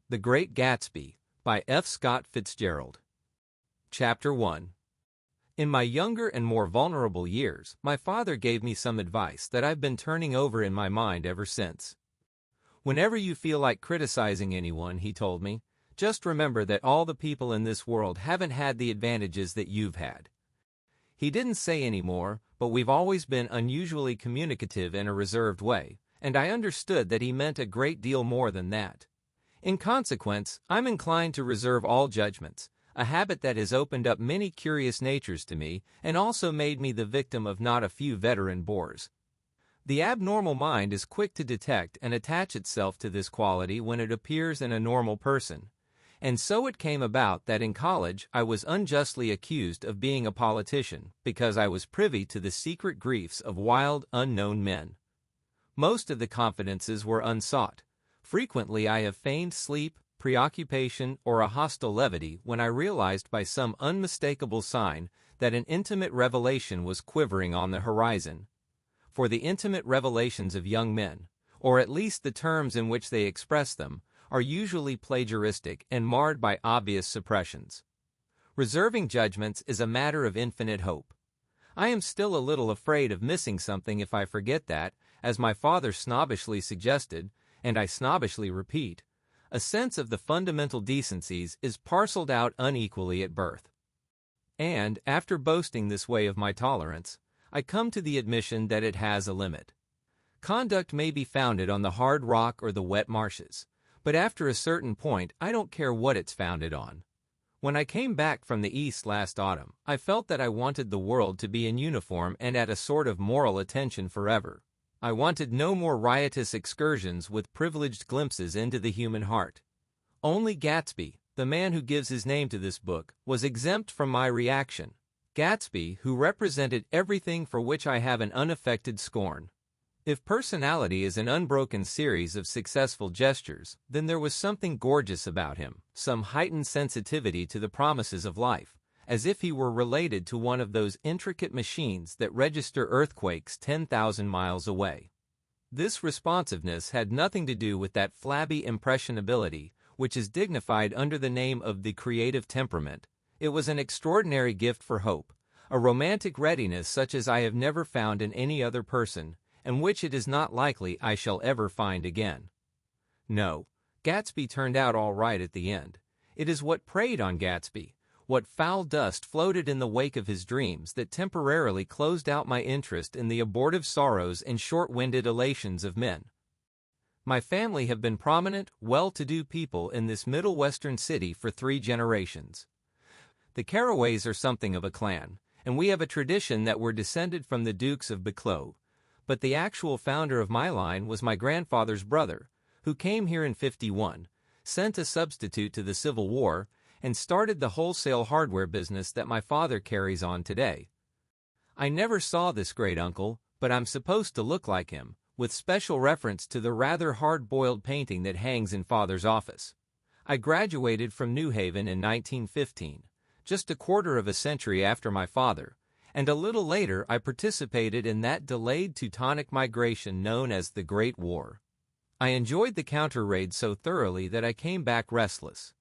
The Great Gatsby, by F. Scott Fitzgerald. Chapter 1. In my younger and more vulnerable years, my father gave me some advice that I've been turning over in my mind ever since. Whenever you feel like criticizing anyone, he told me, just remember that all the people in this world haven't had the advantages that you've had. He didn't say any more, but we've always been unusually communicative in a reserved way, and I understood that he meant a great deal more than that. In consequence, I'm inclined to reserve all judgments, a habit that has opened up many curious natures to me and also made me the victim of not a few veteran bores. The abnormal mind is quick to detect and attach itself to this quality when it appears in a normal person. And so it came about that in college I was unjustly accused of being a politician because I was privy to the secret griefs of wild, unknown men. Most of the confidences were unsought. Frequently I have feigned sleep, preoccupation, or a hostile levity when I realized by some unmistakable sign that an intimate revelation was quivering on the horizon. For the intimate revelations of young men, or at least the terms in which they express them, are usually plagiaristic and marred by obvious suppressions. Reserving judgments is a matter of infinite hope. I am still a little afraid of missing something if I forget that, as my father snobbishly suggested, and I snobbishly repeat, a sense of the fundamental decencies is parceled out unequally at birth. And, after boasting this way of my tolerance, I come to the admission that it has a limit. Conduct may be founded on the hard rock or the wet marshes, but after a certain point I don't care what it's founded on. When I came back from the East last autumn, I felt that I wanted the world to be in uniform and at a sort of moral attention forever. I wanted no more riotous excursions with privileged glimpses into the human heart. Only Gatsby, the man who gives his name to this book, was exempt from my reaction. Gatsby, who represented everything for which I have an unaffected scorn. If personality is an unbroken series of successful gestures, then there was something gorgeous about him, some heightened sensitivity to the promises of life, as if he were related to one of those intricate machines that register earthquakes 10,000 miles away. This responsiveness had nothing to do with that flabby impressionability which is dignified under the name of the creative temperament. It was an extraordinary gift for hope, a romantic readiness such as I have never found in any other person, and which it is not likely I shall ever find again. No, Gatsby turned out all right at the end. It is what preyed on Gatsby, what foul dust floated in the wake of his dreams that temporarily closed out my interest in the abortive sorrows and short-winded elations of men. My family have been prominent, well-to-do people in this Middle Western city for 3 generations. The Carraways are something of a clan, and we have a tradition that we're descended from the Dukes of Buccleuch, but the actual founder of my line was my grandfather's brother, who came here in '51, sent a substitute to the Civil War, and started the wholesale hardware business that my father carries on today. I never saw this great uncle, but I'm supposed to look like him, with special reference to the rather hard-boiled painting that hangs in Father's office. I graduated from New Haven in 1915, just a quarter of a century after my father, and a little later I participated in that delayed Teutonic migration known as the Great War. I enjoyed the counter-raid so thoroughly that I came back restless.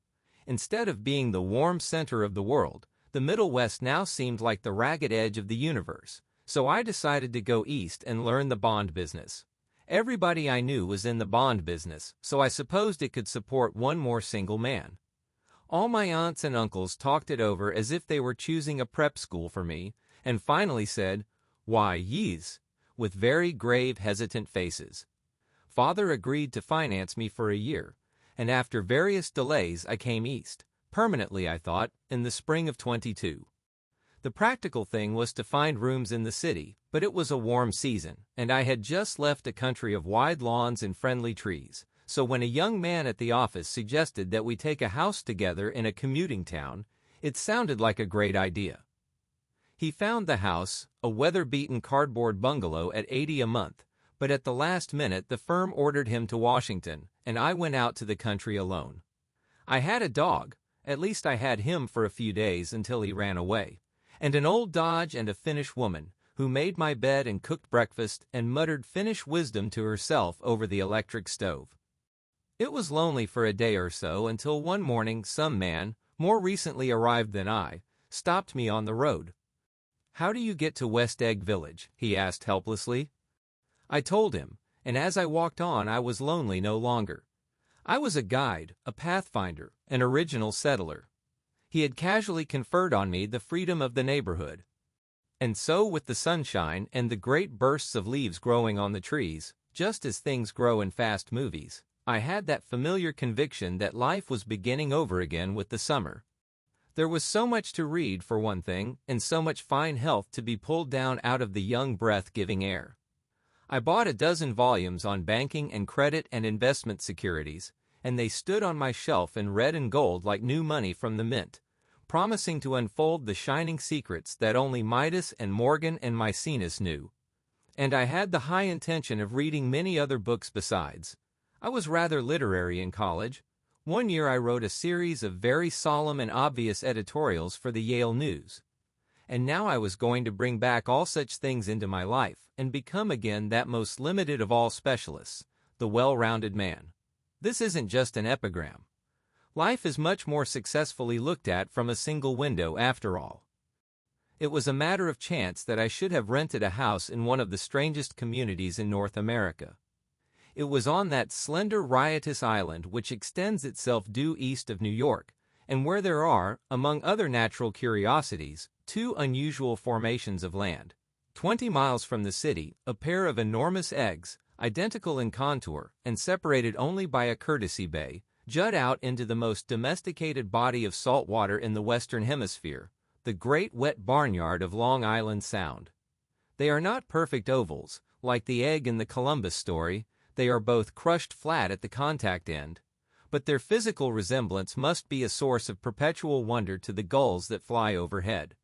Instead of being the warm center of the world, the Middle West now seemed like the ragged edge of the universe, so I decided to go east and learn the bond business. Everybody I knew was in the bond business, so I supposed it could support one more single man. All my aunts and uncles talked it over as if they were choosing a prep school for me, and finally said, "Why, yes," with very grave, hesitant faces. Father agreed to finance me for a year, and after various delays I came east, permanently I thought, in the spring of '22. The practical thing was to find rooms in the city, but it was a warm season, and I had just left a country of wide lawns and friendly trees, so when a young man at the office suggested that we take a house together in a commuting town, it sounded like a great idea. He found the house, a weather-beaten cardboard bungalow at $80 a month, but at the last minute the firm ordered him to Washington, and I went out to the country alone. I had a dog, at least I had him for a few days until he ran away, and an old Dodge and a Finnish woman, who made my bed and cooked breakfast and muttered Finnish wisdom to herself over the electric stove. It was lonely for a day or so until one morning some man, more recently arrived than I, stopped me on the road. "How do you get to West Egg Village?" he asked helplessly. I told him, and as I walked on I was lonely no longer. I was a guide, a pathfinder, an original settler. He had casually conferred on me the freedom of the neighborhood. And so with the sunshine and the great bursts of leaves growing on the trees, just as things grow in fast movies, I had that familiar conviction that life was beginning over again with the summer. There was so much to read, for one thing, and so much fine health to be pulled down out of the young breath-giving air. I bought a dozen volumes on banking and credit and investment securities, and they stood on my shelf in red and gold like new money from the mint, promising to unfold the shining secrets that only Midas and Morgan and Maecenas knew. And I had the high intention of reading many other books besides. I was rather literary in college. One year I wrote a series of very solemn and obvious editorials for the Yale News. And now I was going to bring back all such things into my life and become again that most limited of all specialists, the well-rounded man. This isn't just an epigram. Life is much more successfully looked at from a single window after all. It was a matter of chance that I should have rented a house in one of the strangest communities in North America. It was on that slender, riotous island which extends itself due east of New York, and where there are, among other natural curiosities, two unusual formations of land. 20 miles from the city, a pair of enormous eggs, identical in contour and separated only by a courtesy bay, jut out into the most domesticated body of salt water in the Western Hemisphere, the great wet barnyard of Long Island Sound. They are not perfect ovals, like the egg in the Columbus story. They are both crushed flat at the contact end, but their physical resemblance must be a source of perpetual wonder to the gulls that fly overhead.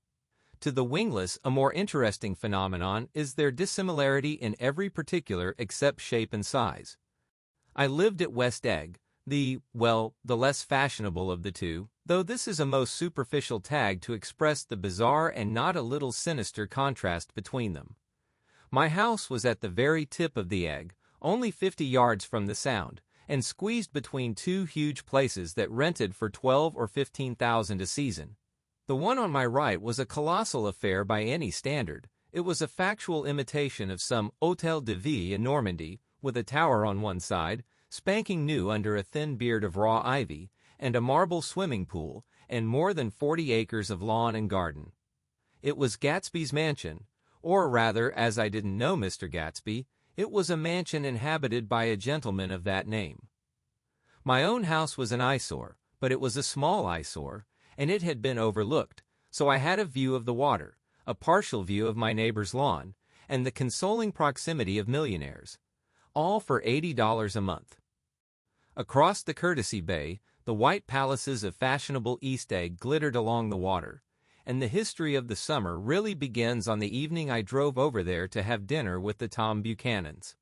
To the wingless, a more interesting phenomenon is their dissimilarity in every particular except shape and size. I lived at West Egg, the less fashionable of the two, though this is a most superficial tag to express the bizarre and not a little sinister contrast between them. My house was at the very tip of the egg, only 50 yards from the Sound, and squeezed between two huge places that rented for $12,000 or $15,000 a season. The one on my right was a colossal affair by any standard. It was a factual imitation of some Hôtel de Ville in Normandy, with a tower on one side, spanking new under a thin beard of raw ivy, and a marble swimming pool, and more than 40 acres of lawn and garden. It was Gatsby's mansion, or rather, as I didn't know Mr. Gatsby, it was a mansion inhabited by a gentleman of that name. My own house was an eyesore, but it was a small eyesore, and it had been overlooked, so I had a view of the water, a partial view of my neighbor's lawn, and the consoling proximity of millionaires, all for $80 a month. Across the courtesy bay, the white palaces of fashionable East Egg glittered along the water, and the history of the summer really begins on the evening I drove over there to have dinner with the Tom Buchanans.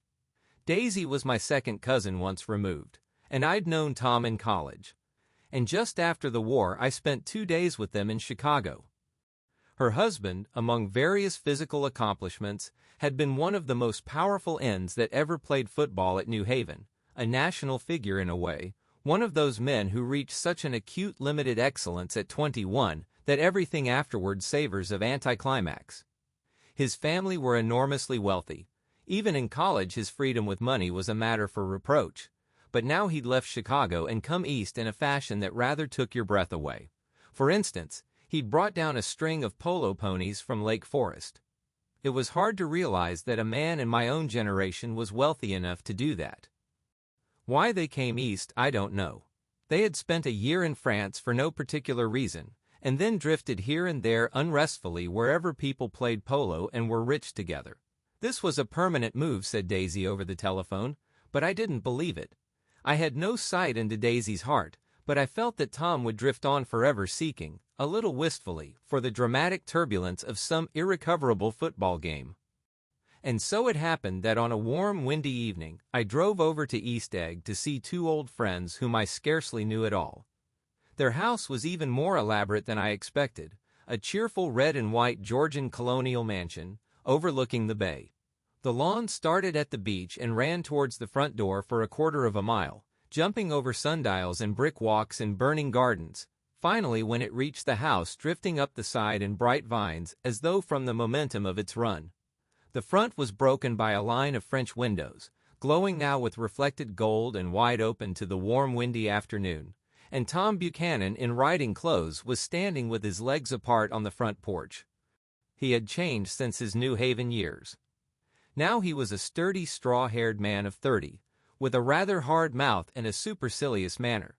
Daisy was my second cousin once removed, and I'd known Tom in college. And just after the war I spent 2 days with them in Chicago. Her husband, among various physical accomplishments, had been one of the most powerful ends that ever played football at New Haven, a national figure in a way, one of those men who reach such an acute limited excellence at 21 that everything afterward savors of anticlimax. His family were enormously wealthy. Even in college his freedom with money was a matter for reproach. But now he'd left Chicago and come east in a fashion that rather took your breath away. For instance, he'd brought down a string of polo ponies from Lake Forest. It was hard to realize that a man in my own generation was wealthy enough to do that. Why they came east, I don't know. They had spent a year in France for no particular reason, and then drifted here and there unrestfully wherever people played polo and were rich together. This was a permanent move, said Daisy over the telephone, but I didn't believe it. I had no sight into Daisy's heart, but I felt that Tom would drift on forever seeking, a little wistfully, for the dramatic turbulence of some irrecoverable football game. And so it happened that on a warm, windy evening, I drove over to East Egg to see two old friends whom I scarcely knew at all. Their house was even more elaborate than I expected, a cheerful red and white Georgian colonial mansion, overlooking the bay. The lawn started at the beach and ran towards the front door for a quarter of a mile, jumping over sundials and brick walks in burning gardens. Finally, when it reached the house, drifting up the side in bright vines as though from the momentum of its run. The front was broken by a line of French windows, glowing now with reflected gold and wide open to the warm windy afternoon, and Tom Buchanan in riding clothes was standing with his legs apart on the front porch. He had changed since his New Haven years. Now he was a sturdy, straw-haired man of 30, with a rather hard mouth and a supercilious manner.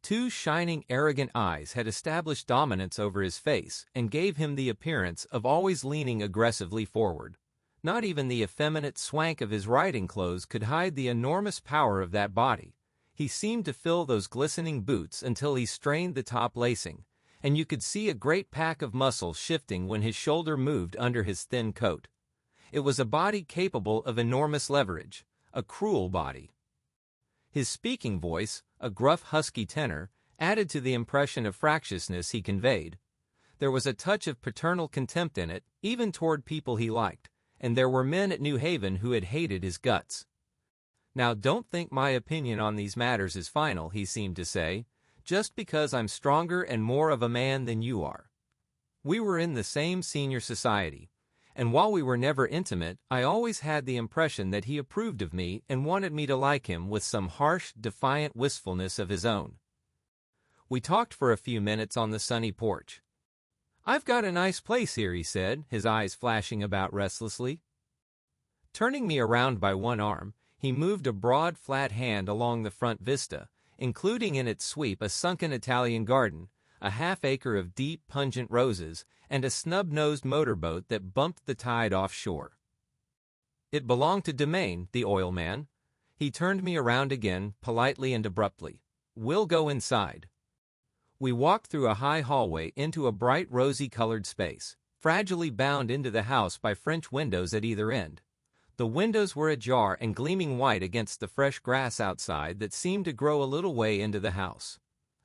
Two shining, arrogant eyes had established dominance over his face and gave him the appearance of always leaning aggressively forward. Not even the effeminate swank of his riding clothes could hide the enormous power of that body. He seemed to fill those glistening boots until he strained the top lacing, and you could see a great pack of muscles shifting when his shoulder moved under his thin coat. It was a body capable of enormous leverage, a cruel body. His speaking voice, a gruff husky tenor, added to the impression of fractiousness he conveyed. There was a touch of paternal contempt in it, even toward people he liked, and there were men at New Haven who had hated his guts. "Now don't think my opinion on these matters is final," he seemed to say, "just because I'm stronger and more of a man than you are." We were in the same senior society, and while we were never intimate, I always had the impression that he approved of me and wanted me to like him with some harsh, defiant wistfulness of his own. We talked for a few minutes on the sunny porch. "I've got a nice place here," he said, his eyes flashing about restlessly. Turning me around by one arm, he moved a broad, flat hand along the front vista, including in its sweep a sunken Italian garden, a half-acre of deep, pungent roses, and a snub-nosed motorboat that bumped the tide offshore. It belonged to Domain, the oil man. He turned me around again, politely and abruptly. "We'll go inside." We walked through a high hallway into a bright rosy-colored space, fragilely bound into the house by French windows at either end. The windows were ajar and gleaming white against the fresh grass outside that seemed to grow a little way into the house.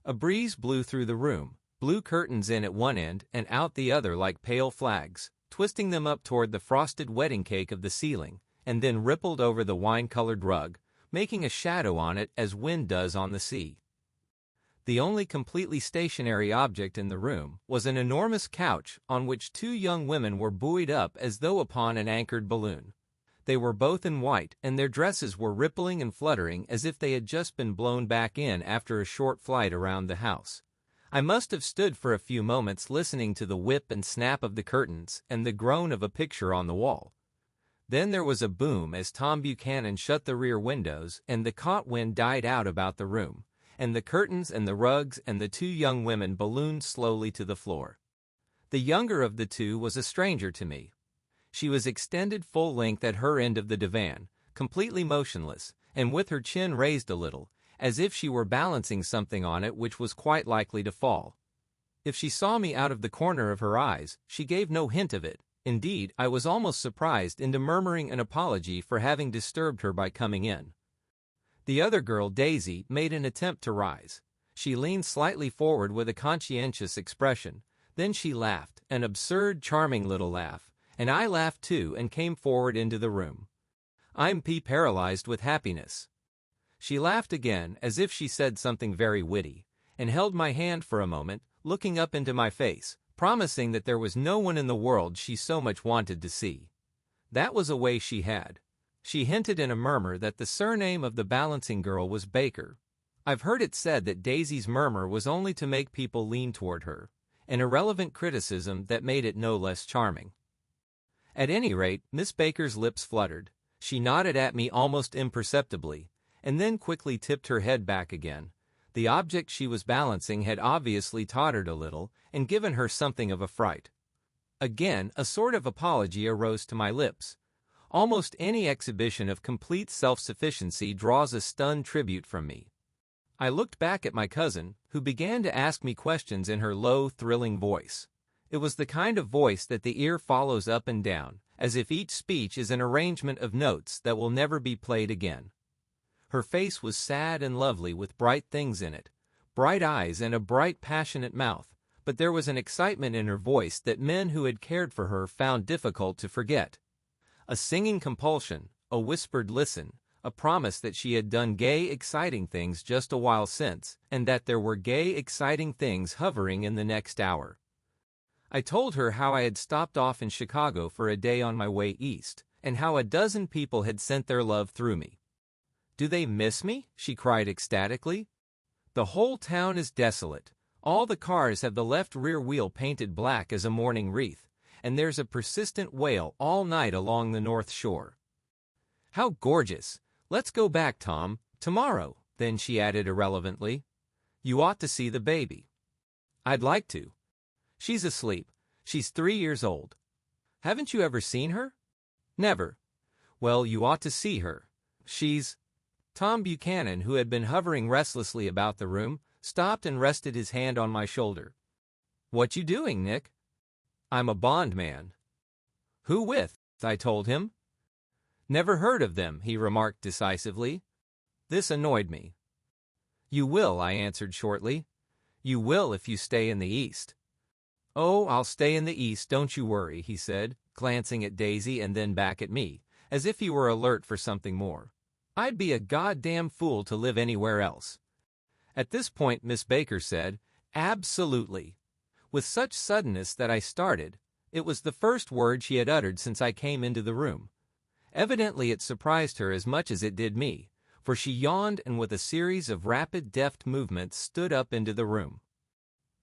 A breeze blew through the room, blew curtains in at one end and out the other like pale flags, twisting them up toward the frosted wedding cake of the ceiling, and then rippled over the wine-colored rug, making a shadow on it as wind does on the sea. The only completely stationary object in the room was an enormous couch on which two young women were buoyed up as though upon an anchored balloon. They were both in white, and their dresses were rippling and fluttering as if they had just been blown back in after a short flight around the house. I must have stood for a few moments listening to the whip and snap of the curtains and the groan of a picture on the wall. Then there was a boom as Tom Buchanan shut the rear windows and the caught wind died out about the room, and the curtains and the rugs and the two young women ballooned slowly to the floor. The younger of the two was a stranger to me. She was extended full length at her end of the divan, completely motionless, and with her chin raised a little, as if she were balancing something on it which was quite likely to fall. If she saw me out of the corner of her eyes, she gave no hint of it. Indeed, I was almost surprised into murmuring an apology for having disturbed her by coming in. The other girl, Daisy, made an attempt to rise. She leaned slightly forward with a conscientious expression. Then she laughed, an absurd, charming little laugh, and I laughed too and came forward into the room. I'm paralyzed with happiness. She laughed again as if she said something very witty, and held my hand for a moment, looking up into my face, promising that there was no one in the world she so much wanted to see. That was a way she had. She hinted in a murmur that the surname of the balancing girl was Baker. I've heard it said that Daisy's murmur was only to make people lean toward her, an irrelevant criticism that made it no less charming. At any rate, Miss Baker's lips fluttered. She nodded at me almost imperceptibly, and then quickly tipped her head back again. The object she was balancing had obviously tottered a little and given her something of a fright. Again, a sort of apology arose to my lips. Almost any exhibition of complete self-sufficiency draws a stunned tribute from me. I looked back at my cousin, who began to ask me questions in her low, thrilling voice. It was the kind of voice that the ear follows up and down, as if each speech is an arrangement of notes that will never be played again. Her face was sad and lovely with bright things in it, bright eyes and a bright, passionate mouth, but there was an excitement in her voice that men who had cared for her found difficult to forget. A singing compulsion, a whispered listen, a promise that she had done gay, exciting things just a while since, and that there were gay, exciting things hovering in the next hour. I told her how I had stopped off in Chicago for a day on my way east, and how a dozen people had sent their love through me. "Do they miss me?" she cried ecstatically. "The whole town is desolate. All the cars have the left rear wheel painted black as a mourning wreath, and there's a persistent wail all night along the North Shore." "How gorgeous! Let's go back, Tom, tomorrow." Then she added irrelevantly, "You ought to see the baby." "I'd like to. She's asleep. She's 3 years old." "Haven't you ever seen her?" "Never." "Well, you ought to see her. She's—" Tom Buchanan, who had been hovering restlessly about the room, stopped and rested his hand on my shoulder. "What you doing, Nick?" "I'm a bondman." "Who with?" I told him. "Never heard of them," he remarked decisively. This annoyed me. "You will," I answered shortly. "You will if you stay in the East." "Oh, I'll stay in the East, don't you worry," he said, glancing at Daisy and then back at me, as if he were alert for something more. "I'd be a goddamn fool to live anywhere else." At this point Miss Baker said, "Absolutely," with such suddenness that I started. It was the first word she had uttered since I came into the room. Evidently it surprised her as much as it did me, for she yawned and with a series of rapid, deft movements stood up into the room.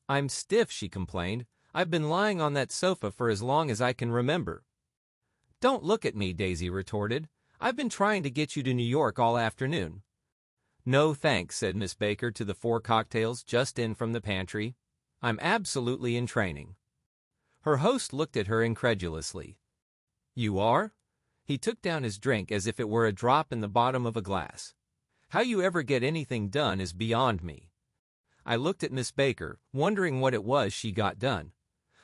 "I'm stiff," she complained. "I've been lying on that sofa for as long as I can remember." "Don't look at me," Daisy retorted. "I've been trying to get you to New York all afternoon." "No thanks," said Miss Baker to the 4 cocktails just in from the pantry. "I'm absolutely in training." Her host looked at her incredulously. "You are?" He took down his drink as if it were a drop in the bottom of a glass. "How you ever get anything done is beyond me." I looked at Miss Baker, wondering what it was she got done.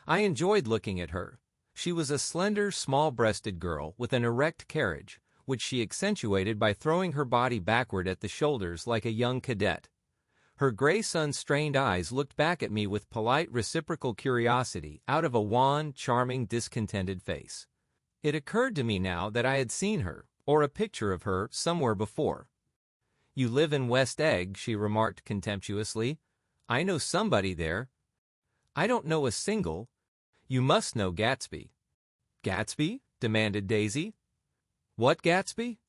I enjoyed looking at her. She was a slender, small-breasted girl with an erect carriage, which she accentuated by throwing her body backward at the shoulders like a young cadet. Her gray sun-strained eyes looked back at me with polite reciprocal curiosity out of a wan, charming, discontented face. It occurred to me now that I had seen her, or a picture of her, somewhere before. "You live in West Egg," she remarked contemptuously. "I know somebody there." "I don't know a single." "You must know Gatsby." "Gatsby?" demanded Daisy. "What Gatsby?"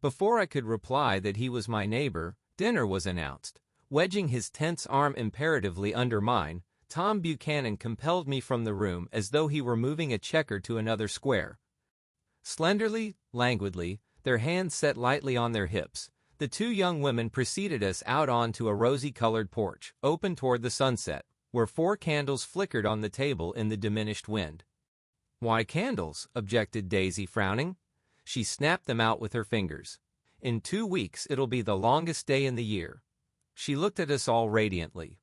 Before I could reply that he was my neighbor, dinner was announced. Wedging his tense arm imperatively under mine, Tom Buchanan compelled me from the room as though he were moving a checker to another square. Slenderly, languidly, their hands set lightly on their hips, the 2 young women preceded us out onto a rosy-colored porch, open toward the sunset, where 4 candles flickered on the table in the diminished wind. "Why candles?" objected Daisy, frowning. She snapped them out with her fingers. "In 2 weeks it'll be the longest day in the year." She looked at us all radiantly.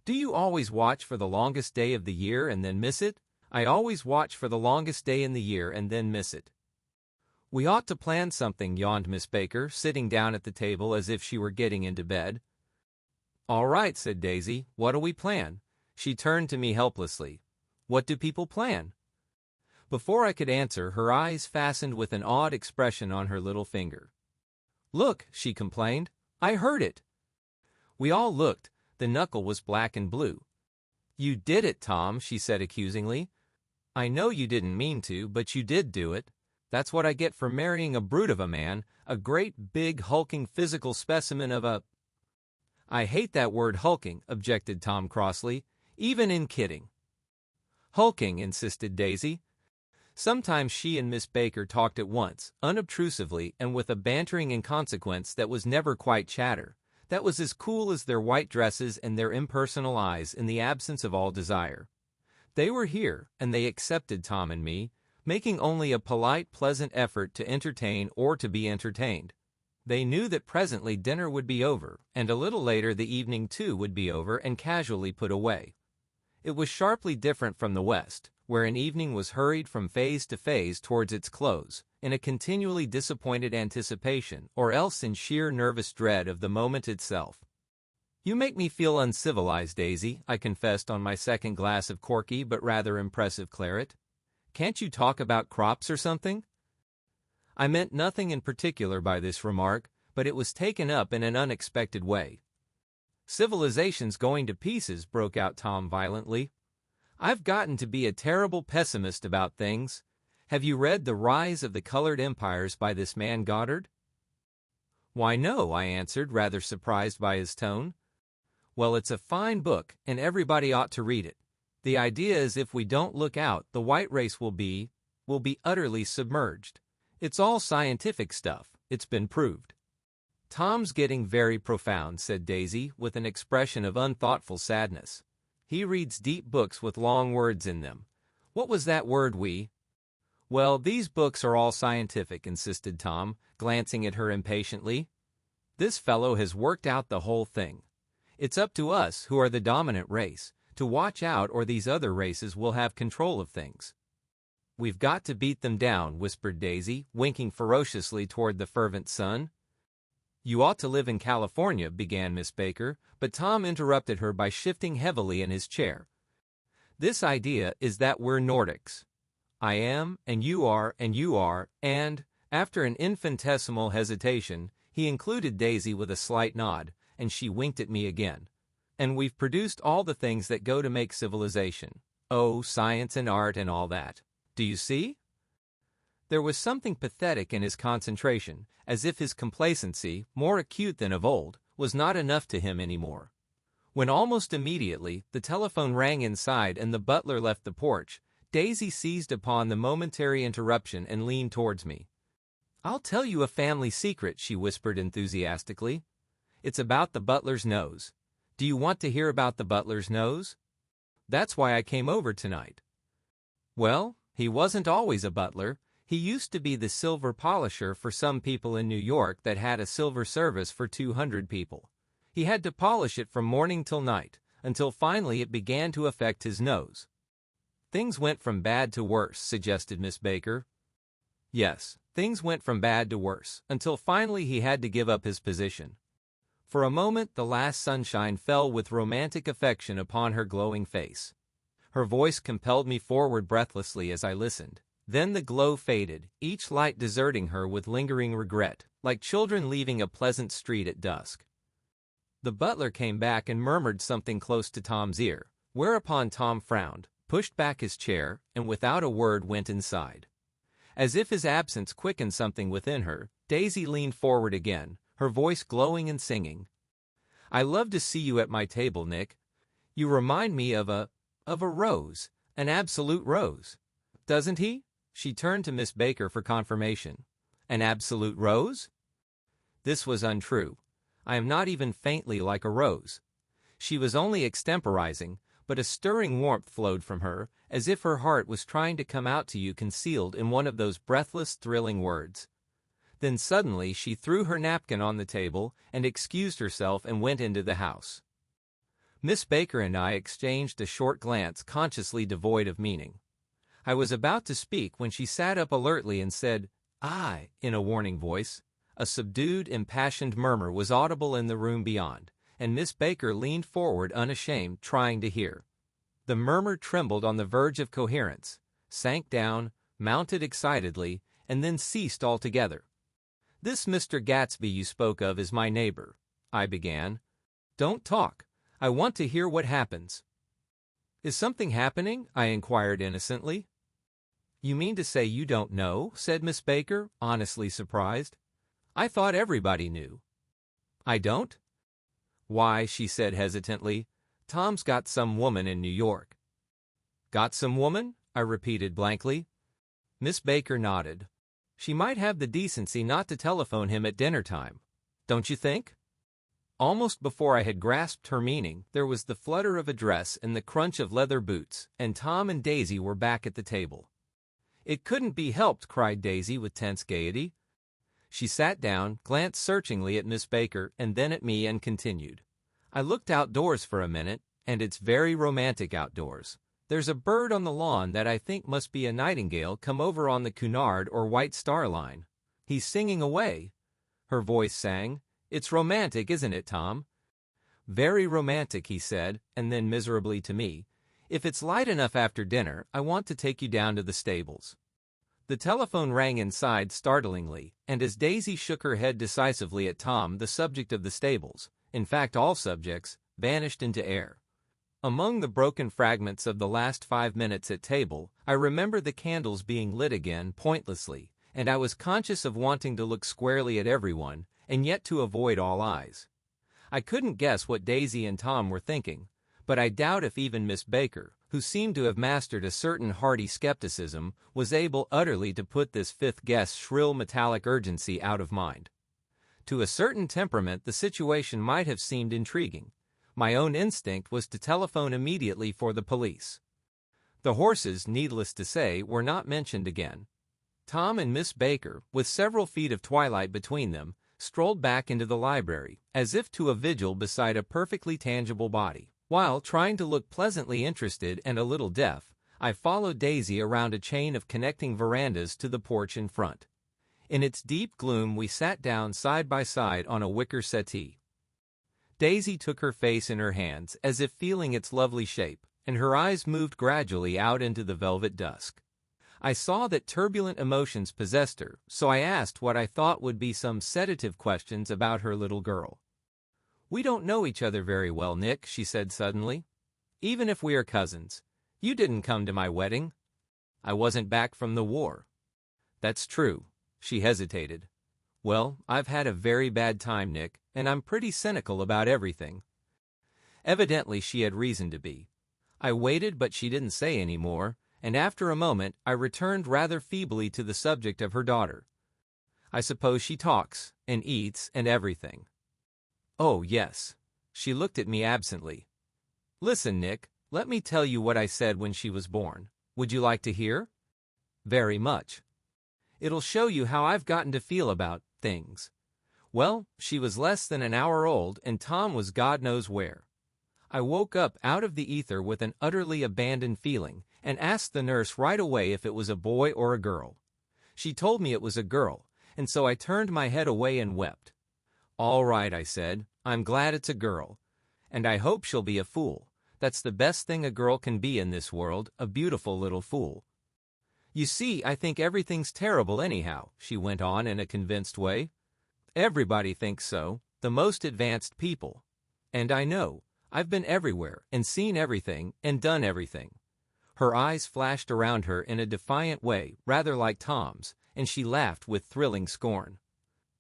"Do you always watch for the longest day of the year and then miss it?" "I always watch for the longest day in the year and then miss it." "We ought to plan something," yawned Miss Baker, sitting down at the table as if she were getting into bed. "All right," said Daisy. "What'll we plan?" She turned to me helplessly. "What do people plan?" Before I could answer, her eyes fastened with an odd expression on her little finger. "Look," she complained. "I heard it." We all looked. The knuckle was black and blue. "You did it, Tom," she said accusingly. "I know you didn't mean to, but you did do it. That's what I get for marrying a brute of a man, a great, big, hulking physical specimen of a—" "I hate that word hulking," objected Tom crossly, "even in kidding." "Hulking," insisted Daisy. Sometimes she and Miss Baker talked at once, unobtrusively and with a bantering inconsequence that was never quite chatter, that was as cool as their white dresses and their impersonal eyes in the absence of all desire. They were here, and they accepted Tom and me, making only a polite, pleasant effort to entertain or to be entertained. They knew that presently dinner would be over, and a little later the evening too would be over and casually put away. It was sharply different from the West, where an evening was hurried from phase to phase towards its close, in a continually disappointed anticipation, or else in sheer nervous dread of the moment itself. "You make me feel uncivilized, Daisy," I confessed on my second glass of corky but rather impressive claret. "Can't you talk about crops or something?" I meant nothing in particular by this remark, but it was taken up in an unexpected way. "Civilization's going to pieces," broke out Tom violently. "I've gotten to be a terrible pessimist about things. Have you read The Rise of the Colored Empires by this man Goddard?" "Why, no," I answered, rather surprised by his tone. "Well, it's a fine book, and everybody ought to read it. The idea is if we don't look out, the white race will be utterly submerged. It's all scientific stuff, it's been proved." "Tom's getting very profound," said Daisy, with an expression of unthoughtful sadness. "He reads deep books with long words in them. What was that word we—" "Well, these books are all scientific," insisted Tom, glancing at her impatiently. "This fellow has worked out the whole thing. It's up to us, who are the dominant race, to watch out, or these other races will have control of things." "We've got to beat them down," whispered Daisy, winking ferociously toward the fervent sun. "You ought to live in California," began Miss Baker, but Tom interrupted her by shifting heavily in his chair. "This idea is that we're Nordics. I am, and you are, and, after an infinitesimal hesitation, he included Daisy with a slight nod, and she winked at me again. "And we've produced all the things that go to make civilization. Oh, science and art and all that. Do you see?" There was something pathetic in his concentration, as if his complacency, more acute than of old, was not enough to him anymore. When almost immediately the telephone rang inside and the butler left the porch, Daisy seized upon the momentary interruption and leaned towards me. "I'll tell you a family secret," she whispered enthusiastically. "It's about the butler's nose. Do you want to hear about the butler's nose? That's why I came over tonight." "Well, he wasn't always a butler. He used to be the silver polisher for some people in New York that had a silver service for 200 people. He had to polish it from morning till night, until finally it began to affect his nose." "Things went from bad to worse," suggested Miss Baker. "Yes, things went from bad to worse, until finally he had to give up his position." For a moment the last sunshine fell with romantic affection upon her glowing face. Her voice compelled me forward breathlessly as I listened. Then the glow faded, each light deserting her with lingering regret, like children leaving a pleasant street at dusk. The butler came back and murmured something close to Tom's ear, whereupon Tom frowned, pushed back his chair, and without a word went inside. As if his absence quickened something within her, Daisy leaned forward again, her voice glowing and singing. "I love to see you at my table, Nick. You remind me of a rose, an absolute rose. Doesn't he?" She turned to Miss Baker for confirmation. "An absolute rose?" This was untrue. I am not even faintly like a rose. She was only extemporizing, but a stirring warmth flowed from her, as if her heart was trying to come out to you concealed in one of those breathless, thrilling words. Then suddenly she threw her napkin on the table and excused herself and went into the house. Miss Baker and I exchanged a short glance consciously devoid of meaning. I was about to speak when she sat up alertly and said, "I," in a warning voice. A subdued, impassioned murmur was audible in the room beyond, and Miss Baker leaned forward unashamed, trying to hear. The murmur trembled on the verge of coherence, sank down, mounted excitedly, and then ceased altogether. "This Mr. Gatsby you spoke of is my neighbor," I began. "Don't talk. I want to hear what happens." "Is something happening?" I inquired innocently. "You mean to say you don't know?" said Miss Baker, honestly surprised. "I thought everybody knew." "I don't?" "Why," she said hesitantly, "Tom's got some woman in New York." "Got some woman?" I repeated blankly. Miss Baker nodded. "She might have the decency not to telephone him at dinner time. Don't you think?" Almost before I had grasped her meaning, there was the flutter of a dress and the crunch of leather boots, and Tom and Daisy were back at the table. "It couldn't be helped," cried Daisy with tense gaiety. She sat down, glanced searchingly at Miss Baker and then at me, and continued. "I looked outdoors for a minute, and it's very romantic outdoors. There's a bird on the lawn that I think must be a nightingale come over on the Cunard or White Star Line. He's singing away." Her voice sang. "It's romantic, isn't it, Tom?" "Very romantic," he said, and then miserably to me, "If it's light enough after dinner, I want to take you down to the stables." The telephone rang inside startlingly, and as Daisy shook her head decisively at Tom, the subject of the stables, in fact all subjects, vanished into air. Among the broken fragments of the last 5 minutes at table, I remember the candles being lit again pointlessly, and I was conscious of wanting to look squarely at everyone, and yet to avoid all eyes. I couldn't guess what Daisy and Tom were thinking, but I doubt if even Miss Baker, who seemed to have mastered a certain hearty skepticism, was able utterly to put this fifth guest's shrill metallic urgency out of mind. To a certain temperament the situation might have seemed intriguing. My own instinct was to telephone immediately for the police. The horses, needless to say, were not mentioned again. Tom and Miss Baker, with several feet of twilight between them, strolled back into the library, as if to a vigil beside a perfectly tangible body. While trying to look pleasantly interested and a little deaf, I followed Daisy around a chain of connecting verandas to the porch in front. In its deep gloom we sat down side by side on a wicker settee. Daisy took her face in her hands as if feeling its lovely shape, and her eyes moved gradually out into the velvet dusk. I saw that turbulent emotions possessed her, so I asked what I thought would be some sedative questions about her little girl. "We don't know each other very well, Nick," she said suddenly. "Even if we are cousins. You didn't come to my wedding. I wasn't back from the war." "That's true." She hesitated. "Well, I've had a very bad time, Nick, and I'm pretty cynical about everything." Evidently she had reason to be. I waited, but she didn't say any more, and after a moment I returned rather feebly to the subject of her daughter. "I suppose she talks, and eats, and everything." "Oh, yes." She looked at me absently. "Listen, Nick, let me tell you what I said when she was born. Would you like to hear?" "Very much. It'll show you how I've gotten to feel about things. Well, she was less than an hour old, and Tom was God knows where. I woke up out of the ether with an utterly abandoned feeling, and asked the nurse right away if it was a boy or a girl. She told me it was a girl, and so I turned my head away and wept. 'All right,' I said, 'I'm glad it's a girl. And I hope she'll be a fool. That's the best thing a girl can be in this world, a beautiful little fool.' You see, I think everything's terrible anyhow," she went on in a convinced way. "Everybody thinks so, the most advanced people. And I know. I've been everywhere, and seen everything, and done everything." Her eyes flashed around her in a defiant way, rather like Tom's, and she laughed with thrilling scorn.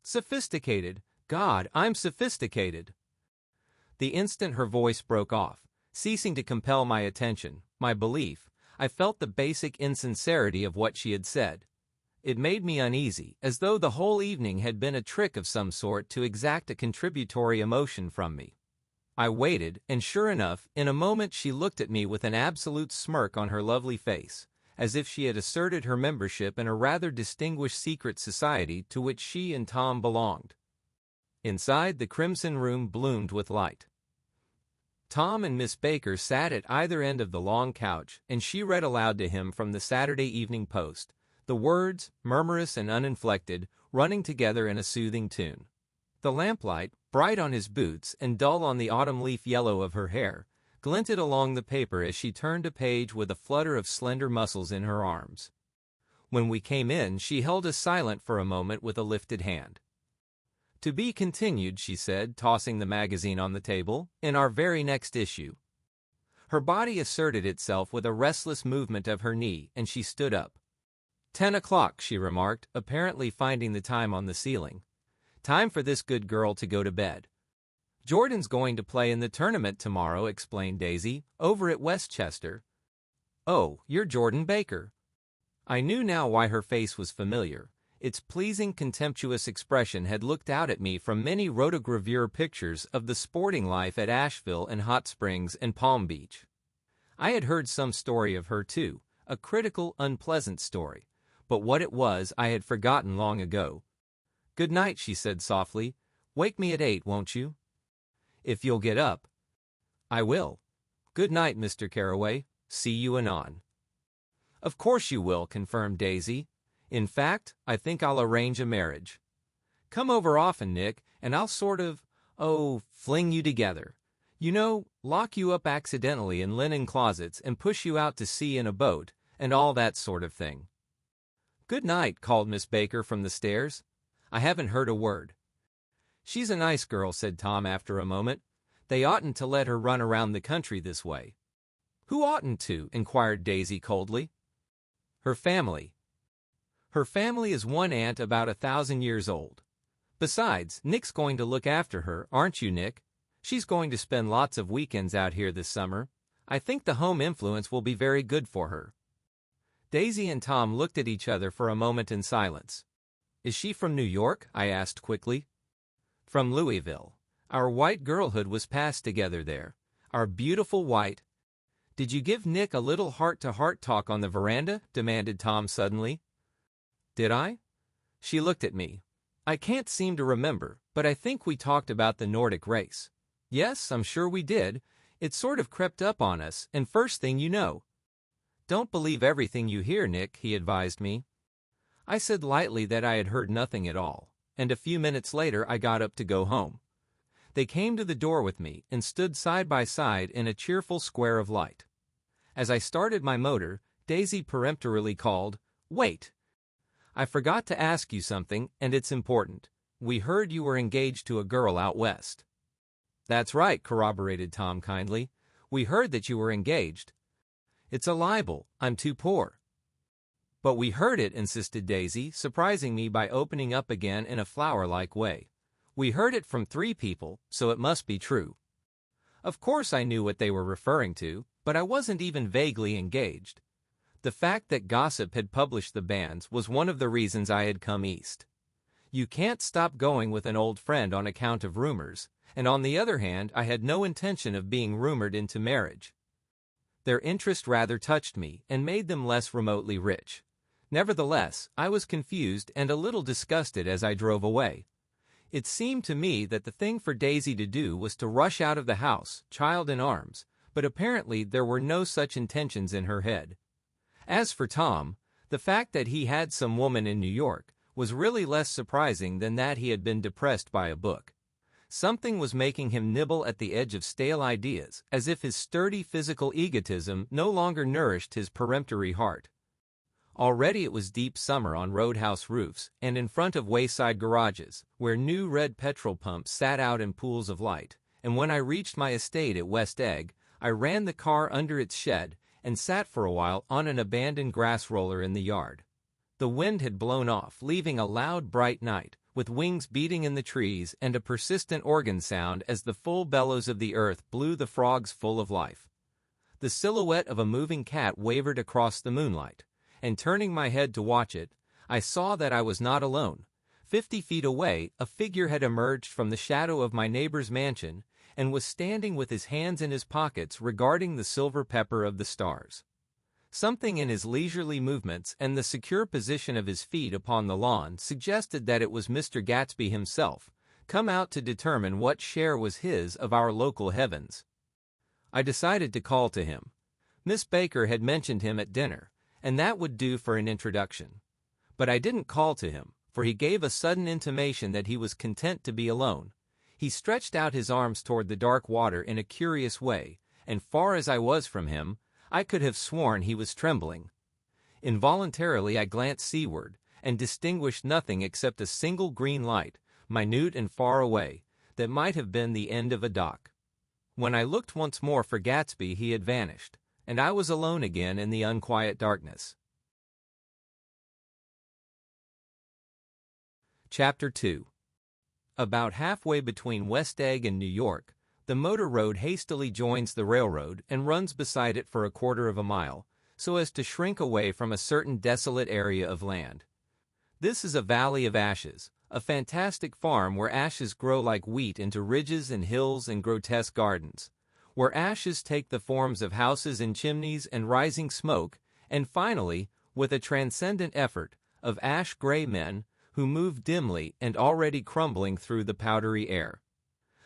"Sophisticated! God, I'm sophisticated!" The instant her voice broke off, ceasing to compel my attention, my belief, I felt the basic insincerity of what she had said. It made me uneasy, as though the whole evening had been a trick of some sort to exact a contributory emotion from me. I waited, and sure enough, in a moment she looked at me with an absolute smirk on her lovely face, as if she had asserted her membership in a rather distinguished secret society to which she and Tom belonged. Inside, the crimson room bloomed with light. Tom and Miss Baker sat at either end of the long couch, and she read aloud to him from the Saturday Evening Post, the words, murmurous and uninflected, running together in a soothing tune. The lamplight, bright on his boots and dull on the autumn leaf yellow of her hair, glinted along the paper as she turned a page with a flutter of slender muscles in her arms. When we came in, she held us silent for a moment with a lifted hand. "To be continued," she said, tossing the magazine on the table, "in our very next issue." Her body asserted itself with a restless movement of her knee, and she stood up. 10 o'clock, she remarked, apparently finding the time on the ceiling. "Time for this good girl to go to bed." "Jordan's going to play in the tournament tomorrow," explained Daisy, "over at Westchester." "Oh, you're Jordan Baker." I knew now why her face was familiar. Its pleasing, contemptuous expression had looked out at me from many rotogravure pictures of the sporting life at Asheville and Hot Springs and Palm Beach. I had heard some story of her, too, a critical, unpleasant story, but what it was I had forgotten long ago. "Good night," she said softly. "Wake me at 8, won't you?" "If you'll get up." "I will. Good night, Mr. Carraway. See you anon." "Of course you will," confirmed Daisy. "In fact, I think I'll arrange a marriage. Come over often, Nick, and I'll sort of, fling you together. You know, lock you up accidentally in linen closets and push you out to sea in a boat, and all that sort of thing." "Good night," called Miss Baker from the stairs. "I haven't heard a word." "She's a nice girl," said Tom after a moment. "They oughtn't to let her run around the country this way." "Who oughtn't to?" inquired Daisy coldly. "Her family. Her family is one aunt about 1,000 years old. Besides, Nick's going to look after her, aren't you, Nick? She's going to spend lots of weekends out here this summer. I think the home influence will be very good for her." Daisy and Tom looked at each other for a moment in silence. "Is she from New York?" I asked quickly. "From Louisville. Our white girlhood was passed together there. Our beautiful white—" "Did you give Nick a little heart-to-heart talk on the veranda?" demanded Tom suddenly. "Did I?" She looked at me. "I can't seem to remember, but I think we talked about the Nordic race. Yes, I'm sure we did. It sort of crept up on us, and first thing you know—" "Don't believe everything you hear, Nick," he advised me. I said lightly that I had heard nothing at all, and a few minutes later I got up to go home. They came to the door with me and stood side by side in a cheerful square of light. As I started my motor, Daisy peremptorily called, "Wait! I forgot to ask you something, and it's important. We heard you were engaged to a girl out west." "That's right," corroborated Tom kindly. "We heard that you were engaged." "It's a libel. I'm too poor." "But we heard it," insisted Daisy, surprising me by opening up again in a flower-like way. "We heard it from 3 people, so it must be true." Of course I knew what they were referring to, but I wasn't even vaguely engaged. The fact that gossip had published the banns was one of the reasons I had come east. You can't stop going with an old friend on account of rumors, and on the other hand I had no intention of being rumored into marriage. Their interest rather touched me and made them less remotely rich. Nevertheless, I was confused and a little disgusted as I drove away. It seemed to me that the thing for Daisy to do was to rush out of the house, child in arms, but apparently there were no such intentions in her head. As for Tom, the fact that he had some woman in New York was really less surprising than that he had been depressed by a book. Something was making him nibble at the edge of stale ideas, as if his sturdy physical egotism no longer nourished his peremptory heart. Already it was deep summer on roadhouse roofs and in front of wayside garages, where new red petrol pumps sat out in pools of light, and when I reached my estate at West Egg, I ran the car under its shed and sat for a while on an abandoned grass roller in the yard. The wind had blown off, leaving a loud, bright night, with wings beating in the trees and a persistent organ sound as the full bellows of the earth blew the frogs full of life. The silhouette of a moving cat wavered across the moonlight, and turning my head to watch it, I saw that I was not alone. 50 feet away, a figure had emerged from the shadow of my neighbor's mansion and was standing with his hands in his pockets regarding the silver pepper of the stars. Something in his leisurely movements and the secure position of his feet upon the lawn suggested that it was Mr. Gatsby himself, come out to determine what share was his of our local heavens. I decided to call to him. Miss Baker had mentioned him at dinner, and that would do for an introduction. But I didn't call to him, for he gave a sudden intimation that he was content to be alone. He stretched out his arms toward the dark water in a curious way, and far as I was from him, I could have sworn he was trembling. Involuntarily I glanced seaward, and distinguished nothing except a single green light, minute and far away, that might have been the end of a dock. When I looked once more for Gatsby, he had vanished, and I was alone again in the unquiet darkness. Chapter 2. About halfway between West Egg and New York, the motor road hastily joins the railroad and runs beside it for a quarter of a mile, so as to shrink away from a certain desolate area of land. This is a valley of ashes, a fantastic farm where ashes grow like wheat into ridges and hills and grotesque gardens, where ashes take the forms of houses and chimneys and rising smoke, and finally, with a transcendent effort, of ash-gray men who move dimly and already crumbling through the powdery air.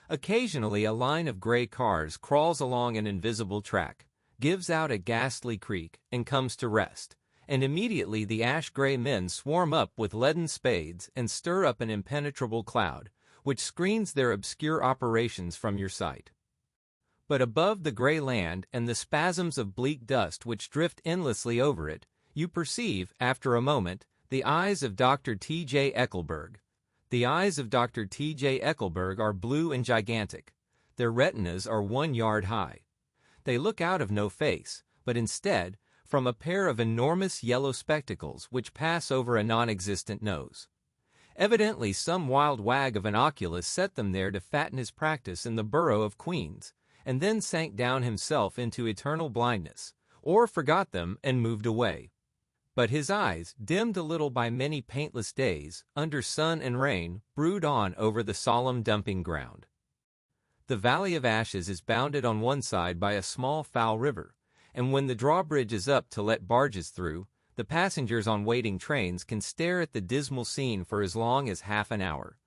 Occasionally a line of gray cars crawls along an invisible track, gives out a ghastly creak, and comes to rest, and immediately the ash-gray men swarm up with leaden spades and stir up an impenetrable cloud, which screens their obscure operations from your sight. But above the gray land and the spasms of bleak dust which drift endlessly over it, you perceive, after a moment, The eyes of Dr. T.J. Eckelberg. The eyes of Dr. T.J. Eckelberg are blue and gigantic. Their retinas are 1 yard high. They look out of no face, but instead, from a pair of enormous yellow spectacles which pass over a non-existent nose. Evidently some wild wag of an oculist set them there to fatten his practice in the borough of Queens, and then sank down himself into eternal blindness, or forgot them and moved away. But his eyes, dimmed a little by many paintless days, under sun and rain, brood on over the solemn dumping ground. The Valley of Ashes is bounded on one side by a small foul river, and when the drawbridge is up to let barges through, the passengers on waiting trains can stare at the dismal scene for as long as half an hour.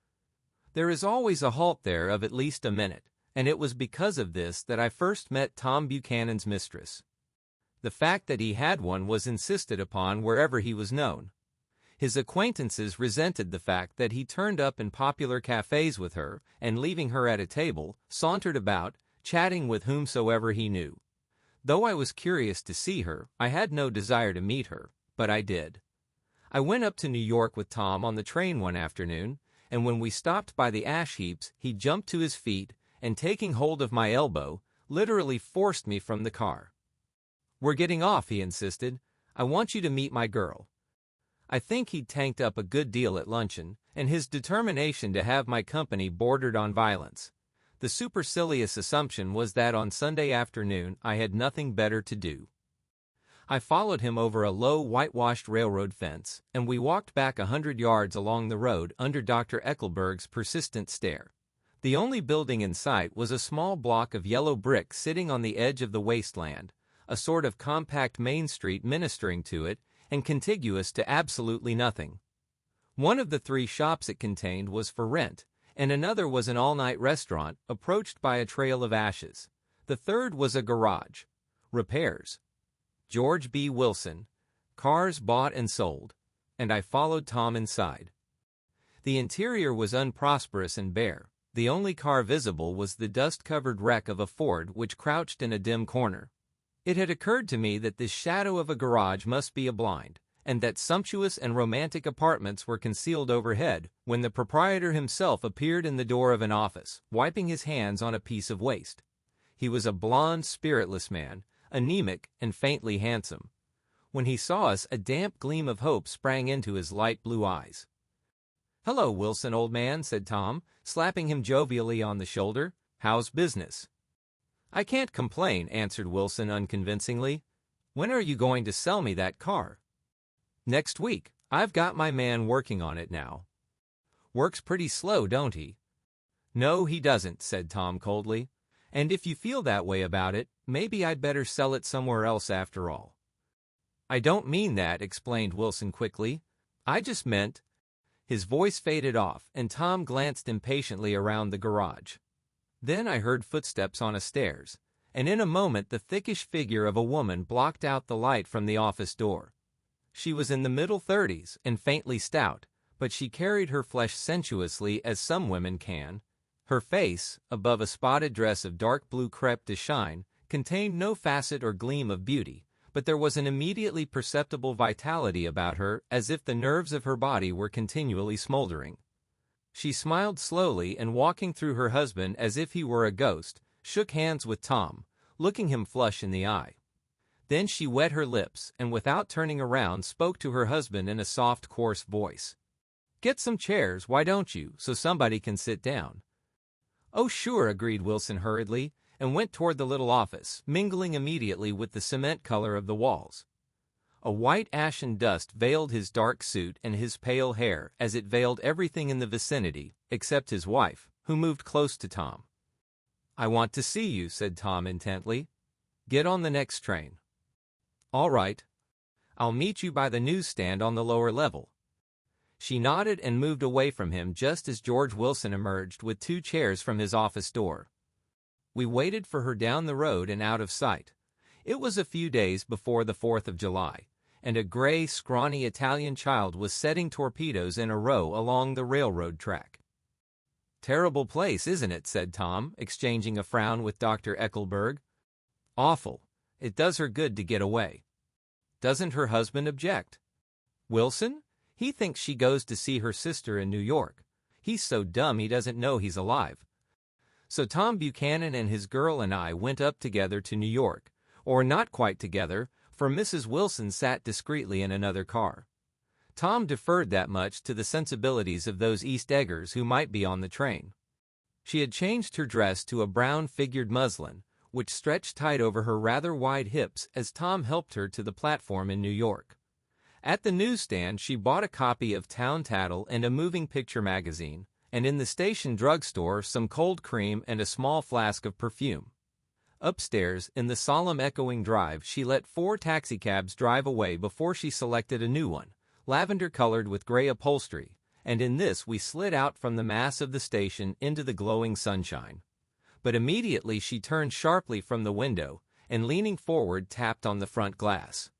There is always a halt there of at least a minute, and it was because of this that I first met Tom Buchanan's mistress. The fact that he had one was insisted upon wherever he was known. His acquaintances resented the fact that he turned up in popular cafes with her, and leaving her at a table, sauntered about, chatting with whomsoever he knew. Though I was curious to see her, I had no desire to meet her, but I did. I went up to New York with Tom on the train one afternoon, and when we stopped by the ash heaps, he jumped to his feet, and taking hold of my elbow, literally forced me from the car. "We're getting off," he insisted. "I want you to meet my girl." I think he'd tanked up a good deal at luncheon, and his determination to have my company bordered on violence. The supercilious assumption was that on Sunday afternoon I had nothing better to do. I followed him over a low whitewashed railroad fence, and we walked back 100 yards along the road under Dr. Eckelberg's persistent stare. The only building in sight was a small block of yellow brick sitting on the edge of the wasteland, a sort of compact main street ministering to it, and contiguous to absolutely nothing. One of the 3 shops it contained was for rent, and another was an all-night restaurant approached by a trail of ashes. The third was a garage. Repairs. George B. Wilson. Cars bought and sold. And I followed Tom inside. The interior was unprosperous and bare. The only car visible was the dust-covered wreck of a Ford which crouched in a dim corner. It had occurred to me that this shadow of a garage must be a blind, and that sumptuous and romantic apartments were concealed overhead, when the proprietor himself appeared in the door of an office, wiping his hands on a piece of waste. He was a blond, spiritless man, anemic and faintly handsome. When he saw us, a damp gleam of hope sprang into his light blue eyes. "Hello, Wilson, old man," said Tom, slapping him jovially on the shoulder. "How's business?" "I can't complain," answered Wilson unconvincingly. "When are you going to sell me that car?" "Next week. I've got my man working on it now." "Works pretty slow, don't he?" "No, he doesn't," said Tom coldly. "And if you feel that way about it, maybe I'd better sell it somewhere else after all." "I don't mean that," explained Wilson quickly. "I just meant—" His voice faded off, and Tom glanced impatiently around the garage. Then I heard footsteps on a stairs, and in a moment the thickish figure of a woman blocked out the light from the office door. She was in the middle 30s and faintly stout, but she carried her flesh sensuously as some women can. Her face, above a spotted dress of dark blue crêpe de chine, contained no facet or gleam of beauty, but there was an immediately perceptible vitality about her, as if the nerves of her body were continually smoldering. She smiled slowly and, walking through her husband as if he were a ghost, shook hands with Tom, looking him flush in the eye. Then she wet her lips and, without turning around, spoke to her husband in a soft, coarse voice. "Get some chairs, why don't you, so somebody can sit down?" "Oh, sure," agreed Wilson hurriedly, and went toward the little office, mingling immediately with the cement color of the walls. A white ashen dust veiled his dark suit and his pale hair, as it veiled everything in the vicinity, except his wife, who moved close to Tom. "I want to see you," said Tom intently. "Get on the next train." "All right. I'll meet you by the newsstand on the lower level." She nodded and moved away from him just as George Wilson emerged with 2 chairs from his office door. We waited for her down the road and out of sight. It was a few days before the 4th of July, and a gray, scrawny Italian child was setting torpedoes in a row along the railroad track. "Terrible place, isn't it?" said Tom, exchanging a frown with Dr. Eckelberg. "Awful. It does her good to get away." "Doesn't her husband object?" "Wilson? He thinks she goes to see her sister in New York. He's so dumb he doesn't know he's alive. So Tom Buchanan and his girl and I went up together to New York, or not quite together, for Mrs. Wilson sat discreetly in another car. Tom deferred that much to the sensibilities of those East Eggers who might be on the train. She had changed her dress to a brown figured muslin, which stretched tight over her rather wide hips as Tom helped her to the platform in New York. At the newsstand she bought a copy of Town Tattle and a moving picture magazine, and in the station drugstore some cold cream and a small flask of perfume. Upstairs, in the solemn echoing drive, she let 4 taxicabs drive away before she selected a new one, lavender-colored with gray upholstery, and in this we slid out from the mass of the station into the glowing sunshine. But immediately she turned sharply from the window, and leaning forward tapped on the front glass.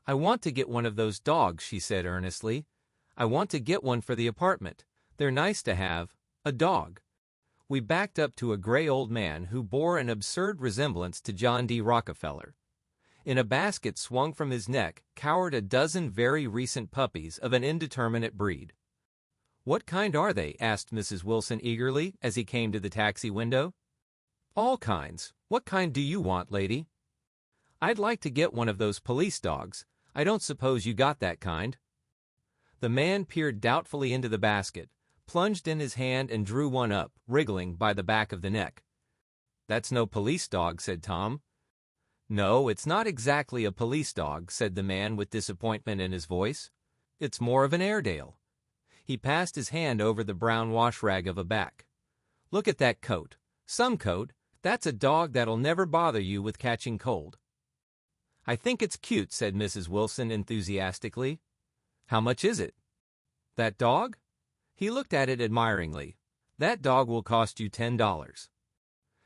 "I want to get one of those dogs," she said earnestly. "I want to get one for the apartment. They're nice to have, a dog." We backed up to a gray old man who bore an absurd resemblance to John D. Rockefeller. In a basket swung from his neck cowered a dozen very recent puppies of an indeterminate breed. "What kind are they?" asked Mrs. Wilson eagerly as he came to the taxi window. "All kinds. What kind do you want, lady?" "I'd like to get one of those police dogs. I don't suppose you got that kind." The man peered doubtfully into the basket, plunged in his hand and drew one up, wriggling by the back of the neck. "That's no police dog," said Tom. "No, it's not exactly a police dog," said the man with disappointment in his voice. "It's more of an Airedale." He passed his hand over the brown wash rag of a back. "Look at that coat. Some coat. That's a dog that'll never bother you with catching cold." "I think it's cute," said Mrs. Wilson enthusiastically. "How much is it?" "That dog?" He looked at it admiringly. "That dog will cost you $10.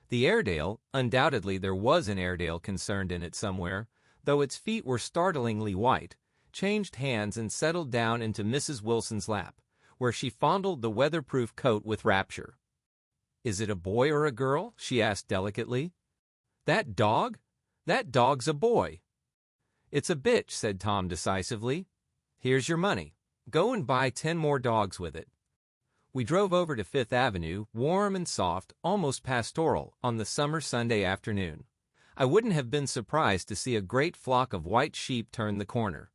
The Airedale, undoubtedly there was an Airedale concerned in it somewhere, though its feet were startlingly white, changed hands and settled down into Mrs. Wilson's lap, where she fondled the weatherproof coat with rapture. "Is it a boy or a girl?" she asked delicately. "That dog? That dog's a boy." "It's a bitch," said Tom decisively. "Here's your money. Go and buy 10 more dogs with it." We drove over to Fifth Avenue, warm and soft, almost pastoral, on the summer Sunday afternoon. I wouldn't have been surprised to see a great flock of white sheep turn the corner.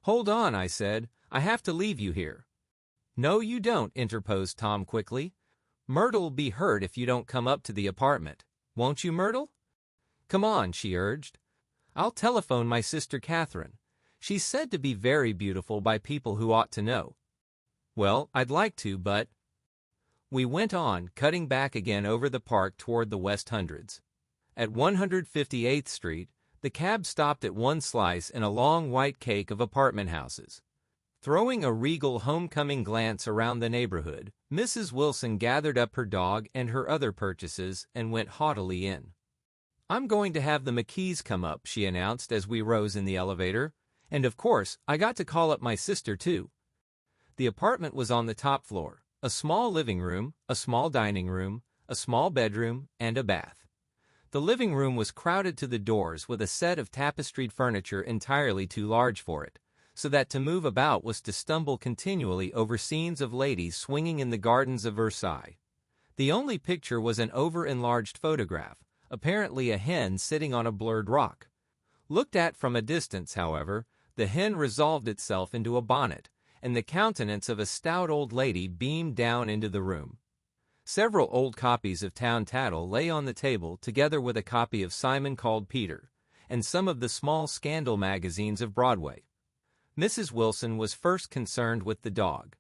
"Hold on," I said. "I have to leave you here." "No, you don't," interposed Tom quickly. "Myrtle'll be hurt if you don't come up to the apartment. Won't you, Myrtle?" "Come on," she urged. "I'll telephone my sister Catherine. She's said to be very beautiful by people who ought to know." "Well, I'd like to, but—" We went on, cutting back again over the park toward the West Hundreds. At 158th Street, the cab stopped at one slice in a long white cake of apartment houses. Throwing a regal homecoming glance around the neighborhood, Mrs. Wilson gathered up her dog and her other purchases and went haughtily in. "I'm going to have the McKees come up," she announced as we rose in the elevator. "And of course, I got to call up my sister, too." The apartment was on the top floor, a small living room, a small dining room, a small bedroom, and a bath. The living room was crowded to the doors with a set of tapestried furniture entirely too large for it, so that to move about was to stumble continually over scenes of ladies swinging in the gardens of Versailles. The only picture was an over-enlarged photograph, apparently a hen sitting on a blurred rock. Looked at from a distance, however, the hen resolved itself into a bonnet, and the countenance of a stout old lady beamed down into the room. Several old copies of Town Tattle lay on the table together with a copy of Simon Called Peter, and some of the small scandal magazines of Broadway. Mrs. Wilson was first concerned with the dog.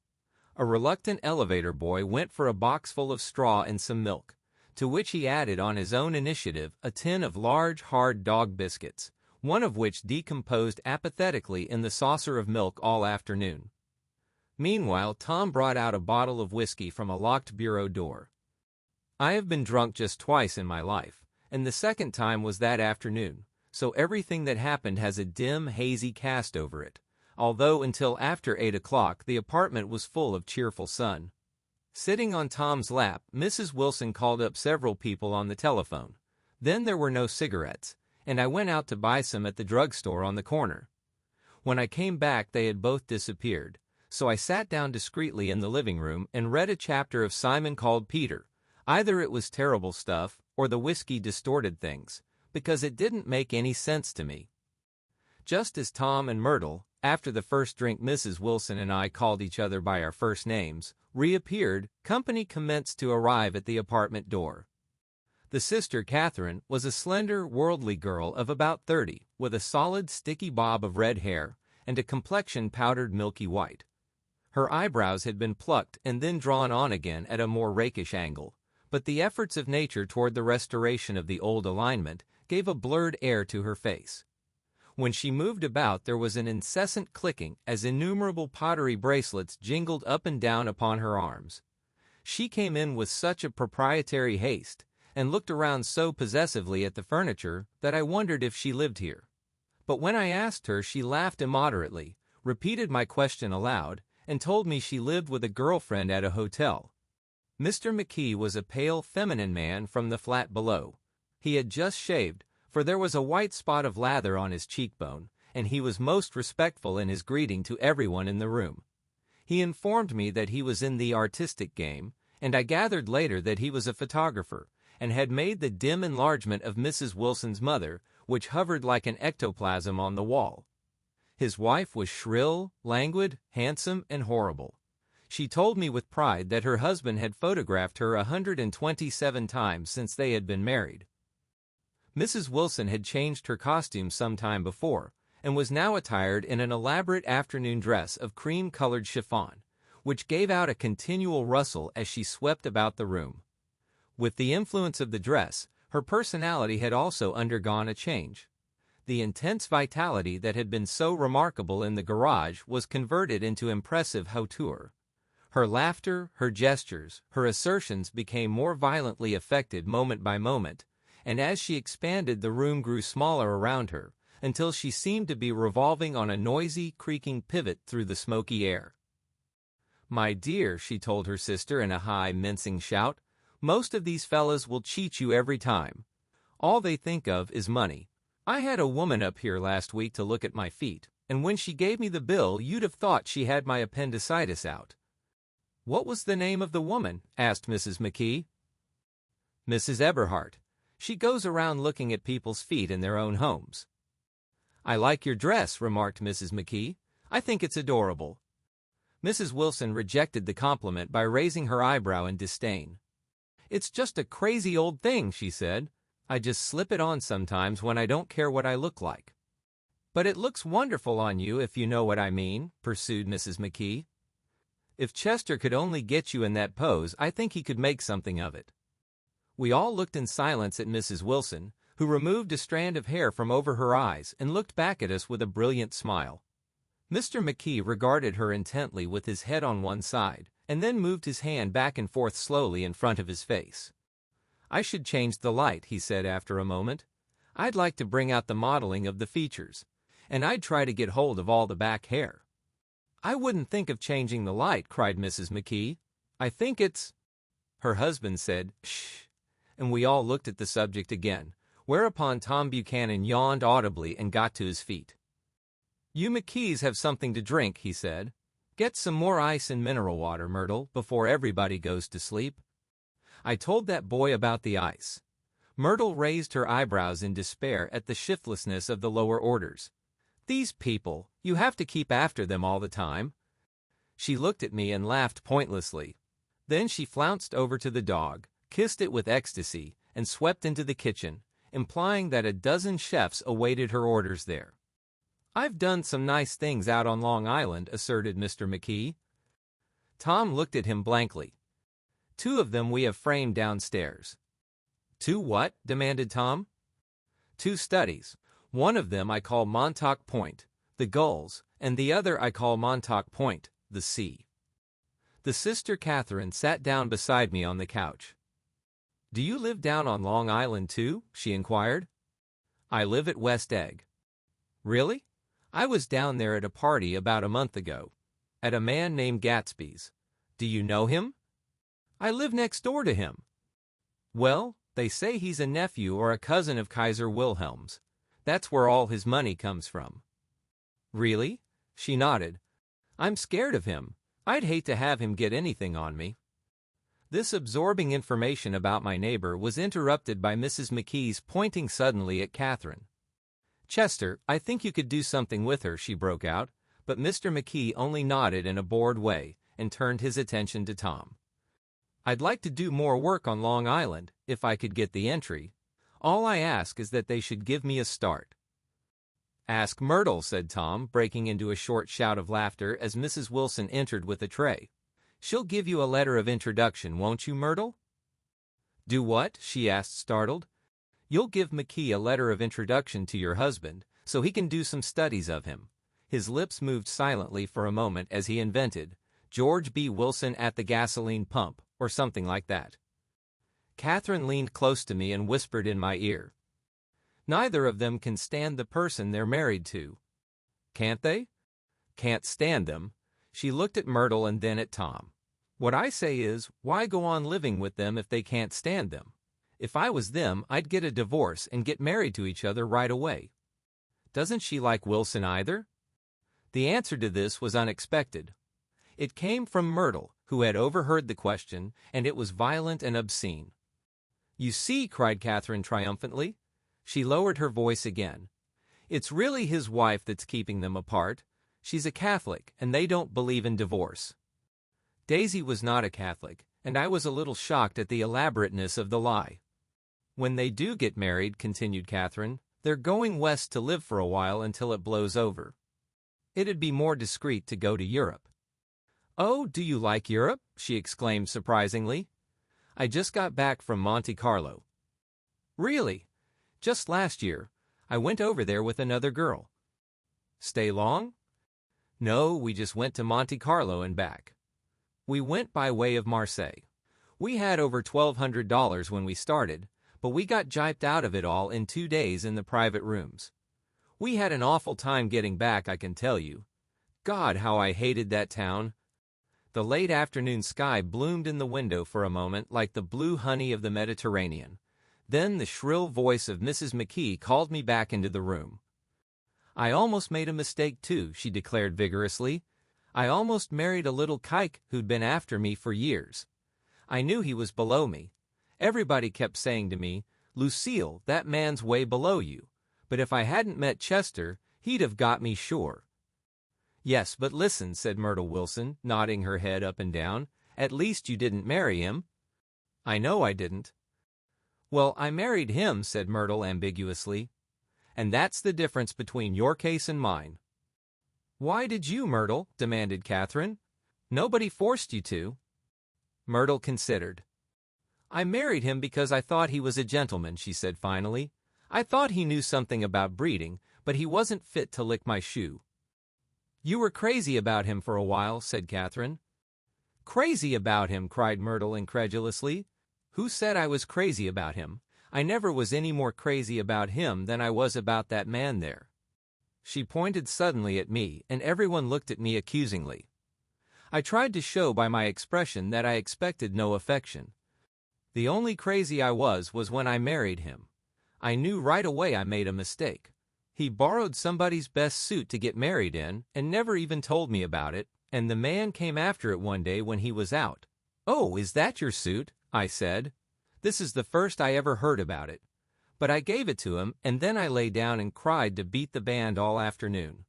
A reluctant elevator boy went for a box full of straw and some milk, to which he added on his own initiative a tin of large, hard dog biscuits, one of which decomposed apathetically in the saucer of milk all afternoon. Meanwhile, Tom brought out a bottle of whiskey from a locked bureau door. I have been drunk just twice in my life, and the second time was that afternoon, so everything that happened has a dim, hazy cast over it, although until after 8 o'clock the apartment was full of cheerful sun. Sitting on Tom's lap, Mrs. Wilson called up several people on the telephone. Then there were no cigarettes, and I went out to buy some at the drugstore on the corner. When I came back, they had both disappeared, so I sat down discreetly in the living room and read a chapter of Simon Called Peter. Either it was terrible stuff, or the whiskey distorted things, because it didn't make any sense to me. Just as Tom and Myrtle, after the first drink Mrs. Wilson and I called each other by our first names, reappeared, company commenced to arrive at the apartment door. The sister, Catherine, was a slender, worldly girl of about 30, with a solid, sticky bob of red hair and a complexion powdered milky white. Her eyebrows had been plucked and then drawn on again at a more rakish angle, but the efforts of nature toward the restoration of the old alignment gave a blurred air to her face. When she moved about, there was an incessant clicking as innumerable pottery bracelets jingled up and down upon her arms. She came in with such a proprietary haste and looked around so possessively at the furniture that I wondered if she lived here. But when I asked her, she laughed immoderately, repeated my question aloud, and told me she lived with a girlfriend at a hotel. Mr. McKee was a pale, feminine man from the flat below. He had just shaved, for there was a white spot of lather on his cheekbone, and he was most respectful in his greeting to everyone in the room. He informed me that he was in the artistic game, and I gathered later that he was a photographer, and had made the dim enlargement of Mrs. Wilson's mother, which hovered like an ectoplasm on the wall. His wife was shrill, languid, handsome, and horrible. She told me with pride that her husband had photographed her 127 times since they had been married. Mrs. Wilson had changed her costume some time before, and was now attired in an elaborate afternoon dress of cream-colored chiffon, which gave out a continual rustle as she swept about the room. With the influence of the dress, her personality had also undergone a change. The intense vitality that had been so remarkable in the garage was converted into impressive hauteur. Her laughter, her gestures, her assertions became more violently affected moment by moment, and as she expanded, the room grew smaller around her, until she seemed to be revolving on a noisy, creaking pivot through the smoky air. "My dear," she told her sister in a high, mincing shout, "most of these fellas will cheat you every time. All they think of is money. I had a woman up here last week to look at my feet, and when she gave me the bill, you'd have thought she had my appendicitis out." "What was the name of the woman?" asked Mrs. McKee. "Mrs. Eberhardt. She goes around looking at people's feet in their own homes." "I like your dress," remarked Mrs. McKee. "I think it's adorable." Mrs. Wilson rejected the compliment by raising her eyebrow in disdain. "It's just a crazy old thing," she said. "I just slip it on sometimes when I don't care what I look like." "But it looks wonderful on you, if you know what I mean," pursued Mrs. McKee. "If Chester could only get you in that pose, I think he could make something of it." We all looked in silence at Mrs. Wilson, who removed a strand of hair from over her eyes and looked back at us with a brilliant smile. Mr. McKee regarded her intently with his head on one side, and then moved his hand back and forth slowly in front of his face. "I should change the light," he said after a moment. "I'd like to bring out the modeling of the features, and I'd try to get hold of all the back hair." "I wouldn't think of changing the light," cried Mrs. McKee. "I think it's—" Her husband said, "Shh," and we all looked at the subject again, whereupon Tom Buchanan yawned audibly and got to his feet. "You McKees have something to drink," he said. "Get some more ice and mineral water, Myrtle, before everybody goes to sleep." I told that boy about the ice. Myrtle raised her eyebrows in despair at the shiftlessness of the lower orders. "These people, you have to keep after them all the time." She looked at me and laughed pointlessly. Then she flounced over to the dog, kissed it with ecstasy, and swept into the kitchen, implying that a dozen chefs awaited her orders there. "I've done some nice things out on Long Island," asserted Mr. McKee. Tom looked at him blankly. "Two of them we have framed downstairs." "Two what?" demanded Tom. "Two studies. One of them I call Montauk Point, the gulls, and the other I call Montauk Point, the sea." The sister Catherine sat down beside me on the couch. "Do you live down on Long Island too?" she inquired. "I live at West Egg." "Really? I was down there at a party about a month ago. At a man named Gatsby's. Do you know him?" "I live next door to him." "Well, they say he's a nephew or a cousin of Kaiser Wilhelm's. That's where all his money comes from." Really? She nodded. I'm scared of him. I'd hate to have him get anything on me. This absorbing information about my neighbor was interrupted by Mrs. McKee's pointing suddenly at Catherine. Chester, I think you could do something with her, she broke out, but Mr. McKee only nodded in a bored way and turned his attention to Tom. I'd like to do more work on Long Island, if I could get the entry. All I ask is that they should give me a start. Ask Myrtle, said Tom, breaking into a short shout of laughter as Mrs. Wilson entered with a tray. She'll give you a letter of introduction, won't you, Myrtle? Do what? She asked, startled. You'll give McKee a letter of introduction to your husband, so he can do some studies of him. His lips moved silently for a moment as he invented, George B. Wilson at the gasoline pump, or something like that. Catherine leaned close to me and whispered in my ear. Neither of them can stand the person they're married to. Can't they? Can't stand them. She looked at Myrtle and then at Tom. What I say is, why go on living with them if they can't stand them? If I was them, I'd get a divorce and get married to each other right away. Doesn't she like Wilson either? The answer to this was unexpected. It came from Myrtle, who had overheard the question, and it was violent and obscene. You see, cried Catherine triumphantly. She lowered her voice again. It's really his wife that's keeping them apart. She's a Catholic, and they don't believe in divorce. Daisy was not a Catholic, and I was a little shocked at the elaborateness of the lie. When they do get married, continued Catherine, they're going west to live for a while until it blows over. It'd be more discreet to go to Europe. Oh, do you like Europe? She exclaimed surprisingly. I just got back from Monte Carlo. Really? Just last year. I went over there with another girl. Stay long? No, we just went to Monte Carlo and back. We went by way of Marseille. We had over $1,200 when we started, but we got gyped out of it all in 2 days in the private rooms. We had an awful time getting back, I can tell you. God, how I hated that town. The late afternoon sky bloomed in the window for a moment like the blue honey of the Mediterranean. Then the shrill voice of Mrs. McKee called me back into the room. I almost made a mistake too, she declared vigorously. I almost married a little kike who'd been after me for years. I knew he was below me. Everybody kept saying to me, Lucille, that man's way below you. But if I hadn't met Chester, he'd have got me sure. Yes, but listen, said Myrtle Wilson, nodding her head up and down. At least you didn't marry him. I know I didn't. Well, I married him, said Myrtle ambiguously. And that's the difference between your case and mine. Why did you, Myrtle? Demanded Catherine. Nobody forced you to. Myrtle considered. I married him because I thought he was a gentleman, she said finally. I thought he knew something about breeding, but he wasn't fit to lick my shoe. You were crazy about him for a while, said Catherine. Crazy about him, cried Myrtle incredulously. Who said I was crazy about him? I never was any more crazy about him than I was about that man there. She pointed suddenly at me, and everyone looked at me accusingly. I tried to show by my expression that I expected no affection. The only crazy I was when I married him. I knew right away I made a mistake. He borrowed somebody's best suit to get married in and never even told me about it, and the man came after it one day when he was out. Oh, is that your suit? I said. This is the first I ever heard about it. But I gave it to him, and then I lay down and cried to beat the band all afternoon.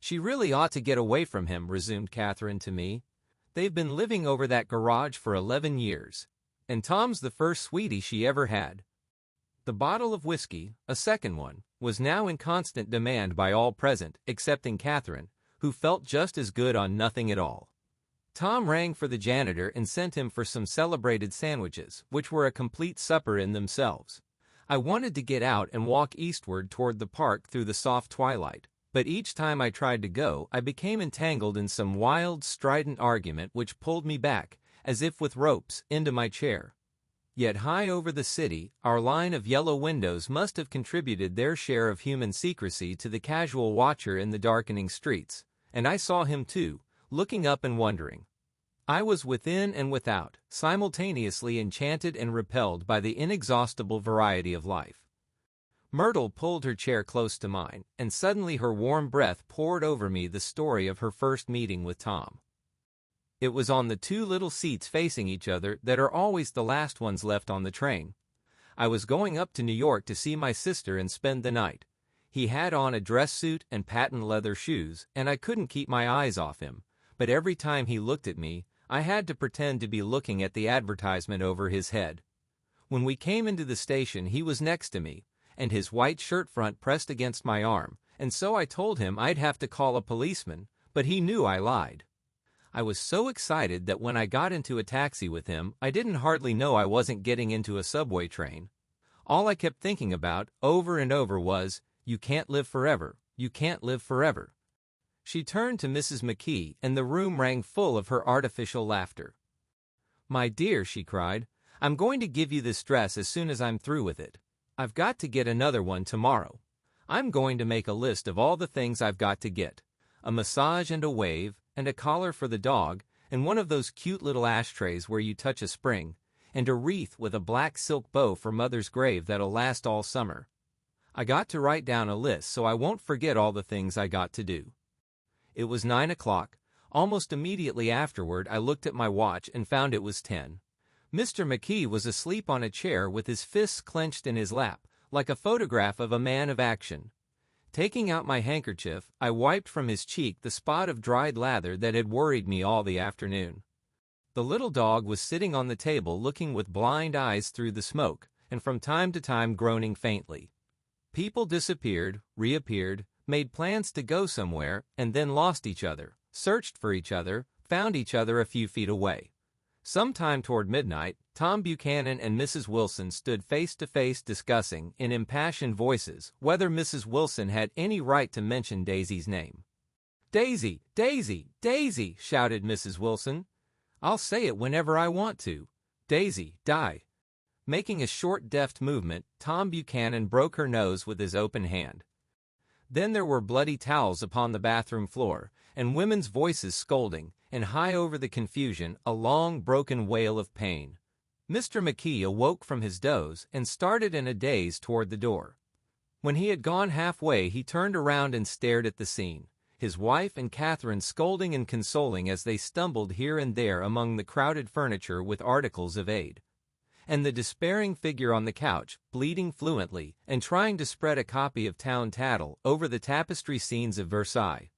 She really ought to get away from him, resumed Catherine to me. They've been living over that garage for 11 years, and Tom's the first sweetie she ever had. The bottle of whiskey, a second one, was now in constant demand by all present, excepting Catherine, who felt just as good on nothing at all. Tom rang for the janitor and sent him for some celebrated sandwiches, which were a complete supper in themselves. I wanted to get out and walk eastward toward the park through the soft twilight, but each time I tried to go, I became entangled in some wild, strident argument which pulled me back, as if with ropes, into my chair. Yet high over the city, our line of yellow windows must have contributed their share of human secrecy to the casual watcher in the darkening streets, and I saw him too, looking up and wondering. I was within and without, simultaneously enchanted and repelled by the inexhaustible variety of life. Myrtle pulled her chair close to mine, and suddenly her warm breath poured over me the story of her first meeting with Tom. It was on the two little seats facing each other that are always the last ones left on the train. I was going up to New York to see my sister and spend the night. He had on a dress suit and patent leather shoes, and I couldn't keep my eyes off him, but every time he looked at me, I had to pretend to be looking at the advertisement over his head. When we came into the station, he was next to me, and his white shirt front pressed against my arm, and so I told him I'd have to call a policeman, but he knew I lied. I was so excited that when I got into a taxi with him, I didn't hardly know I wasn't getting into a subway train. All I kept thinking about, over and over, was, "You can't live forever. You can't live forever." She turned to Mrs. McKee, and the room rang full of her artificial laughter. "My dear," she cried, "I'm going to give you this dress as soon as I'm through with it. I've got to get another one tomorrow. I'm going to make a list of all the things I've got to get. A massage and a wave, and a collar for the dog, and one of those cute little ashtrays where you touch a spring, and a wreath with a black silk bow for Mother's grave that'll last all summer. I got to write down a list so I won't forget all the things I got to do." It was 9 o'clock. Almost immediately afterward, I looked at my watch and found it was 10. Mr. McKee was asleep on a chair with his fists clenched in his lap, like a photograph of a man of action. Taking out my handkerchief, I wiped from his cheek the spot of dried lather that had worried me all the afternoon. The little dog was sitting on the table looking with blind eyes through the smoke, and from time to time groaning faintly. People disappeared, reappeared, made plans to go somewhere, and then lost each other, searched for each other, found each other a few feet away. Sometime toward midnight, Tom Buchanan and Mrs. Wilson stood face to face discussing, in impassioned voices, whether Mrs. Wilson had any right to mention Daisy's name. "Daisy! Daisy! Daisy!" shouted Mrs. Wilson. "I'll say it whenever I want to. Daisy, die." Making a short, deft movement, Tom Buchanan broke her nose with his open hand. Then there were bloody towels upon the bathroom floor, and women's voices scolding, and high over the confusion, a long, broken wail of pain. Mr. McKee awoke from his doze and started in a daze toward the door. When he had gone halfway, he turned around and stared at the scene, his wife and Catherine scolding and consoling as they stumbled here and there among the crowded furniture with articles of aid, and the despairing figure on the couch, bleeding fluently and trying to spread a copy of Town Tattle over the tapestry scenes of Versailles.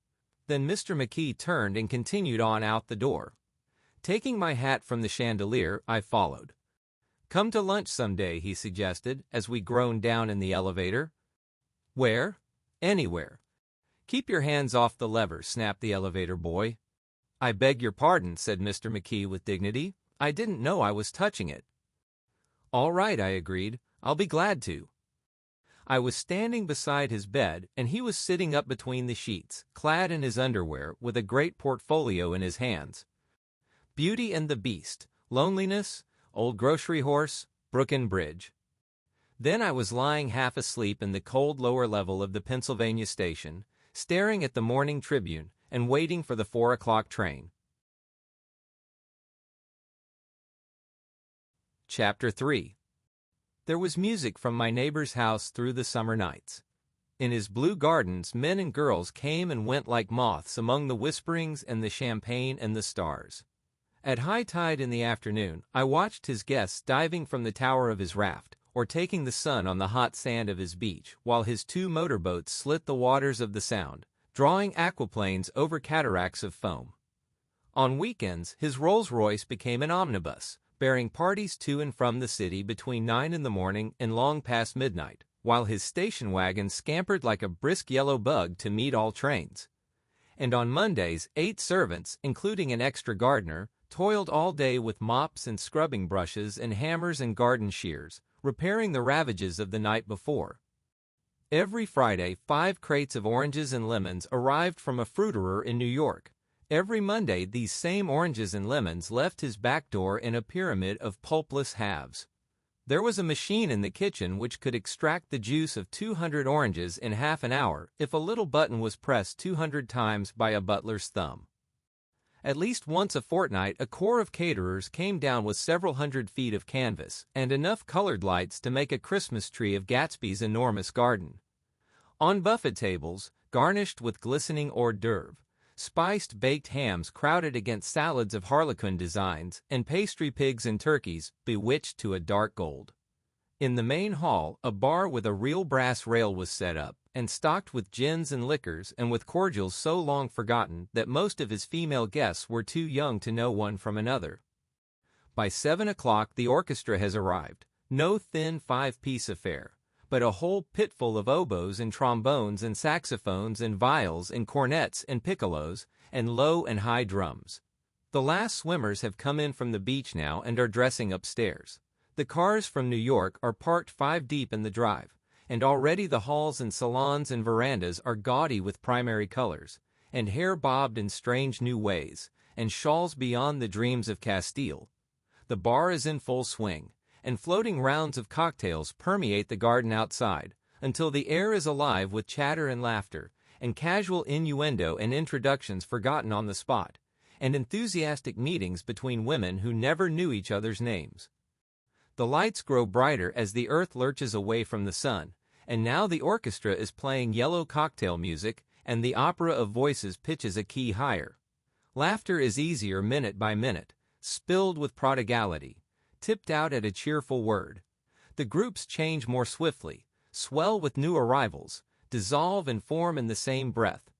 Then Mr. McKee turned and continued on out the door. Taking my hat from the chandelier, I followed. "Come to lunch someday," he suggested, as we groaned down in the elevator. "Where?" "Anywhere." "Keep your hands off the lever," snapped the elevator boy. "I beg your pardon," said Mr. McKee with dignity. "I didn't know I was touching it." "All right," I agreed. "I'll be glad to." I was standing beside his bed, and he was sitting up between the sheets, clad in his underwear, with a great portfolio in his hands. Beauty and the Beast, Loneliness, Old Grocery Horse, Brooklyn Bridge. Then I was lying half asleep in the cold lower level of the Pennsylvania station, staring at the Morning Tribune and waiting for the 4 o'clock train. Chapter 3. There was music from my neighbor's house through the summer nights. In his blue gardens, men and girls came and went like moths among the whisperings and the champagne and the stars. At high tide in the afternoon, I watched his guests diving from the tower of his raft, or taking the sun on the hot sand of his beach, while his 2 motorboats slit the waters of the Sound, drawing aquaplanes over cataracts of foam. On weekends, his Rolls-Royce became an omnibus, bearing parties to and from the city between 9 in the morning and long past midnight, while his station wagon scampered like a brisk yellow bug to meet all trains. And on Mondays, 8 servants, including an extra gardener, toiled all day with mops and scrubbing brushes and hammers and garden shears, repairing the ravages of the night before. Every Friday, 5 crates of oranges and lemons arrived from a fruiterer in New York. Every Monday, these same oranges and lemons left his back door in a pyramid of pulpless halves. There was a machine in the kitchen which could extract the juice of 200 oranges in half an hour if a little button was pressed 200 times by a butler's thumb. At least once a fortnight, a corps of caterers came down with several hundred feet of canvas and enough colored lights to make a Christmas tree of Gatsby's enormous garden. On buffet tables, garnished with glistening hors d'oeuvre, spiced baked hams crowded against salads of harlequin designs, and pastry pigs and turkeys bewitched to a dark gold. In the main hall, a bar with a real brass rail was set up, and stocked with gins and liquors and with cordials so long forgotten that most of his female guests were too young to know one from another. By 7 o'clock the orchestra has arrived, no thin five-piece affair, but a whole pitful of oboes and trombones and saxophones and viols and cornets and piccolos and low and high drums. The last swimmers have come in from the beach now and are dressing upstairs. The cars from New York are parked 5 deep in the drive, and already the halls and salons and verandas are gaudy with primary colors, and hair bobbed in strange new ways, and shawls beyond the dreams of Castile. The bar is in full swing, and floating rounds of cocktails permeate the garden outside, until the air is alive with chatter and laughter, and casual innuendo and introductions forgotten on the spot, and enthusiastic meetings between women who never knew each other's names. The lights grow brighter as the earth lurches away from the sun, and now the orchestra is playing yellow cocktail music, and the opera of voices pitches a key higher. Laughter is easier minute by minute, spilled with prodigality, tipped out at a cheerful word. The groups change more swiftly, swell with new arrivals, dissolve and form in the same breath.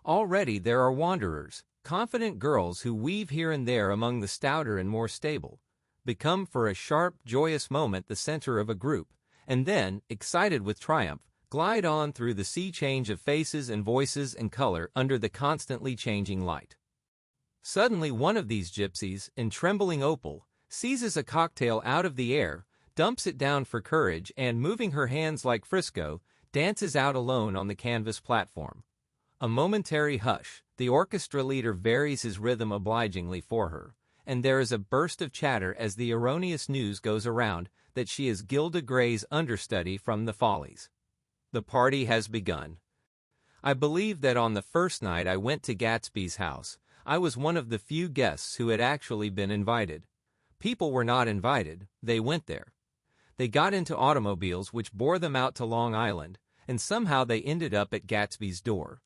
Already there are wanderers, confident girls who weave here and there among the stouter and more stable, become for a sharp, joyous moment the center of a group, and then, excited with triumph, glide on through the sea change of faces and voices and color under the constantly changing light. Suddenly one of these gypsies, in trembling opal, seizes a cocktail out of the air, dumps it down for courage, and, moving her hands like Frisco, dances out alone on the canvas platform. A momentary hush, the orchestra leader varies his rhythm obligingly for her, and there is a burst of chatter as the erroneous news goes around that she is Gilda Gray's understudy from the Follies. The party has begun. I believe that on the first night I went to Gatsby's house, I was one of the few guests who had actually been invited. People were not invited, they went there. They got into automobiles which bore them out to Long Island, and somehow they ended up at Gatsby's door.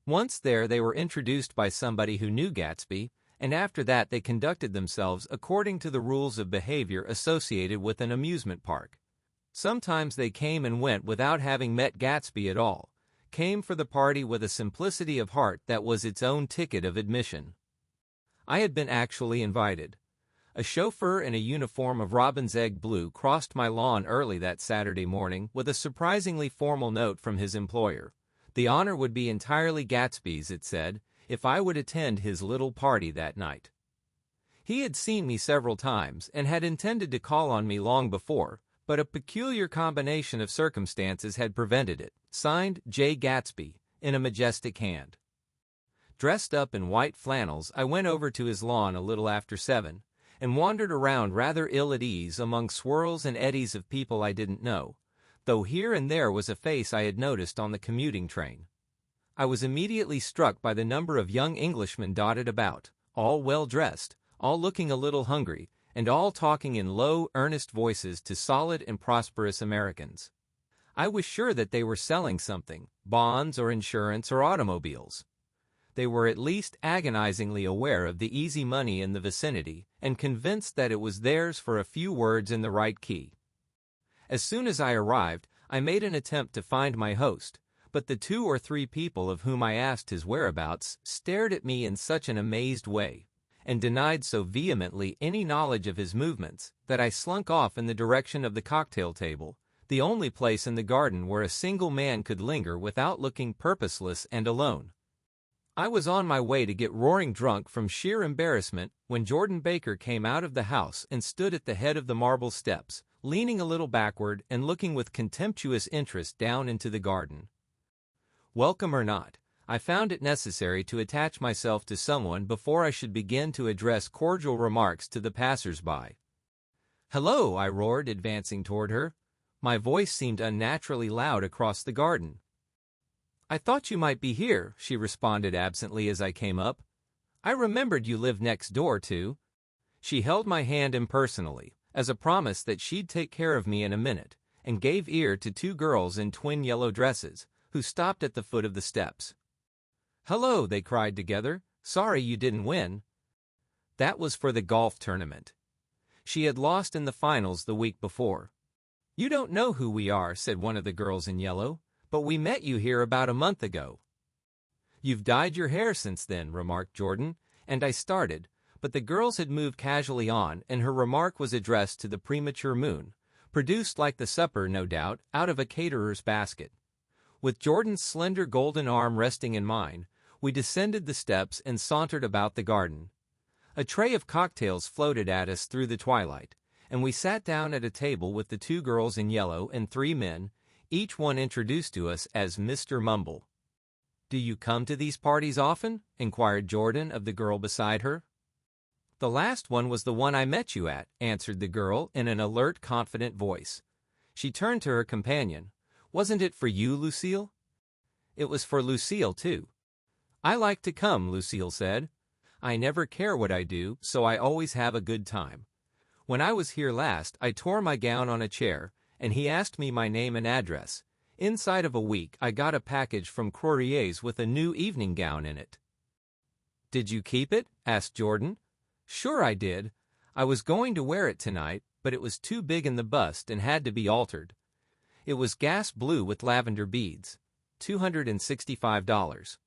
Once there they were introduced by somebody who knew Gatsby, and after that they conducted themselves according to the rules of behavior associated with an amusement park. Sometimes they came and went without having met Gatsby at all, came for the party with a simplicity of heart that was its own ticket of admission. I had been actually invited. A chauffeur in a uniform of robin's egg blue crossed my lawn early that Saturday morning with a surprisingly formal note from his employer. The honor would be entirely Gatsby's, it said, if I would attend his little party that night. He had seen me several times and had intended to call on me long before, but a peculiar combination of circumstances had prevented it. Signed, J. Gatsby, in a majestic hand. Dressed up in white flannels, I went over to his lawn a little after 7, and wandered around rather ill at ease among swirls and eddies of people I didn't know, though here and there was a face I had noticed on the commuting train. I was immediately struck by the number of young Englishmen dotted about, all well-dressed, all looking a little hungry, and all talking in low, earnest voices to solid and prosperous Americans. I was sure that they were selling something, bonds or insurance or automobiles. They were at least agonizingly aware of the easy money in the vicinity and convinced that it was theirs for a few words in the right key. As soon as I arrived, I made an attempt to find my host, but the 2 or 3 people of whom I asked his whereabouts stared at me in such an amazed way, and denied so vehemently any knowledge of his movements, that I slunk off in the direction of the cocktail table, the only place in the garden where a single man could linger without looking purposeless and alone. I was on my way to get roaring drunk from sheer embarrassment when Jordan Baker came out of the house and stood at the head of the marble steps, leaning a little backward and looking with contemptuous interest down into the garden. Welcome or not, I found it necessary to attach myself to someone before I should begin to address cordial remarks to the passers-by. "Hello," I roared, advancing toward her. My voice seemed unnaturally loud across the garden. "I thought you might be here," she responded absently as I came up. I remembered you lived next door, too. She held my hand impersonally, as a promise that she'd take care of me in a minute, and gave ear to two girls in twin yellow dresses, who stopped at the foot of the steps. "Hello," they cried together. "Sorry you didn't win." That was for the golf tournament. She had lost in the finals the week before. "You don't know who we are," said one of the girls in yellow, "but we met you here about a month ago." "You've dyed your hair since then," remarked Jordan, and I started, but the girls had moved casually on, and her remark was addressed to the premature moon, produced like the supper, no doubt, out of a caterer's basket. With Jordan's slender golden arm resting in mine, we descended the steps and sauntered about the garden. A tray of cocktails floated at us through the twilight, and we sat down at a table with the two girls in yellow and three men, each one introduced to us as Mr. Mumble. "Do you come to these parties often?" inquired Jordan of the girl beside her. "The last one was the one I met you at," answered the girl in an alert, confident voice. She turned to her companion. "Wasn't it for you, Lucille?" "It was for Lucille, too." "I like to come," Lucille said. "I never care what I do, so I always have a good time. When I was here last, I tore my gown on a chair, and he asked me my name and address. Inside of a week, I got a package from Croirier's with a new evening gown in it." "Did you keep it?" asked Jordan. "Sure I did. I was going to wear it tonight, but it was too big in the bust and had to be altered. It was gas blue with lavender beads. $265.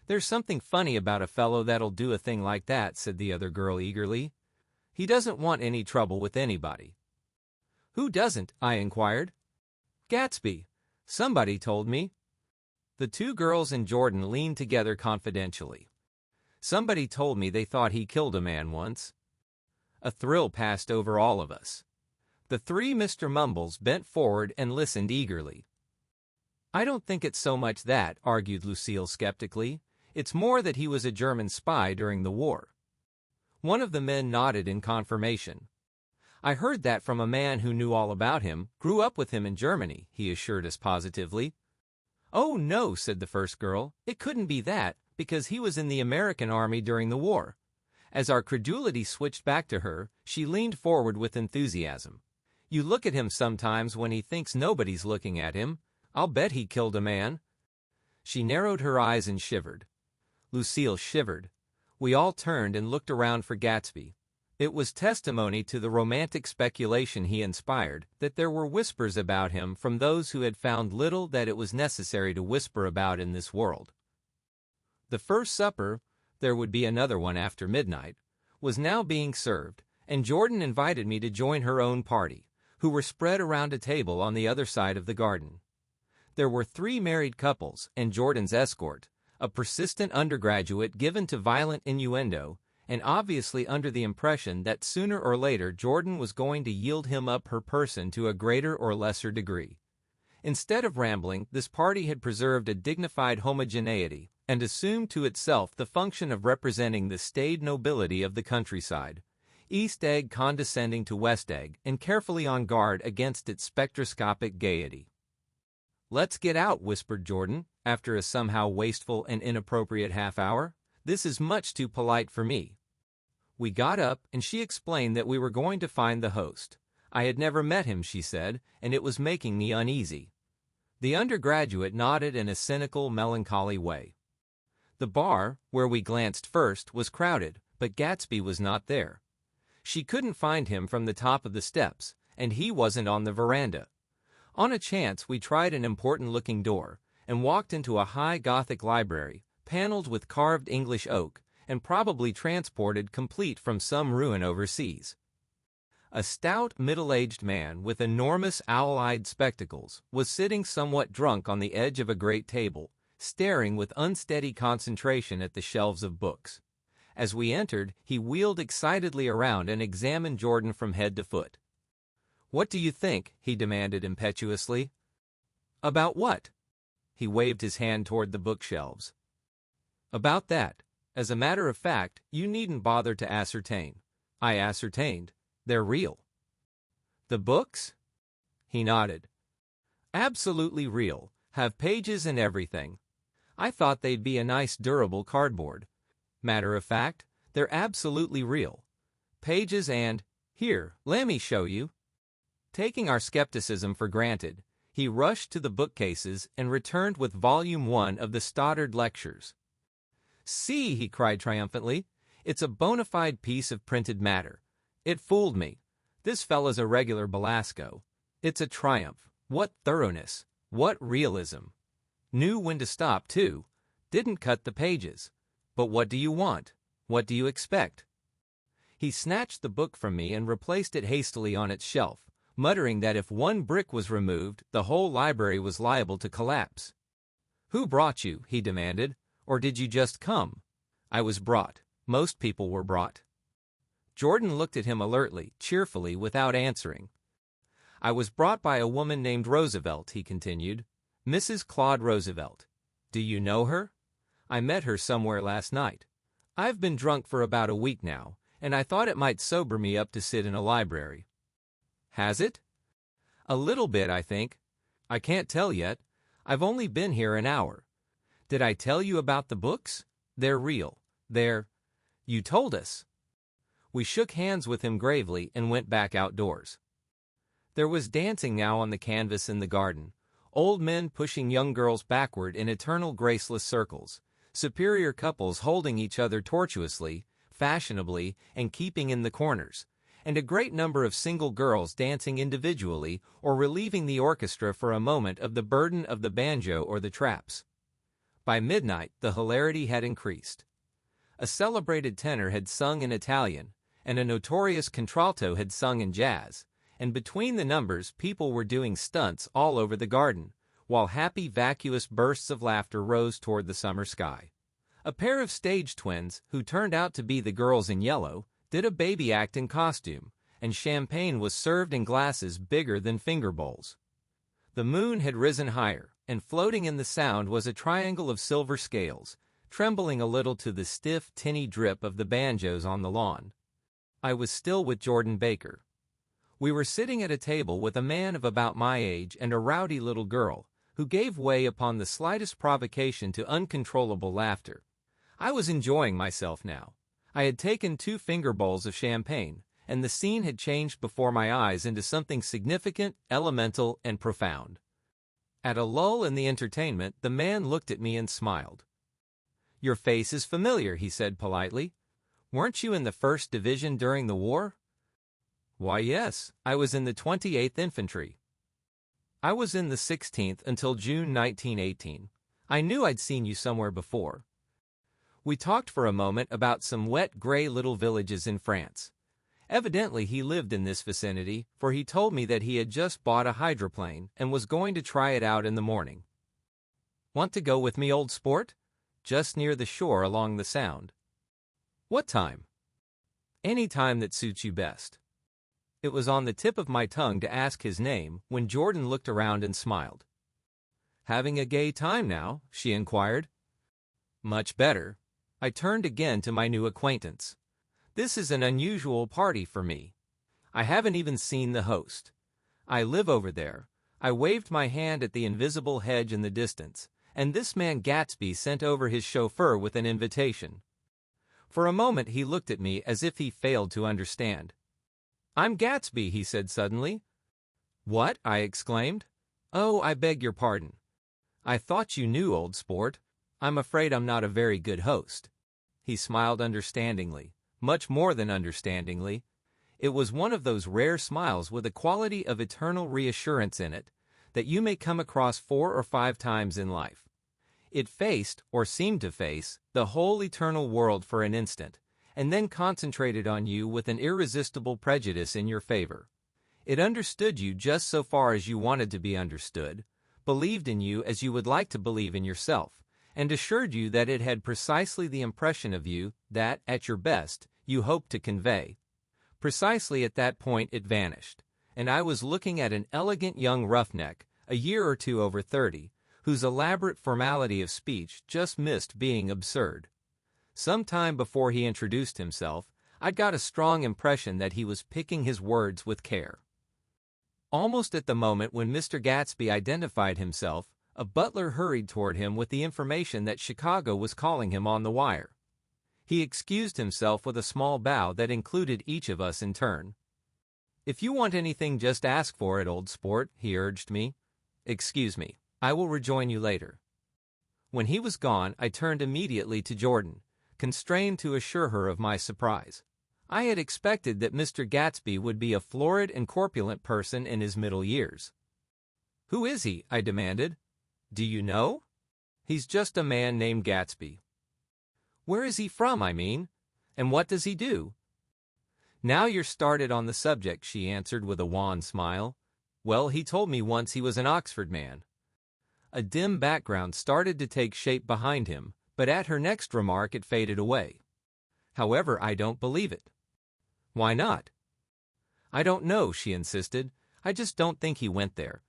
"There's something funny about a fellow that'll do a thing like that," said the other girl eagerly. "He doesn't want any trouble with anybody." "Who doesn't?" I inquired. "Gatsby. Somebody told me." The two girls and Jordan leaned together confidentially. "Somebody told me they thought he killed a man once." A thrill passed over all of us. The three Mr. Mumbles bent forward and listened eagerly. "I don't think it's so much that," argued Lucille skeptically. "It's more that he was a German spy during the war." One of the men nodded in confirmation. "I heard that from a man who knew all about him, grew up with him in Germany," he assured us positively. "Oh, no," said the first girl. "It couldn't be that, because he was in the American army during the war." As our credulity switched back to her, she leaned forward with enthusiasm. "You look at him sometimes when he thinks nobody's looking at him. I'll bet he killed a man." She narrowed her eyes and shivered. Lucille shivered. We all turned and looked around for Gatsby. It was testimony to the romantic speculation he inspired that there were whispers about him from those who had found little that it was necessary to whisper about in this world. The first supper, there would be another one after midnight, was now being served, and Jordan invited me to join her own party, who were spread around a table on the other side of the garden. There were three married couples and Jordan's escort, a persistent undergraduate given to violent innuendo, and obviously under the impression that sooner or later Jordan was going to yield him up her person to a greater or lesser degree. Instead of rambling, this party had preserved a dignified homogeneity and assumed to itself the function of representing the staid nobility of the countryside, East Egg condescending to West Egg and carefully on guard against its spectroscopic gaiety. "Let's get out," whispered Jordan, after a somehow wasteful and inappropriate half-hour. "This is much too polite for me." We got up, and she explained that we were going to find the host. I had never met him, she said, and it was making me uneasy. The undergraduate nodded in a cynical, melancholy way. The bar, where we glanced first, was crowded, but Gatsby was not there. She couldn't find him from the top of the steps, and he wasn't on the veranda. On a chance, we tried an important-looking door, and walked into a high Gothic library, paneled with carved English oak, and probably transported complete from some ruin overseas. A stout, middle-aged man with enormous owl-eyed spectacles was sitting somewhat drunk on the edge of a great table, staring with unsteady concentration at the shelves of books. As we entered, he wheeled excitedly around and examined Jordan from head to foot. "What do you think?" he demanded impetuously. "About what?" He waved his hand toward the bookshelves. "About that. As a matter of fact, you needn't bother to ascertain." I ascertained. "They're real." "The books?" He nodded. "Absolutely real. Have pages and everything. I thought they'd be a nice durable cardboard. Matter of fact, they're absolutely real. Pages and, here, let me show you. Taking our skepticism for granted, he rushed to the bookcases and returned with Volume 1 of the Stoddard Lectures. See, he cried triumphantly, it's a bona fide piece of printed matter. It fooled me. This fella's a regular Belasco. It's a triumph. What thoroughness. What realism. Knew when to stop, too. Didn't cut the pages. But what do you want? What do you expect? He snatched the book from me and replaced it hastily on its shelf, muttering that if one brick was removed, the whole library was liable to collapse. Who brought you? He demanded. Or did you just come? I was brought. Most people were brought. Jordan looked at him alertly, cheerfully, without answering. I was brought by a woman named Roosevelt, he continued. Mrs. Claude Roosevelt. Do you know her? I met her somewhere last night. I've been drunk for about a week now, and I thought it might sober me up to sit in a library. Has it? A little bit, I think. I can't tell yet. I've only been here an hour. Did I tell you about the books? They're real. You told us. We shook hands with him gravely and went back outdoors. There was dancing now on the canvas in the garden, old men pushing young girls backward in eternal graceless circles, superior couples holding each other tortuously, fashionably, and keeping in the corners, and a great number of single girls dancing individually or relieving the orchestra for a moment of the burden of the banjo or the traps. By midnight, the hilarity had increased. A celebrated tenor had sung in Italian, and a notorious contralto had sung in jazz, and between the numbers people were doing stunts all over the garden, while happy vacuous bursts of laughter rose toward the summer sky. A pair of stage twins, who turned out to be the girls in yellow, did a baby act in costume, and champagne was served in glasses bigger than finger bowls. The moon had risen higher, and floating in the sound was a triangle of silver scales, trembling a little to the stiff, tinny drip of the banjos on the lawn. I was still with Jordan Baker. We were sitting at a table with a man of about my age and a rowdy little girl, who gave way upon the slightest provocation to uncontrollable laughter. I was enjoying myself now. I had taken 2 finger bowls of champagne, and the scene had changed before my eyes into something significant, elemental, and profound. At a lull in the entertainment, the man looked at me and smiled. Your face is familiar, he said politely. Weren't you in the 1st Division during the war? Why, yes, I was in the 28th Infantry. I was in the 16th until June 1918. I knew I'd seen you somewhere before. We talked for a moment about some wet, gray little villages in France. Evidently he lived in this vicinity, for he told me that he had just bought a hydroplane and was going to try it out in the morning. Want to go with me, old sport? Just near the shore along the Sound. What time? Any time that suits you best. It was on the tip of my tongue to ask his name when Jordan looked around and smiled. Having a gay time now? She inquired. Much better. I turned again to my new acquaintance. This is an unusual party for me. I haven't even seen the host. I live over there. I waved my hand at the invisible hedge in the distance, and this man Gatsby sent over his chauffeur with an invitation. For a moment he looked at me as if he failed to understand. I'm Gatsby, he said suddenly. What? I exclaimed. Oh, I beg your pardon. I thought you knew, old sport. I'm afraid I'm not a very good host. He smiled understandingly. Much more than understandingly. It was one of those rare smiles with a quality of eternal reassurance in it that you may come across 4 or 5 times in life. It faced, or seemed to face, the whole eternal world for an instant, and then concentrated on you with an irresistible prejudice in your favor. It understood you just so far as you wanted to be understood, believed in you as you would like to believe in yourself, and assured you that it had precisely the impression of you that, at your best, you hoped to convey. Precisely at that point it vanished, and I was looking at an elegant young roughneck, a year or 2 over 30, whose elaborate formality of speech just missed being absurd. Some time before he introduced himself, I'd got a strong impression that he was picking his words with care. Almost at the moment when Mr. Gatsby identified himself, a butler hurried toward him with the information that Chicago was calling him on the wire. He excused himself with a small bow that included each of us in turn. "If you want anything, just ask for it, old sport," he urged me. "Excuse me, I will rejoin you later." When he was gone, I turned immediately to Jordan, constrained to assure her of my surprise. I had expected that Mr. Gatsby would be a florid and corpulent person in his middle years. "Who is he?" I demanded. "Do you know?" "He's just a man named Gatsby." "Where is he from, I mean? And what does he do?" "Now you're started on the subject," she answered with a wan smile. "Well, he told me once he was an Oxford man." A dim background started to take shape behind him, but at her next remark it faded away. "However, I don't believe it." "Why not?" "I don't know," she insisted. "I just don't think he went there."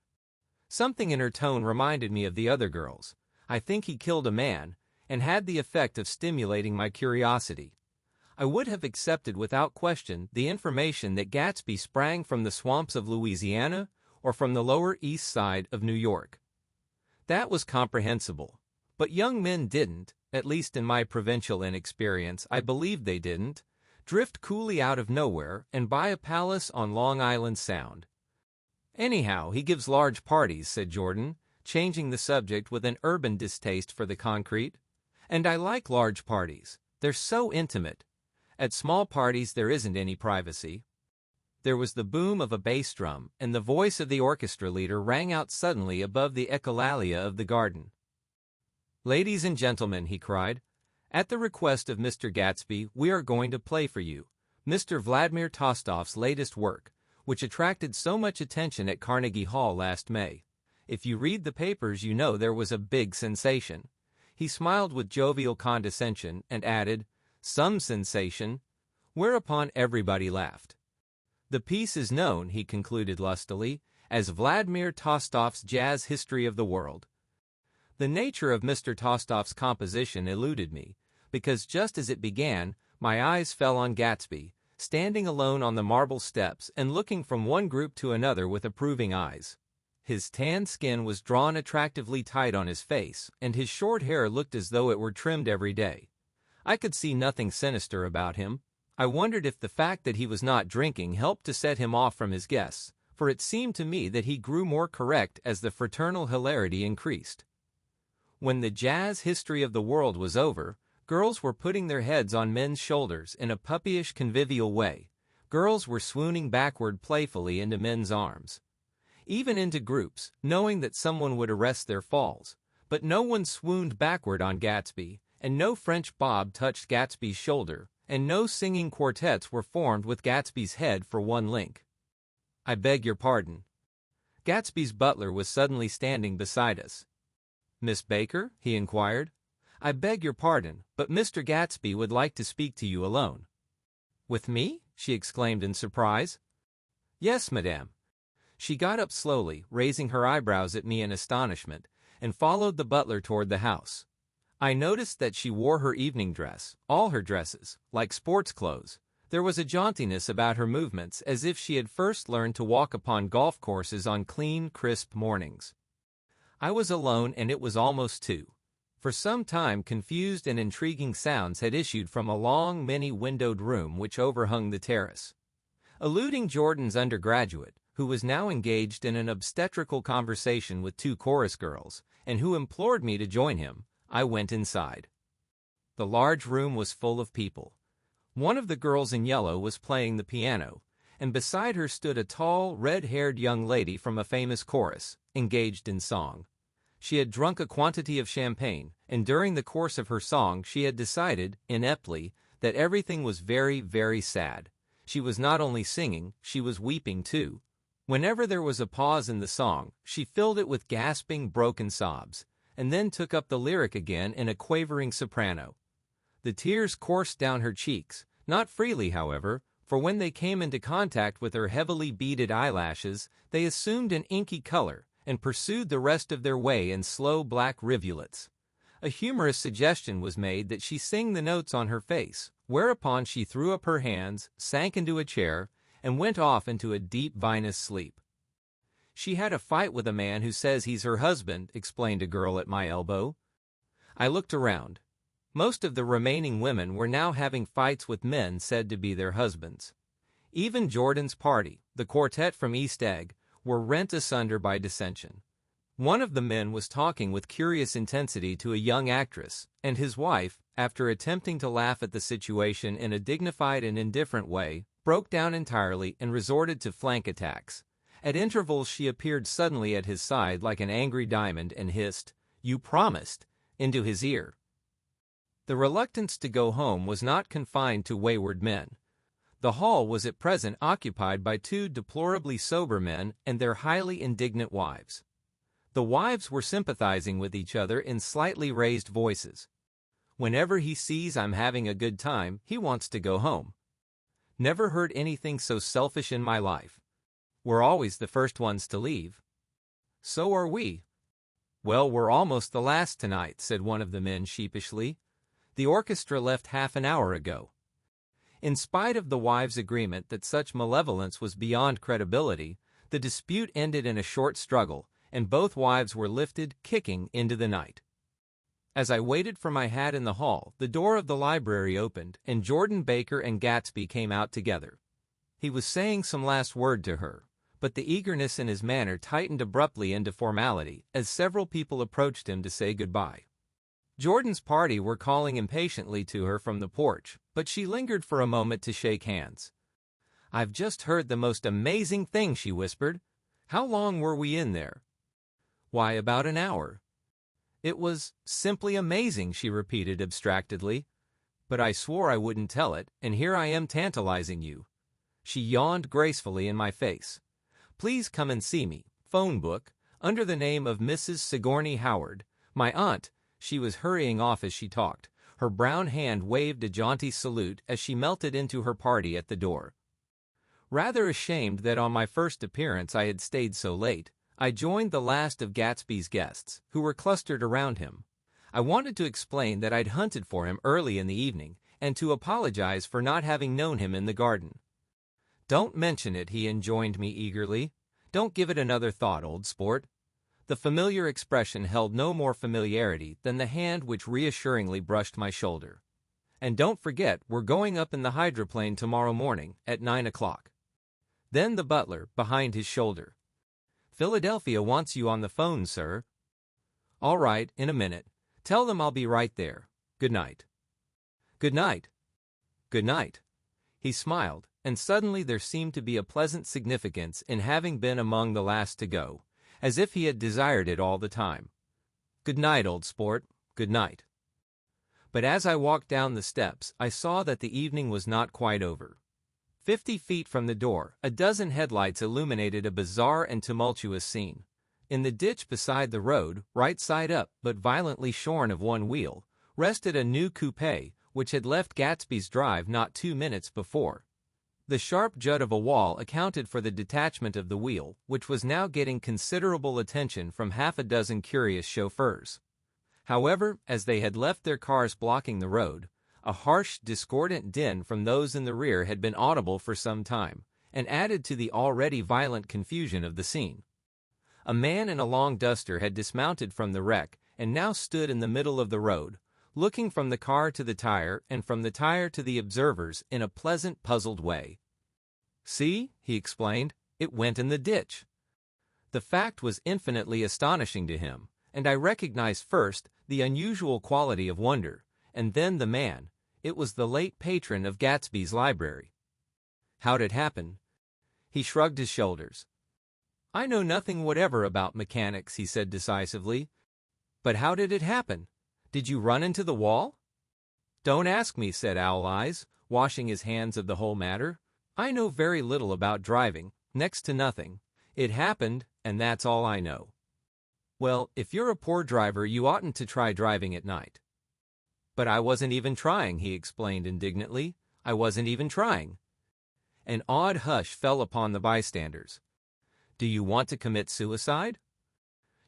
Something in her tone reminded me of the other girls. I think he killed a man, and had the effect of stimulating my curiosity. I would have accepted without question the information that Gatsby sprang from the swamps of Louisiana or from the Lower East Side of New York. That was comprehensible. But young men didn't, at least in my provincial inexperience, I believed they didn't, drift coolly out of nowhere and buy a palace on Long Island Sound. "Anyhow, he gives large parties," said Jordan, changing the subject with an urban distaste for the concrete. "And I like large parties. They're so intimate. At small parties there isn't any privacy." There was the boom of a bass drum, and the voice of the orchestra leader rang out suddenly above the echolalia of the garden. "Ladies and gentlemen," he cried, "at the request of Mr. Gatsby, we are going to play for you Mr. Vladimir Tostof's latest work, which attracted so much attention at Carnegie Hall last May. If you read the papers, you know there was a big sensation." He smiled with jovial condescension and added, "Some sensation," whereupon everybody laughed. "The piece is known," he concluded lustily, "as Vladimir Tostof's Jazz History of the World." The nature of Mr. Tostof's composition eluded me, because just as it began, my eyes fell on Gatsby, standing alone on the marble steps and looking from one group to another with approving eyes. His tanned skin was drawn attractively tight on his face, and his short hair looked as though it were trimmed every day. I could see nothing sinister about him. I wondered if the fact that he was not drinking helped to set him off from his guests, for it seemed to me that he grew more correct as the fraternal hilarity increased. When the Jazz History of the World was over, girls were putting their heads on men's shoulders in a puppyish convivial way. Girls were swooning backward playfully into men's arms, even into groups, knowing that someone would arrest their falls. But no one swooned backward on Gatsby, and no French bob touched Gatsby's shoulder, and no singing quartets were formed with Gatsby's head for one link. "I beg your pardon." Gatsby's butler was suddenly standing beside us. "Miss Baker?" he inquired. "I beg your pardon, but Mr. Gatsby would like to speak to you alone." "With me?" she exclaimed in surprise. "Yes, madame." She got up slowly, raising her eyebrows at me in astonishment, and followed the butler toward the house. I noticed that she wore her evening dress, all her dresses, like sports clothes. There was a jauntiness about her movements as if she had first learned to walk upon golf courses on clean, crisp mornings. I was alone, and it was almost 2. For some time confused and intriguing sounds had issued from a long, many-windowed room which overhung the terrace. Eluding Jordan's undergraduate, who was now engaged in an obstetrical conversation with 2 chorus girls, and who implored me to join him, I went inside. The large room was full of people. One of the girls in yellow was playing the piano, and beside her stood a tall, red-haired young lady from a famous chorus, engaged in song. She had drunk a quantity of champagne, and during the course of her song she had decided, ineptly, that everything was very, very sad. She was not only singing, she was weeping too. Whenever there was a pause in the song, she filled it with gasping, broken sobs, and then took up the lyric again in a quavering soprano. The tears coursed down her cheeks, not freely, however, for when they came into contact with her heavily beaded eyelashes, they assumed an inky color and pursued the rest of their way in slow black rivulets. A humorous suggestion was made that she sing the notes on her face, whereupon she threw up her hands, sank into a chair, and went off into a deep vinous sleep. "She had a fight with a man who says he's her husband," explained a girl at my elbow. I looked around. Most of the remaining women were now having fights with men said to be their husbands. Even Jordan's party, the quartet from East Egg, were rent asunder by dissension. One of the men was talking with curious intensity to a young actress, and his wife, after attempting to laugh at the situation in a dignified and indifferent way, broke down entirely and resorted to flank attacks. At intervals she appeared suddenly at his side like an angry diamond and hissed, "You promised," into his ear. The reluctance to go home was not confined to wayward men. The hall was at present occupied by two deplorably sober men and their highly indignant wives. The wives were sympathizing with each other in slightly raised voices. "Whenever he sees I'm having a good time, he wants to go home. Never heard anything so selfish in my life. We're always the first ones to leave." "So are we." "Well, we're almost the last tonight," said one of the men sheepishly. "The orchestra left half an hour ago." In spite of the wives' agreement that such malevolence was beyond credibility, the dispute ended in a short struggle, and both wives were lifted, kicking, into the night. As I waited for my hat in the hall, the door of the library opened, and Jordan Baker and Gatsby came out together. He was saying some last word to her, but the eagerness in his manner tightened abruptly into formality as several people approached him to say goodbye. Jordan's party were calling impatiently to her from the porch, but she lingered for a moment to shake hands. "I've just heard the most amazing thing," she whispered. "How long were we in there?" "Why, about an hour." "It was simply amazing," she repeated abstractedly. "But I swore I wouldn't tell it, and here I am tantalizing you." She yawned gracefully in my face. "Please come and see me. Phone book, under the name of Mrs. Sigourney Howard. My aunt." She was hurrying off as she talked. Her brown hand waved a jaunty salute as she melted into her party at the door. Rather ashamed that on my first appearance I had stayed so late, I joined the last of Gatsby's guests, who were clustered around him. I wanted to explain that I'd hunted for him early in the evening, and to apologize for not having known him in the garden. "Don't mention it," he enjoined me eagerly. "Don't give it another thought, old sport." The familiar expression held no more familiarity than the hand which reassuringly brushed my shoulder. "And don't forget, we're going up in the hydroplane tomorrow morning, at 9 o'clock. Then the butler, behind his shoulder. "Philadelphia wants you on the phone, sir." "All right, in a minute. Tell them I'll be right there. Good night." "Good night." "Good night." He smiled, and suddenly there seemed to be a pleasant significance in having been among the last to go, as if he had desired it all the time. "Good night, old sport. Good night." But as I walked down the steps, I saw that the evening was not quite over. 50 feet from the door, a dozen headlights illuminated a bizarre and tumultuous scene. In the ditch beside the road, right side up but violently shorn of one wheel, rested a new coupe, which had left Gatsby's drive not 2 minutes before. The sharp jut of a wall accounted for the detachment of the wheel, which was now getting considerable attention from half a dozen curious chauffeurs. However, as they had left their cars blocking the road, a harsh, discordant din from those in the rear had been audible for some time, and added to the already violent confusion of the scene. A man in a long duster had dismounted from the wreck and now stood in the middle of the road, looking from the car to the tire and from the tire to the observers in a pleasant, puzzled way. "See," he explained, "it went in the ditch." The fact was infinitely astonishing to him, and I recognized first the unusual quality of wonder, and then the man. It was the late patron of Gatsby's library. "How'd it happen?" He shrugged his shoulders. "I know nothing whatever about mechanics," he said decisively. "But how did it happen? Did you run into the wall?" "Don't ask me," said Owl Eyes, washing his hands of the whole matter. "I know very little about driving, next to nothing. It happened, and that's all I know." "Well, if you're a poor driver, you oughtn't to try driving at night." "But I wasn't even trying," he explained indignantly. "I wasn't even trying." An odd hush fell upon the bystanders. "Do you want to commit suicide?"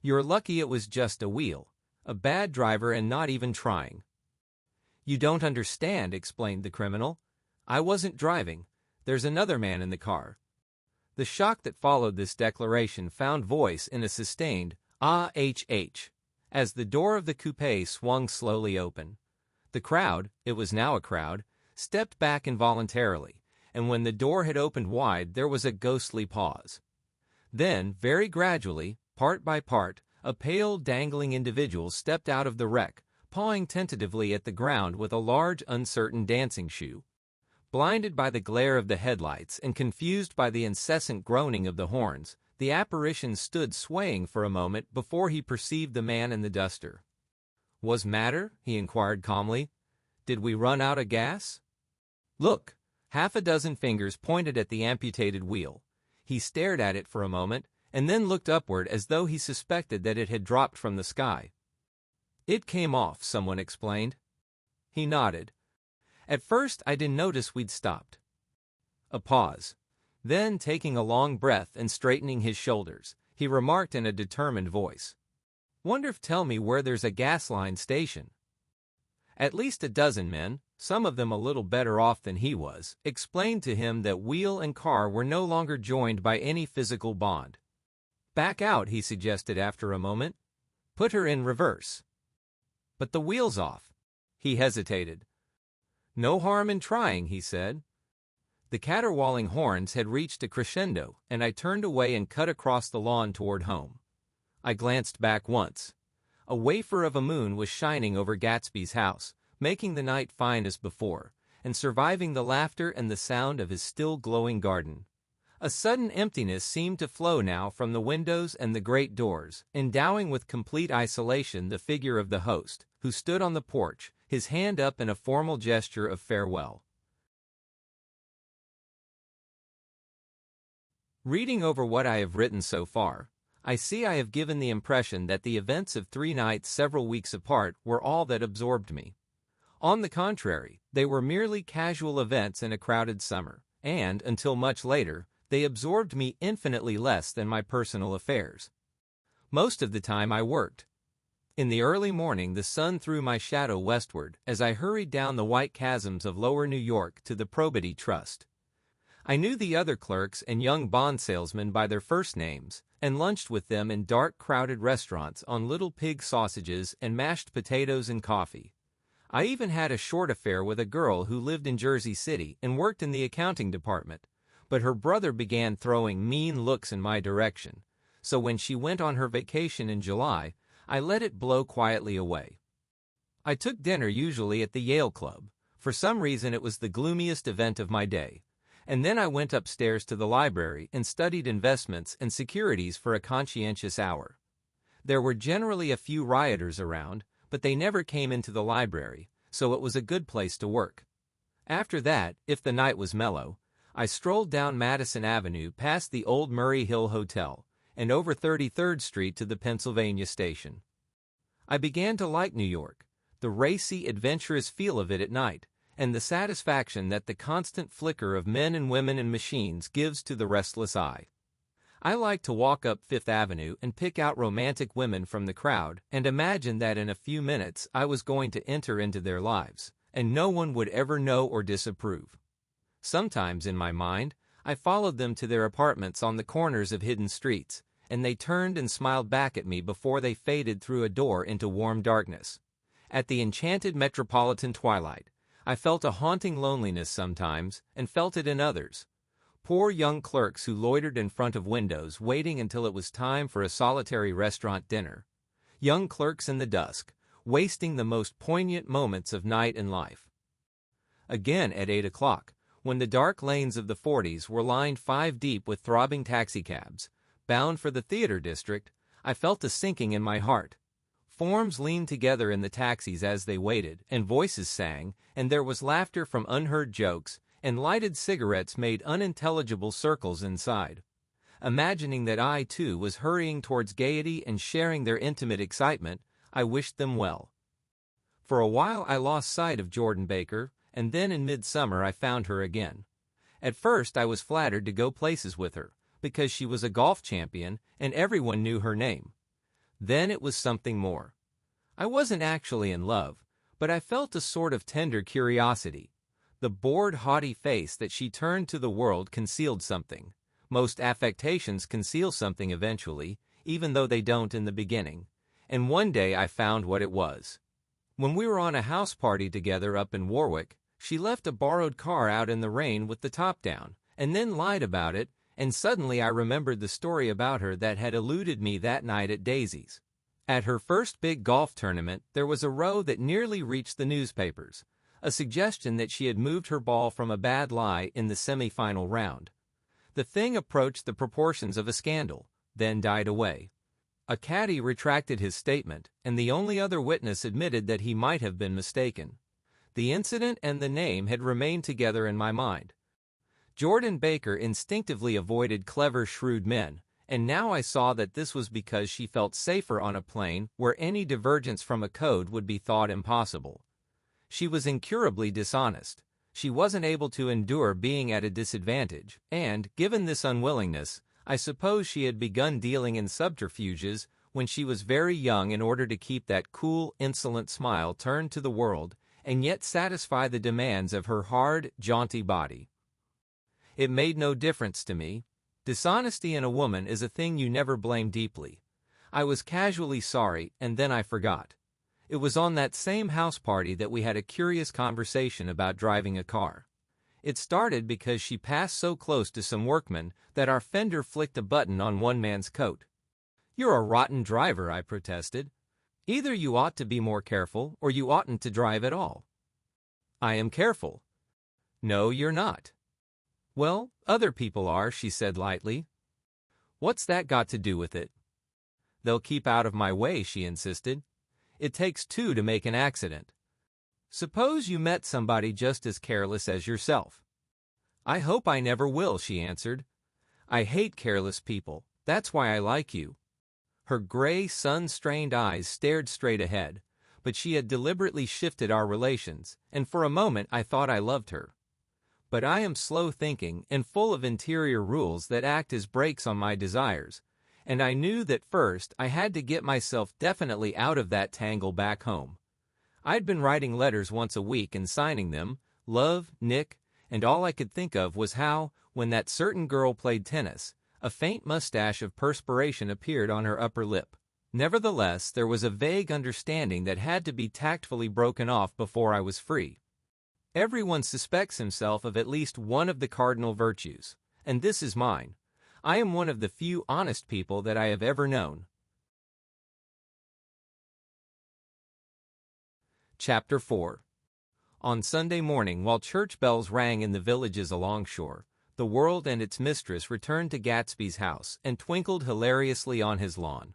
"You're lucky it was just a wheel. A bad driver and not even trying." "You don't understand," explained the criminal. "I wasn't driving. There's another man in the car." The shock that followed this declaration found voice in a sustained "ah-h-h" as the door of the coupe swung slowly open. The crowd, it was now a crowd, stepped back involuntarily, and when the door had opened wide there was a ghostly pause. Then, very gradually, part by part, a pale, dangling individual stepped out of the wreck, pawing tentatively at the ground with a large, uncertain dancing shoe. Blinded by the glare of the headlights and confused by the incessant groaning of the horns, the apparition stood swaying for a moment before he perceived the man in the duster. "What's matter?" he inquired calmly. "Did we run out of gas?" "Look!" Half a dozen fingers pointed at the amputated wheel. He stared at it for a moment, and then looked upward as though he suspected that it had dropped from the sky. "It came off," someone explained. He nodded. "At first I didn't notice we'd stopped." A pause. Then, taking a long breath and straightening his shoulders, he remarked in a determined voice, "Wonder if tell me where there's a gas line station." At least a dozen men, some of them a little better off than he was, explained to him that wheel and car were no longer joined by any physical bond. "Back out," he suggested after a moment. "Put her in reverse." "But the wheel's off." He hesitated. "No harm in trying," he said. The caterwauling horns had reached a crescendo, and I turned away and cut across the lawn toward home. I glanced back once. A wafer of a moon was shining over Gatsby's house, making the night fine as before, and surviving the laughter and the sound of his still glowing garden. A sudden emptiness seemed to flow now from the windows and the great doors, endowing with complete isolation the figure of the host, who stood on the porch, his hand up in a formal gesture of farewell. Reading over what I have written so far, I see I have given the impression that the events of 3 nights several weeks apart were all that absorbed me. On the contrary, they were merely casual events in a crowded summer, and, until much later, they absorbed me infinitely less than my personal affairs. Most of the time I worked. In the early morning the sun threw my shadow westward as I hurried down the white chasms of lower New York to the Probity Trust. I knew the other clerks and young bond salesmen by their first names, and lunched with them in dark, crowded restaurants on little pig sausages and mashed potatoes and coffee. I even had a short affair with a girl who lived in Jersey City and worked in the accounting department, but her brother began throwing mean looks in my direction, so when she went on her vacation in July, I let it blow quietly away. I took dinner usually at the Yale Club. For some reason it was the gloomiest event of my day. And then I went upstairs to the library and studied investments and securities for a conscientious hour. There were generally a few rioters around, but they never came into the library, so it was a good place to work. After that, if the night was mellow, I strolled down Madison Avenue past the old Murray Hill Hotel and over 33rd Street to the Pennsylvania Station. I began to like New York, the racy, adventurous feel of it at night, and the satisfaction that the constant flicker of men and women and machines gives to the restless eye. I like to walk up Fifth Avenue and pick out romantic women from the crowd and imagine that in a few minutes I was going to enter into their lives, and no one would ever know or disapprove. Sometimes, in my mind, I followed them to their apartments on the corners of hidden streets, and they turned and smiled back at me before they faded through a door into warm darkness. At the enchanted metropolitan twilight, I felt a haunting loneliness sometimes, and felt it in others. Poor young clerks who loitered in front of windows waiting until it was time for a solitary restaurant dinner. Young clerks in the dusk, wasting the most poignant moments of night and life. Again at 8 o'clock, when the dark lanes of the 40s were lined 5 deep with throbbing taxicabs, bound for the theater district, I felt a sinking in my heart. Forms leaned together in the taxis as they waited, and voices sang, and there was laughter from unheard jokes, and lighted cigarettes made unintelligible circles inside. Imagining that I, too, was hurrying towards gaiety and sharing their intimate excitement, I wished them well. For a while I lost sight of Jordan Baker, and then in midsummer I found her again. At first I was flattered to go places with her, because she was a golf champion and everyone knew her name. Then it was something more. I wasn't actually in love, but I felt a sort of tender curiosity. The bored, haughty face that she turned to the world concealed something. Most affectations conceal something eventually, even though they don't in the beginning. And one day I found what it was. When we were on a house party together up in Warwick, she left a borrowed car out in the rain with the top down, and then lied about it, and suddenly I remembered the story about her that had eluded me that night at Daisy's. At her first big golf tournament, there was a row that nearly reached the newspapers, a suggestion that she had moved her ball from a bad lie in the semi-final round. The thing approached the proportions of a scandal, then died away. A caddy retracted his statement, and the only other witness admitted that he might have been mistaken. The incident and the name had remained together in my mind. Jordan Baker instinctively avoided clever, shrewd men, and now I saw that this was because she felt safer on a plane where any divergence from a code would be thought impossible. She was incurably dishonest. She wasn't able to endure being at a disadvantage, and, given this unwillingness, I suppose she had begun dealing in subterfuges when she was very young in order to keep that cool, insolent smile turned to the world and yet satisfy the demands of her hard, jaunty body. It made no difference to me. Dishonesty in a woman is a thing you never blame deeply. I was casually sorry, and then I forgot. It was on that same house party that we had a curious conversation about driving a car. It started because she passed so close to some workmen that our fender flicked a button on one man's coat. "You're a rotten driver," I protested. "Either you ought to be more careful, or you oughtn't to drive at all." "I am careful." "No, you're not." "Well, other people are," she said lightly. "What's that got to do with it?" "They'll keep out of my way," she insisted. "It takes two to make an accident. Suppose you met somebody just as careless as yourself." "I hope I never will," she answered. "I hate careless people. That's why I like you." Her gray, sun-strained eyes stared straight ahead, but she had deliberately shifted our relations, and for a moment I thought I loved her. But I am slow-thinking and full of interior rules that act as brakes on my desires, and I knew that first I had to get myself definitely out of that tangle back home. I'd been writing letters once a week and signing them, "Love, Nick," and all I could think of was how, when that certain girl played tennis, a faint mustache of perspiration appeared on her upper lip. Nevertheless, there was a vague understanding that had to be tactfully broken off before I was free. Everyone suspects himself of at least one of the cardinal virtues, and this is mine. I am one of the few honest people that I have ever known. Chapter 4. On Sunday morning, while church bells rang in the villages alongshore, the world and its mistress returned to Gatsby's house and twinkled hilariously on his lawn.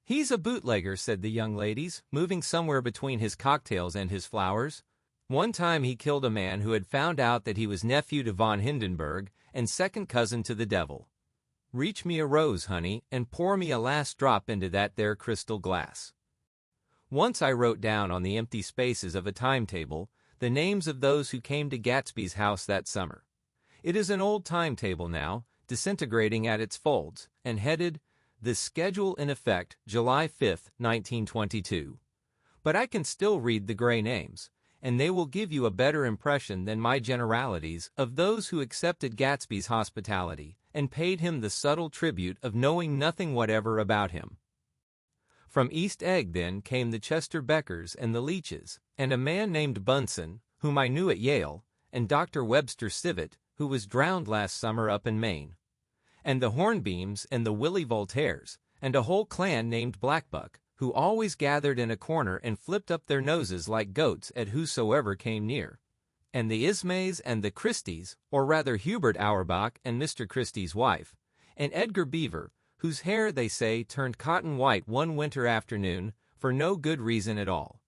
"He's a bootlegger," said the young ladies, moving somewhere between his cocktails and his flowers. "One time he killed a man who had found out that he was nephew to von Hindenburg and second cousin to the devil. Reach me a rose, honey, and pour me a last drop into that there crystal glass." Once I wrote down on the empty spaces of a timetable the names of those who came to Gatsby's house that summer. It is an old timetable now, disintegrating at its folds, and headed, "This schedule in effect, July 5, 1922. But I can still read the gray names, and they will give you a better impression than my generalities of those who accepted Gatsby's hospitality and paid him the subtle tribute of knowing nothing whatever about him. From East Egg, then, came the Chester Beckers and the Leaches, and a man named Bunsen, whom I knew at Yale, and Dr. Webster Civet, who was drowned last summer up in Maine, and the Hornbeams and the Willie Voltaires, and a whole clan named Blackbuck, who always gathered in a corner and flipped up their noses like goats at whosoever came near, and the Ismays and the Christies, or rather Hubert Auerbach and Mr. Christie's wife, and Edgar Beaver, whose hair, they say, turned cotton white one winter afternoon for no good reason at all.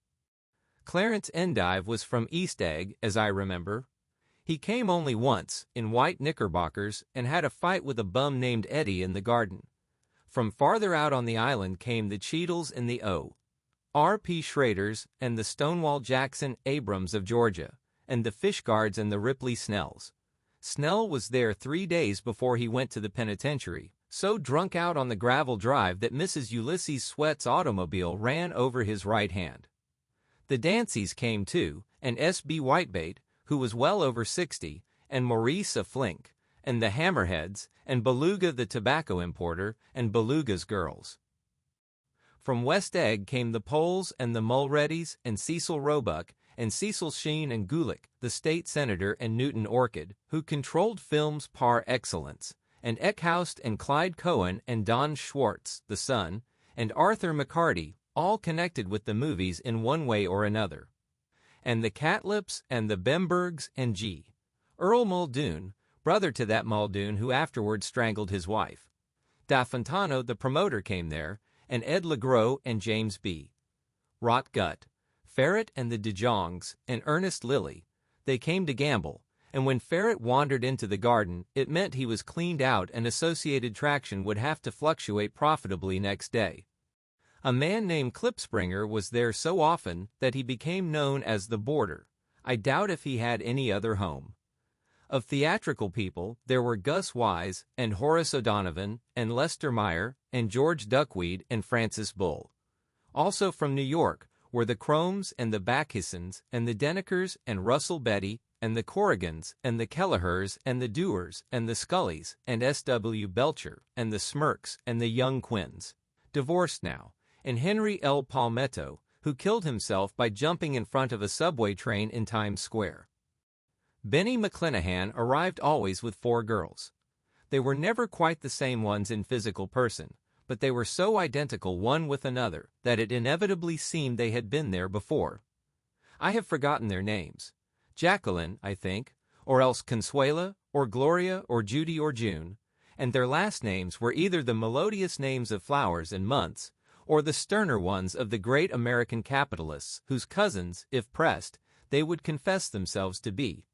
Clarence Endive was from East Egg, as I remember. He came only once, in white knickerbockers, and had a fight with a bum named Eddie in the garden. From farther out on the island came the Cheadles and the O.R.P. Schraders and the Stonewall Jackson Abrams of Georgia, and the Fishguards and the Ripley Snells. Snell was there 3 days before he went to the penitentiary, so drunk out on the gravel drive that Mrs. Ulysses Sweat's automobile ran over his right hand. The Danceys came too, and S.B. Whitebait, who was well over 60, and Maurice a Flink, and the Hammerheads, and Beluga the tobacco importer, and Beluga's girls. From West Egg came the Poles and the Mulreadys and Cecil Roebuck and Cecil Sheen and Gulick, the state senator, and Newton Orchid, who controlled films par excellence, and Eckhouse and Clyde Cohen and Don Schwartz, the son, and Arthur McCarty, all connected with the movies in one way or another. And the Catlips and the Bembergs and G. Earl Muldoon, brother to that Muldoon who afterward strangled his wife. Da Fontano, the promoter, came there, and Ed LeGros and James B. Rotgut, Ferret and the De Jongs, and Ernest Lilly. They came to gamble, and when Ferret wandered into the garden, it meant he was cleaned out and associated traction would have to fluctuate profitably next day. A man named Klipspringer was there so often that he became known as the Boarder. I doubt if he had any other home. Of theatrical people, there were Gus Wise and Horace O'Donovan and Lester Meyer and George Duckweed and Francis Bull. Also from New York were the Cromes and the Backhisons and the Denekers and Russell Betty and the Corrigans and the Kelleher's and the Dewars and the Scullys and S.W. Belcher and the Smirks and the Young Quinns, divorced now, and Henry L. Palmetto, who killed himself by jumping in front of a subway train in Times Square. Benny McClanahan arrived always with 4 girls. They were never quite the same ones in physical person, but they were so identical one with another that it inevitably seemed they had been there before. I have forgotten their names. Jacqueline, I think, or else Consuela, or Gloria, or Judy, or June, and their last names were either the melodious names of flowers and months, or the sterner ones of the great American capitalists whose cousins, if pressed, they would confess themselves to be.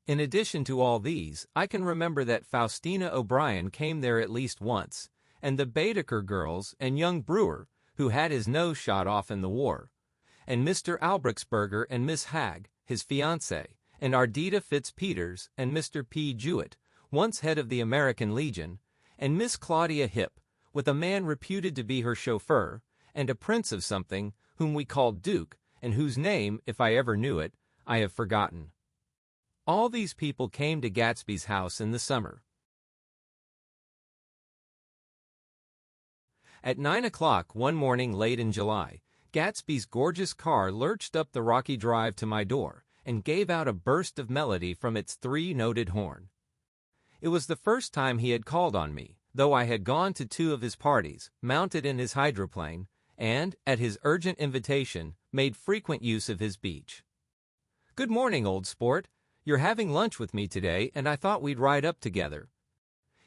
In addition to all these, I can remember that Faustina O'Brien came there at least once, and the Baedeker girls and young Brewer, who had his nose shot off in the war, and Mr. Albrechtsberger and Miss Hagg, his fiancée, and Ardita Fitzpeters and Mr. P. Jewett, once head of the American Legion, and Miss Claudia Hipp, with a man reputed to be her chauffeur, and a prince of something, whom we called Duke, and whose name, if I ever knew it, I have forgotten. All these people came to Gatsby's house in the summer. At 9 o'clock one morning late in July, Gatsby's gorgeous car lurched up the rocky drive to my door and gave out a burst of melody from its 3-noted horn. It was the first time he had called on me, though I had gone to 2 of his parties, mounted in his hydroplane, and, at his urgent invitation, made frequent use of his beach. "Good morning, old sport. You're having lunch with me today, and I thought we'd ride up together."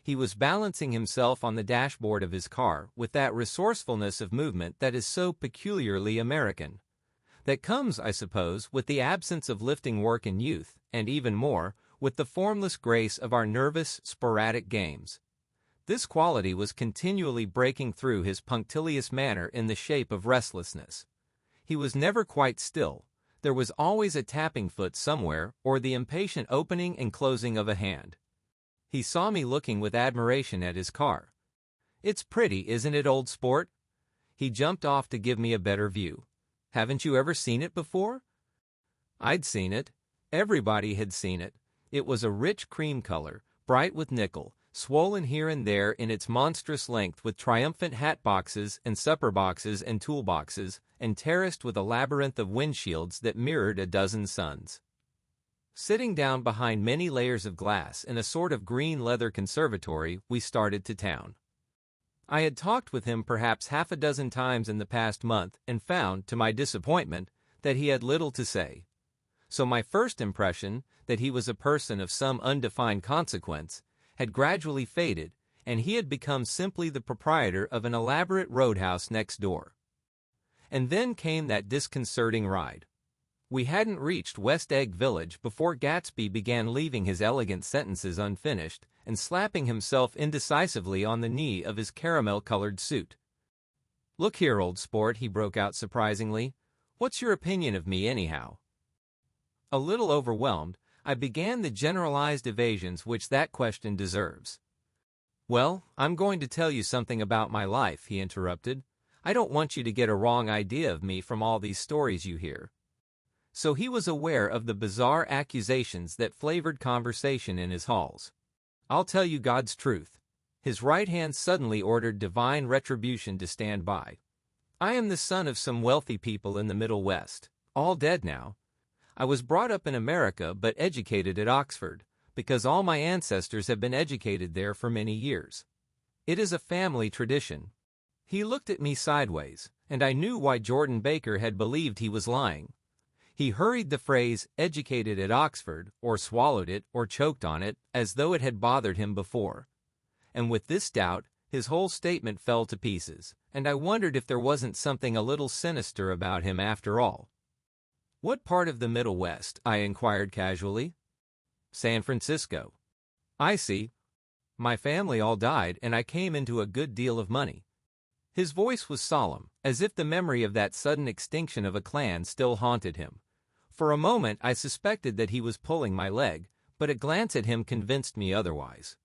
He was balancing himself on the dashboard of his car with that resourcefulness of movement that is so peculiarly American. That comes, I suppose, with the absence of lifting work in youth, and even more, with the formless grace of our nervous, sporadic games. This quality was continually breaking through his punctilious manner in the shape of restlessness. He was never quite still. There was always a tapping foot somewhere, or the impatient opening and closing of a hand. He saw me looking with admiration at his car. "It's pretty, isn't it, old sport?" He jumped off to give me a better view. "Haven't you ever seen it before?" I'd seen it. Everybody had seen it. It was a rich cream color, bright with nickel, swollen here and there in its monstrous length with triumphant hat boxes and supper boxes and tool boxes, and terraced with a labyrinth of windshields that mirrored a dozen suns. Sitting down behind many layers of glass in a sort of green leather conservatory, we started to town. I had talked with him perhaps half a dozen times in the past month and found, to my disappointment, that he had little to say. So my first impression, that he was a person of some undefined consequence, had gradually faded, and he had become simply the proprietor of an elaborate roadhouse next door. And then came that disconcerting ride. We hadn't reached West Egg Village before Gatsby began leaving his elegant sentences unfinished and slapping himself indecisively on the knee of his caramel-colored suit. "Look here, old sport," he broke out surprisingly. "What's your opinion of me, anyhow?" A little overwhelmed, I began the generalized evasions which that question deserves. "Well, I'm going to tell you something about my life," he interrupted. "I don't want you to get a wrong idea of me from all these stories you hear." So he was aware of the bizarre accusations that flavored conversation in his halls. "I'll tell you God's truth." His right hand suddenly ordered divine retribution to stand by. I am the son of some wealthy people in the Middle West, all dead now. I was brought up in America but educated at Oxford, because all my ancestors have been educated there for many years. It is a family tradition. He looked at me sideways, and I knew why Jordan Baker had believed he was lying. He hurried the phrase, educated at Oxford, or swallowed it, or choked on it, as though it had bothered him before. And with this doubt, his whole statement fell to pieces, and I wondered if there wasn't something a little sinister about him after all. "What part of the Middle West?" I inquired casually. "San Francisco." "I see. My family all died, and I came into a good deal of money." His voice was solemn, as if the memory of that sudden extinction of a clan still haunted him. For a moment I suspected that he was pulling my leg, but a glance at him convinced me otherwise.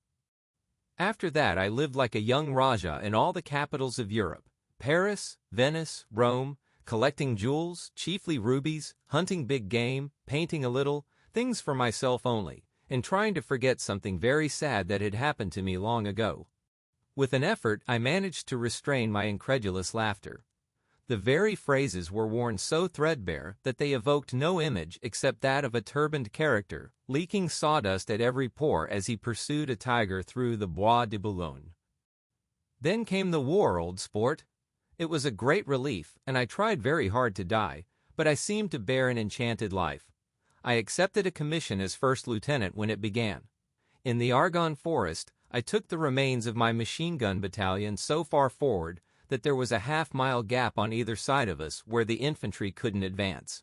"After that I lived like a young Rajah in all the capitals of Europe, Paris, Venice, Rome, collecting jewels, chiefly rubies, hunting big game, painting a little, things for myself only, and trying to forget something very sad that had happened to me long ago." With an effort I managed to restrain my incredulous laughter. The very phrases were worn so threadbare that they evoked no image except that of a turbaned character, leaking sawdust at every pore as he pursued a tiger through the Bois de Boulogne. "Then came the war, old sport. It was a great relief, and I tried very hard to die, but I seemed to bear an enchanted life. I accepted a commission as first lieutenant when it began. In the Argonne Forest, I took the remains of my machine gun battalion so far forward that there was a half-mile gap on either side of us where the infantry couldn't advance.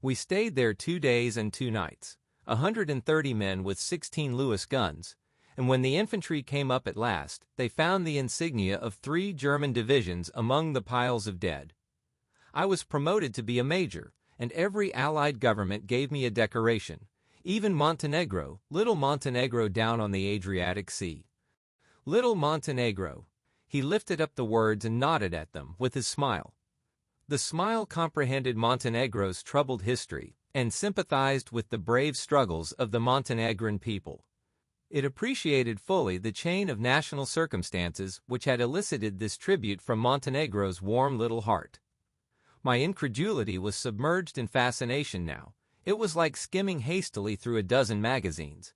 We stayed there 2 days and 2 nights, 130 men with 16 Lewis guns, and when the infantry came up at last, they found the insignia of 3 German divisions among the piles of dead. I was promoted to be a major, and every Allied government gave me a decoration, even Montenegro, little Montenegro down on the Adriatic Sea. Little Montenegro. He lifted up the words and nodded at them with his smile. The smile comprehended Montenegro's troubled history and sympathized with the brave struggles of the Montenegrin people. It appreciated fully the chain of national circumstances which had elicited this tribute from Montenegro's warm little heart. My incredulity was submerged in fascination now. It was like skimming hastily through a dozen magazines.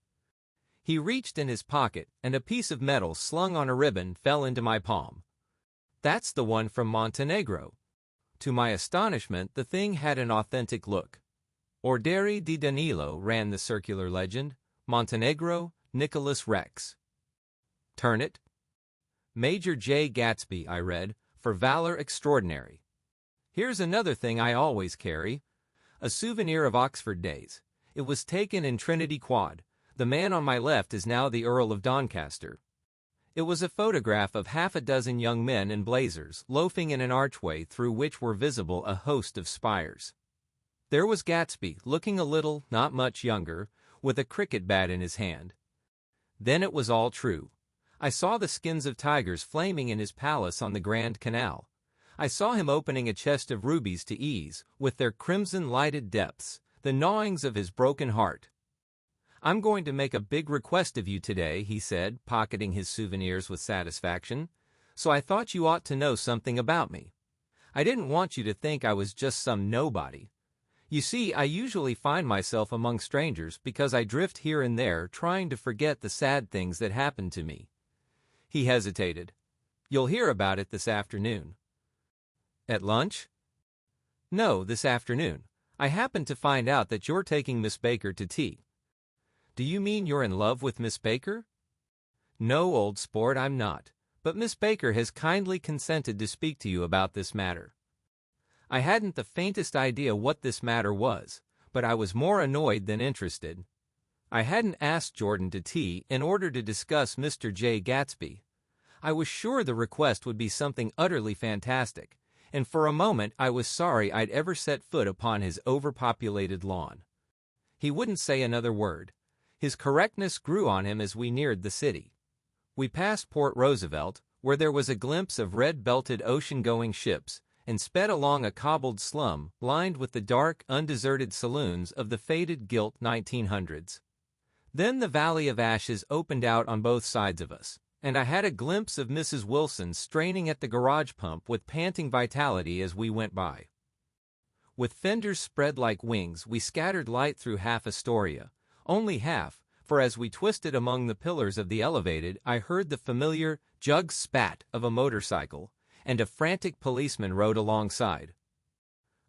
He reached in his pocket, and a piece of metal slung on a ribbon fell into my palm. "That's the one from Montenegro." To my astonishment, the thing had an authentic look. "Ordere di Danilo," ran the circular legend. "Montenegro, Nicholas Rex." "Turn it." "Major J. Gatsby," I read, "for valor extraordinary." Here's another thing I always carry. A souvenir of Oxford days. It was taken in Trinity Quad. The man on my left is now the Earl of Doncaster. It was a photograph of half a dozen young men in blazers loafing in an archway through which were visible a host of spires. There was Gatsby, looking a little, not much younger, with a cricket bat in his hand. Then it was all true. I saw the skins of tigers flaming in his palace on the Grand Canal. I saw him opening a chest of rubies to ease, with their crimson-lighted depths, the gnawings of his broken heart. "I'm going to make a big request of you today," he said, pocketing his souvenirs with satisfaction. "So I thought you ought to know something about me. I didn't want you to think I was just some nobody. You see, I usually find myself among strangers because I drift here and there trying to forget the sad things that happened to me." He hesitated. "You'll hear about it this afternoon." "At lunch?" "No, this afternoon. I happened to find out that you're taking Miss Baker to tea." "Do you mean you're in love with Miss Baker?" "No, old sport, I'm not. But Miss Baker has kindly consented to speak to you about this matter." I hadn't the faintest idea what this matter was, but I was more annoyed than interested. I hadn't asked Jordan to tea in order to discuss Mr. J. Gatsby. I was sure the request would be something utterly fantastic, and for a moment I was sorry I'd ever set foot upon his overpopulated lawn. He wouldn't say another word. His correctness grew on him as we neared the city. We passed Port Roosevelt, where there was a glimpse of red-belted ocean-going ships, and sped along a cobbled slum lined with the dark, undeserted saloons of the faded gilt 1900s. Then the Valley of Ashes opened out on both sides of us, and I had a glimpse of Mrs. Wilson straining at the garage pump with panting vitality as we went by. With fenders spread like wings, we scattered light through half Astoria, only half, for as we twisted among the pillars of the elevated, I heard the familiar jug spat of a motorcycle, and a frantic policeman rode alongside.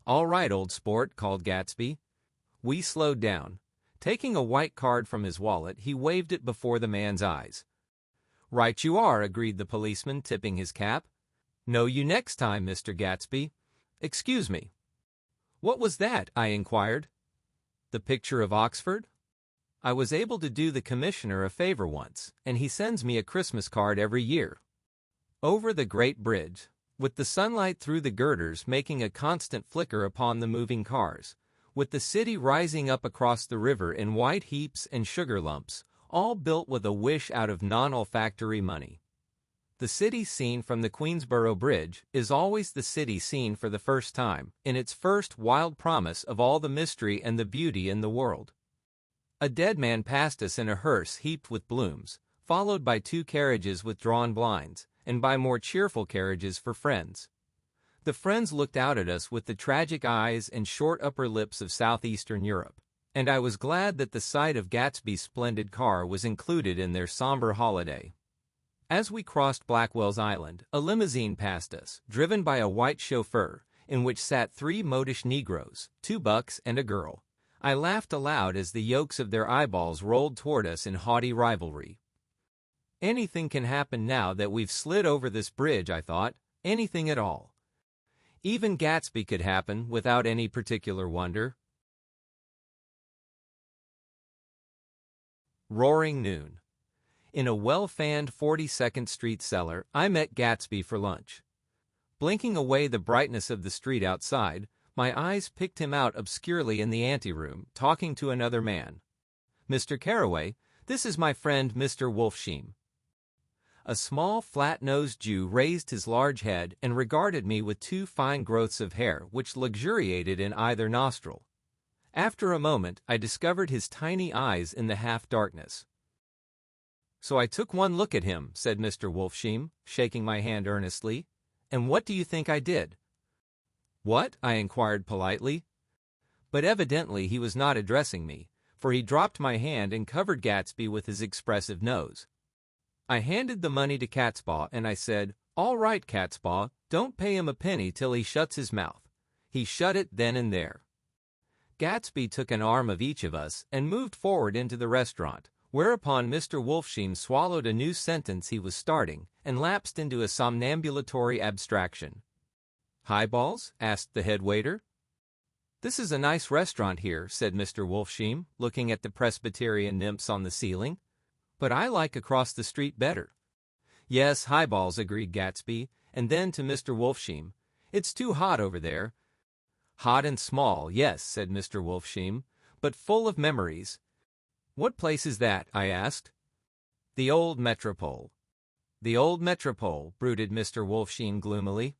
"All right, old sport," called Gatsby. We slowed down. Taking a white card from his wallet, he waved it before the man's eyes. "Right you are," agreed the policeman, tipping his cap. "Know you next time, Mr. Gatsby. Excuse me." "What was that?" I inquired. "The picture of Oxford? I was able to do the commissioner a favor once, and he sends me a Christmas card every year. Over the Great Bridge, with the sunlight through the girders making a constant flicker upon the moving cars, with the city rising up across the river in white heaps and sugar lumps, all built with a wish out of non-olfactory money. The city seen from the Queensboro Bridge is always the city seen for the first time, in its first wild promise of all the mystery and the beauty in the world. A dead man passed us in a hearse heaped with blooms, followed by 2 carriages with drawn blinds, and by more cheerful carriages for friends. The friends looked out at us with the tragic eyes and short upper lips of southeastern Europe, and I was glad that the sight of Gatsby's splendid car was included in their somber holiday. As we crossed Blackwell's Island, a limousine passed us, driven by a white chauffeur, in which sat 3 modish Negroes, 2 bucks and a girl. I laughed aloud as the yolks of their eyeballs rolled toward us in haughty rivalry. Anything can happen now that we've slid over this bridge, I thought, anything at all. Even Gatsby could happen without any particular wonder. Roaring noon. In a well-fanned 42nd Street cellar, I met Gatsby for lunch. Blinking away the brightness of the street outside, my eyes picked him out obscurely in the anteroom, talking to another man. "Mr. Carraway, this is my friend Mr. Wolfsheim." A small, flat-nosed Jew raised his large head and regarded me with 2 fine growths of hair which luxuriated in either nostril. After a moment, I discovered his tiny eyes in the half-darkness. "So I took one look at him," said Mr. Wolfsheim, shaking my hand earnestly. "And what do you think I did?" "What?" I inquired politely. But evidently he was not addressing me, for he dropped my hand and covered Gatsby with his expressive nose. I handed the money to Catspaw, and I said, "All right, Catspaw, don't pay him a penny till he shuts his mouth." He shut it then and there. Gatsby took an arm of each of us and moved forward into the restaurant, whereupon Mr. Wolfsheim swallowed a new sentence he was starting and lapsed into a somnambulatory abstraction. "Highballs?" asked the head waiter. "This is a nice restaurant here," said Mr. Wolfsheim, looking at the Presbyterian nymphs on the ceiling. "But I like across the street better." "Yes, highballs," agreed Gatsby, and then to Mr. Wolfsheim, "It's too hot over there." "Hot and small, yes," said Mr. Wolfsheim, "but full of memories." "What place is that?" I asked. "The old Metropole." "The old Metropole," brooded Mr. Wolfsheim gloomily.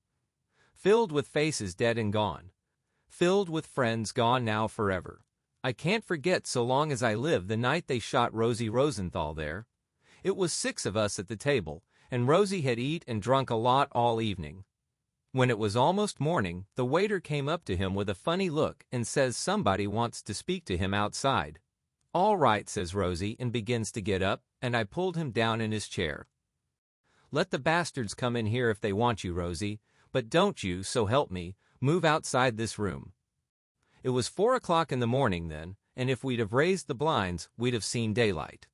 "Filled with faces dead and gone. Filled with friends gone now forever. I can't forget so long as I live the night they shot Rosie Rosenthal there. It was 6 of us at the table, and Rosie had eat and drunk a lot all evening. When it was almost morning, the waiter came up to him with a funny look and says somebody wants to speak to him outside. "All right," says Rosie, and begins to get up, and I pulled him down in his chair. "Let the bastards come in here if they want you, Rosie, but don't you, so help me, move outside this room." It was 4 o'clock in the morning then, and if we'd have raised the blinds, we'd have seen daylight.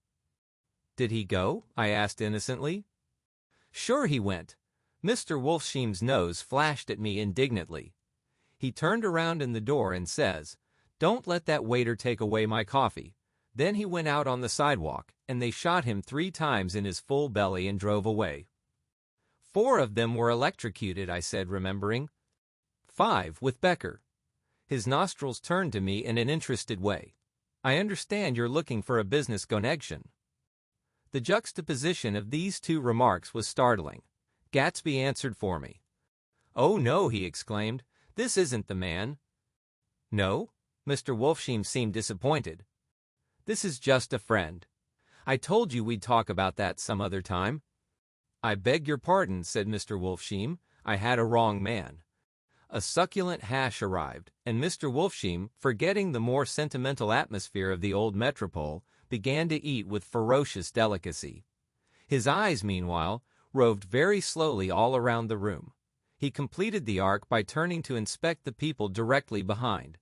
"Did he go?" I asked innocently. "Sure he went." Mr. Wolfsheim's nose flashed at me indignantly. He turned around in the door and says, "Don't let that waiter take away my coffee." Then he went out on the sidewalk, and they shot him 3 times in his full belly and drove away. 4 of them were electrocuted, I said, remembering. 5 with Becker. His nostrils turned to me in an interested way. "I understand you're looking for a business connection." The juxtaposition of these 2 remarks was startling. Gatsby answered for me. "Oh no," he exclaimed, "this isn't the man." "No?" Mr. Wolfsheim seemed disappointed. "This is just a friend. I told you we'd talk about that some other time." "I beg your pardon," said Mr. Wolfsheim. "I had a wrong man." A succulent hash arrived, and Mr. Wolfsheim, forgetting the more sentimental atmosphere of the old metropole, began to eat with ferocious delicacy. His eyes, meanwhile, roved very slowly all around the room. He completed the arc by turning to inspect the people directly behind.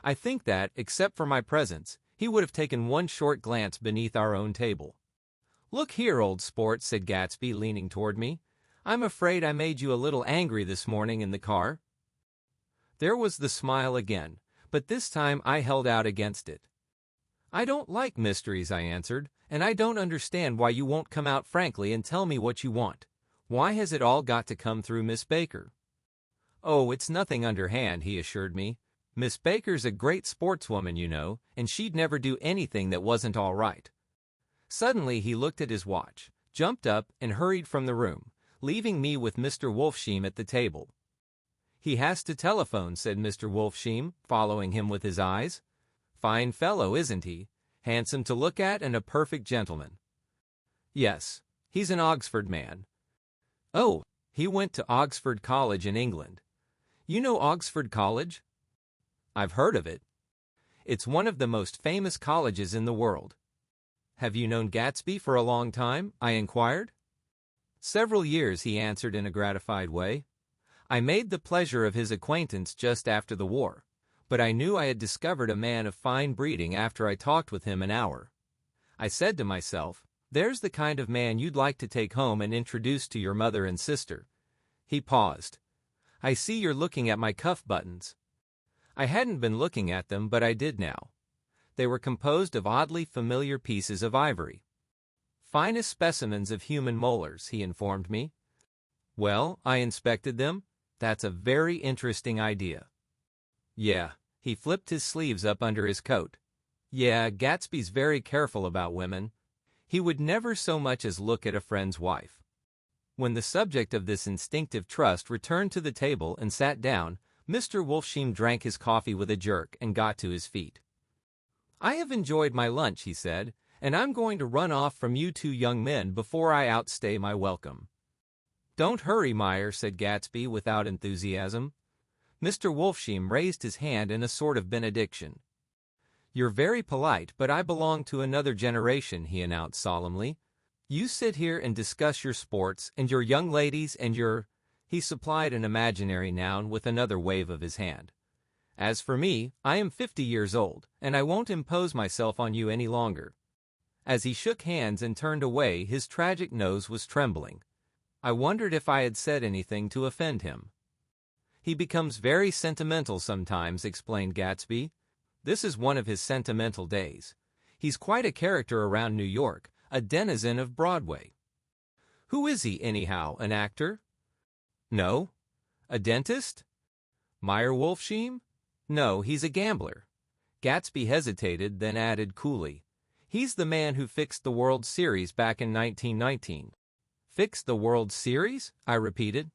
I think that, except for my presence, he would have taken one short glance beneath our own table. "Look here, old sport," said Gatsby, leaning toward me. "I'm afraid I made you a little angry this morning in the car." There was the smile again, but this time I held out against it. "I don't like mysteries," I answered, "and I don't understand why you won't come out frankly and tell me what you want. Why has it all got to come through Miss Baker?" "Oh, it's nothing underhand," he assured me. "Miss Baker's a great sportswoman, you know, and she'd never do anything that wasn't all right." Suddenly he looked at his watch, jumped up, and hurried from the room, leaving me with Mr. Wolfsheim at the table. "He has to telephone," said Mr. Wolfsheim, following him with his eyes. "Fine fellow, isn't he? Handsome to look at and a perfect gentleman." "Yes, he's an Oxford man." "Oh, he went to Oxford College in England. You know Oxford College?" "I've heard of it. It's one of the most famous colleges in the world." "Have you known Gatsby for a long time?" I inquired. "Several years," he answered in a gratified way. "I made the pleasure of his acquaintance just after the war, but I knew I had discovered a man of fine breeding after I talked with him an hour. I said to myself, 'There's the kind of man you'd like to take home and introduce to your mother and sister.'" He paused. "I see you're looking at my cuff buttons." I hadn't been looking at them, but I did now. They were composed of oddly familiar pieces of ivory. "Finest specimens of human molars," he informed me. "Well," I inspected them, "that's a very interesting idea." "Yeah." He flipped his sleeves up under his coat. "Yeah, Gatsby's very careful about women. He would never so much as look at a friend's wife." When the subject of this instinctive trust returned to the table and sat down, Mr. Wolfsheim drank his coffee with a jerk and got to his feet. "I have enjoyed my lunch," he said, "and I'm going to run off from you two young men before I outstay my welcome." "Don't hurry, Meyer," said Gatsby without enthusiasm. Mr. Wolfsheim raised his hand in a sort of benediction. "You're very polite, but I belong to another generation," he announced solemnly. "You sit here and discuss your sports and your young ladies and your—" He supplied an imaginary noun with another wave of his hand. "As for me, I am 50 years old, and I won't impose myself on you any longer." As he shook hands and turned away, his tragic nose was trembling. I wondered if I had said anything to offend him. "He becomes very sentimental sometimes," explained Gatsby. "This is one of his sentimental days. He's quite a character around New York, a denizen of Broadway." "Who is he, anyhow, an actor?" "No." "A dentist?" "Meyer Wolfsheim?" "No, he's a gambler." Gatsby hesitated, then added coolly, "He's the man who fixed the World Series back in 1919. "Fixed the World Series?" I repeated.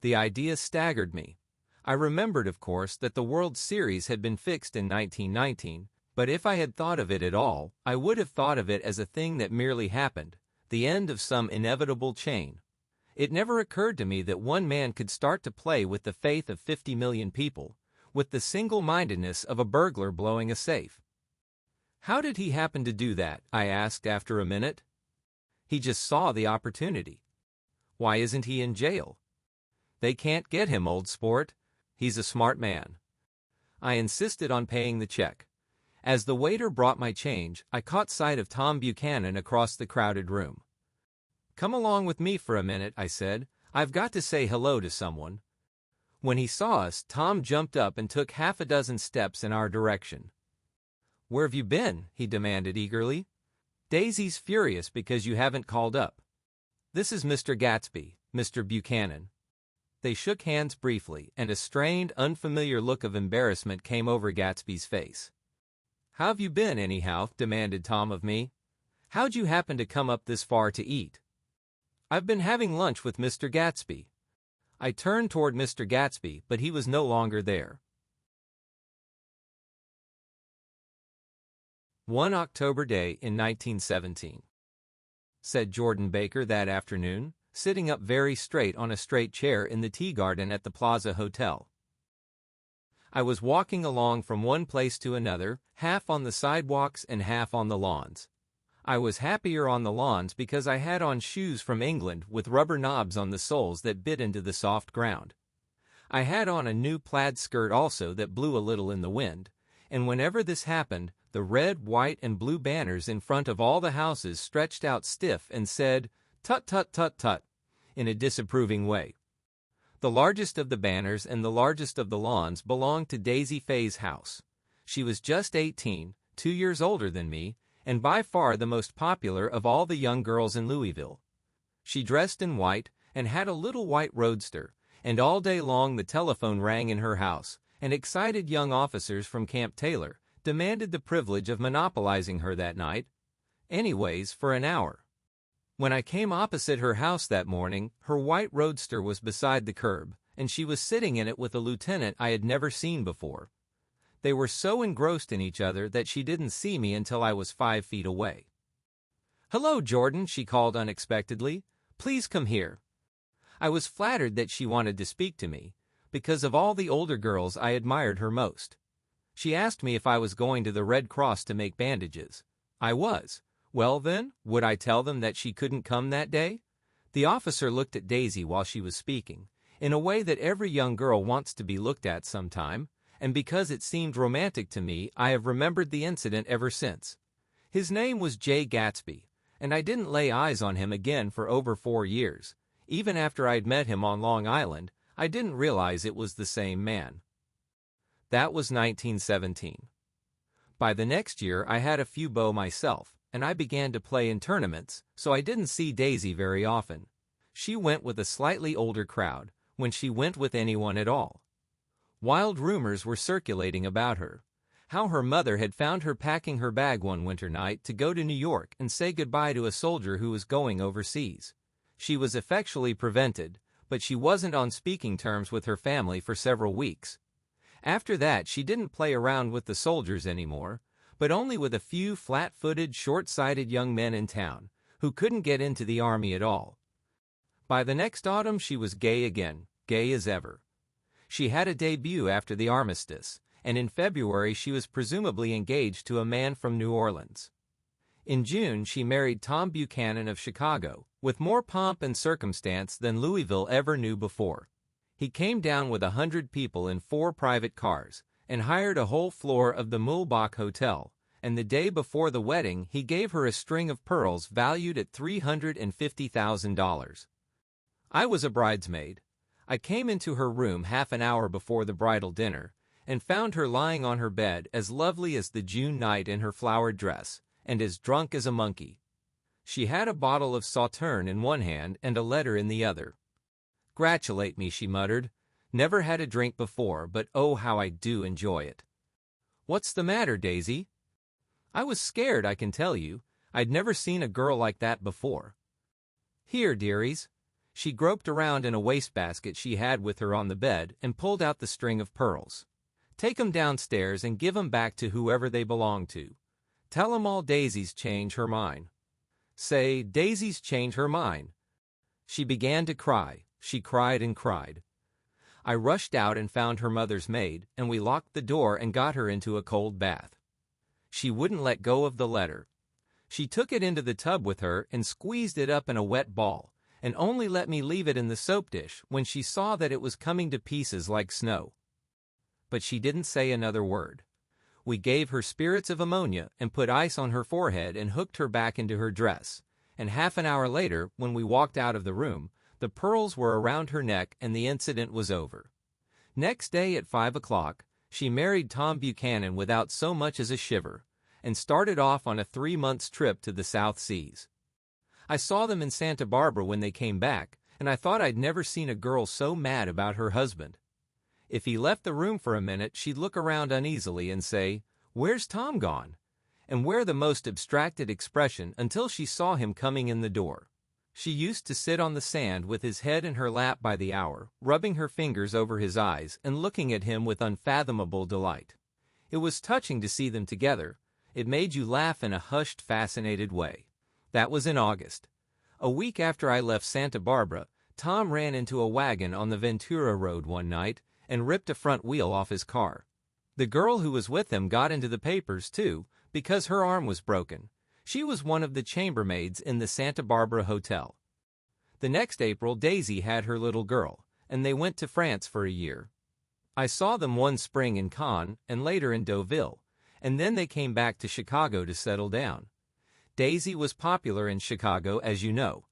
The idea staggered me. I remembered, of course, that the World Series had been fixed in 1919, but if I had thought of it at all, I would have thought of it as a thing that merely happened, the end of some inevitable chain. It never occurred to me that one man could start to play with the faith of 50 million people, with the single-mindedness of a burglar blowing a safe. "How did he happen to do that?" I asked after a minute. "He just saw the opportunity." "Why isn't he in jail?" "They can't get him, old sport. He's a smart man." I insisted on paying the check. As the waiter brought my change, I caught sight of Tom Buchanan across the crowded room. "Come along with me for a minute," I said. "I've got to say hello to someone." When he saw us, Tom jumped up and took half a dozen steps in our direction. "Where have you been?" he demanded eagerly. "Daisy's furious because you haven't called up." "This is Mr. Gatsby, Mr. Buchanan." They shook hands briefly, and a strained, unfamiliar look of embarrassment came over Gatsby's face. "How have you been, anyhow?" demanded Tom of me. "How'd you happen to come up this far to eat?" "I've been having lunch with Mr. Gatsby." I turned toward Mr. Gatsby, but he was no longer there. One October day in 1917. said Jordan Baker that afternoon, sitting up very straight on a straight chair in the tea garden at the Plaza Hotel. I was walking along from one place to another, half on the sidewalks and half on the lawns. I was happier on the lawns because I had on shoes from England with rubber knobs on the soles that bit into the soft ground. I had on a new plaid skirt also that blew a little in the wind, and whenever this happened, the red, white, and blue banners in front of all the houses stretched out stiff and said, "Tut, tut, tut, tut," in a disapproving way. The largest of the banners and the largest of the lawns belonged to Daisy Faye's house. She was just 18, 2 years older than me, and by far the most popular of all the young girls in Louisville. She dressed in white and had a little white roadster, and all day long the telephone rang in her house, and excited young officers from Camp Taylor demanded the privilege of monopolizing her that night, anyways for an hour. When I came opposite her house that morning, her white roadster was beside the curb, and she was sitting in it with a lieutenant I had never seen before. They were so engrossed in each other that she didn't see me until I was 5 feet away. "Hello, Jordan," she called unexpectedly. "Please come here." I was flattered that she wanted to speak to me. Because of all the older girls, I admired her most. She asked me if I was going to the Red Cross to make bandages. I was. Well then, would I tell them that she couldn't come that day? The officer looked at Daisy while she was speaking, in a way that every young girl wants to be looked at sometime, and because it seemed romantic to me, I have remembered the incident ever since. His name was Great Gatsby, and I didn't lay eyes on him again for over 4 years. Even after I'd met him on Long Island, I didn't realize it was the same man. That was 1917. By the next year, I had a few beaux myself, and I began to play in tournaments, so I didn't see Daisy very often. She went with a slightly older crowd, when she went with anyone at all. Wild rumors were circulating about her. How her mother had found her packing her bag one winter night to go to New York and say goodbye to a soldier who was going overseas. She was effectually prevented, but she wasn't on speaking terms with her family for several weeks. After that, she didn't play around with the soldiers anymore, but only with a few flat-footed, short-sighted young men in town, who couldn't get into the army at all. By the next autumn, she was gay again, gay as ever. She had a debut after the armistice, and in February she was presumably engaged to a man from New Orleans. In June, she married Tom Buchanan of Chicago, with more pomp and circumstance than Louisville ever knew before. He came down with 100 people in 4 private cars, and hired a whole floor of the Muhlbach Hotel, and the day before the wedding he gave her a string of pearls valued at $350,000. I was a bridesmaid. I came into her room half an hour before the bridal dinner, and found her lying on her bed as lovely as the June night in her flowered dress, and as drunk as a monkey. She had a bottle of Sauterne in one hand and a letter in the other. "Gratulate me," she muttered. "Never had a drink before, but oh how I do enjoy it." "What's the matter, Daisy?" I was scared, I can tell you. I'd never seen a girl like that before. "Here, dearies." She groped around in a wastebasket she had with her on the bed and pulled out the string of pearls. "Take 'em downstairs and give 'em back to whoever they belong to. Tell 'em all Daisy's changed her mind. Say, Daisy's changed her mind." She began to cry. She cried and cried. I rushed out and found her mother's maid, and we locked the door and got her into a cold bath. She wouldn't let go of the letter. She took it into the tub with her and squeezed it up in a wet ball, and only let me leave it in the soap dish when she saw that it was coming to pieces like snow. But she didn't say another word. We gave her spirits of ammonia and put ice on her forehead and hooked her back into her dress, and half an hour later, when we walked out of the room, the pearls were around her neck and the incident was over. Next day at 5 o'clock, she married Tom Buchanan without so much as a shiver, and started off on a 3 months trip to the South Seas. I saw them in Santa Barbara when they came back, and I thought I'd never seen a girl so mad about her husband. If he left the room for a minute, she'd look around uneasily and say, "Where's Tom gone?" and wear the most abstracted expression until she saw him coming in the door. She used to sit on the sand with his head in her lap by the hour, rubbing her fingers over his eyes and looking at him with unfathomable delight. It was touching to see them together. It made you laugh in a hushed, fascinated way. That was in August. A week after I left Santa Barbara, Tom ran into a wagon on the Ventura Road one night and ripped a front wheel off his car. The girl who was with him got into the papers, too, because her arm was broken. She was one of the chambermaids in the Santa Barbara hotel. The next April, Daisy had her little girl, and they went to France for a year. I saw them one spring in Cannes and later in Deauville, and then they came back to Chicago to settle down. Daisy was popular in Chicago, as you know.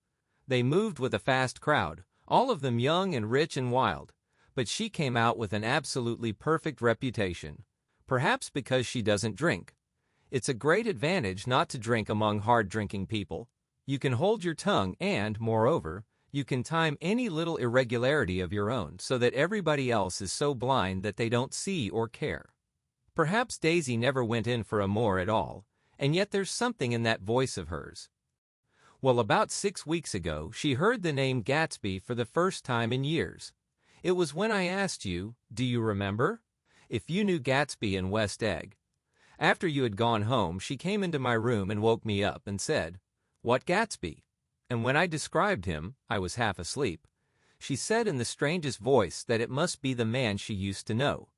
They moved with a fast crowd, all of them young and rich and wild, but she came out with an absolutely perfect reputation, perhaps because she doesn't drink. It's a great advantage not to drink among hard-drinking people. You can hold your tongue and, moreover, you can time any little irregularity of your own so that everybody else is so blind that they don't see or care. Perhaps Daisy never went in for amour at all, and yet there's something in that voice of hers. Well, about 6 weeks ago, she heard the name Gatsby for the first time in years. It was when I asked you, do you remember, if you knew Gatsby in West Egg. After you had gone home, she came into my room and woke me up and said, "What Gatsby?" And when I described him, I was half asleep. She said in the strangest voice that it must be the man she used to know.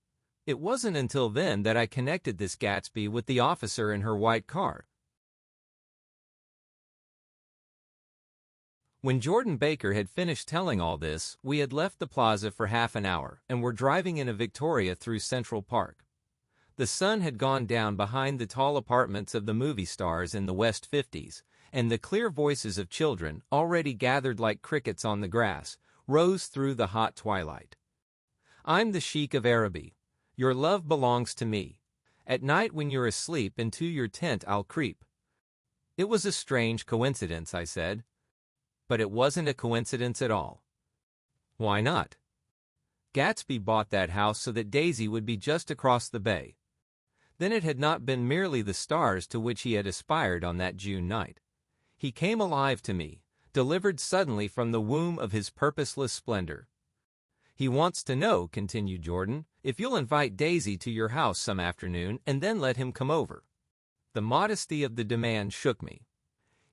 It wasn't until then that I connected this Gatsby with the officer in her white car. When Jordan Baker had finished telling all this, we had left the plaza for half an hour and were driving in a Victoria through Central Park. The sun had gone down behind the tall apartments of the movie stars in the West 50s, and the clear voices of children, already gathered like crickets on the grass, rose through the hot twilight. I'm the Sheik of Araby. Your love belongs to me. At night when you're asleep into your tent I'll creep. It was a strange coincidence, I said. But it wasn't a coincidence at all. Why not? Gatsby bought that house so that Daisy would be just across the bay. Then it had not been merely the stars to which he had aspired on that June night. He came alive to me, delivered suddenly from the womb of his purposeless splendor. He wants to know, continued Jordan, if you'll invite Daisy to your house some afternoon and then let him come over. The modesty of the demand shook me.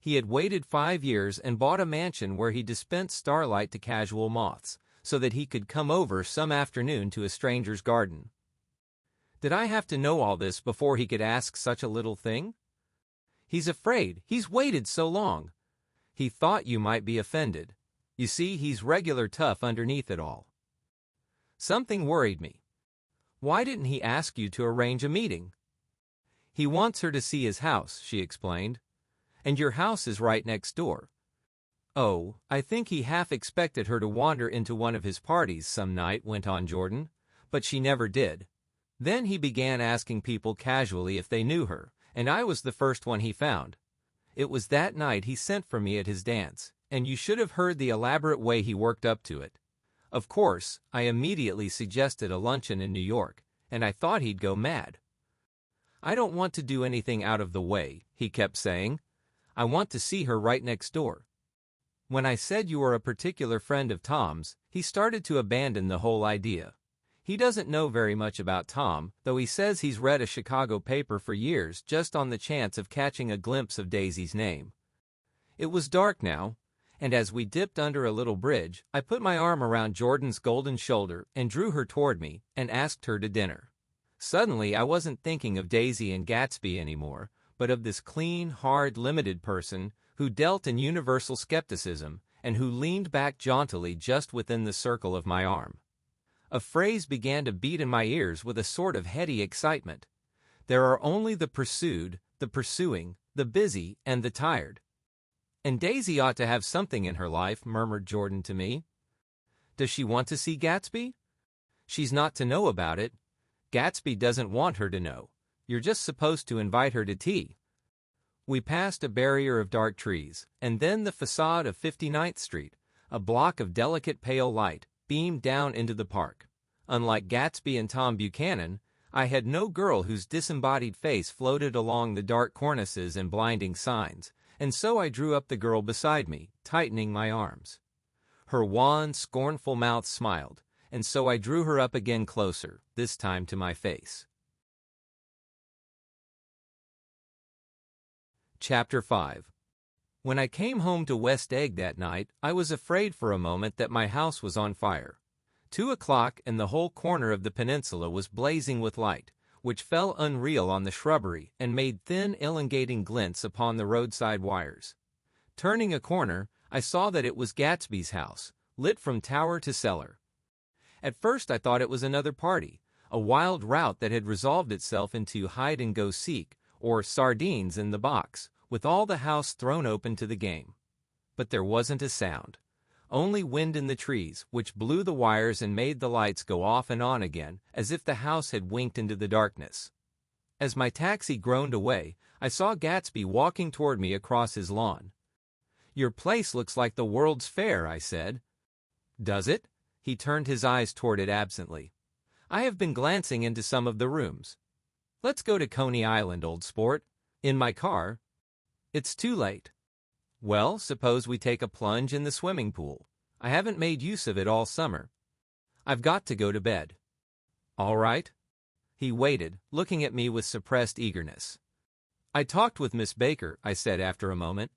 He had waited 5 years and bought a mansion where he dispensed starlight to casual moths, so that he could come over some afternoon to a stranger's garden. Did I have to know all this before he could ask such a little thing? He's afraid. He's waited so long. He thought you might be offended. You see, he's regular tough underneath it all. Something worried me. Why didn't he ask you to arrange a meeting? He wants her to see his house, she explained. And your house is right next door. Oh, I think he half expected her to wander into one of his parties some night, went on Jordan, but she never did. Then he began asking people casually if they knew her, and I was the first one he found. It was that night he sent for me at his dance, and you should have heard the elaborate way he worked up to it. Of course, I immediately suggested a luncheon in New York, and I thought he'd go mad. I don't want to do anything out of the way, he kept saying. I want to see her right next door. When I said you were a particular friend of Tom's, he started to abandon the whole idea. He doesn't know very much about Tom, though he says he's read a Chicago paper for years just on the chance of catching a glimpse of Daisy's name. It was dark now, and as we dipped under a little bridge, I put my arm around Jordan's golden shoulder and drew her toward me and asked her to dinner. Suddenly, I wasn't thinking of Daisy and Gatsby anymore, but of this clean, hard, limited person who dealt in universal skepticism and who leaned back jauntily just within the circle of my arm. A phrase began to beat in my ears with a sort of heady excitement. There are only the pursued, the pursuing, the busy, and the tired. And Daisy ought to have something in her life, murmured Jordan to me. Does she want to see Gatsby? She's not to know about it. Gatsby doesn't want her to know. You're just supposed to invite her to tea. We passed a barrier of dark trees, and then the facade of 59th Street, a block of delicate pale light, beamed down into the park. Unlike Gatsby and Tom Buchanan, I had no girl whose disembodied face floated along the dark cornices and blinding signs, and so I drew up the girl beside me, tightening my arms. Her wan, scornful mouth smiled, and so I drew her up again closer, this time to my face. Chapter 5. When I came home to West Egg that night, I was afraid for a moment that my house was on fire. 2 o'clock and the whole corner of the peninsula was blazing with light, which fell unreal on the shrubbery and made thin, elongating glints upon the roadside wires. Turning a corner, I saw that it was Gatsby's house, lit from tower to cellar. At first I thought it was another party, a wild rout that had resolved itself into hide-and-go-seek, or sardines in the box, with all the house thrown open to the game. But there wasn't a sound. Only wind in the trees, which blew the wires and made the lights go off and on again, as if the house had winked into the darkness. As my taxi groaned away, I saw Gatsby walking toward me across his lawn. "Your place looks like the World's Fair," I said. "Does it?" He turned his eyes toward it absently. "I have been glancing into some of the rooms. Let's go to Coney Island, old sport. In my car." "It's too late." "Well, suppose we take a plunge in the swimming pool. I haven't made use of it all summer." "I've got to go to bed." "All right." He waited, looking at me with suppressed eagerness. "I talked with Miss Baker," I said after a moment.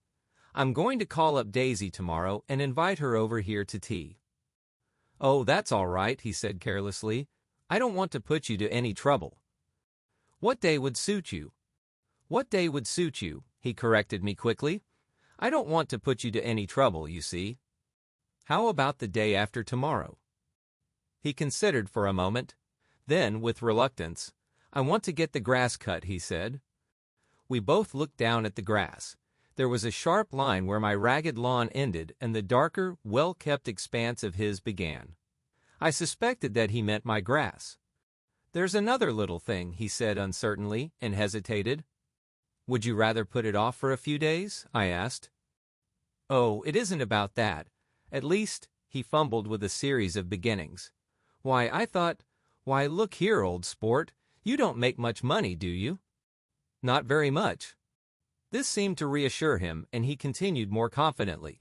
"I'm going to call up Daisy tomorrow and invite her over here to tea." "Oh, that's all right," he said carelessly. "I don't want to put you to any trouble." "What day would suit you?" "What day would suit you," he corrected me quickly. "I don't want to put you to any trouble, you see." "How about the day after tomorrow?" He considered for a moment. Then, with reluctance, "I want to get the grass cut," he said. We both looked down at the grass. There was a sharp line where my ragged lawn ended and the darker, well-kept expanse of his began. I suspected that he meant my grass. "There's another little thing," he said uncertainly, and hesitated. "Would you rather put it off for a few days?" I asked. "Oh, it isn't about that. At least," he fumbled with a series of beginnings. Why, look here, old sport, you don't make much money, do you?" "Not very much." This seemed to reassure him, and he continued more confidently.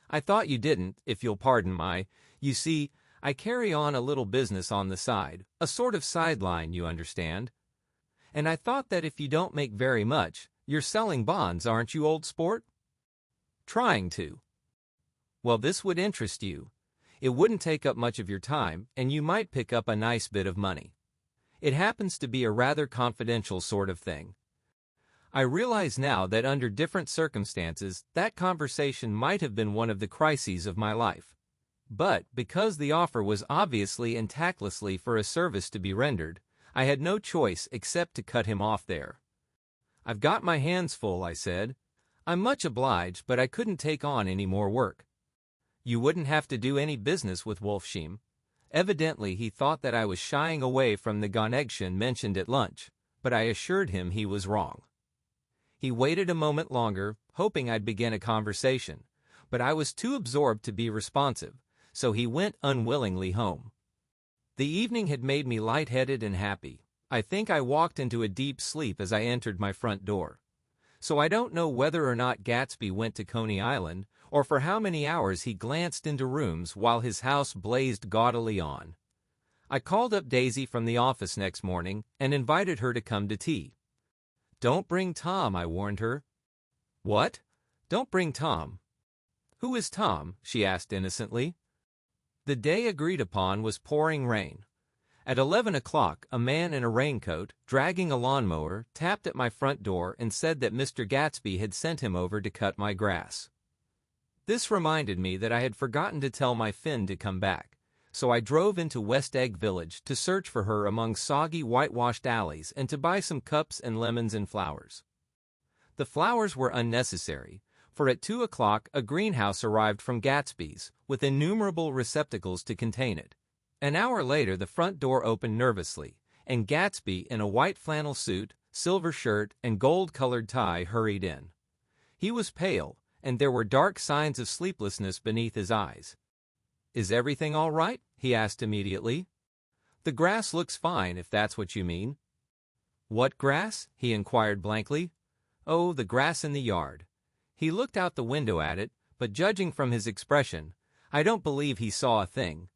"I thought you didn't, if you'll pardon you see, I carry on a little business on the side, a sort of sideline, you understand. And I thought that if you don't make very much, you're selling bonds, aren't you, old sport?" "Trying to." "Well, this would interest you. It wouldn't take up much of your time, and you might pick up a nice bit of money. It happens to be a rather confidential sort of thing." I realize now that under different circumstances, that conversation might have been one of the crises of my life. But, because the offer was obviously and tactlessly for a service to be rendered, I had no choice except to cut him off there. "I've got my hands full," I said. "I'm much obliged, but I couldn't take on any more work." "You wouldn't have to do any business with Wolfsheim." Evidently he thought that I was shying away from the connection mentioned at lunch, but I assured him he was wrong. He waited a moment longer, hoping I'd begin a conversation, but I was too absorbed to be responsive, so he went unwillingly home. The evening had made me lightheaded and happy. I think I walked into a deep sleep as I entered my front door. So I don't know whether or not Gatsby went to Coney Island, or for how many hours he glanced into rooms while his house blazed gaudily on. I called up Daisy from the office next morning and invited her to come to tea. "Don't bring Tom," I warned her. "What? Don't bring Tom?" "Who is Tom?" she asked innocently. The day agreed upon was pouring rain. At 11 o'clock, a man in a raincoat, dragging a lawnmower, tapped at my front door and said that Mr. Gatsby had sent him over to cut my grass. This reminded me that I had forgotten to tell my Finn to come back, so I drove into West Egg Village to search for her among soggy, whitewashed alleys and to buy some cups and lemons and flowers. The flowers were unnecessary, for at 2 o'clock a greenhouse arrived from Gatsby's, with innumerable receptacles to contain it. An hour later the front door opened nervously, and Gatsby, in a white flannel suit, silver shirt, and gold-colored tie, hurried in. He was pale, and there were dark signs of sleeplessness beneath his eyes. "Is everything all right?" he asked immediately. "The grass looks fine, if that's what you mean." "What grass?" he inquired blankly. "Oh, the grass in the yard." He looked out the window at it, but judging from his expression, I don't believe he saw a thing.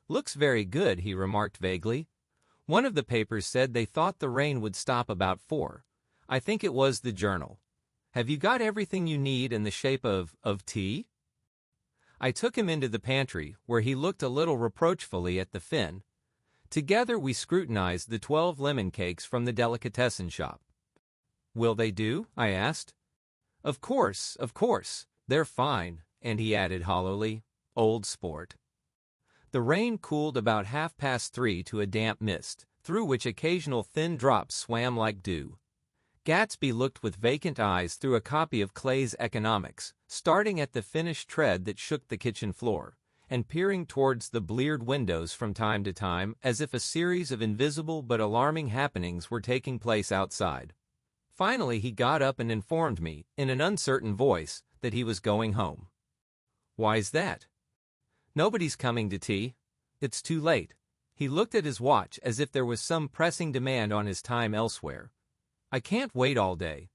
"Looks very good," he remarked vaguely. "One of the papers said they thought the rain would stop about 4. I think it was the Journal. Have you got everything you need in the shape of tea? I took him into the pantry, where he looked a little reproachfully at the fin. Together we scrutinized the 12 lemon cakes from the delicatessen shop. Will they do? I asked. Of course, they're fine, and he added hollowly, old sport. The rain cooled about 3:30 to a damp mist, through which occasional thin drops swam like dew. Gatsby looked with vacant eyes through a copy of Clay's Economics, starting at the finished tread that shook the kitchen floor, and peering towards the bleared windows from time to time as if a series of invisible but alarming happenings were taking place outside. Finally he got up and informed me, in an uncertain voice, that he was going home. Why's that? Nobody's coming to tea. It's too late. He looked at his watch as if there was some pressing demand on his time elsewhere. I can't wait all day.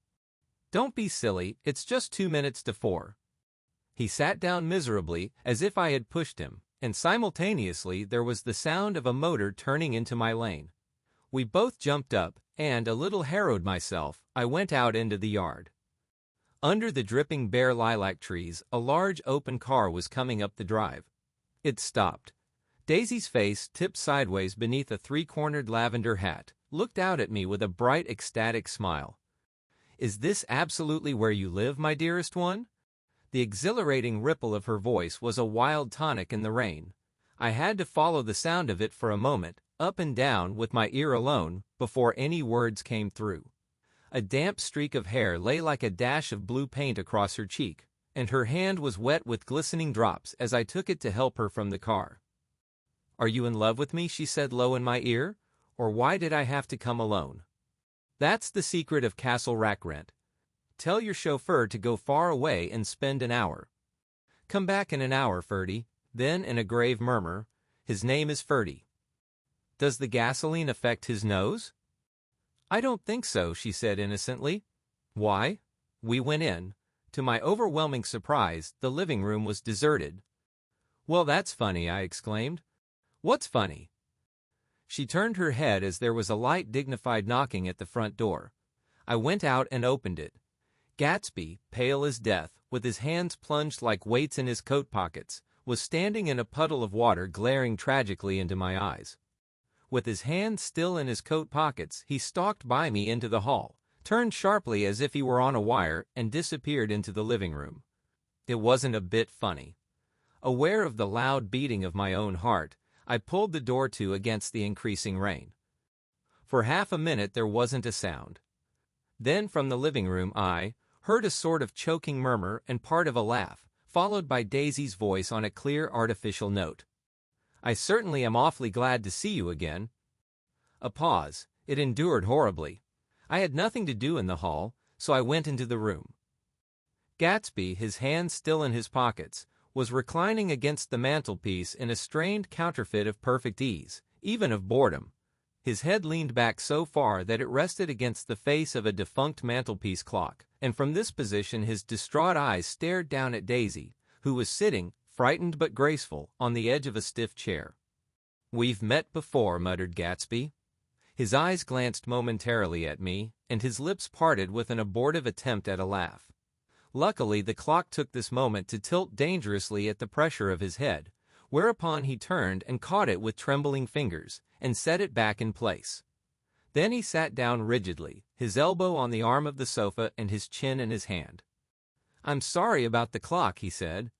Don't be silly, it's just 2 minutes to 4. He sat down miserably, as if I had pushed him, and simultaneously there was the sound of a motor turning into my lane. We both jumped up, and, a little harrowed myself, I went out into the yard. Under the dripping bare lilac trees, a large open car was coming up the drive. It stopped. Daisy's face, tipped sideways beneath a 3-cornered lavender hat, looked out at me with a bright, ecstatic smile. Is this absolutely where you live, my dearest one? The exhilarating ripple of her voice was a wild tonic in the rain. I had to follow the sound of it for a moment, up and down with my ear alone, before any words came through. A damp streak of hair lay like a dash of blue paint across her cheek, and her hand was wet with glistening drops as I took it to help her from the car. Are you in love with me? She said low in my ear. Or why did I have to come alone? That's the secret of Castle Rackrent. Tell your chauffeur to go far away and spend an hour. Come back in an hour, Ferdy. Then, in a grave murmur, his name is Ferdy. Does the gasoline affect his nose? I don't think so, she said innocently. Why? We went in. To my overwhelming surprise, the living room was deserted. Well, that's funny, I exclaimed. What's funny? She turned her head as there was a light, dignified knocking at the front door. I went out and opened it. Gatsby, pale as death, with his hands plunged like weights in his coat pockets, was standing in a puddle of water glaring tragically into my eyes. With his hands still in his coat pockets, he stalked by me into the hall, turned sharply as if he were on a wire, and disappeared into the living room. It wasn't a bit funny. Aware of the loud beating of my own heart, I pulled the door to against the increasing rain. For half a minute there wasn't a sound. Then from the living room I heard a sort of choking murmur and part of a laugh, followed by Daisy's voice on a clear artificial note. I certainly am awfully glad to see you again. A pause. It endured horribly. I had nothing to do in the hall, so I went into the room. Gatsby, his hands still in his pockets, was reclining against the mantelpiece in a strained counterfeit of perfect ease, even of boredom. His head leaned back so far that it rested against the face of a defunct mantelpiece clock, and from this position his distraught eyes stared down at Daisy, who was sitting, frightened but graceful, on the edge of a stiff chair. We've met before, muttered Gatsby. His eyes glanced momentarily at me, and his lips parted with an abortive attempt at a laugh. Luckily, the clock took this moment to tilt dangerously at the pressure of his head, whereupon he turned and caught it with trembling fingers, and set it back in place. Then he sat down rigidly, his elbow on the arm of the sofa and his chin in his hand. I'm sorry about the clock, he said.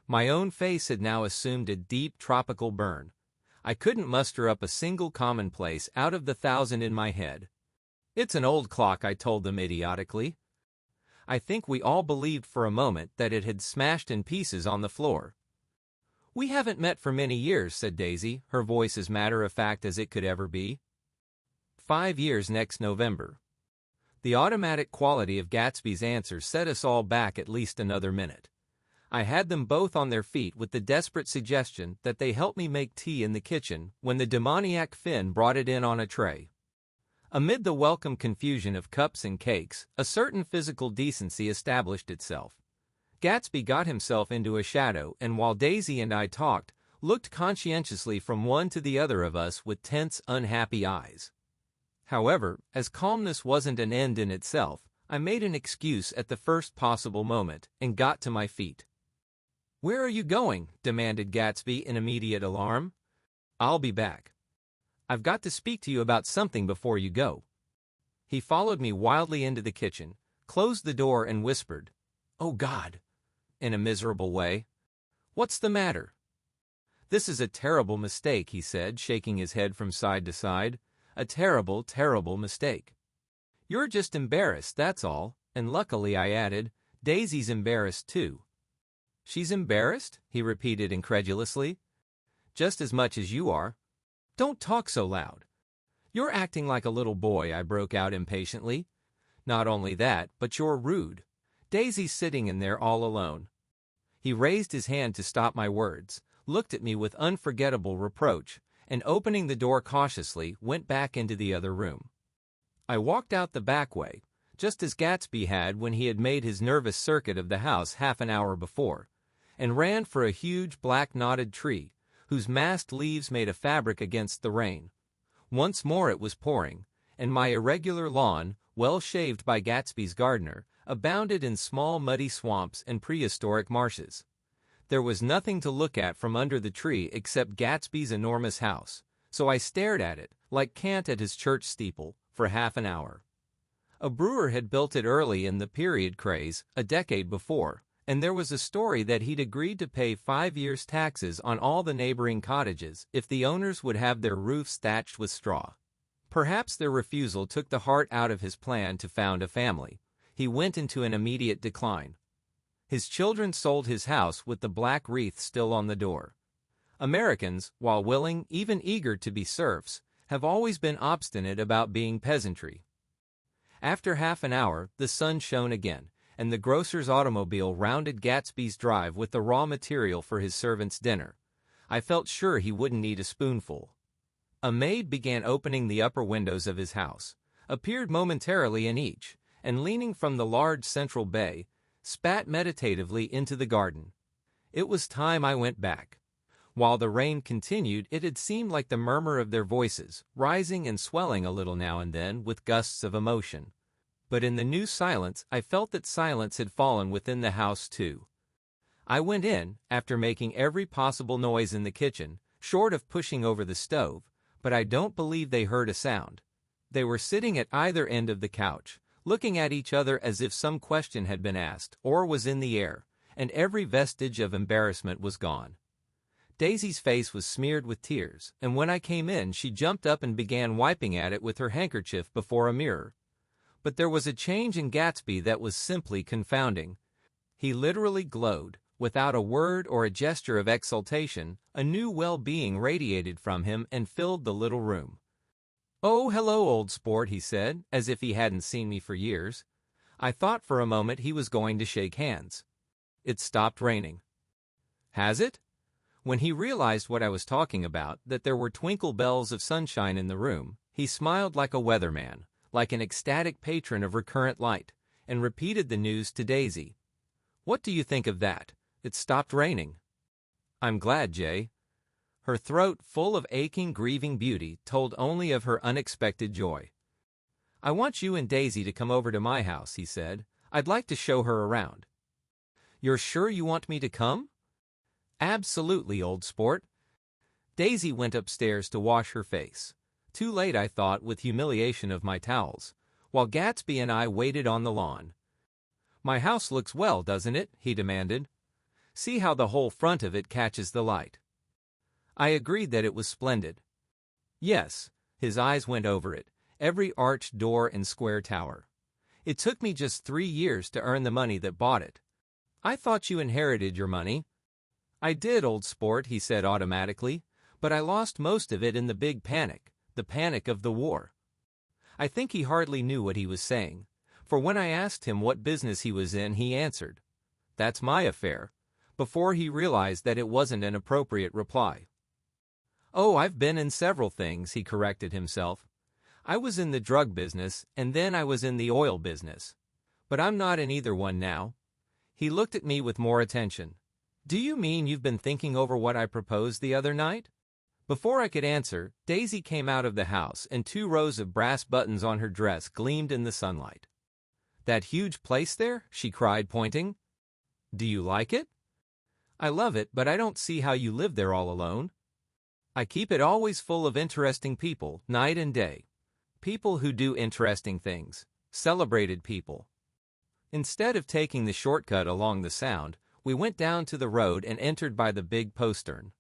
My own face had now assumed a deep tropical burn. I couldn't muster up a single commonplace out of the 1,000 in my head. It's an old clock, I told them idiotically. I think we all believed for a moment that it had smashed in pieces on the floor. We haven't met for many years, said Daisy, her voice as matter-of-fact as it could ever be. 5 years next November. The automatic quality of Gatsby's answer set us all back at least another minute. I had them both on their feet with the desperate suggestion that they help me make tea in the kitchen when the demoniac Finn brought it in on a tray. Amid the welcome confusion of cups and cakes, a certain physical decency established itself. Gatsby got himself into a shadow and while Daisy and I talked, looked conscientiously from one to the other of us with tense, unhappy eyes. However, as calmness wasn't an end in itself, I made an excuse at the first possible moment and got to my feet. "Where are you going?" demanded Gatsby in immediate alarm. "I'll be back. I've got to speak to you about something before you go." He followed me wildly into the kitchen, closed the door and whispered, "Oh God," in a miserable way. "What's the matter?" "This is a terrible mistake," he said, shaking his head from side to side. "A terrible, terrible mistake. You're just embarrassed, that's all, and luckily," I added, "Daisy's embarrassed too." "She's embarrassed?" he repeated incredulously. "Just as much as you are." "Don't talk so loud. You're acting like a little boy," I broke out impatiently. "Not only that, but you're rude. Daisy's sitting in there all alone." He raised his hand to stop my words, looked at me with unforgettable reproach, and opening the door cautiously, went back into the other room. I walked out the back way, just as Gatsby had when he had made his nervous circuit of the house half an hour before, and ran for a huge black knotted tree, whose massed leaves made a fabric against the rain. Once more it was pouring, and my irregular lawn, well shaved by Gatsby's gardener, abounded in small muddy swamps and prehistoric marshes. There was nothing to look at from under the tree except Gatsby's enormous house, so I stared at it, like Kant at his church steeple, for half an hour. A brewer had built it early in the period craze, a decade before, and there was a story that he'd agreed to pay 5 years' taxes on all the neighboring cottages if the owners would have their roofs thatched with straw. Perhaps their refusal took the heart out of his plan to found a family. He went into an immediate decline. His children sold his house with the black wreath still on the door. Americans, while willing, even eager to be serfs, have always been obstinate about being peasantry. After half an hour, the sun shone again, and the grocer's automobile rounded Gatsby's drive with the raw material for his servant's dinner. I felt sure he wouldn't need a spoonful. A maid began opening the upper windows of his house, appeared momentarily in each, and leaning from the large central bay, spat meditatively into the garden. It was time I went back. While the rain continued, it had seemed like the murmur of their voices, rising and swelling a little now and then with gusts of emotion. But in the new silence, I felt that silence had fallen within the house too. I went in, after making every possible noise in the kitchen, short of pushing over the stove, but I don't believe they heard a sound. They were sitting at either end of the couch, looking at each other as if some question had been asked or was in the air, and every vestige of embarrassment was gone. Daisy's face was smeared with tears, and when I came in she jumped up and began wiping at it with her handkerchief before a mirror. But there was a change in Gatsby that was simply confounding. He literally glowed. Without a word or a gesture of exultation, a new well-being radiated from him and filled the little room. "Oh, hello, old sport," he said, as if he hadn't seen me for years. I thought for a moment he was going to shake hands. "It's stopped raining." "Has it?" When he realized what I was talking about, that there were twinkle bells of sunshine in the room, he smiled like a weatherman, like an ecstatic patron of recurrent light, and repeated the news to Daisy. "What do you think of that? It's stopped raining." "I'm glad, Jay." Her throat, full of aching, grieving beauty, told only of her unexpected joy. "I want you and Daisy to come over to my house," he said. "I'd like to show her around." "You're sure you want me to come?" "Absolutely, old sport." Daisy went upstairs to wash her face. Too late, I thought, with humiliation of my towels, while Gatsby and I waited on the lawn. "My house looks well, doesn't it?" he demanded. "See how the whole front of it catches the light." I agreed that it was splendid. "Yes." His eyes went over it, every arched door and square tower. "It took me just 3 years to earn the money that bought it." "I thought you inherited your money." "I did, old sport," he said automatically, "but I lost most of it in the big panic, the panic of the war." I think he hardly knew what he was saying, for when I asked him what business he was in, he answered, "That's my affair," before he realized that it wasn't an appropriate reply. "Oh, I've been in several things," he corrected himself. "I was in the drug business, and then I was in the oil business. But I'm not in either one now." He looked at me with more attention. "Do you mean you've been thinking over what I proposed the other night?" Before I could answer, Daisy came out of the house, and 2 rows of brass buttons on her dress gleamed in the sunlight. "That huge place there?" she cried, pointing. "Do you like it?" "I love it, but I don't see how you live there all alone." "I keep it always full of interesting people, night and day. People who do interesting things. Celebrated people." Instead of taking the shortcut along the Sound, we went down to the road and entered by the big postern.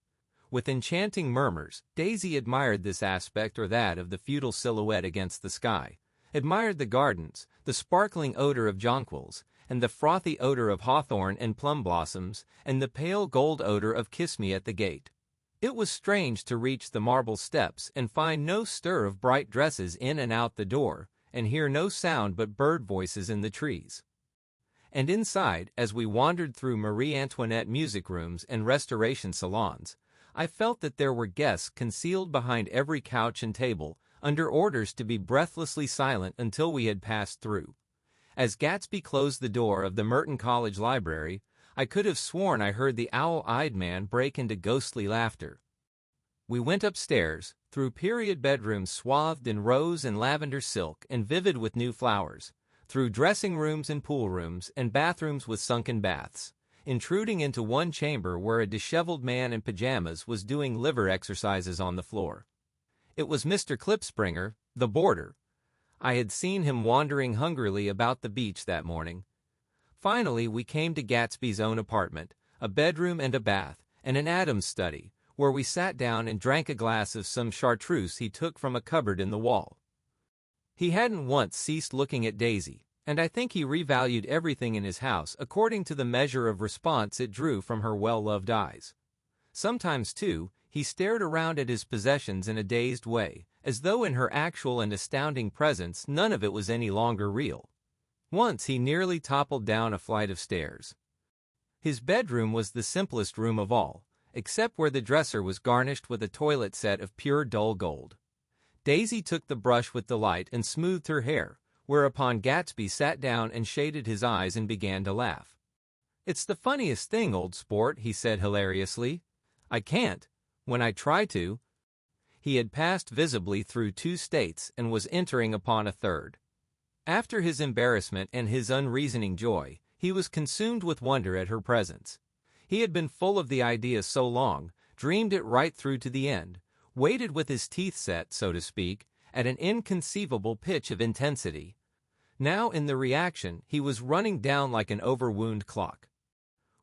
With enchanting murmurs, Daisy admired this aspect or that of the feudal silhouette against the sky, admired the gardens, the sparkling odor of jonquils, and the frothy odor of hawthorn and plum blossoms, and the pale gold odor of kiss-me at the gate. It was strange to reach the marble steps and find no stir of bright dresses in and out the door, and hear no sound but bird voices in the trees. And inside, as we wandered through Marie Antoinette music rooms and restoration salons, I felt that there were guests concealed behind every couch and table, under orders to be breathlessly silent until we had passed through. As Gatsby closed the door of the Merton College Library, I could have sworn I heard the owl-eyed man break into ghostly laughter. We went upstairs, through period bedrooms swathed in rose and lavender silk and vivid with new flowers, through dressing rooms and pool rooms and bathrooms with sunken baths, intruding into one chamber where a disheveled man in pajamas was doing liver exercises on the floor. It was Mr. Klipspringer, the boarder. I had seen him wandering hungrily about the beach that morning. Finally, we came to Gatsby's own apartment, a bedroom and a bath, and an Adams study, where we sat down and drank a glass of some chartreuse he took from a cupboard in the wall. He hadn't once ceased looking at Daisy, and I think he revalued everything in his house according to the measure of response it drew from her well-loved eyes. Sometimes, too, he stared around at his possessions in a dazed way, as though in her actual and astounding presence none of it was any longer real. Once he nearly toppled down a flight of stairs. His bedroom was the simplest room of all, except where the dresser was garnished with a toilet set of pure dull gold. Daisy took the brush with delight and smoothed her hair, whereupon Gatsby sat down and shaded his eyes and began to laugh. "It's the funniest thing, old sport," he said hilariously. "I can't, when I try to." He had passed visibly through 2 states and was entering upon a third. After his embarrassment and his unreasoning joy, he was consumed with wonder at her presence. He had been full of the idea so long, dreamed it right through to the end, waited with his teeth set, so to speak, at an inconceivable pitch of intensity. Now in the reaction, he was running down like an overwound clock.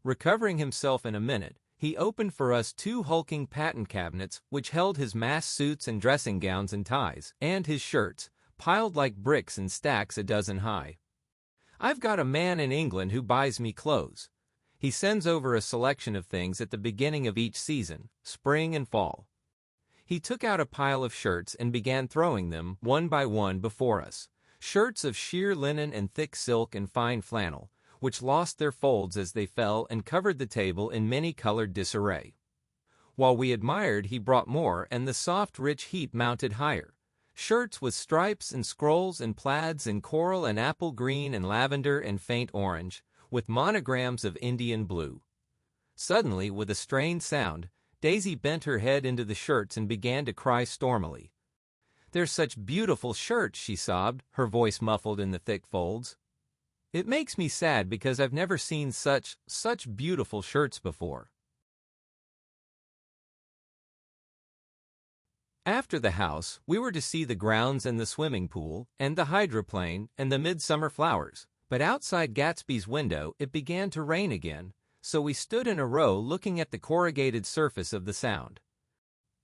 Recovering himself in a minute, he opened for us 2 hulking patent cabinets which held his mass suits and dressing gowns and ties, and his shirts, piled like bricks in stacks a dozen high. "I've got a man in England who buys me clothes. He sends over a selection of things at the beginning of each season, spring and fall." He took out a pile of shirts and began throwing them, one by one, before us. Shirts of sheer linen and thick silk and fine flannel, which lost their folds as they fell and covered the table in many-colored disarray. While we admired, he brought more, and the soft, rich heap mounted higher. Shirts with stripes and scrolls and plaids and coral and apple green and lavender and faint orange, with monograms of Indian blue. Suddenly, with a strained sound, Daisy bent her head into the shirts and began to cry stormily. "They're such beautiful shirts," she sobbed, her voice muffled in the thick folds. "It makes me sad because I've never seen such beautiful shirts before." After the house, we were to see the grounds and the swimming pool, and the hydroplane, and the midsummer flowers. But outside Gatsby's window it began to rain again, so we stood in a row looking at the corrugated surface of the Sound.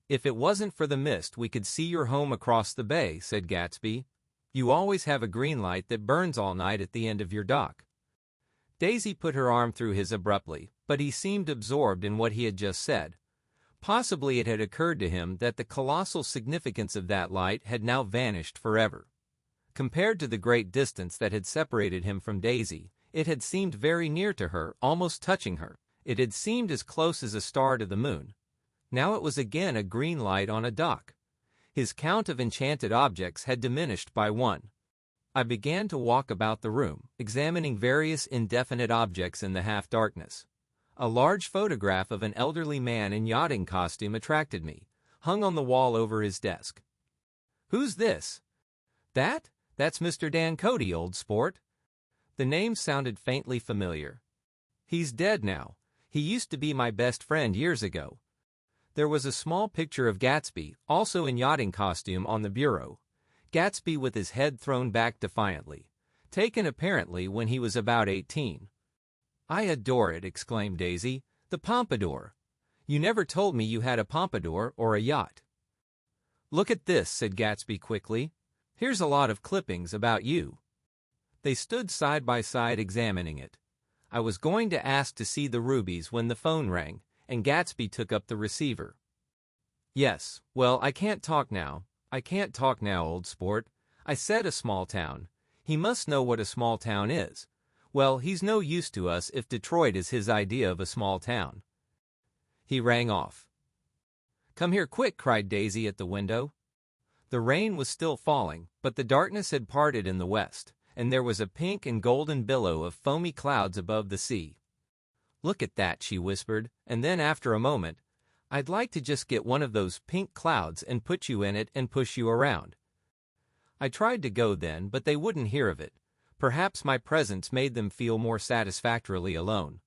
"If it wasn't for the mist we could see your home across the bay," said Gatsby. "You always have a green light that burns all night at the end of your dock." Daisy put her arm through his abruptly, but he seemed absorbed in what he had just said. Possibly it had occurred to him that the colossal significance of that light had now vanished forever. Compared to the great distance that had separated him from Daisy, it had seemed very near to her, almost touching her. It had seemed as close as a star to the moon. Now it was again a green light on a dock. His count of enchanted objects had diminished by 1. I began to walk about the room, examining various indefinite objects in the half-darkness. A large photograph of an elderly man in yachting costume attracted me, hung on the wall over his desk. "Who's this?" "That's Mr. Dan Cody, old sport." The name sounded faintly familiar. He's dead now. He used to be my best friend years ago. There was a small picture of Gatsby, also in yachting costume, on the bureau. Gatsby with his head thrown back defiantly. Taken apparently when he was about 18. "I adore it," exclaimed Daisy. "The pompadour. You never told me you had a pompadour or a yacht." "Look at this," said Gatsby quickly. "Here's a lot of clippings about you." They stood side by side examining it. I was going to ask to see the rubies when the phone rang, and Gatsby took up the receiver. "Yes, well, I can't talk now, old sport. I said a small town. He must know what a small town is. Well, he's no use to us if Detroit is his idea of a small town." He rang off. "Come here quick," cried Daisy at the window. The rain was still falling, but the darkness had parted in the west, and there was a pink and golden billow of foamy clouds above the sea. "Look at that," she whispered, and then after a moment, "I'd like to just get one of those pink clouds and put you in it and push you around." I tried to go then, but they wouldn't hear of it. Perhaps my presence made them feel more satisfactorily alone.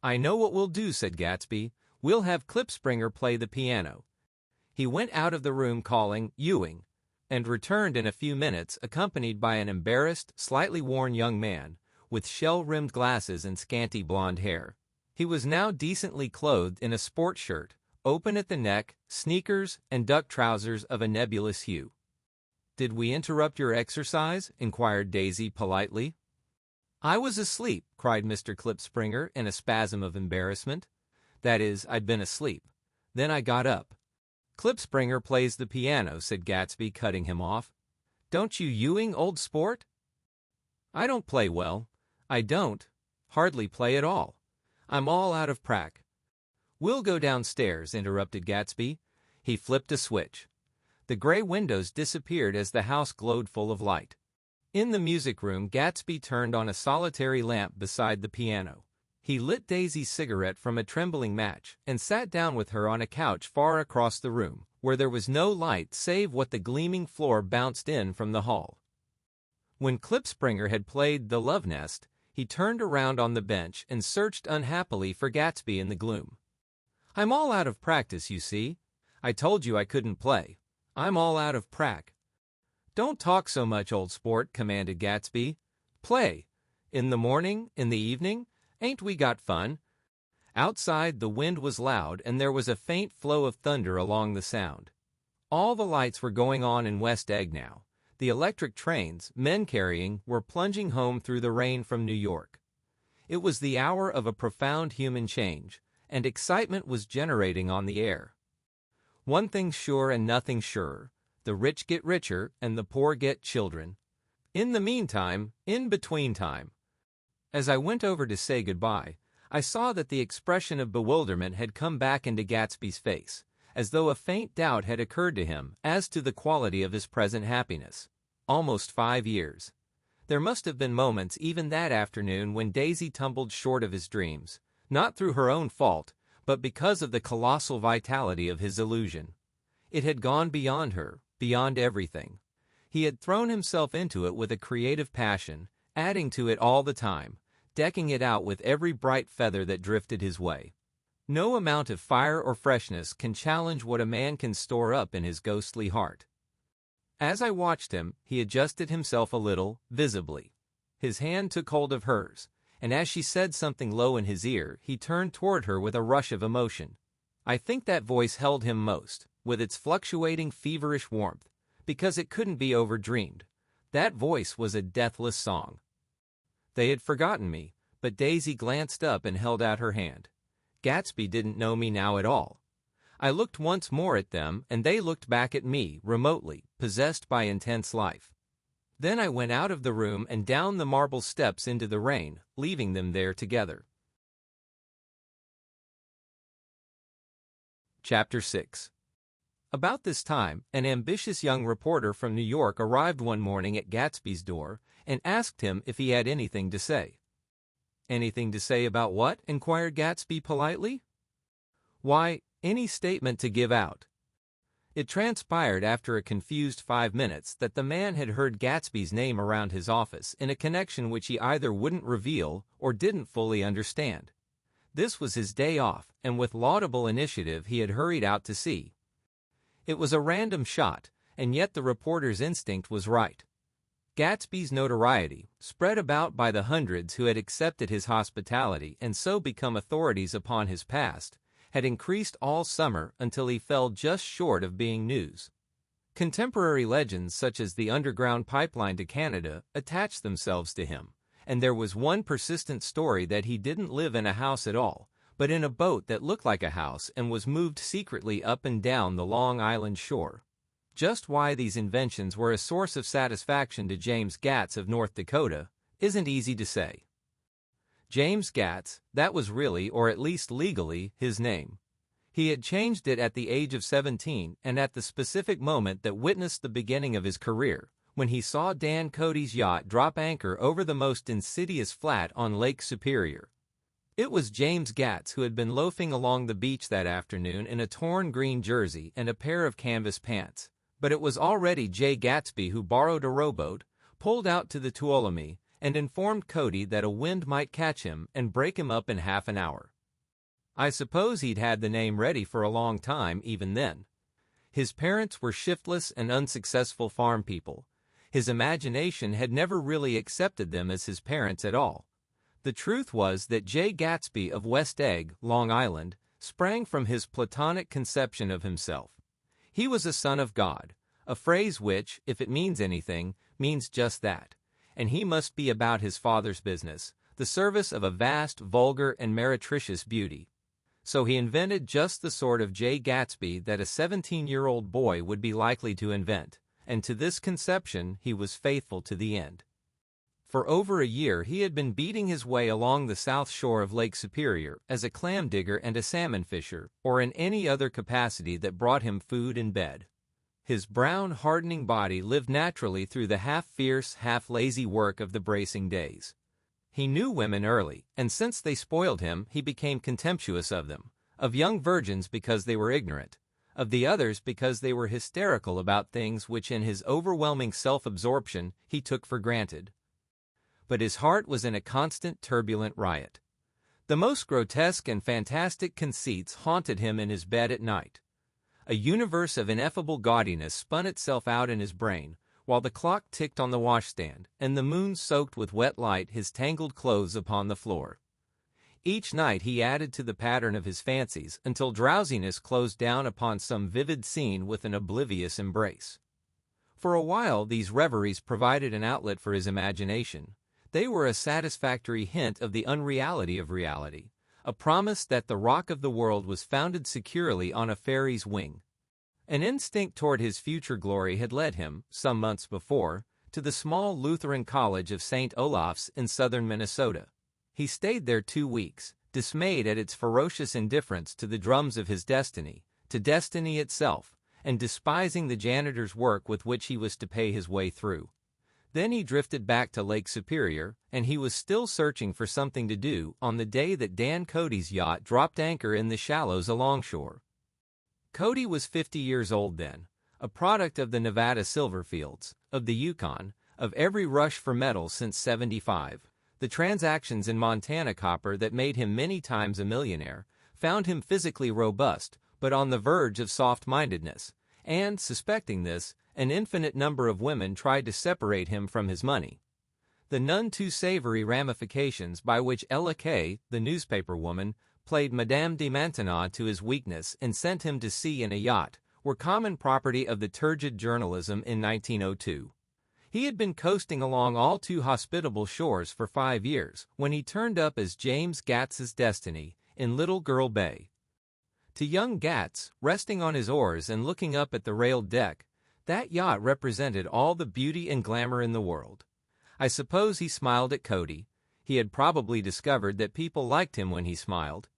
"I know what we'll do," said Gatsby. "We'll have Klipspringer play the piano." He went out of the room calling, "Ewing," and returned in a few minutes accompanied by an embarrassed, slightly worn young man, with shell-rimmed glasses and scanty blonde hair. He was now decently clothed in a sport shirt, open at the neck, sneakers, and duck trousers of a nebulous hue. "Did we interrupt your exercise?" inquired Daisy politely. "I was asleep," cried Mr. Klipspringer in a spasm of embarrassment. "That is, I'd been asleep. Then I got up." "Klipspringer plays the piano," said Gatsby, cutting him off. "Don't you, Ewing, old sport?" "I don't play well. I don't. Hardly play at all. I'm all out of prac." "We'll go downstairs," interrupted Gatsby. He flipped a switch. The gray windows disappeared as the house glowed full of light. In the music room, Gatsby turned on a solitary lamp beside the piano. He lit Daisy's cigarette from a trembling match and sat down with her on a couch far across the room, where there was no light save what the gleaming floor bounced in from the hall. When Klipspringer had played "The Love Nest," he turned around on the bench and searched unhappily for Gatsby in the gloom. "I'm all out of practice, you see. I told you I couldn't play. I'm all out of prac." "Don't talk so much, old sport," commanded Gatsby. "Play. In the morning, in the evening. Ain't we got fun?" Outside, the wind was loud, and there was a faint flow of thunder along the sound. All the lights were going on in West Egg now. The electric trains, men carrying, were plunging home through the rain from New York. It was the hour of a profound human change, and excitement was generating on the air. One thing's sure and nothing surer: the rich get richer and the poor get children. In the meantime, in between time. As I went over to say goodbye, I saw that the expression of bewilderment had come back into Gatsby's face, as though a faint doubt had occurred to him as to the quality of his present happiness. Almost 5 years. There must have been moments even that afternoon when Daisy tumbled short of his dreams, not through her own fault, but because of the colossal vitality of his illusion. It had gone beyond her, beyond everything. He had thrown himself into it with a creative passion, adding to it all the time, decking it out with every bright feather that drifted his way. No amount of fire or freshness can challenge what a man can store up in his ghostly heart. As I watched him, he adjusted himself a little, visibly. His hand took hold of hers, and as she said something low in his ear, he turned toward her with a rush of emotion. I think that voice held him most, with its fluctuating, feverish warmth, because it couldn't be overdreamed. That voice was a deathless song. They had forgotten me, but Daisy glanced up and held out her hand. Gatsby didn't know me now at all. I looked once more at them, and they looked back at me, remotely, possessed by intense life. Then I went out of the room and down the marble steps into the rain, leaving them there together. Chapter 6. About this time, an ambitious young reporter from New York arrived one morning at Gatsby's door and asked him if he had anything to say. "Anything to say about what?" inquired Gatsby politely. "Why, any statement to give out." It transpired after a confused 5 minutes that the man had heard Gatsby's name around his office in a connection which he either wouldn't reveal or didn't fully understand. This was his day off, and with laudable initiative he had hurried out to see. It was a random shot, and yet the reporter's instinct was right. Gatsby's notoriety, spread about by the hundreds who had accepted his hospitality and so become authorities upon his past, had increased all summer until he fell just short of being news. Contemporary legends such as the underground pipeline to Canada attached themselves to him, and there was one persistent story that he didn't live in a house at all, but in a boat that looked like a house and was moved secretly up and down the Long Island shore. Just why these inventions were a source of satisfaction to James Gatz of North Dakota isn't easy to say. James Gatz, that was really, or at least legally, his name. He had changed it at the age of 17 and at the specific moment that witnessed the beginning of his career, when he saw Dan Cody's yacht drop anchor over the most insidious flat on Lake Superior. It was James Gatz who had been loafing along the beach that afternoon in a torn green jersey and a pair of canvas pants, but it was already Jay Gatsby who borrowed a rowboat, pulled out to the Tuolumne, and informed Cody that a wind might catch him and break him up in half an hour. I suppose he'd had the name ready for a long time even then. His parents were shiftless and unsuccessful farm people. His imagination had never really accepted them as his parents at all. The truth was that Jay Gatsby of West Egg, Long Island, sprang from his platonic conception of himself. He was a son of God, a phrase which, if it means anything, means just that, and he must be about his father's business, the service of a vast, vulgar, and meretricious beauty. So he invented just the sort of Jay Gatsby that a 17-year-old boy would be likely to invent, and to this conception he was faithful to the end. For over a year he had been beating his way along the south shore of Lake Superior as a clam digger and a salmon fisher, or in any other capacity that brought him food and bed. His brown, hardening body lived naturally through the half-fierce, half-lazy work of the bracing days. He knew women early, and since they spoiled him, he became contemptuous of them, of young virgins because they were ignorant, of the others because they were hysterical about things which in his overwhelming self-absorption he took for granted. But his heart was in a constant turbulent riot. The most grotesque and fantastic conceits haunted him in his bed at night. A universe of ineffable gaudiness spun itself out in his brain, while the clock ticked on the washstand, and the moon soaked with wet light his tangled clothes upon the floor. Each night he added to the pattern of his fancies until drowsiness closed down upon some vivid scene with an oblivious embrace. For a while these reveries provided an outlet for his imagination. They were a satisfactory hint of the unreality of reality, a promise that the rock of the world was founded securely on a fairy's wing. An instinct toward his future glory had led him, some months before, to the small Lutheran college of St. Olaf's in southern Minnesota. He stayed there 2 weeks, dismayed at its ferocious indifference to the drums of his destiny, to destiny itself, and despising the janitor's work with which he was to pay his way through. Then he drifted back to Lake Superior, and he was still searching for something to do on the day that Dan Cody's yacht dropped anchor in the shallows alongshore. Cody was 50 years old then, a product of the Nevada silver fields, of the Yukon, of every rush for metal since '75. The transactions in Montana copper that made him many times a millionaire found him physically robust, but on the verge of soft-mindedness, and, suspecting this, an infinite number of women tried to separate him from his money. The none too savory ramifications by which Ella Kay, the newspaper woman, played Madame de Maintenon to his weakness and sent him to sea in a yacht, were common property of the turgid journalism in 1902. He had been coasting along all too hospitable shores for 5 years when he turned up as James Gatz's destiny in Little Girl Bay. To young Gatz, resting on his oars and looking up at the railed deck, that yacht represented all the beauty and glamour in the world. I suppose he smiled at Cody. He had probably discovered that people liked him when he smiled.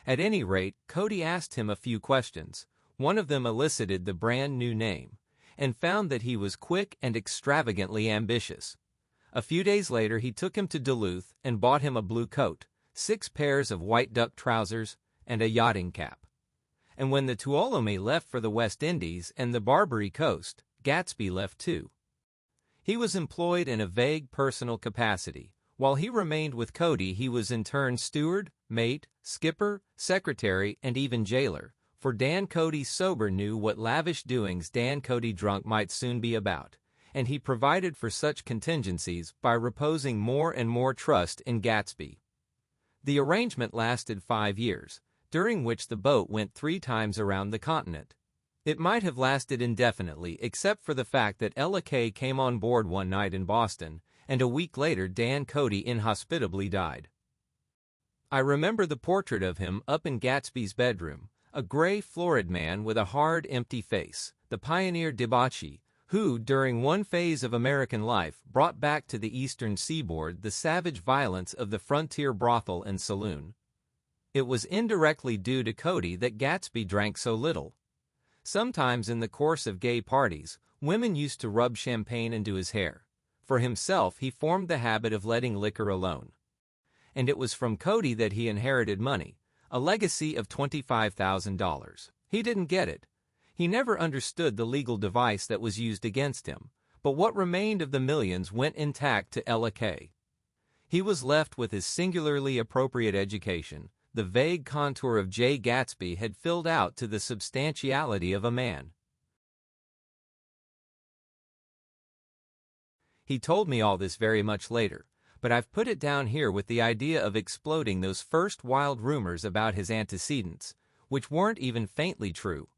At any rate, Cody asked him a few questions. One of them elicited the brand new name, and found that he was quick and extravagantly ambitious. A few days later he took him to Duluth and bought him a blue coat, 6 pairs of white duck trousers, and a yachting cap. and when the Tuolumne left for the West Indies and the Barbary Coast, Gatsby left too. He was employed in a vague personal capacity. While he remained with Cody, he was in turn steward, mate, skipper, secretary, and even jailer, for Dan Cody sober knew what lavish doings Dan Cody drunk might soon be about, and he provided for such contingencies by reposing more and more trust in Gatsby. The arrangement lasted 5 years, during which the boat went 3 times around the continent. It might have lasted indefinitely except for the fact that Ella Kay came on board one night in Boston, and a week later Dan Cody inhospitably died. I remember the portrait of him up in Gatsby's bedroom, a gray, florid man with a hard, empty face, the pioneer debauchee, who, during one phase of American life, brought back to the eastern seaboard the savage violence of the frontier brothel and saloon. It was indirectly due to Cody that Gatsby drank so little. Sometimes in the course of gay parties, women used to rub champagne into his hair. For himself, he formed the habit of letting liquor alone. And it was from Cody that he inherited money, a legacy of $25,000. He didn't get it. He never understood the legal device that was used against him, but what remained of the millions went intact to Ella Kay. He was left with his singularly appropriate education. The vague contour of J. Gatsby had filled out to the substantiality of a man. He told me all this very much later, but I've put it down here with the idea of exploding those first wild rumors about his antecedents, which weren't even faintly true.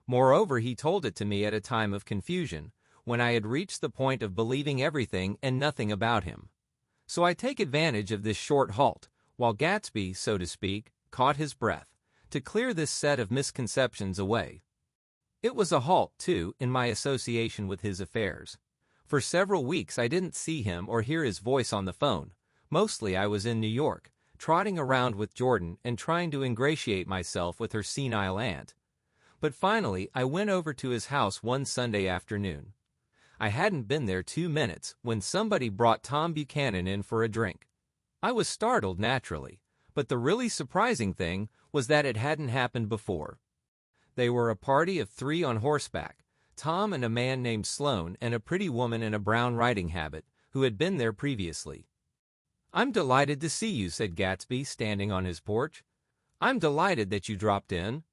Moreover, he told it to me at a time of confusion, when I had reached the point of believing everything and nothing about him. So I take advantage of this short halt, while Gatsby, so to speak, caught his breath, to clear this set of misconceptions away. It was a halt, too, in my association with his affairs. For several weeks I didn't see him or hear his voice on the phone. Mostly I was in New York, trotting around with Jordan and trying to ingratiate myself with her senile aunt. But finally I went over to his house one Sunday afternoon. I hadn't been there 2 minutes when somebody brought Tom Buchanan in for a drink. I was startled naturally, but the really surprising thing was that it hadn't happened before. They were a party of 3 on horseback, Tom and a man named Sloan and a pretty woman in a brown riding habit, who had been there previously. "I'm delighted to see you," said Gatsby, standing on his porch. "I'm delighted that you dropped in."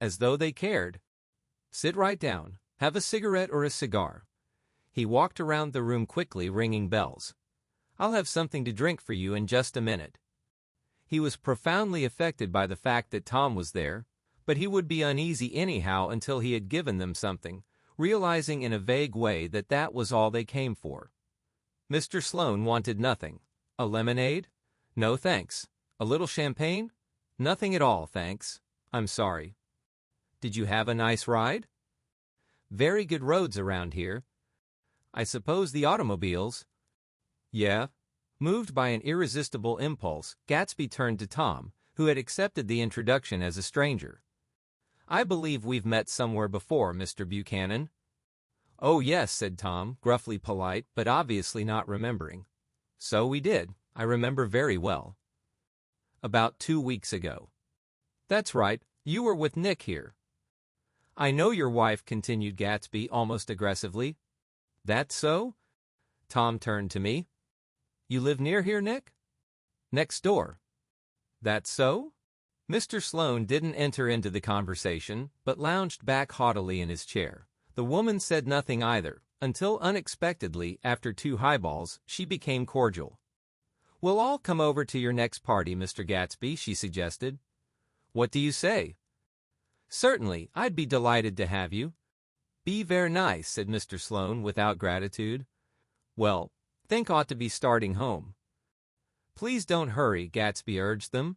As though they cared. "Sit right down. Have a cigarette or a cigar." He walked around the room quickly, ringing bells. "I'll have something to drink for you in just a minute." He was profoundly affected by the fact that Tom was there, but he would be uneasy anyhow until he had given them something, realizing in a vague way that that was all they came for. Mr. Sloan wanted nothing. "A lemonade?" "No, thanks." "A little champagne?" "Nothing at all, thanks. I'm sorry." "Did you have a nice ride?" "Very good roads around here." "I suppose the automobiles?" "Yeah." Moved by an irresistible impulse, Gatsby turned to Tom, who had accepted the introduction as a stranger. "I believe we've met somewhere before, Mr. Buchanan." "Oh yes," said Tom, gruffly polite, but obviously not remembering. "So we did. I remember very well." "About 2 weeks ago." "That's right. You were with Nick here." "I know your wife," continued Gatsby almost aggressively. "That's so?" Tom turned to me. "You live near here, Nick?" "Next door." "That's so?" Mr. Sloan didn't enter into the conversation, but lounged back haughtily in his chair. The woman said nothing either, until unexpectedly, after 2 highballs, she became cordial. "We'll all come over to your next party, Mr. Gatsby," she suggested. "What do you say?" "Certainly, I'd be delighted to have you." "Be ver nice," said Mr. Sloan without gratitude. "Well, think ought to be starting home." "Please don't hurry," Gatsby urged them.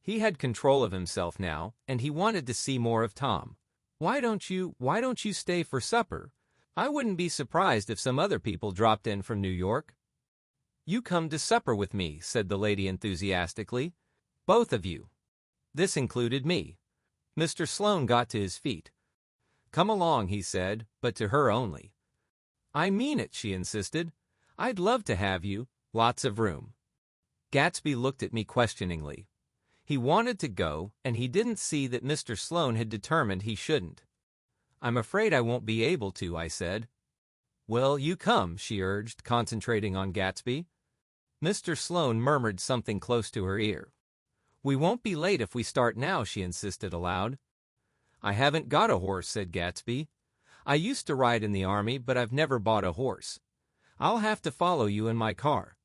He had control of himself now, and he wanted to see more of Tom. Why don't you stay for supper? I wouldn't be surprised if some other people dropped in from New York." "You come to supper with me," said the lady enthusiastically. "Both of you." This included me. Mr. Sloan got to his feet. "Come along," he said, but to her only. "I mean it," she insisted. "I'd love to have you. Lots of room." Gatsby looked at me questioningly. He wanted to go, and he didn't see that Mr. Sloane had determined he shouldn't. "I'm afraid I won't be able to," I said. "Well, you come," she urged, concentrating on Gatsby. Mr. Sloane murmured something close to her ear. "We won't be late if we start now," she insisted aloud. "I haven't got a horse," said Gatsby. "I used to ride in the army, but I've never bought a horse. I'll have to follow you in my car.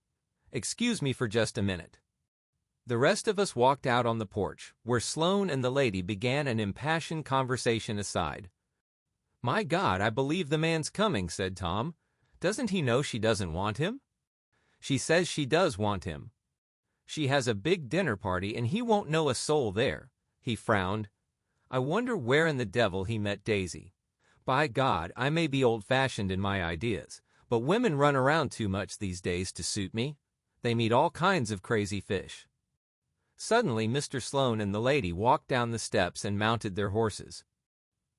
Excuse me for just a minute." The rest of us walked out on the porch, where Sloane and the lady began an impassioned conversation aside. "My God, I believe the man's coming," said Tom. "Doesn't he know she doesn't want him?" "She says she does want him. She has a big dinner party and he won't know a soul there." He frowned. "I wonder where in the devil he met Daisy. By God, I may be old-fashioned in my ideas, but women run around too much these days to suit me. They meet all kinds of crazy fish." Suddenly, Mr. Sloane and the lady walked down the steps and mounted their horses.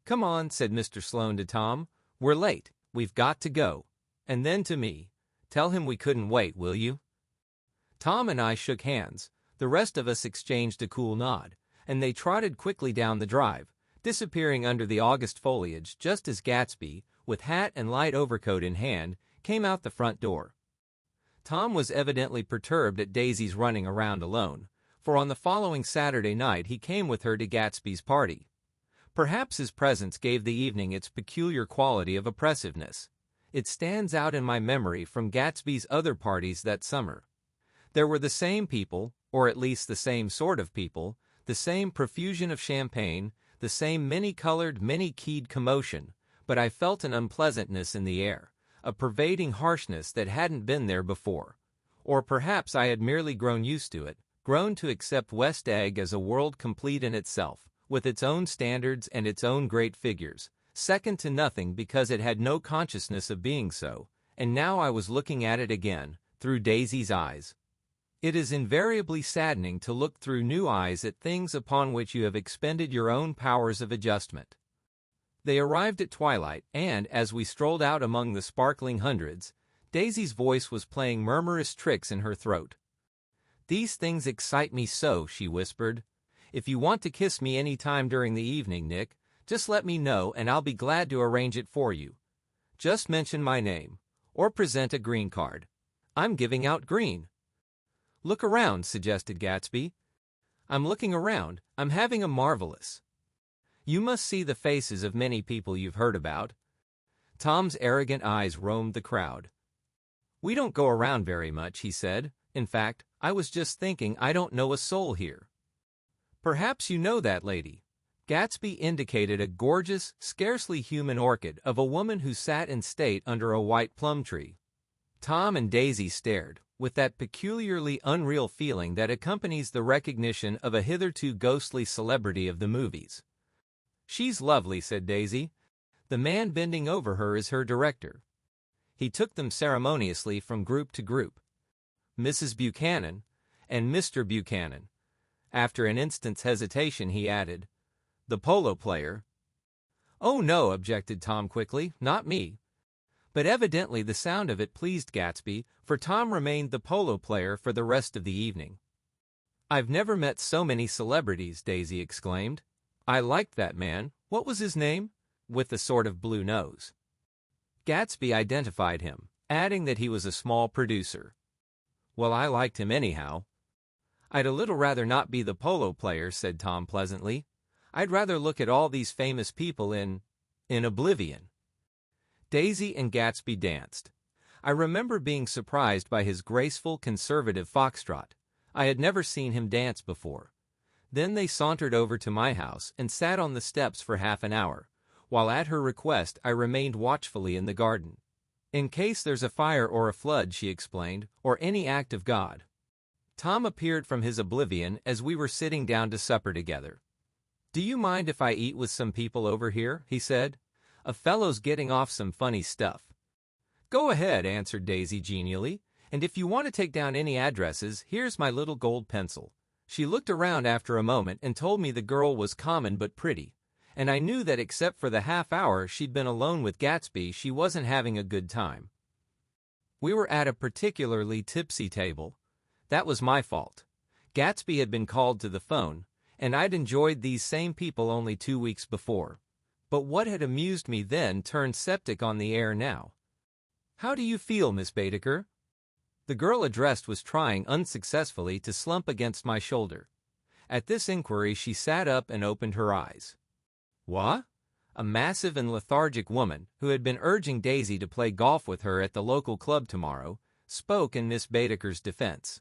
"Come on," said Mr. Sloane to Tom. "We're late. We've got to go." And then to me, "Tell him we couldn't wait, will you?" Tom and I shook hands. The rest of us exchanged a cool nod, and they trotted quickly down the drive, disappearing under the August foliage just as Gatsby, with hat and light overcoat in hand, came out the front door. Tom was evidently perturbed at Daisy's running around alone, for on the following Saturday night he came with her to Gatsby's party. Perhaps his presence gave the evening its peculiar quality of oppressiveness. It stands out in my memory from Gatsby's other parties that summer. There were the same people, or at least the same sort of people, the same profusion of champagne, the same many-colored, many-keyed commotion, but I felt an unpleasantness in the air, a pervading harshness that hadn't been there before. Or perhaps I had merely grown used to it, grown to accept West Egg as a world complete in itself, with its own standards and its own great figures, second to nothing because it had no consciousness of being so, and now I was looking at it again, through Daisy's eyes. It is invariably saddening to look through new eyes at things upon which you have expended your own powers of adjustment. They arrived at twilight, and as we strolled out among the sparkling hundreds, Daisy's voice was playing murmurous tricks in her throat. "These things excite me so," she whispered. "If you want to kiss me any time during the evening, Nick, just let me know and I'll be glad to arrange it for you. Just mention my name, or present a green card. I'm giving out green." "Look around," suggested Gatsby. "I'm looking around. I'm having a marvelous." "You must see the faces of many people you've heard about." Tom's arrogant eyes roamed the crowd. "We don't go around very much," he said. "In fact, I was just thinking I don't know a soul here." "Perhaps you know that lady." Gatsby indicated a gorgeous, scarcely human orchid of a woman who sat in state under a white plum tree. Tom and Daisy stared, with that peculiarly unreal feeling that accompanies the recognition of a hitherto ghostly celebrity of the movies. "She's lovely," said Daisy. "The man bending over her is her director." He took them ceremoniously from group to group. "Mrs. Buchanan and Mr. Buchanan." After an instant's hesitation, he added, "The polo player." "Oh no," objected Tom quickly, "not me." But evidently the sound of it pleased Gatsby, for Tom remained the polo player for the rest of the evening. "I've never met so many celebrities," Daisy exclaimed. "I liked that man, what was his name? With the sort of blue nose." Gatsby identified him, adding that he was a small producer. "Well, I liked him anyhow." "I'd a little rather not be the polo player," said Tom pleasantly. "I'd rather look at all these famous people in oblivion." Daisy and Gatsby danced. I remember being surprised by his graceful, conservative foxtrot. I had never seen him dance before. Then they sauntered over to my house and sat on the steps for half an hour, while at her request I remained watchfully in the garden. "In case there's a fire or a flood," she explained, "or any act of God." Tom appeared from his oblivion as we were sitting down to supper together. "Do you mind if I eat with some people over here?" he said. "A fellow's getting off some funny stuff." "Go ahead," answered Daisy genially, "and if you want to take down any addresses, here's my little gold pencil." She looked around after a moment and told me the girl was common but pretty, and I knew that except for the half hour she'd been alone with Gatsby, she wasn't having a good time. We were at a particularly tipsy table. That was my fault. Gatsby had been called to the phone, and I'd enjoyed these same people only 2 weeks before. But what had amused me then turned septic on the air now. "How do you feel, Miss Baedeker?" The girl addressed was trying unsuccessfully to slump against my shoulder. At this inquiry she sat up and opened her eyes. "What?" A massive and lethargic woman, who had been urging Daisy to play golf with her at the local club tomorrow, spoke in Miss Baedeker's defense.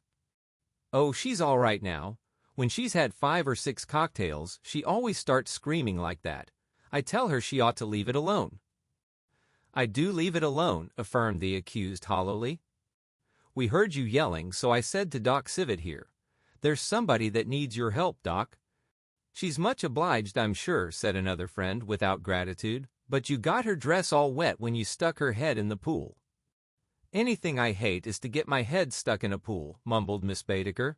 "Oh, she's all right now. When she's had 5 or 6 cocktails, she always starts screaming like that. I tell her she ought to leave it alone." "I do leave it alone," affirmed the accused hollowly. "We heard you yelling, so I said to Doc Civet here, 'There's somebody that needs your help, Doc.'" "She's much obliged, I'm sure," said another friend without gratitude, "but you got her dress all wet when you stuck her head in the pool." "Anything I hate is to get my head stuck in a pool," mumbled Miss Baedeker.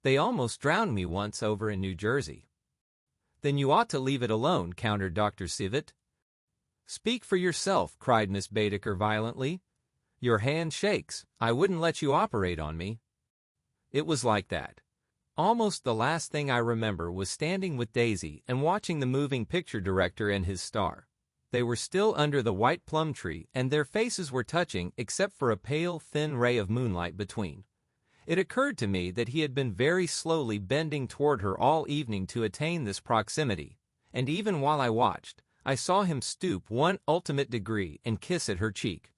"They almost drowned me once over in New Jersey." "Then you ought to leave it alone," countered Dr. Civet. "Speak for yourself," cried Miss Baedeker violently. "Your hand shakes. I wouldn't let you operate on me." It was like that. Almost the last thing I remember was standing with Daisy and watching the moving picture director and his star. They were still under the white plum tree, and their faces were touching except for a pale, thin ray of moonlight between. It occurred to me that he had been very slowly bending toward her all evening to attain this proximity, and even while I watched, I saw him stoop one ultimate degree and kiss at her cheek.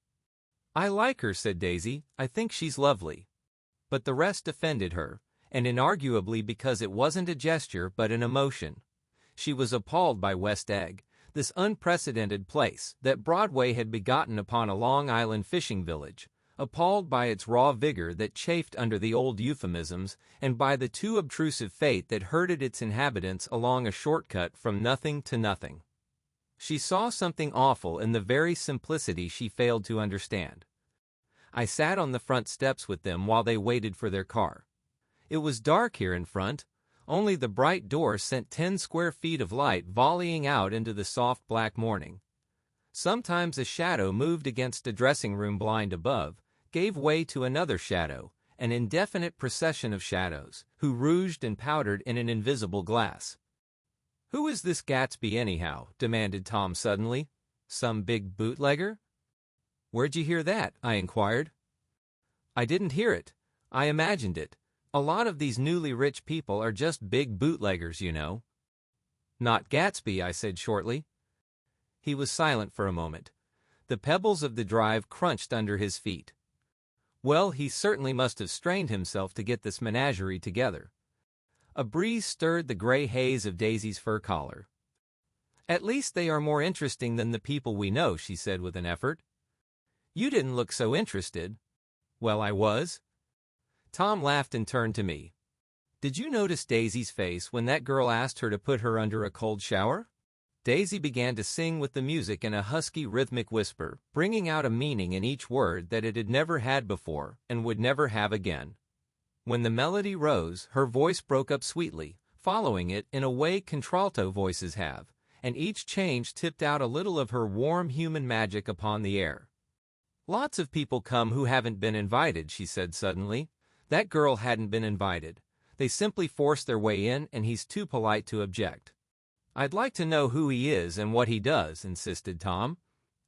"I like her," said Daisy. "I think she's lovely." But the rest offended her, and inarguably because it wasn't a gesture but an emotion. She was appalled by West Egg, this unprecedented place that Broadway had begotten upon a Long Island fishing village, appalled by its raw vigor that chafed under the old euphemisms, and by the too obtrusive fate that herded its inhabitants along a shortcut from nothing to nothing. She saw something awful in the very simplicity she failed to understand. I sat on the front steps with them while they waited for their car. It was dark here in front. Only the bright door sent 10 square feet of light volleying out into the soft black morning. Sometimes a shadow moved against a dressing-room blind above, gave way to another shadow, an indefinite procession of shadows, who rouged and powdered in an invisible glass. "Who is this Gatsby anyhow?" demanded Tom suddenly. "Some big bootlegger?" "Where'd you hear that?" I inquired. "I didn't hear it. I imagined it. A lot of these newly rich people are just big bootleggers, you know." "Not Gatsby," I said shortly. He was silent for a moment. The pebbles of the drive crunched under his feet. Well, he certainly must have strained himself to get this menagerie together. A breeze stirred the gray haze of Daisy's fur collar. "At least they are more interesting than the people we know," she said with an effort. "You didn't look so interested." "Well, I was." Tom laughed and turned to me. "Did you notice Daisy's face when that girl asked her to put her under a cold shower?" Daisy began to sing with the music in a husky rhythmic whisper, bringing out a meaning in each word that it had never had before and would never have again. When the melody rose, her voice broke up sweetly, following it in a way contralto voices have, and each change tipped out a little of her warm human magic upon the air. "Lots of people come who haven't been invited," she said suddenly. "That girl hadn't been invited. They simply forced their way in, and he's too polite to object." "I'd like to know who he is and what he does," insisted Tom.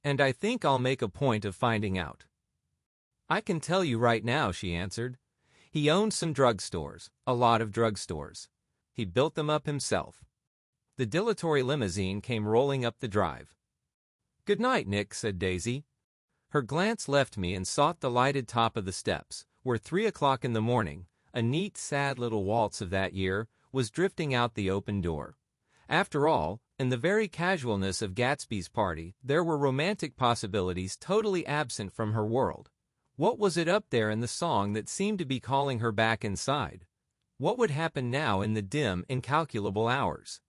"And I think I'll make a point of finding out." "I can tell you right now," she answered. "He owns some drugstores, a lot of drugstores. He built them up himself." The dilatory limousine came rolling up the drive. "Good night, Nick," said Daisy. Her glance left me and sought the lighted top of the steps, where 3 o'clock in the morning, a neat, sad little waltz of that year, was drifting out the open door. After all, in the very casualness of Gatsby's party, there were romantic possibilities totally absent from her world. What was it up there in the song that seemed to be calling her back inside? What would happen now in the dim, incalculable hours?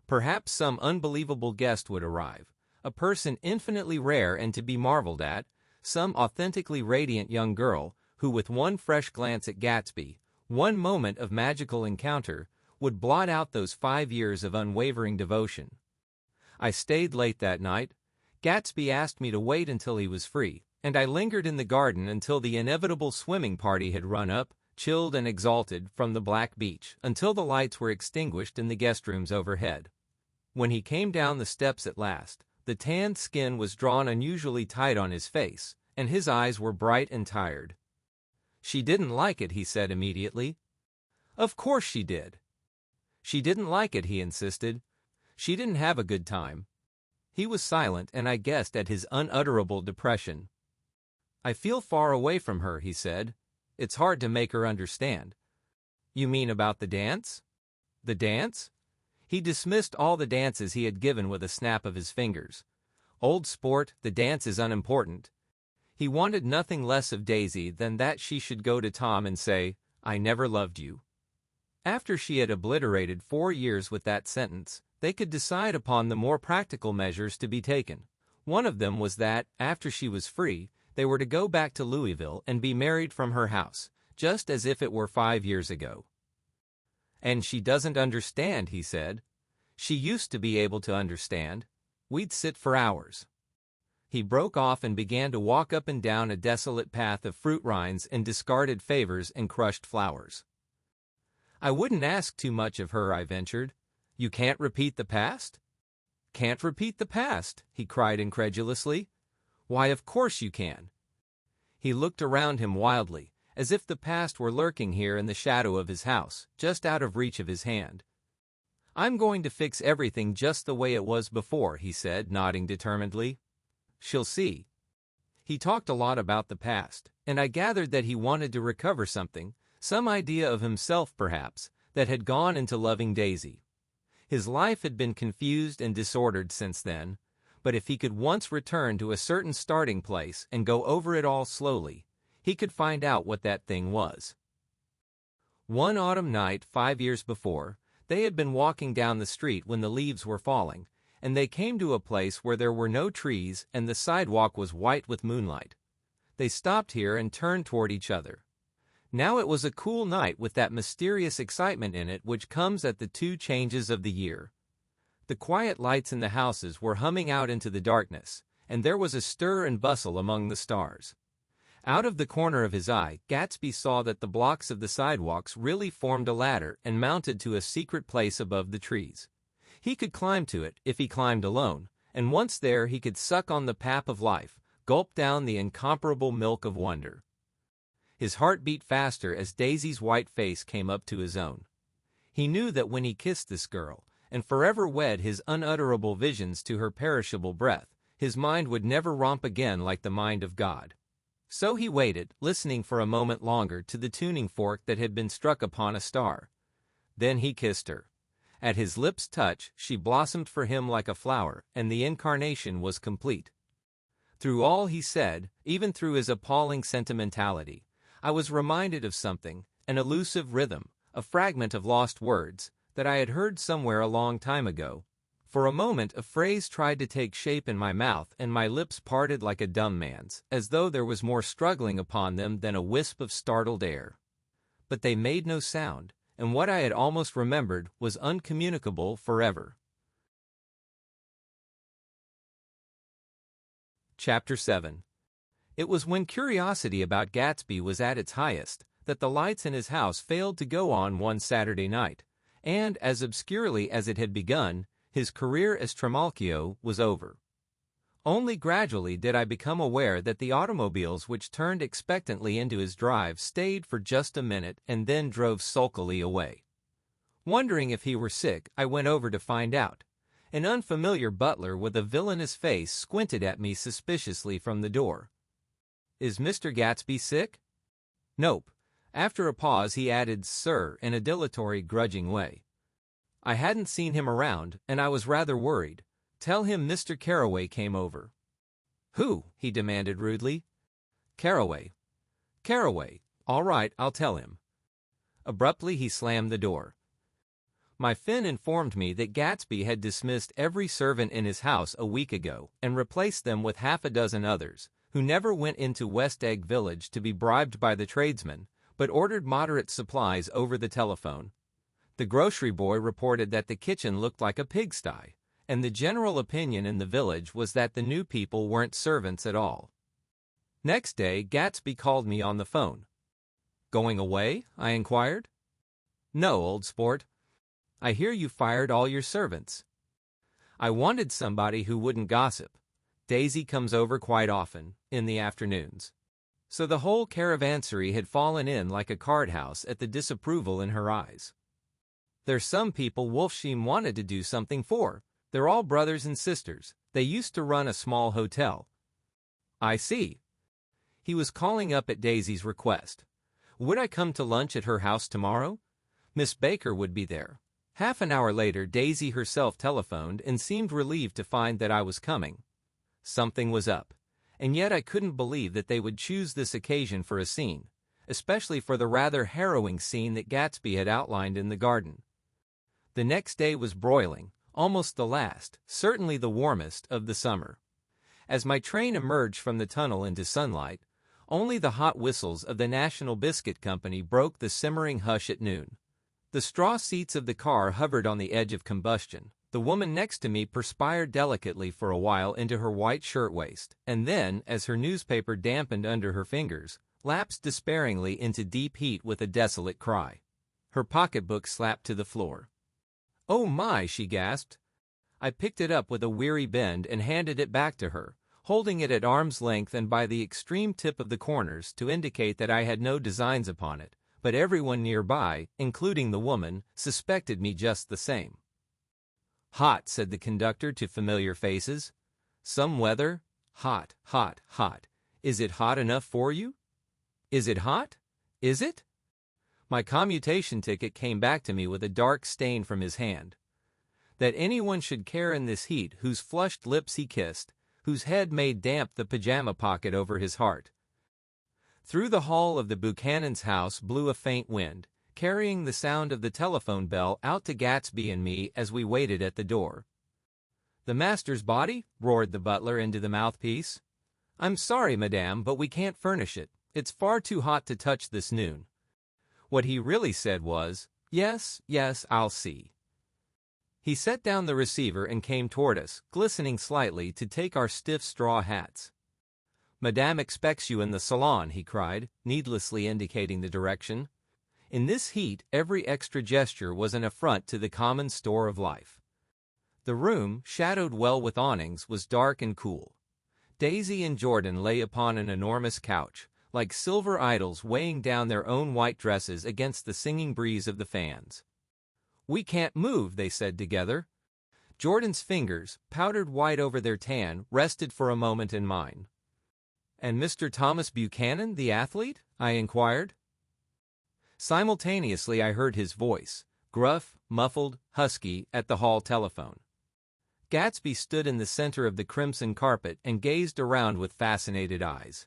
Perhaps some unbelievable guest would arrive, a person infinitely rare and to be marveled at, some authentically radiant young girl, who with one fresh glance at Gatsby, one moment of magical encounter, would blot out those 5 years of unwavering devotion. I stayed late that night. Gatsby asked me to wait until he was free, and I lingered in the garden until the inevitable swimming party had run up, chilled and exalted from the black beach, until the lights were extinguished in the guest rooms overhead. When he came down the steps at last, the tanned skin was drawn unusually tight on his face, and his eyes were bright and tired. "She didn't like it," he said immediately. "Of course she did." "She didn't like it," he insisted. "She didn't have a good time." He was silent, and I guessed at his unutterable depression. "I feel far away from her," he said. "It's hard to make her understand." "You mean about the dance?" "The dance?" He dismissed all the dances he had given with a snap of his fingers. "Old sport, the dance is unimportant." He wanted nothing less of Daisy than that she should go to Tom and say, "I never loved you." After she had obliterated 4 years with that sentence, they could decide upon the more practical measures to be taken. One of them was that, after she was free, they were to go back to Louisville and be married from her house, just as if it were 5 years ago. "And she doesn't understand," he said. "She used to be able to understand. We'd sit for hours." He broke off and began to walk up and down a desolate path of fruit rinds and discarded favors and crushed flowers. "I wouldn't ask too much of her," I ventured. "You can't repeat the past?" "Can't repeat the past?" he cried incredulously. "Why, of course you can." He looked around him wildly, as if the past were lurking here in the shadow of his house, just out of reach of his hand. "I'm going to fix everything just the way it was before," he said, nodding determinedly. "She'll see." He talked a lot about the past, and I gathered that he wanted to recover something, some idea of himself perhaps, that had gone into loving Daisy. His life had been confused and disordered since then, but if he could once return to a certain starting place and go over it all slowly, he could find out what that thing was. One autumn night 5 years before, they had been walking down the street when the leaves were falling, and they came to a place where there were no trees and the sidewalk was white with moonlight. They stopped here and turned toward each other. Now it was a cool night with that mysterious excitement in it which comes at the 2 changes of the year. The quiet lights in the houses were humming out into the darkness, and there was a stir and bustle among the stars. Out of the corner of his eye, Gatsby saw that the blocks of the sidewalks really formed a ladder and mounted to a secret place above the trees. He could climb to it if he climbed alone, and once there he could suck on the pap of life, gulp down the incomparable milk of wonder. His heart beat faster as Daisy's white face came up to his own. He knew that when he kissed this girl, and forever wed his unutterable visions to her perishable breath, his mind would never romp again like the mind of God. So he waited, listening for a moment longer to the tuning fork that had been struck upon a star. Then he kissed her. At his lips' touch, she blossomed for him like a flower, and the incarnation was complete. Through all he said, even through his appalling sentimentality, I was reminded of something, an elusive rhythm, a fragment of lost words, that I had heard somewhere a long time ago. For a moment a phrase tried to take shape in my mouth and my lips parted like a dumb man's, as though there was more struggling upon them than a wisp of startled air. But they made no sound, and what I had almost remembered was uncommunicable forever. Chapter 7. It was when curiosity about Gatsby was at its highest that the lights in his house failed to go on one Saturday night, and, as obscurely as it had begun, his career as Trimalchio was over. Only gradually did I become aware that the automobiles which turned expectantly into his drive stayed for just a minute and then drove sulkily away. Wondering if he were sick, I went over to find out. An unfamiliar butler with a villainous face squinted at me suspiciously from the door. "Is Mr. Gatsby sick?" "Nope." After a pause he added "sir" in a dilatory, grudging way. I hadn't seen him around, and I was rather worried. "Tell him Mr. Carraway came over." "Who?" he demanded rudely. "Carraway." "Carraway. All right, I'll tell him." Abruptly he slammed the door. My Finn informed me that Gatsby had dismissed every servant in his house a week ago and replaced them with half a dozen others, who never went into West Egg Village to be bribed by the tradesmen, but ordered moderate supplies over the telephone. The grocery boy reported that the kitchen looked like a pigsty, and the general opinion in the village was that the new people weren't servants at all. Next day, Gatsby called me on the phone. Going away? I inquired. No, old sport. I hear you fired all your servants. I wanted somebody who wouldn't gossip. Daisy comes over quite often, in the afternoons. So the whole caravansary had fallen in like a card house at the disapproval in her eyes. There's some people Wolfsheim wanted to do something for. They're all brothers and sisters. They used to run a small hotel. I see. He was calling up at Daisy's request. Would I come to lunch at her house tomorrow? Miss Baker would be there. Half an hour later, Daisy herself telephoned and seemed relieved to find that I was coming. Something was up, and yet I couldn't believe that they would choose this occasion for a scene, especially for the rather harrowing scene that Gatsby had outlined in the garden. The next day was broiling, almost the last, certainly the warmest, of the summer. As my train emerged from the tunnel into sunlight, only the hot whistles of the National Biscuit Company broke the simmering hush at noon. The straw seats of the car hovered on the edge of combustion. The woman next to me perspired delicately for a while into her white shirtwaist, and then, as her newspaper dampened under her fingers, lapsed despairingly into deep heat with a desolate cry. Her pocketbook slapped to the floor. "Oh my!" she gasped. I picked it up with a weary bend and handed it back to her, holding it at arm's length and by the extreme tip of the corners to indicate that I had no designs upon it, but everyone nearby, including the woman, suspected me just the same. "Hot," said the conductor to familiar faces. "Some weather? Hot, hot, hot. Is it hot enough for you? Is it hot? Is it?" My commutation ticket came back to me with a dark stain from his hand. That anyone should care in this heat whose flushed lips he kissed, whose head made damp the pajama pocket over his heart. Through the hall of the Buchanan's house blew a faint wind, carrying the sound of the telephone bell out to Gatsby and me as we waited at the door. "The master's body?" roared the butler into the mouthpiece. "I'm sorry, madame, but we can't furnish it. It's far too hot to touch this noon." What he really said was, "Yes, yes, I'll see." He set down the receiver and came toward us, glistening slightly, to take our stiff straw hats. "Madame expects you in the salon," he cried, needlessly indicating the direction. In this heat, every extra gesture was an affront to the common store of life. The room, shadowed well with awnings, was dark and cool. Daisy and Jordan lay upon an enormous couch, like silver idols weighing down their own white dresses against the singing breeze of the fans. "We can't move," they said together. Jordan's fingers, powdered white over their tan, rested for a moment in mine. "And Mr. Thomas Buchanan, the athlete?" I inquired. Simultaneously I heard his voice, gruff, muffled, husky, at the hall telephone. Gatsby stood in the center of the crimson carpet and gazed around with fascinated eyes.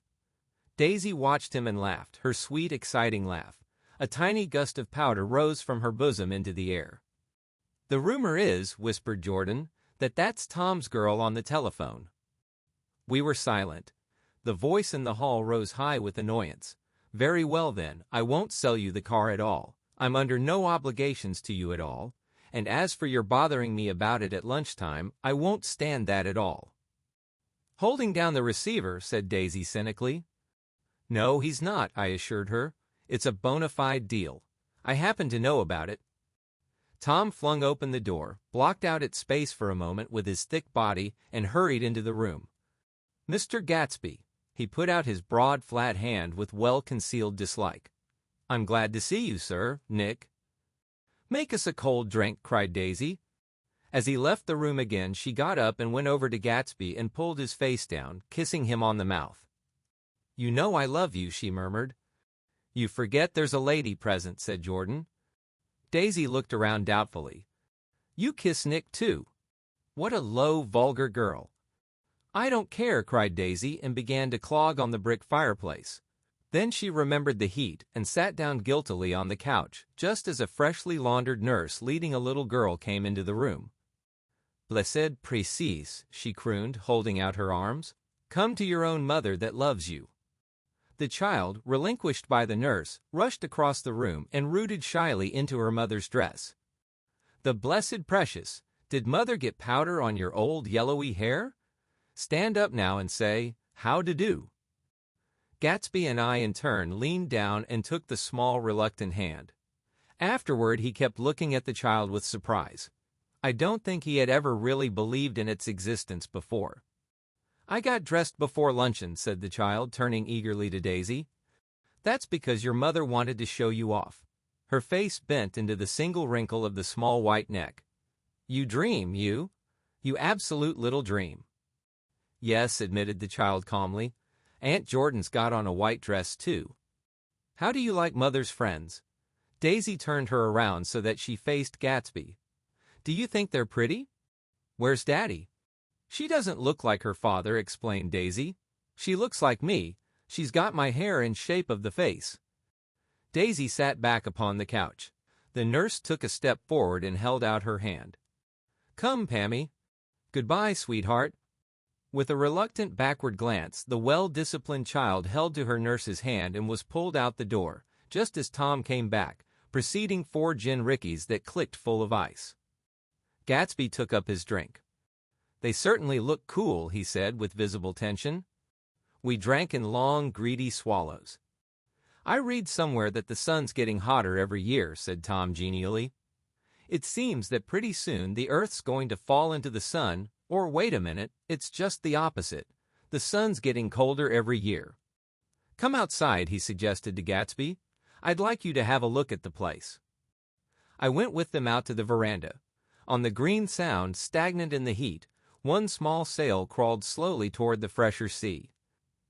Daisy watched him and laughed, her sweet, exciting laugh. A tiny gust of powder rose from her bosom into the air. "The rumor is," whispered Jordan, "that that's Tom's girl on the telephone." We were silent. The voice in the hall rose high with annoyance. "Very well then, I won't sell you the car at all. I'm under no obligations to you at all. And as for your bothering me about it at lunchtime, I won't stand that at all." "Holding down the receiver," said Daisy cynically. "No, he's not," I assured her. "It's a bona fide deal. I happen to know about it." Tom flung open the door, blocked out its space for a moment with his thick body, and hurried into the room. "Mr. Gatsby." He put out his broad, flat hand with well-concealed dislike. "I'm glad to see you, sir, Nick." "Make us a cold drink," cried Daisy. As he left the room again, she got up and went over to Gatsby and pulled his face down, kissing him on the mouth. "You know I love you," she murmured. "You forget there's a lady present," said Jordan. Daisy looked around doubtfully. "You kiss Nick, too. What a low, vulgar girl." "I don't care," cried Daisy, and began to clog on the brick fireplace. Then she remembered the heat and sat down guiltily on the couch, just as a freshly laundered nurse leading a little girl came into the room. "Blessed précise," she crooned, holding out her arms. "Come to your own mother that loves you." The child, relinquished by the nurse, rushed across the room and rooted shyly into her mother's dress. "The blessed precious! Did mother get powder on your old yellowy hair? Stand up now and say, 'How to do?'" Gatsby and I in turn leaned down and took the small, reluctant hand. Afterward, he kept looking at the child with surprise. I don't think he had ever really believed in its existence before. "I got dressed before luncheon," said the child, turning eagerly to Daisy. "That's because your mother wanted to show you off." Her face bent into the single wrinkle of the small white neck. "You dream, you. You absolute little dream." "Yes," admitted the child calmly. "Aunt Jordan's got on a white dress, too." "How do you like Mother's friends?" Daisy turned her around so that she faced Gatsby. "Do you think they're pretty?" "Where's Daddy?" "She doesn't look like her father," explained Daisy. "She looks like me. She's got my hair in shape of the face." Daisy sat back upon the couch. The nurse took a step forward and held out her hand. "Come, Pammy." "Goodbye, sweetheart." With a reluctant backward glance, the well-disciplined child held to her nurse's hand and was pulled out the door, just as Tom came back, preceding 4 gin rickeys that clicked full of ice. Gatsby took up his drink. "They certainly look cool," he said with visible tension. We drank in long, greedy swallows. "I read somewhere that the sun's getting hotter every year," said Tom genially. "It seems that pretty soon the Earth's going to fall into the sun, or wait a minute, it's just the opposite. The sun's getting colder every year." "Come outside," he suggested to Gatsby. "I'd like you to have a look at the place." I went with them out to the veranda. On the green Sound, stagnant in the heat, one small sail crawled slowly toward the fresher sea.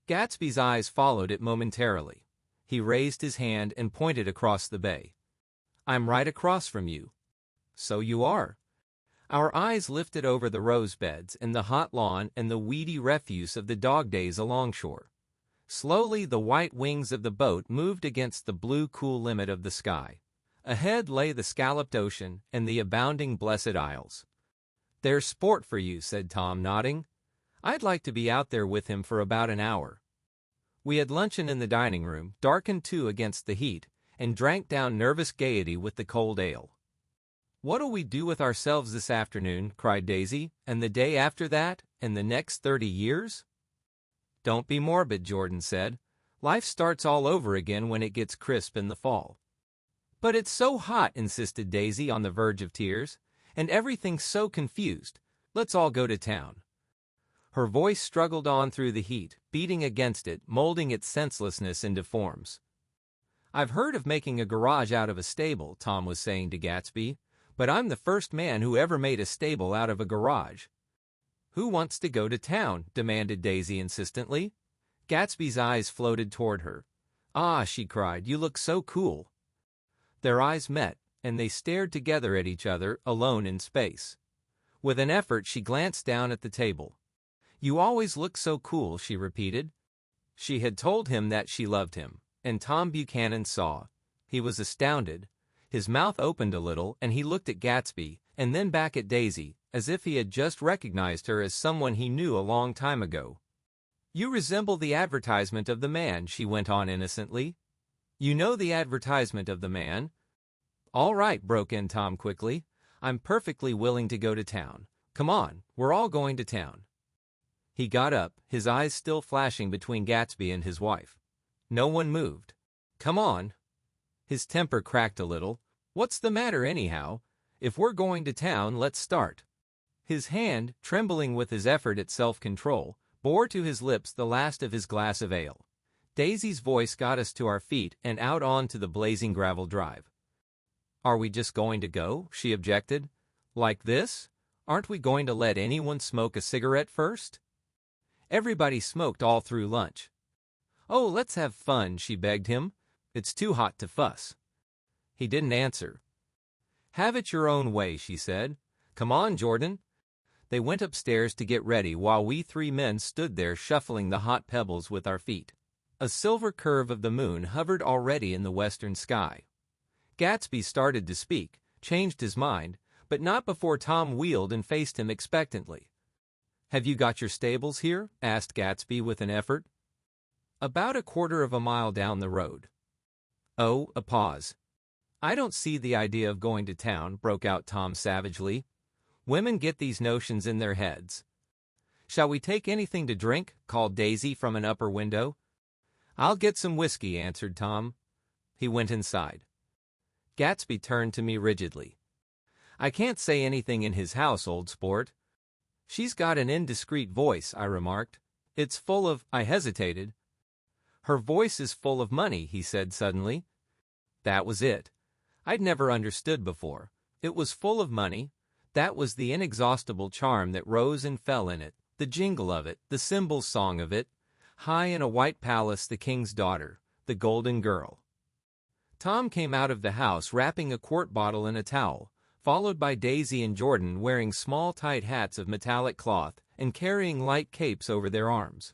Gatsby's eyes followed it momentarily. He raised his hand and pointed across the bay. "I'm right across from you." "So you are." Our eyes lifted over the rose beds and the hot lawn and the weedy refuse of the dog days alongshore. Slowly the white wings of the boat moved against the blue cool limit of the sky. Ahead lay the scalloped ocean and the abounding Blessed Isles. "There's sport for you," said Tom, nodding. "I'd like to be out there with him for about an hour." We had luncheon in the dining room, darkened too against the heat, and drank down nervous gaiety with the cold ale. "What'll we do with ourselves this afternoon?" cried Daisy. "And the day after that? And the next 30 years? "Don't be morbid," Jordan said. "Life starts all over again when it gets crisp in the fall." "But it's so hot," insisted Daisy on the verge of tears. "And everything's so confused. Let's all go to town." Her voice struggled on through the heat, beating against it, molding its senselessness into forms. "I've heard of making a garage out of a stable," Tom was saying to Gatsby, "but I'm the first man who ever made a stable out of a garage." "Who wants to go to town?" demanded Daisy insistently. Gatsby's eyes floated toward her. "Ah," she cried, "you look so cool." Their eyes met, and they stared together at each other, alone in space. With an effort, she glanced down at the table. "You always look so cool," she repeated. She had told him that she loved him, and Tom Buchanan saw. He was astounded. His mouth opened a little, and he looked at Gatsby, and then back at Daisy, as if he had just recognized her as someone he knew a long time ago. "You resemble the advertisement of the man," she went on innocently. "You know the advertisement of the man?" "All right," broke in Tom quickly. "I'm perfectly willing to go to town. Come on, we're all going to town." He got up, his eyes still flashing between Gatsby and his wife. No one moved. "Come on." His temper cracked a little. "What's the matter anyhow? If we're going to town, let's start." His hand, trembling with his effort at self-control, bore to his lips the last of his glass of ale. Daisy's voice got us to our feet and out onto the blazing gravel drive. "Are we just going to go?" she objected. "Like this? Aren't we going to let anyone smoke a cigarette first?" Everybody smoked all through lunch. "Oh, let's have fun," she begged him. "It's too hot to fuss." He didn't answer. "Have it your own way," she said. "Come on, Jordan." They went upstairs to get ready while we 3 men stood there shuffling the hot pebbles with our feet. A silver curve of the moon hovered already in the western sky. Gatsby started to speak, changed his mind, but not before Tom wheeled and faced him expectantly. "Have you got your stables here?" asked Gatsby with an effort. "About a quarter of a mile down the road." "Oh," a pause. "I don't see the idea of going to town," broke out Tom savagely. "Women get these notions in their heads." "Shall we take anything to drink?" called Daisy from an upper window. "I'll get some whiskey," answered Tom. He went inside. Gatsby turned to me rigidly. "I can't say anything in his house, old sport." "She's got an indiscreet voice," I remarked. "It's full of—" I hesitated. "Her voice is full of money," he said suddenly. That was it. I'd never understood before. It was full of money. That was the inexhaustible charm that rose and fell in it, the jingle of it, the cymbal song of it. High in a white palace, the king's daughter, the golden girl. Tom came out of the house wrapping a quart bottle in a towel, followed by Daisy and Jordan wearing small tight hats of metallic cloth and carrying light capes over their arms.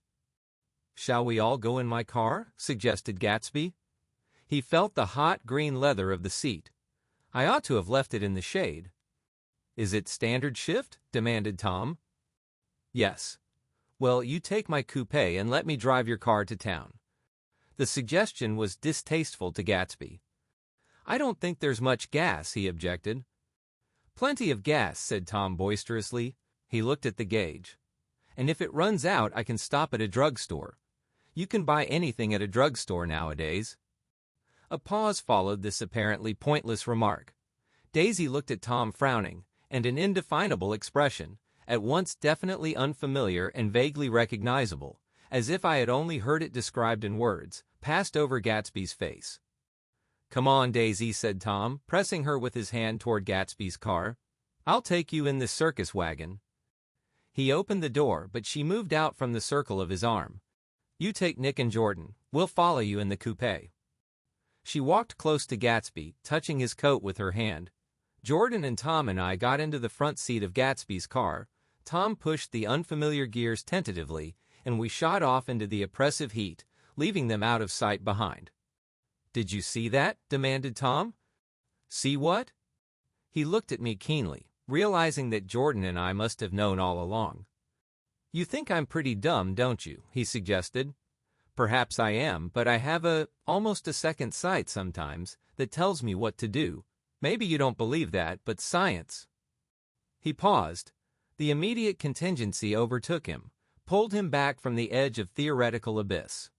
"Shall we all go in my car?" suggested Gatsby. He felt the hot green leather of the seat. I ought to have left it in the shade. "Is it standard shift?" demanded Tom. "Yes." "Well, you take my coupe and let me drive your car to town." The suggestion was distasteful to Gatsby. "I don't think there's much gas," he objected. "Plenty of gas," said Tom boisterously. He looked at the gauge. "And if it runs out, I can stop at a drugstore. You can buy anything at a drugstore nowadays." A pause followed this apparently pointless remark. Daisy looked at Tom frowning, and an indefinable expression, at once definitely unfamiliar and vaguely recognizable, as if I had only heard it described in words, passed over Gatsby's face. "Come on, Daisy," said Tom, pressing her with his hand toward Gatsby's car. "I'll take you in this circus wagon." He opened the door, but she moved out from the circle of his arm. "You take Nick and Jordan. We'll follow you in the coupe." She walked close to Gatsby, touching his coat with her hand. Jordan and Tom and I got into the front seat of Gatsby's car. Tom pushed the unfamiliar gears tentatively, and we shot off into the oppressive heat, leaving them out of sight behind. "Did you see that?" demanded Tom. "See what?" He looked at me keenly, realizing that Jordan and I must have known all along. "You think I'm pretty dumb, don't you?" he suggested. "Perhaps I am, but I have almost a second sight sometimes that tells me what to do. Maybe you don't believe that, but science—" He paused. The immediate contingency overtook him, pulled him back from the edge of theoretical abyss.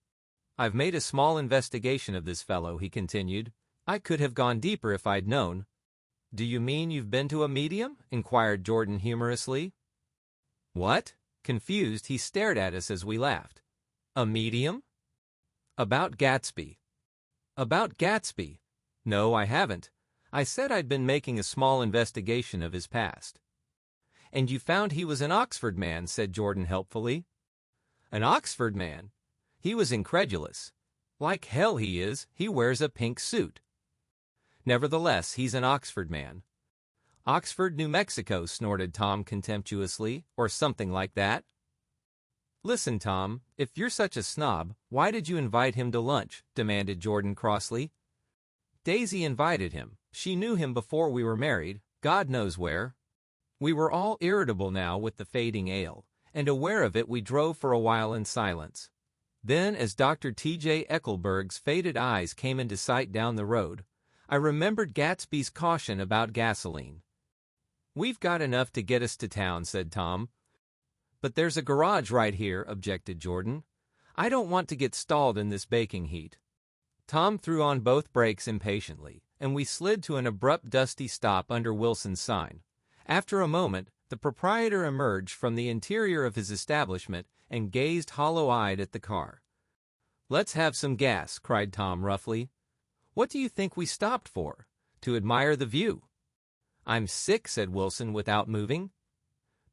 "I've made a small investigation of this fellow," he continued. "I could have gone deeper if I'd known." "Do you mean you've been to a medium?" inquired Jordan humorously. "What?" Confused, he stared at us as we laughed. "A medium?" "About Gatsby." "About Gatsby? No, I haven't. I said I'd been making a small investigation of his past." "And you found he was an Oxford man," said Jordan helpfully. "An Oxford man?" He was incredulous. "Like hell he is. He wears a pink suit." "Nevertheless, he's an Oxford man." "Oxford, New Mexico," snorted Tom contemptuously, "or something like that." "Listen, Tom, if you're such a snob, why did you invite him to lunch?" demanded Jordan crossly. "Daisy invited him. She knew him before we were married, God knows where." We were all irritable now with the fading ale, and aware of it we drove for a while in silence. Then, as Dr. T.J. Eckelberg's faded eyes came into sight down the road, I remembered Gatsby's caution about gasoline. "We've got enough to get us to town," said Tom. "But there's a garage right here," objected Jordan. "I don't want to get stalled in this baking heat." Tom threw on both brakes impatiently, and we slid to an abrupt dusty stop under Wilson's sign. After a moment, the proprietor emerged from the interior of his establishment and gazed hollow-eyed at the car. "Let's have some gas," cried Tom roughly. "What do you think we stopped for? To admire the view." "I'm sick," said Wilson without moving.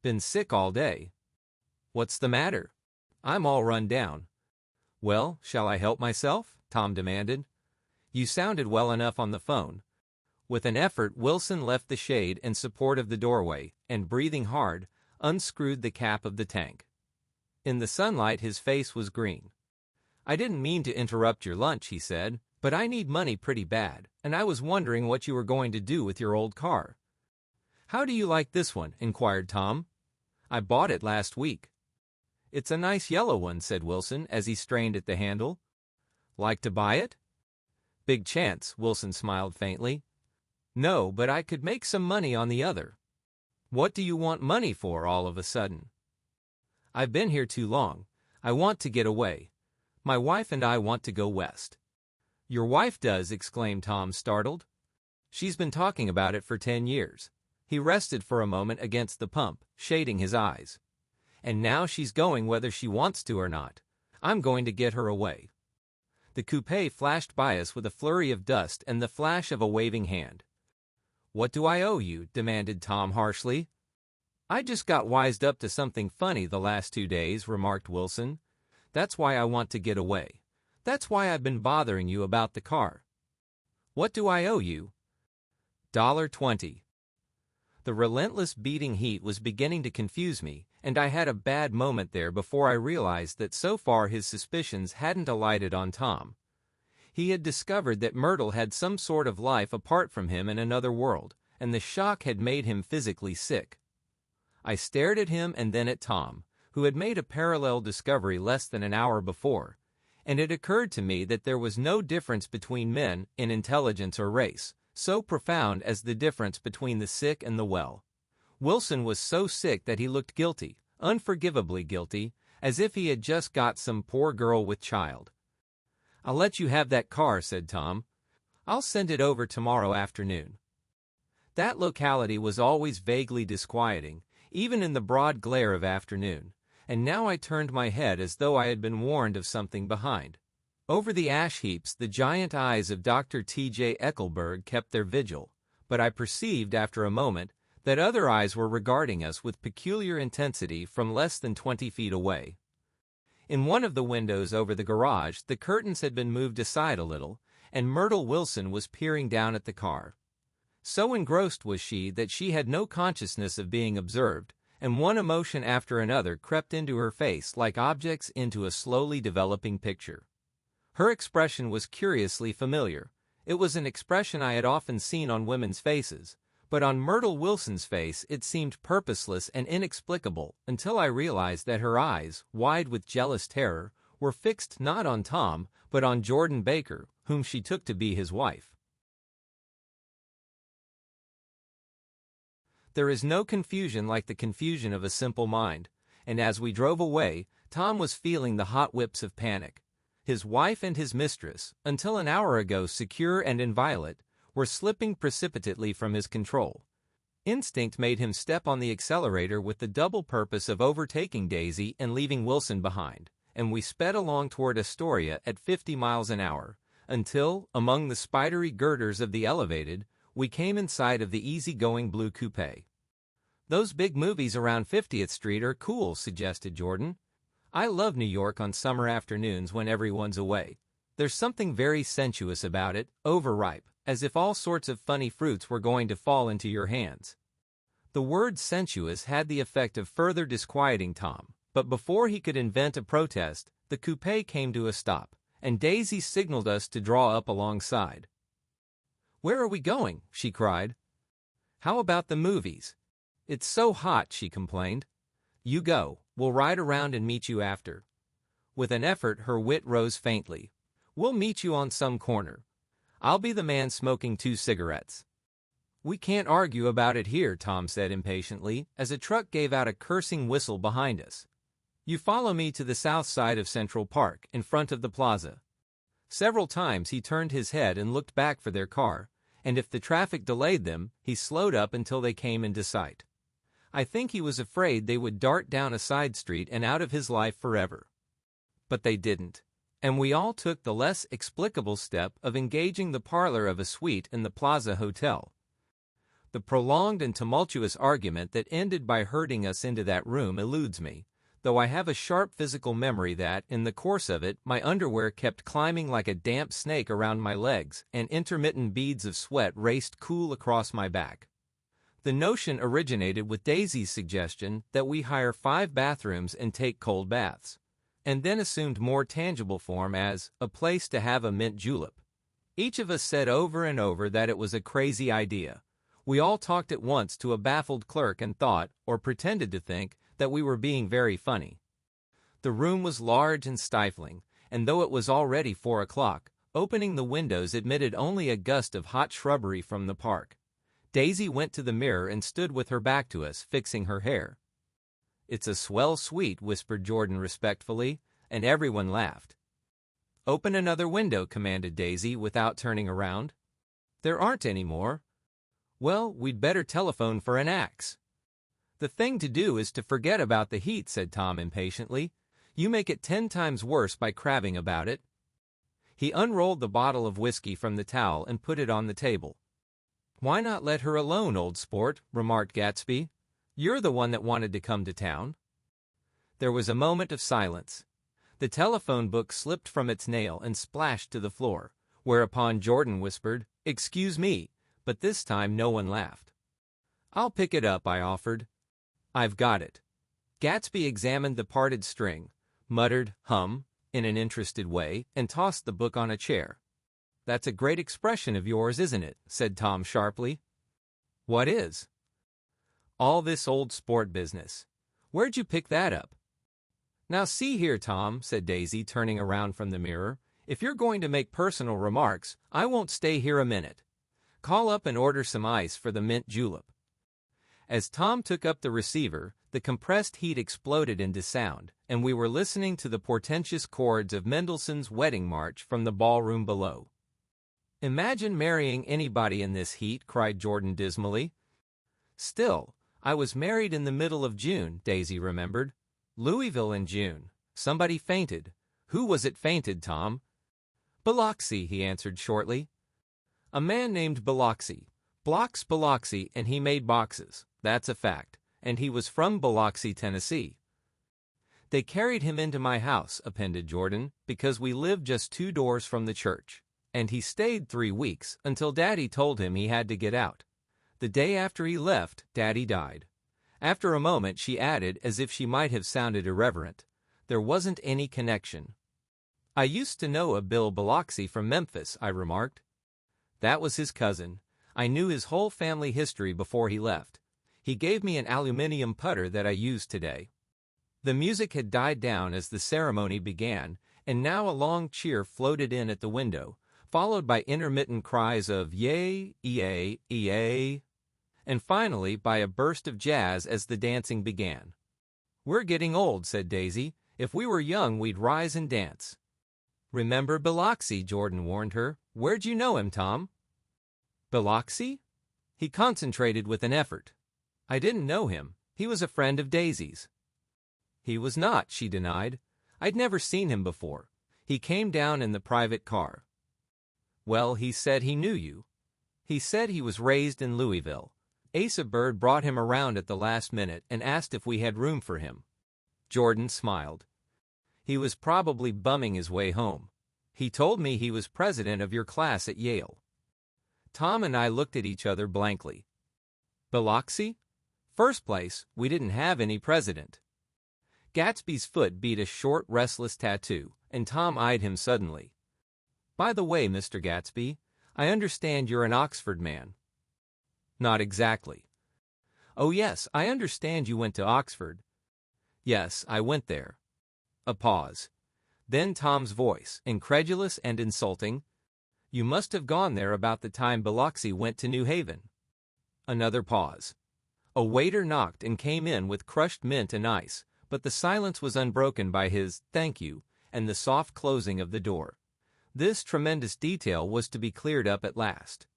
"Been sick all day." "What's the matter?" "I'm all run down." "Well, shall I help myself?" Tom demanded. "You sounded well enough on the phone." With an effort, Wilson left the shade and support of the doorway, and breathing hard, unscrewed the cap of the tank. In the sunlight, his face was green. "I didn't mean to interrupt your lunch," he said, "but I need money pretty bad, and I was wondering what you were going to do with your old car." "How do you like this one?" inquired Tom. "I bought it last week." "It's a nice yellow one," said Wilson as he strained at the handle. "Like to buy it?" "Big chance," Wilson smiled faintly. "No, but I could make some money on the other." "What do you want money for all of a sudden?" "I've been here too long. I want to get away. My wife and I want to go west." "Your wife does?" exclaimed Tom, startled. "She's been talking about it for 10 years. He rested for a moment against the pump, shading his eyes. "And now she's going whether she wants to or not. I'm going to get her away." The coupe flashed by us with a flurry of dust and the flash of a waving hand. "What do I owe you?" demanded Tom harshly. "I just got wised up to something funny the last 2 days," remarked Wilson. "That's why I want to get away. That's why I've been bothering you about the car." "What do I owe you?" $20. The relentless beating heat was beginning to confuse me, and I had a bad moment there before I realized that so far his suspicions hadn't alighted on Tom. He had discovered that Myrtle had some sort of life apart from him in another world, and the shock had made him physically sick. I stared at him and then at Tom, who had made a parallel discovery less than an hour before, and it occurred to me that there was no difference between men in intelligence or race, so profound as the difference between the sick and the well. Wilson was so sick that he looked guilty, unforgivably guilty, as if he had just got some poor girl with child. "I'll let you have that car," said Tom. "I'll send it over tomorrow afternoon." That locality was always vaguely disquieting, even in the broad glare of afternoon, and now I turned my head as though I had been warned of something behind. Over the ash heaps the giant eyes of Dr. T.J. Eckelberg kept their vigil, but I perceived after a moment that other eyes were regarding us with peculiar intensity from less than 20 feet away. In one of the windows over the garage the curtains had been moved aside a little, and Myrtle Wilson was peering down at the car. So engrossed was she that she had no consciousness of being observed, and one emotion after another crept into her face like objects into a slowly developing picture. Her expression was curiously familiar. It was an expression I had often seen on women's faces, but on Myrtle Wilson's face it seemed purposeless and inexplicable until I realized that her eyes, wide with jealous terror, were fixed not on Tom, but on Jordan Baker, whom she took to be his wife. There is no confusion like the confusion of a simple mind, and as we drove away, Tom was feeling the hot whips of panic. His wife and his mistress, until an hour ago secure and inviolate, were slipping precipitately from his control. Instinct made him step on the accelerator with the double purpose of overtaking Daisy and leaving Wilson behind, and we sped along toward Astoria at 50 miles an hour, until, among the spidery girders of the elevated, we came in sight of the easy-going blue coupe. "Those big movies around 50th Street are cool," suggested Jordan. "I love New York on summer afternoons when everyone's away. There's something very sensuous about it, overripe, as if all sorts of funny fruits were going to fall into your hands." The word sensuous had the effect of further disquieting Tom, but before he could invent a protest, the coupe came to a stop, and Daisy signaled us to draw up alongside. "Where are we going?" she cried. "How about the movies?" "It's so hot," she complained. "You go. We'll ride around and meet you after." With an effort her wit rose faintly. "We'll meet you on some corner. I'll be the man smoking 2 cigarettes." "We can't argue about it here," Tom said impatiently, as a truck gave out a cursing whistle behind us. "You follow me to the south side of Central Park, in front of the plaza." Several times he turned his head and looked back for their car, and if the traffic delayed them, he slowed up until they came into sight. I think he was afraid they would dart down a side street and out of his life forever. But they didn't, and we all took the less explicable step of engaging the parlor of a suite in the Plaza Hotel. The prolonged and tumultuous argument that ended by herding us into that room eludes me, though I have a sharp physical memory that, in the course of it, my underwear kept climbing like a damp snake around my legs and intermittent beads of sweat raced cool across my back. The notion originated with Daisy's suggestion that we hire 5 bathrooms and take cold baths, and then assumed more tangible form as a place to have a mint julep. Each of us said over and over that it was a crazy idea. We all talked at once to a baffled clerk and thought, or pretended to think, that we were being very funny. The room was large and stifling, and though it was already 4 o'clock, opening the windows admitted only a gust of hot shrubbery from the park. Daisy went to the mirror and stood with her back to us, fixing her hair. "It's a swell suite," whispered Jordan respectfully, and everyone laughed. Open another window, commanded Daisy without turning around. There aren't any more. Well, we'd better telephone for an axe. The thing to do is to forget about the heat, said Tom impatiently. You make it 10 times worse by crabbing about it. He unrolled the bottle of whiskey from the towel and put it on the table. Why not let her alone, old sport, remarked Gatsby. You're the one that wanted to come to town. There was a moment of silence. The telephone book slipped from its nail and splashed to the floor, whereupon Jordan whispered, "Excuse me," but this time no one laughed. "I'll pick it up," I offered. "I've got it." Gatsby examined the parted string, muttered "hum" in an interested way, and tossed the book on a chair. "That's a great expression of yours, isn't it?" said Tom sharply. "What is?" "All this old sport business. Where'd you pick that up?" "Now see here, Tom," said Daisy, turning around from the mirror. "If you're going to make personal remarks, I won't stay here a minute. Call up and order some ice for the mint julep." As Tom took up the receiver, the compressed heat exploded into sound, and we were listening to the portentous chords of Mendelssohn's Wedding March from the ballroom below. "Imagine marrying anybody in this heat," cried Jordan dismally. "Still, I was married in the middle of June," Daisy remembered. "Louisville in June. Somebody fainted. Who was it fainted, Tom?" "Biloxi," he answered shortly. "A man named Biloxi. Blocks Biloxi, and he made boxes. That's a fact. And he was from Biloxi, Tennessee." "They carried him into my house," appended Jordan, "because we lived just 2 doors from the church. And he stayed 3 weeks, until Daddy told him he had to get out. The day after he left, Daddy died." After a moment, she added, as if she might have sounded irreverent, "There wasn't any connection." "I used to know a Bill Biloxi from Memphis," I remarked. "That was his cousin. I knew his whole family history before he left. He gave me an aluminium putter that I used today." The music had died down as the ceremony began, and now a long cheer floated in at the window, followed by intermittent cries of "Yay, yay, yay," and finally by a burst of jazz as the dancing began. "We're getting old," said Daisy. "If we were young, we'd rise and dance." "Remember Biloxi," Jordan warned her. "Where'd you know him, Tom?" "Biloxi?" He concentrated with an effort. "I didn't know him. He was a friend of Daisy's." "He was not," she denied. "I'd never seen him before. He came down in the private car." "Well, he said he knew you." "He said he was raised in Louisville. Asa Bird brought him around at the last minute and asked if we had room for him." Jordan smiled. "He was probably bumming his way home. He told me he was president of your class at Yale." Tom and I looked at each other blankly. "Biloxi? First place, we didn't have any president." Gatsby's foot beat a short, restless tattoo, and Tom eyed him suddenly. "By the way, Mr. Gatsby, I understand you're an Oxford man." "Not exactly." "Oh yes, I understand you went to Oxford." "Yes, I went there." A pause. Then Tom's voice, incredulous and insulting. "You must have gone there about the time Biloxi went to New Haven." Another pause. A waiter knocked and came in with crushed mint and ice, but the silence was unbroken by his "thank you" and the soft closing of the door. This tremendous detail was to be cleared up at last.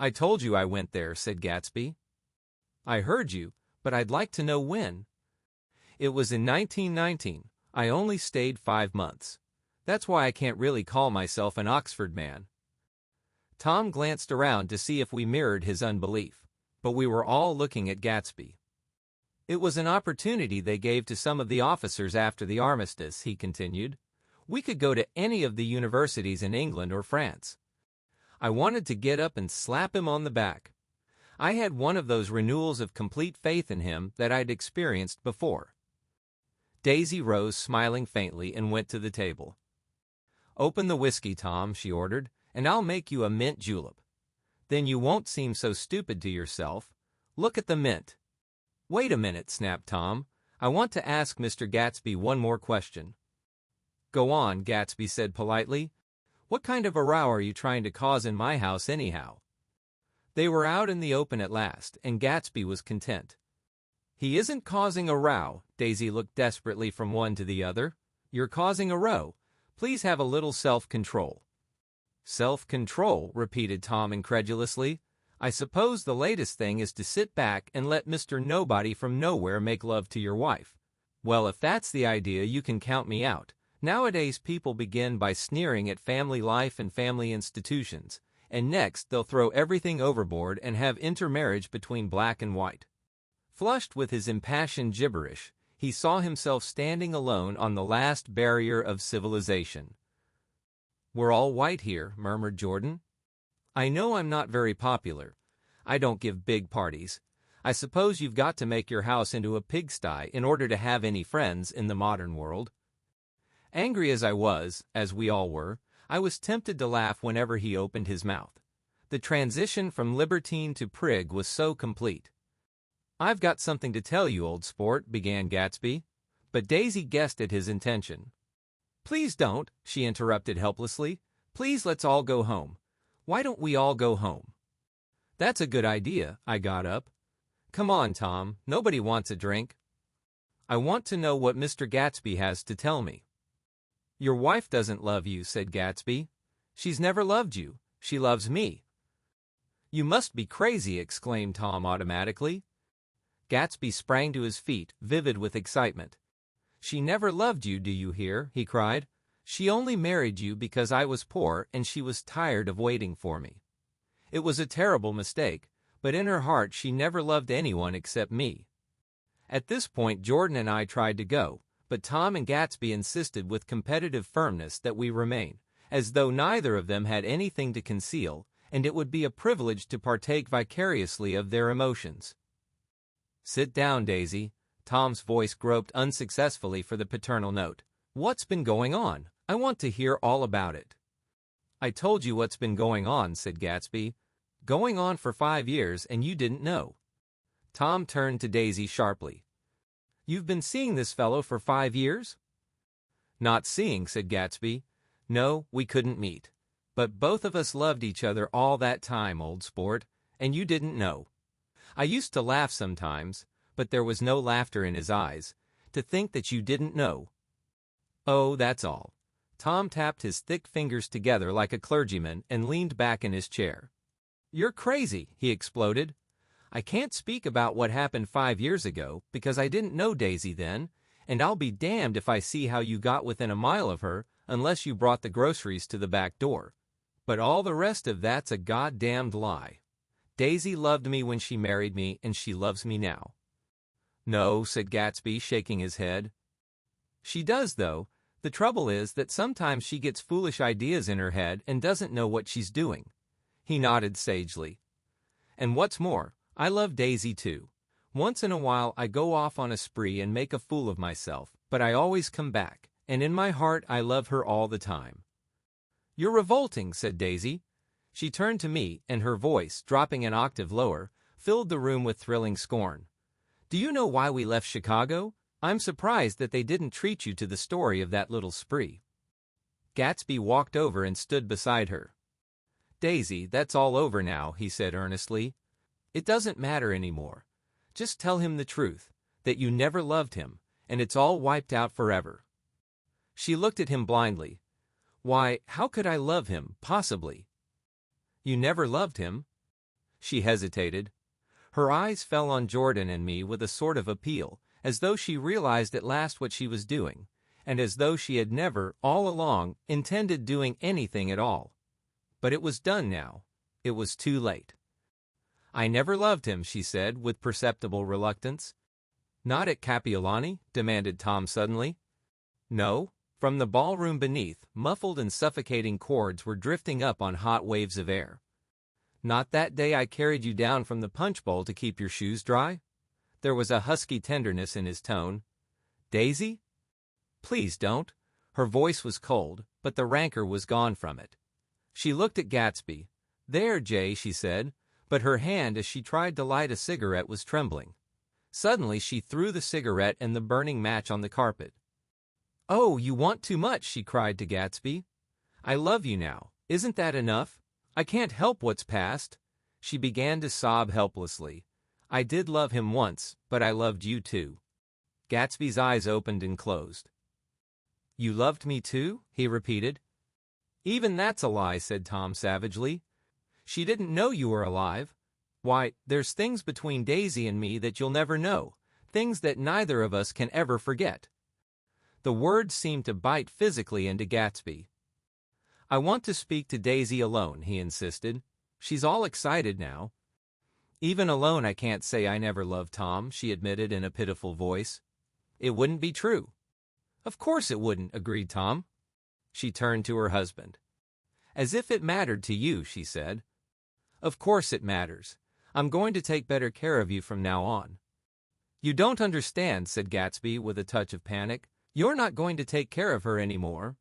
"I told you I went there," said Gatsby. "I heard you, but I'd like to know when." "It was in 1919. I only stayed 5 months. That's why I can't really call myself an Oxford man." Tom glanced around to see if we mirrored his unbelief, but we were all looking at Gatsby. "It was an opportunity they gave to some of the officers after the armistice," he continued. "We could go to any of the universities in England or France. I wanted to get up and slap him on the back. I had one of those renewals of complete faith in him that I'd experienced before." Daisy rose, smiling faintly, and went to the table. "Open the whiskey, Tom," she ordered, "and I'll make you a mint julep. Then you won't seem so stupid to yourself. Look at the mint." "Wait a minute," snapped Tom. "I want to ask Mr. Gatsby one more question." "Go on," Gatsby said politely. "What kind of a row are you trying to cause in my house anyhow?" They were out in the open at last, and Gatsby was content. "He isn't causing a row." Daisy looked desperately from one to the other. "You're causing a row. Please have a little self-control." "Self-control," repeated Tom incredulously. "I suppose the latest thing is to sit back and let Mr. Nobody from Nowhere make love to your wife. Well, if that's the idea, you can count me out. Nowadays people begin by sneering at family life and family institutions, and next they'll throw everything overboard and have intermarriage between black and white." Flushed with his impassioned gibberish, he saw himself standing alone on the last barrier of civilization. "We're all white here," murmured Jordan. "I know I'm not very popular. I don't give big parties. I suppose you've got to make your house into a pigsty in order to have any friends in the modern world." Angry as I was, as we all were, I was tempted to laugh whenever he opened his mouth. The transition from libertine to prig was so complete. "I've got something to tell you, old sport," began Gatsby, but Daisy guessed at his intention. "Please don't," she interrupted helplessly. "Please let's all go home. Why don't we all go home?" "That's a good idea." I got up. "Come on, Tom, nobody wants a drink." "I want to know what Mr. Gatsby has to tell me." "Your wife doesn't love you," said Gatsby. "She's never loved you. She loves me." "You must be crazy," exclaimed Tom automatically. Gatsby sprang to his feet, vivid with excitement. "She never loved you, do you hear?" he cried. "She only married you because I was poor and she was tired of waiting for me. It was a terrible mistake, but in her heart she never loved anyone except me." At this point Jordan and I tried to go, but Tom and Gatsby insisted with competitive firmness that we remain, as though neither of them had anything to conceal, and it would be a privilege to partake vicariously of their emotions. "Sit down, Daisy." Tom's voice groped unsuccessfully for the paternal note. "What's been going on? I want to hear all about it." "I told you what's been going on," said Gatsby. "Going on for 5 years, and you didn't know." Tom turned to Daisy sharply. "You've been seeing this fellow for 5 years?" "Not seeing," said Gatsby. "No, we couldn't meet. But both of us loved each other all that time, old sport, and you didn't know." I used to laugh sometimes, but there was no laughter in his eyes. "To think that you didn't know." "Oh, that's all." Tom tapped his thick fingers together like a clergyman and leaned back in his chair. "You're crazy," he exploded. "I can't speak about what happened 5 years ago, because I didn't know Daisy then, and I'll be damned if I see how you got within a mile of her unless you brought the groceries to the back door. But all the rest of that's a goddamned lie. Daisy loved me when she married me, and she loves me now." "No," said Gatsby, shaking his head. "She does, though. The trouble is that sometimes she gets foolish ideas in her head and doesn't know what she's doing." He nodded sagely. "And what's more, I love Daisy too. Once in a while I go off on a spree and make a fool of myself, but I always come back, and in my heart I love her all the time." "You're revolting," said Daisy. She turned to me, and her voice, dropping an octave lower, filled the room with thrilling scorn. "Do you know why we left Chicago? I'm surprised that they didn't treat you to the story of that little spree." Gatsby walked over and stood beside her. "Daisy, that's all over now," he said earnestly. "It doesn't matter anymore. Just tell him the truth, that you never loved him, and it's all wiped out forever." She looked at him blindly. "Why, how could I love him, possibly?" "You never loved him?" She hesitated. Her eyes fell on Jordan and me with a sort of appeal, as though she realized at last what she was doing, and as though she had never, all along, intended doing anything at all. But it was done now. It was too late. "I never loved him," she said, with perceptible reluctance. "Not at Kapiolani?" demanded Tom suddenly. "No." From the ballroom beneath, muffled and suffocating chords were drifting up on hot waves of air. "Not that day I carried you down from the punch bowl to keep your shoes dry?" There was a husky tenderness in his tone. "Daisy?" "Please don't." Her voice was cold, but the rancor was gone from it. She looked at Gatsby. "There, Jay," she said, but her hand as she tried to light a cigarette was trembling. Suddenly she threw the cigarette and the burning match on the carpet. "Oh, you want too much," she cried to Gatsby. "I love you now. Isn't that enough? I can't help what's past." She began to sob helplessly. "I did love him once, but I loved you too." Gatsby's eyes opened and closed. You loved me too? He repeated. Even that's a lie, said Tom savagely. She didn't know you were alive. Why, there's things between Daisy and me that you'll never know, things that neither of us can ever forget. The words seemed to bite physically into Gatsby. I want to speak to Daisy alone, he insisted. She's all excited now. Even alone I can't say I never loved Tom, she admitted in a pitiful voice. It wouldn't be true. Of course it wouldn't, agreed Tom. She turned to her husband. As if it mattered to you, she said. Of course it matters. I'm going to take better care of you from now on. You don't understand, said Gatsby with a touch of panic. You're not going to take care of her anymore.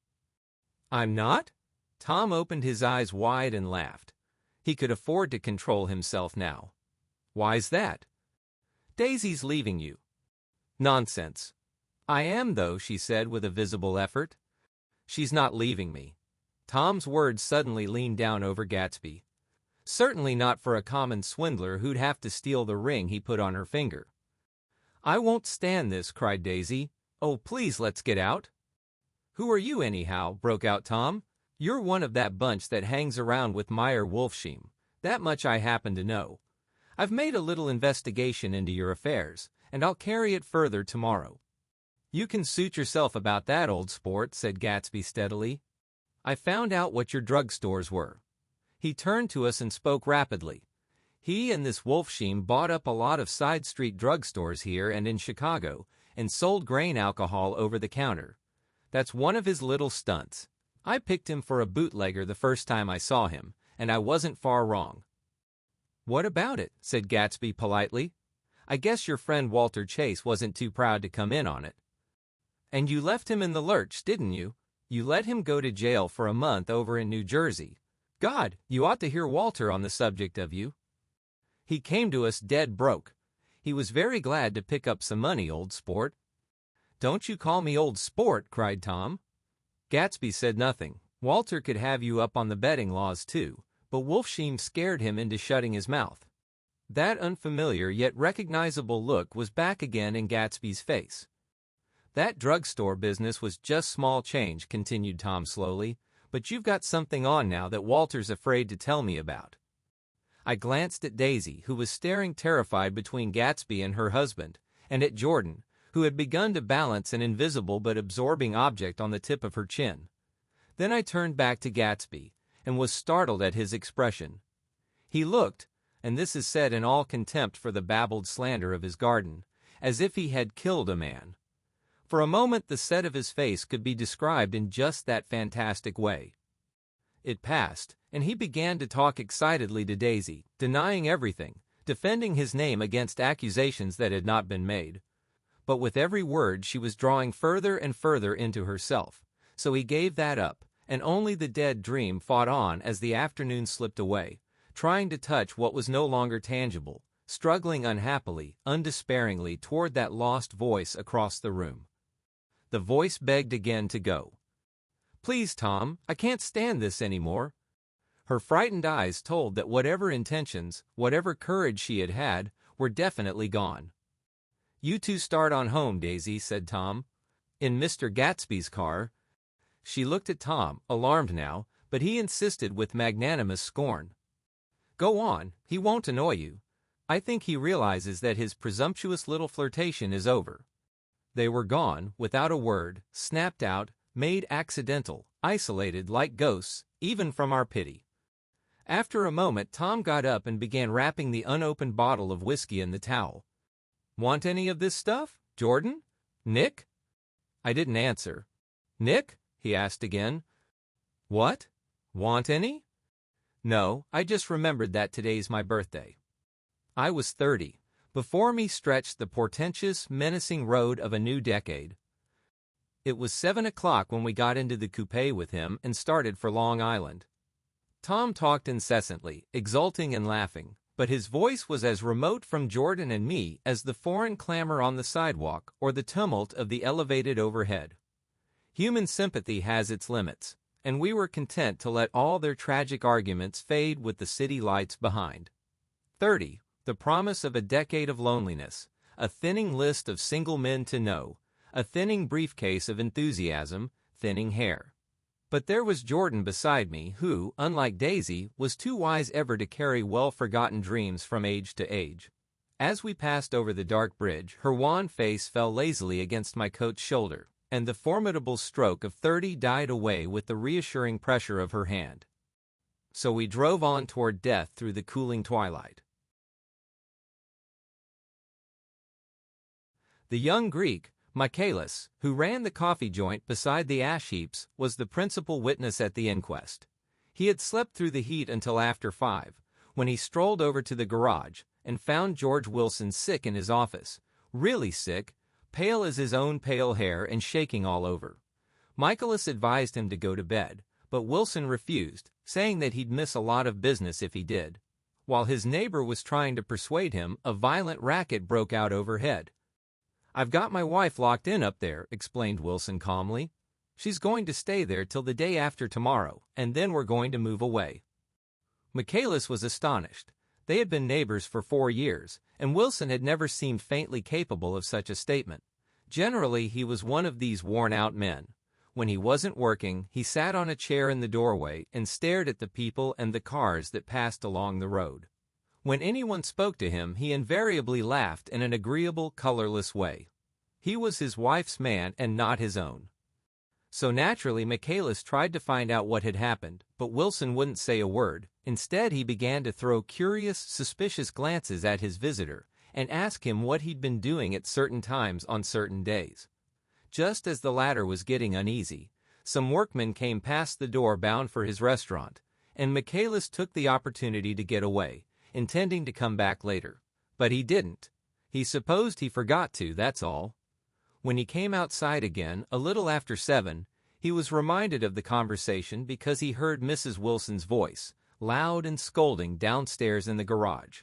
I'm not? Tom opened his eyes wide and laughed. He could afford to control himself now. Why's that? Daisy's leaving you. Nonsense. I am, though, she said with a visible effort. She's not leaving me. Tom's words suddenly leaned down over Gatsby. Certainly not for a common swindler who'd have to steal the ring he put on her finger. I won't stand this, cried Daisy. Oh, please, let's get out. Who are you, anyhow? Broke out Tom. You're one of that bunch that hangs around with Meyer Wolfsheim. That much I happen to know. I've made a little investigation into your affairs, and I'll carry it further tomorrow. You can suit yourself about that, old sport, said Gatsby steadily. I found out what your drugstores were. He turned to us and spoke rapidly. He and this Wolfsheim bought up a lot of side street drugstores here and in Chicago and sold grain alcohol over the counter. That's one of his little stunts. I picked him for a bootlegger the first time I saw him, and I wasn't far wrong. What about it? Said Gatsby politely. I guess your friend Walter Chase wasn't too proud to come in on it. And you left him in the lurch, didn't you? You let him go to jail for a month over in New Jersey. God, you ought to hear Walter on the subject of you. He came to us dead broke. He was very glad to pick up some money, old sport. Don't you call me old sport, cried Tom. Gatsby said nothing. Walter could have you up on the betting laws too, but Wolfsheim scared him into shutting his mouth. That unfamiliar yet recognizable look was back again in Gatsby's face. That drugstore business was just small change, continued Tom slowly, but you've got something on now that Walter's afraid to tell me about. I glanced at Daisy, who was staring terrified between Gatsby and her husband, and at Jordan, who had begun to balance an invisible but absorbing object on the tip of her chin. Then I turned back to Gatsby, and was startled at his expression. He looked, and this is said in all contempt for the babbled slander of his garden, as if he had killed a man. For a moment the set of his face could be described in just that fantastic way. It passed, and he began to talk excitedly to Daisy, denying everything, defending his name against accusations that had not been made. But with every word she was drawing further and further into herself, so he gave that up, and only the dead dream fought on as the afternoon slipped away, trying to touch what was no longer tangible, struggling unhappily, undespairingly toward that lost voice across the room. The voice begged again to go. Please, Tom, I can't stand this anymore. Her frightened eyes told that whatever intentions, whatever courage she had had, were definitely gone. You two start on home, Daisy, said Tom. In Mr. Gatsby's car. She looked at Tom, alarmed now, but he insisted with magnanimous scorn. Go on, he won't annoy you. I think he realizes that his presumptuous little flirtation is over. They were gone, without a word, snapped out, made accidental, isolated like ghosts, even from our pity. After a moment Tom got up and began wrapping the unopened bottle of whiskey in the towel. Want any of this stuff, Jordan? Nick? I didn't answer. Nick? He asked again. What? Want any? No, I just remembered that today's my birthday. I was 30. Before me stretched the portentous, menacing road of a new decade. It was 7 o'clock when we got into the coupe with him and started for Long Island. Tom talked incessantly, exulting and laughing, but his voice was as remote from Jordan and me as the foreign clamor on the sidewalk or the tumult of the elevated overhead. Human sympathy has its limits, and we were content to let all their tragic arguments fade with the city lights behind. 30. The promise of a decade of loneliness, a thinning list of single men to know, a thinning briefcase of enthusiasm, thinning hair. But there was Jordan beside me who, unlike Daisy, was too wise ever to carry well-forgotten dreams from age to age. As we passed over the dark bridge, her wan face fell lazily against my coat's shoulder, and the formidable stroke of 30 died away with the reassuring pressure of her hand. So we drove on toward death through the cooling twilight. The young Greek, Michaelis, who ran the coffee joint beside the ash heaps, was the principal witness at the inquest. He had slept through the heat until after 5, when he strolled over to the garage and found George Wilson sick in his office, really sick, pale as his own pale hair and shaking all over. Michaelis advised him to go to bed, but Wilson refused, saying that he'd miss a lot of business if he did. While his neighbor was trying to persuade him, a violent racket broke out overhead. "I've got my wife locked in up there," explained Wilson calmly. "She's going to stay there till the day after tomorrow, and then we're going to move away." Michaelis was astonished. They had been neighbors for 4 years, and Wilson had never seemed faintly capable of such a statement. Generally, he was one of these worn-out men. When he wasn't working, he sat on a chair in the doorway and stared at the people and the cars that passed along the road. When anyone spoke to him, he invariably laughed in an agreeable, colorless way. He was his wife's man and not his own. So naturally, Michaelis tried to find out what had happened, but Wilson wouldn't say a word. Instead, he began to throw curious, suspicious glances at his visitor and ask him what he'd been doing at certain times on certain days. Just as the latter was getting uneasy, some workmen came past the door bound for his restaurant, and Michaelis took the opportunity to get away, intending to come back later. But he didn't. He supposed he forgot to, that's all. When he came outside again, a little after 7, he was reminded of the conversation because he heard Mrs. Wilson's voice, loud and scolding, downstairs in the garage.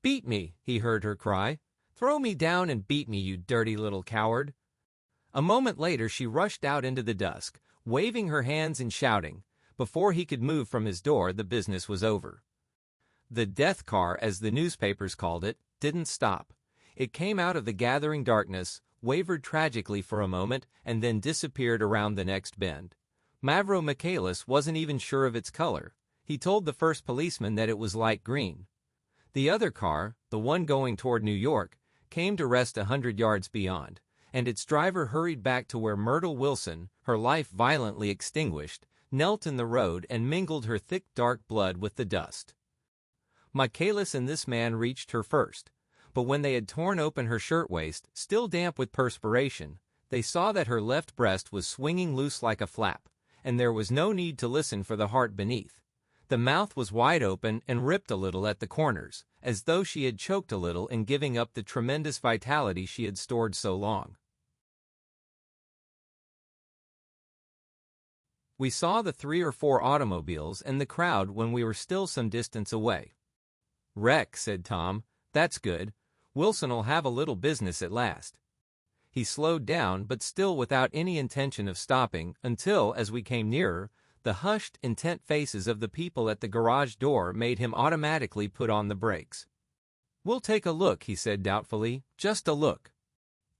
"Beat me," he heard her cry. "Throw me down and beat me, you dirty little coward." A moment later she rushed out into the dusk, waving her hands and shouting. Before he could move from his door, the business was over. The death car, as the newspapers called it, didn't stop. It came out of the gathering darkness, wavered tragically for a moment, and then disappeared around the next bend. Mavro Michaelis wasn't even sure of its color. He told the first policeman that it was light green. The other car, the one going toward New York, came to rest 100 yards beyond, and its driver hurried back to where Myrtle Wilson, her life violently extinguished, knelt in the road and mingled her thick dark blood with the dust. Michaelis and this man reached her first, but when they had torn open her shirtwaist, still damp with perspiration, they saw that her left breast was swinging loose like a flap, and there was no need to listen for the heart beneath. The mouth was wide open and ripped a little at the corners, as though she had choked a little in giving up the tremendous vitality she had stored so long. We saw the 3 or 4 automobiles and the crowd when we were still some distance away. "Wreck," said Tom. "That's good. Wilson'll have a little business at last." He slowed down, but still without any intention of stopping, until, as we came nearer, the hushed, intent faces of the people at the garage door made him automatically put on the brakes. "We'll take a look," he said doubtfully. "Just a look."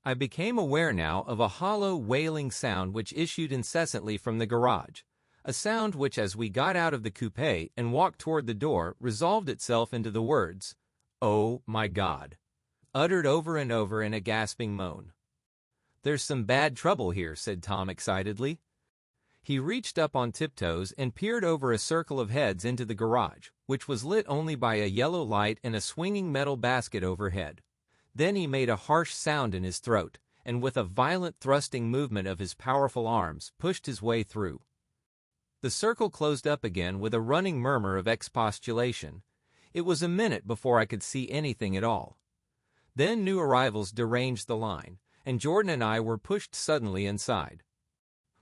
I became aware now of a hollow, wailing sound which issued incessantly from the garage, a sound which, as we got out of the coupe and walked toward the door, resolved itself into the words, "Oh, my God," uttered over and over in a gasping moan. "There's some bad trouble here," said Tom excitedly. He reached up on tiptoes and peered over a circle of heads into the garage, which was lit only by a yellow light and a swinging metal basket overhead. Then he made a harsh sound in his throat, and with a violent thrusting movement of his powerful arms, pushed his way through. The circle closed up again with a running murmur of expostulation. It was a minute before I could see anything at all. Then new arrivals deranged the line, and Jordan and I were pushed suddenly inside.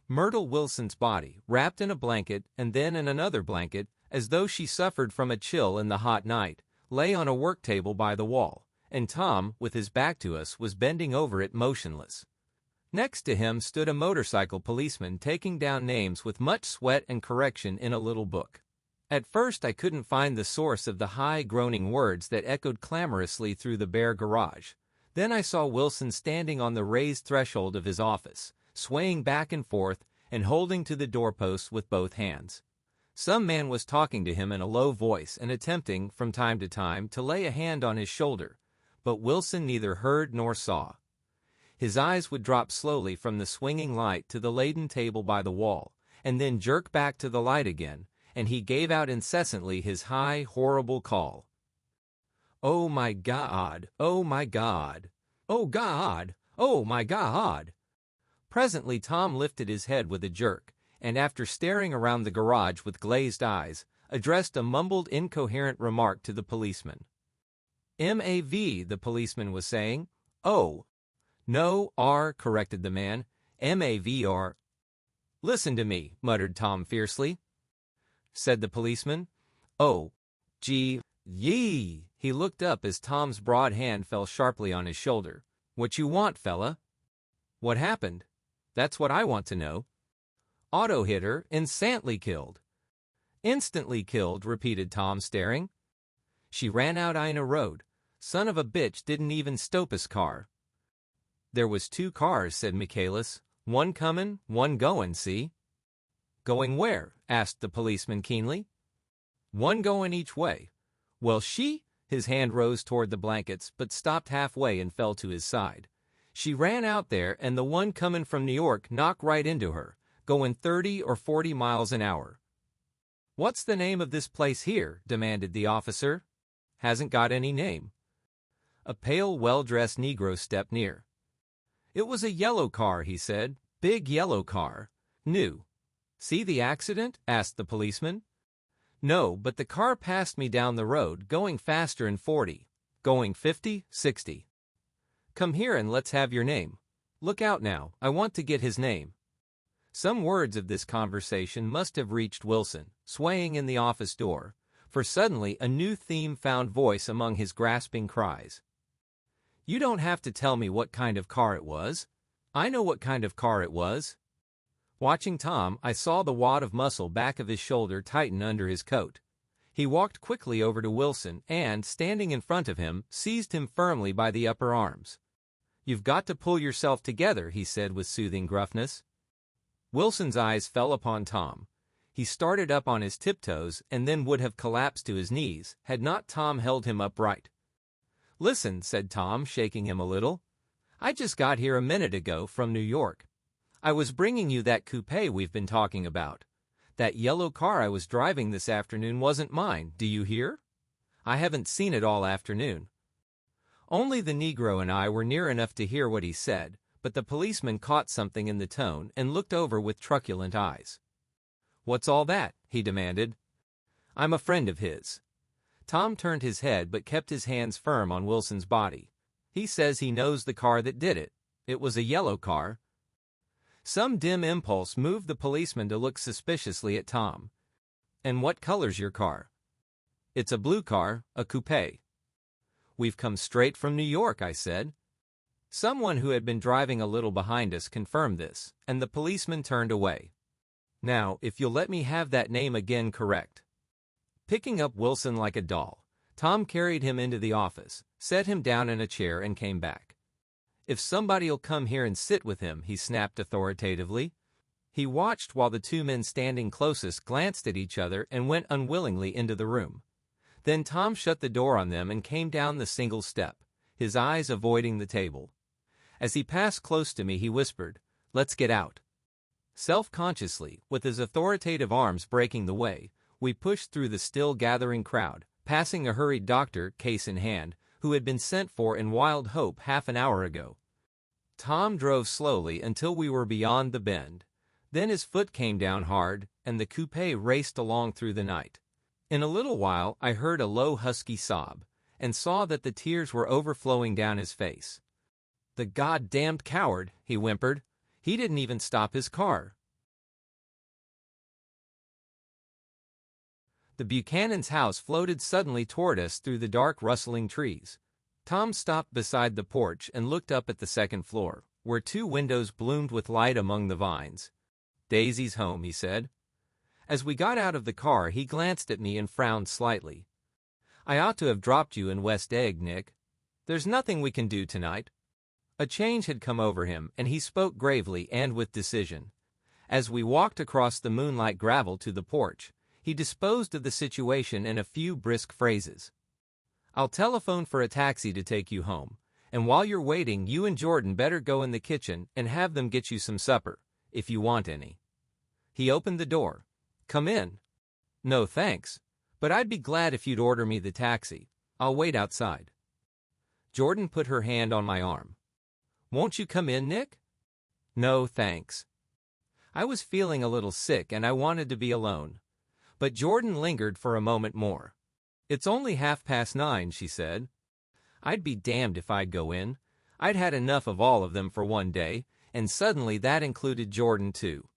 Myrtle Wilson's body, wrapped in a blanket and then in another blanket, as though she suffered from a chill in the hot night, lay on a work table by the wall, and Tom, with his back to us, was bending over it motionless. Next to him stood a motorcycle policeman taking down names with much sweat and correction in a little book. At first I couldn't find the source of the high, groaning words that echoed clamorously through the bare garage. Then I saw Wilson standing on the raised threshold of his office, swaying back and forth, and holding to the doorpost with both hands. Some man was talking to him in a low voice and attempting, from time to time, to lay a hand on his shoulder, but Wilson neither heard nor saw. His eyes would drop slowly from the swinging light to the laden table by the wall, and then jerk back to the light again, and he gave out incessantly his high, horrible call. "Oh my God! Oh my God! Oh God! Oh my God!" Presently Tom lifted his head with a jerk, and after staring around the garage with glazed eyes, addressed a mumbled, incoherent remark to the policeman. "M.A.V., the policeman was saying. "Oh, no, R," corrected the man. "M.A.V.R." "Listen to me," muttered Tom fiercely. Said the policeman. "Oh, gee, yee." He looked up as Tom's broad hand fell sharply on his shoulder. "What you want, fella?" "What happened? That's what I want to know." "Auto hit her, instantly killed." "Instantly killed," repeated Tom, staring. "She ran out Ina Road. Son of a bitch didn't even stop his car." "There was 2 cars," said Michaelis. "One comin', one goin', see?" "Going where?" asked the policeman keenly. "One going each way." "Well, His hand rose toward the blankets, but stopped halfway and fell to his side. "She ran out there, and the one comin' from New York knocked right into her, going 30 or 40 miles an hour." "What's the name of this place here?" demanded the officer. "Hasn't got any name." A pale, well-dressed Negro stepped near. "It was a yellow car," he said. "Big yellow car. New." "See the accident?" asked the policeman. "No, but the car passed me down the road, going faster in 40. Going 50, 60. "Come here and let's have your name. Look out now, I want to get his name." Some words of this conversation must have reached Wilson, swaying in the office door, for suddenly a new theme found voice among his grasping cries. "You don't have to tell me what kind of car it was. I know what kind of car it was." Watching Tom, I saw the wad of muscle back of his shoulder tighten under his coat. He walked quickly over to Wilson and, standing in front of him, seized him firmly by the upper arms. "You've got to pull yourself together," he said with soothing gruffness. Wilson's eyes fell upon Tom. He started up on his tiptoes and then would have collapsed to his knees had not Tom held him upright. "Listen," said Tom, shaking him a little. "I just got here a minute ago from New York. I was bringing you that coupe we've been talking about. That yellow car I was driving this afternoon wasn't mine, do you hear? I haven't seen it all afternoon." Only the Negro and I were near enough to hear what he said, but the policeman caught something in the tone and looked over with truculent eyes. "What's all that?" he demanded. "I'm a friend of his." Tom turned his head but kept his hands firm on Wilson's body. "He says he knows the car that did it. It was a yellow car." Some dim impulse moved the policeman to look suspiciously at Tom. "And what color's your car?" "It's a blue car, a coupe." "We've come straight from New York," I said. Someone who had been driving a little behind us confirmed this, and the policeman turned away. "Now, if you'll let me have that name again correct." Picking up Wilson like a doll, Tom carried him into the office, set him down in a chair, and came back. "If somebody'll come here and sit with him," he snapped authoritatively. He watched while the 2 men standing closest glanced at each other and went unwillingly into the room. Then Tom shut the door on them and came down the single step, his eyes avoiding the table. As he passed close to me, he whispered, "Let's get out." Self-consciously, with his authoritative arms breaking the way, we pushed through the still gathering crowd, passing a hurried doctor, case in hand, who had been sent for in wild hope half an hour ago. Tom drove slowly until we were beyond the bend. Then his foot came down hard, and the coupe raced along through the night. In a little while I heard a low husky sob, and saw that the tears were overflowing down his face. "The goddamned coward," he whimpered. "He didn't even stop his car." The Buchanan's house floated suddenly toward us through the dark, rustling trees. Tom stopped beside the porch and looked up at the second floor, where 2 windows bloomed with light among the vines. "Daisy's home," he said. As we got out of the car, he glanced at me and frowned slightly. "I ought to have dropped you in West Egg, Nick. There's nothing we can do tonight." A change had come over him, and he spoke gravely and with decision. As we walked across the moonlight gravel to the porch, he disposed of the situation in a few brisk phrases. "I'll telephone for a taxi to take you home, and while you're waiting you and Jordan better go in the kitchen and have them get you some supper, if you want any." He opened the door. "Come in." "No thanks, but I'd be glad if you'd order me the taxi. I'll wait outside." Jordan put her hand on my arm. "Won't you come in, Nick?" "No thanks." I was feeling a little sick and I wanted to be alone. But Jordan lingered for a moment more. "It's only 9:30, she said. I'd be damned if I'd go in. I'd had enough of all of them for one day, and suddenly that included Jordan too.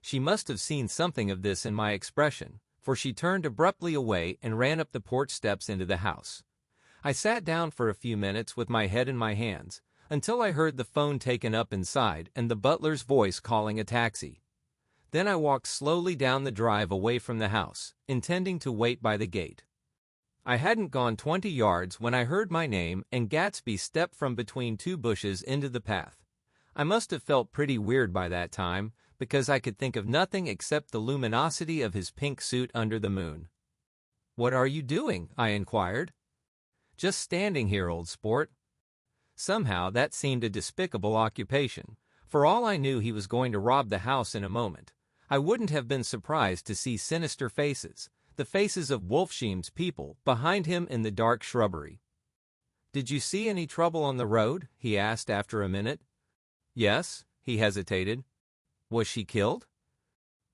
She must have seen something of this in my expression, for she turned abruptly away and ran up the porch steps into the house. I sat down for a few minutes with my head in my hands, until I heard the phone taken up inside and the butler's voice calling a taxi. Then I walked slowly down the drive away from the house, intending to wait by the gate. I hadn't gone 20 yards when I heard my name and Gatsby step from between two bushes into the path. I must have felt pretty weird by that time, because I could think of nothing except the luminosity of his pink suit under the moon. "What are you doing?" I inquired. "Just standing here, old sport." Somehow that seemed a despicable occupation. For all I knew he was going to rob the house in a moment. I wouldn't have been surprised to see sinister faces, the faces of Wolfsheim's people, behind him in the dark shrubbery. "Did you see any trouble on the road?" he asked after a minute. "Yes," he hesitated. "Was she killed?"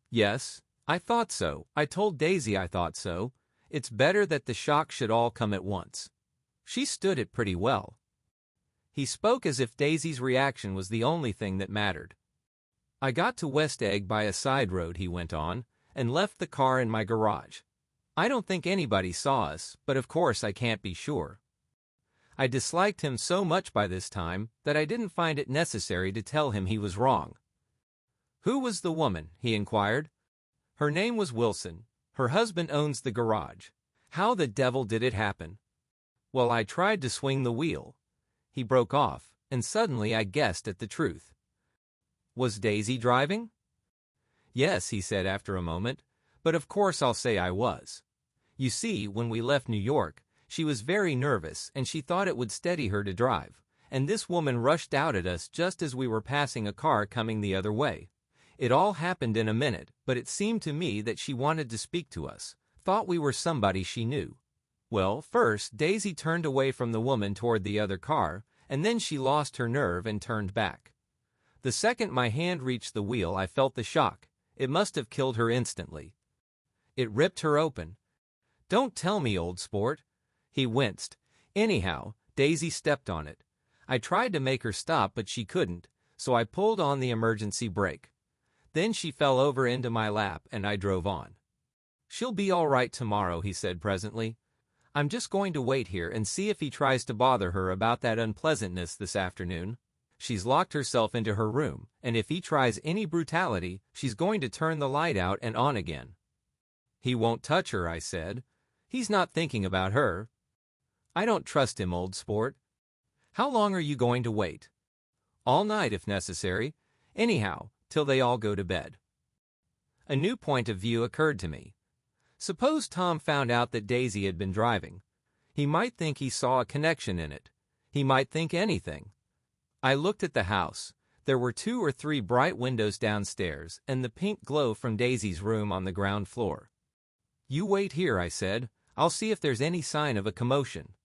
"Yes, I thought so. I told Daisy I thought so. It's better that the shock should all come at once. She stood it pretty well." He spoke as if Daisy's reaction was the only thing that mattered. "I got to West Egg by a side road," he went on, "and left the car in my garage. I don't think anybody saw us, but of course I can't be sure." I disliked him so much by this time that I didn't find it necessary to tell him he was wrong. "Who was the woman?" he inquired. "Her name was Wilson. Her husband owns the garage. How the devil did it happen?" "Well, I tried to swing the wheel." He broke off, and suddenly I guessed at the truth. "Was Daisy driving?" "Yes," he said after a moment, "but of course I'll say I was. You see, when we left New York, she was very nervous and she thought it would steady her to drive, and this woman rushed out at us just as we were passing a car coming the other way. It all happened in a minute, but it seemed to me that she wanted to speak to us, thought we were somebody she knew. Well, first Daisy turned away from the woman toward the other car, and then she lost her nerve and turned back. The second my hand reached the wheel I felt the shock. It must have killed her instantly. It ripped her open." "Don't tell me, old sport." He winced. "Anyhow, Daisy stepped on it. I tried to make her stop but she couldn't, so I pulled on the emergency brake. Then she fell over into my lap and I drove on." "She'll be all right tomorrow," he said presently. "I'm just going to wait here and see if he tries to bother her about that unpleasantness this afternoon. She's locked herself into her room, and if he tries any brutality, she's going to turn the light out and on again." "He won't touch her," I said. "He's not thinking about her." "I don't trust him, old sport." "How long are you going to wait?" "All night if necessary. Anyhow, till they all go to bed." A new point of view occurred to me. Suppose Tom found out that Daisy had been driving. He might think he saw a connection in it. He might think anything. I looked at the house. There were 2 or 3 bright windows downstairs and the pink glow from Daisy's room on the ground floor. "You wait here," I said. "I'll see if there's any sign of a commotion."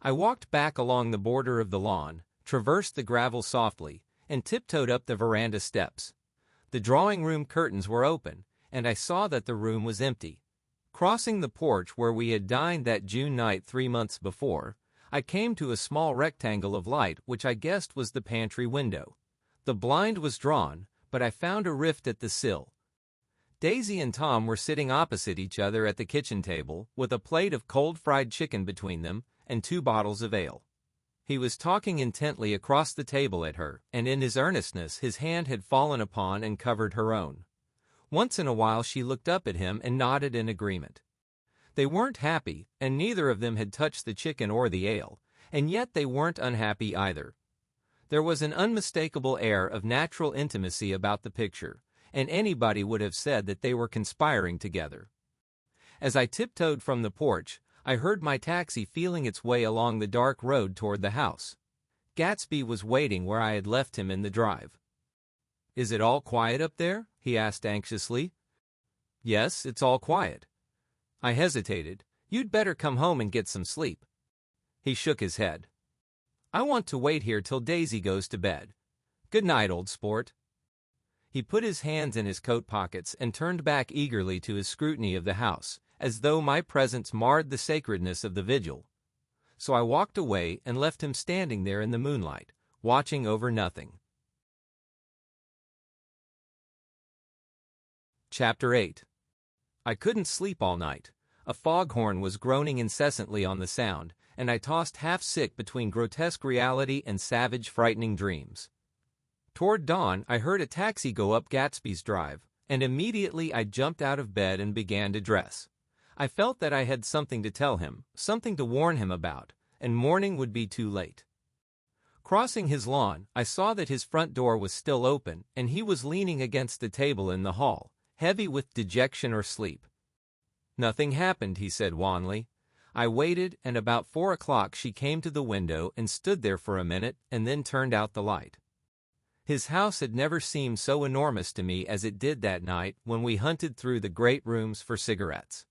I walked back along the border of the lawn, traversed the gravel softly, and tiptoed up the veranda steps. The drawing-room curtains were open, and I saw that the room was empty. Crossing the porch where we had dined that June night 3 months before, I came to a small rectangle of light which I guessed was the pantry window. The blind was drawn, but I found a rift at the sill. Daisy and Tom were sitting opposite each other at the kitchen table, with a plate of cold fried chicken between them and 2 bottles of ale. He was talking intently across the table at her, and in his earnestness his hand had fallen upon and covered her own. Once in a while she looked up at him and nodded in agreement. They weren't happy, and neither of them had touched the chicken or the ale, and yet they weren't unhappy either. There was an unmistakable air of natural intimacy about the picture, and anybody would have said that they were conspiring together. As I tiptoed from the porch, I heard my taxi feeling its way along the dark road toward the house. Gatsby was waiting where I had left him in the drive. "Is it all quiet up there?" he asked anxiously. "Yes, it's all quiet." I hesitated. "You'd better come home and get some sleep." He shook his head. "I want to wait here till Daisy goes to bed. Good night, old sport." He put his hands in his coat pockets and turned back eagerly to his scrutiny of the house, as though my presence marred the sacredness of the vigil. So I walked away and left him standing there in the moonlight, watching over nothing. Chapter 8. I couldn't sleep all night. A foghorn was groaning incessantly on the sound, and I tossed half-sick between grotesque reality and savage, frightening dreams. Toward dawn, I heard a taxi go up Gatsby's Drive, and immediately I jumped out of bed and began to dress. I felt that I had something to tell him, something to warn him about, and morning would be too late. Crossing his lawn, I saw that his front door was still open, and he was leaning against the table in the hall, heavy with dejection or sleep. "Nothing happened," he said wanly. I waited, and about 4 o'clock she came to the window and stood there for a minute and then turned out the light. His house had never seemed so enormous to me as it did that night when we hunted through the great rooms for cigarettes.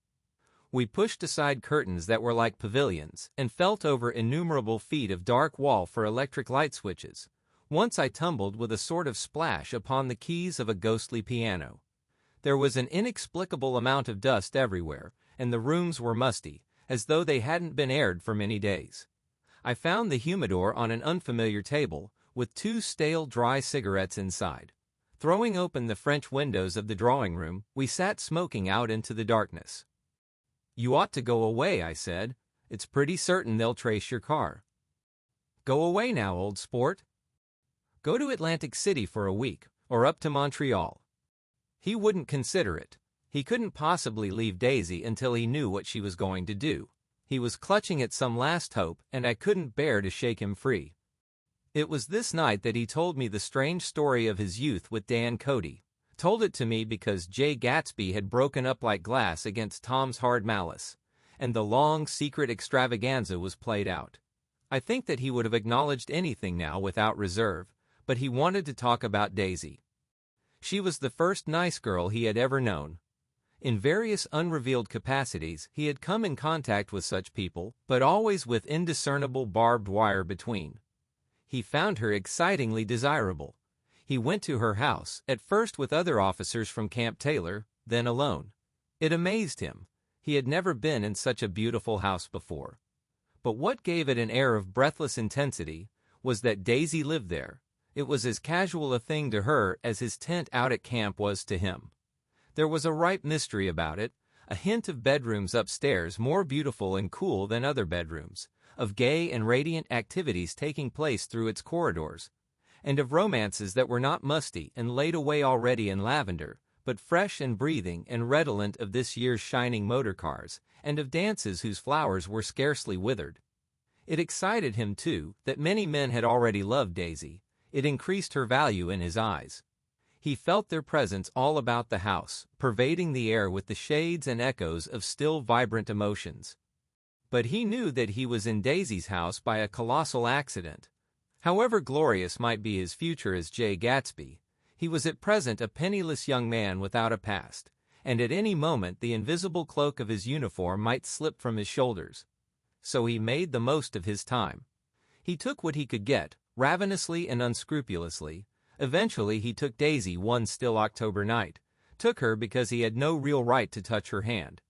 We pushed aside curtains that were like pavilions and felt over innumerable feet of dark wall for electric light switches. Once I tumbled with a sort of splash upon the keys of a ghostly piano. There was an inexplicable amount of dust everywhere, and the rooms were musty, as though they hadn't been aired for many days. I found the humidor on an unfamiliar table, with 2 stale dry cigarettes inside. Throwing open the French windows of the drawing room, we sat smoking out into the darkness. "You ought to go away," I said. "It's pretty certain they'll trace your car." "Go away now, old sport." "Go to Atlantic City for a week, or up to Montreal." He wouldn't consider it. He couldn't possibly leave Daisy until he knew what she was going to do. He was clutching at some last hope, and I couldn't bear to shake him free. It was this night that he told me the strange story of his youth with Dan Cody. Told it to me because Jay Gatsby had broken up like glass against Tom's hard malice, and the long, secret extravaganza was played out. I think that he would have acknowledged anything now without reserve, but he wanted to talk about Daisy. She was the first nice girl he had ever known. In various unrevealed capacities, he had come in contact with such people, but always with indiscernible barbed wire between. He found her excitingly desirable. He went to her house, at first with other officers from Camp Taylor, then alone. It amazed him. He had never been in such a beautiful house before. But what gave it an air of breathless intensity was that Daisy lived there. It was as casual a thing to her as his tent out at camp was to him. There was a ripe mystery about it, a hint of bedrooms upstairs more beautiful and cool than other bedrooms, of gay and radiant activities taking place through its corridors, and of romances that were not musty and laid away already in lavender, but fresh and breathing and redolent of this year's shining motor cars, and of dances whose flowers were scarcely withered. It excited him, too, that many men had already loved Daisy. It increased her value in his eyes. He felt their presence all about the house, pervading the air with the shades and echoes of still vibrant emotions. But he knew that he was in Daisy's house by a colossal accident. However glorious might be his future as Jay Gatsby, he was at present a penniless young man without a past, and at any moment the invisible cloak of his uniform might slip from his shoulders. So he made the most of his time. He took what he could get, ravenously and unscrupulously. Eventually he took Daisy one still October night, took her because he had no real right to touch her hand.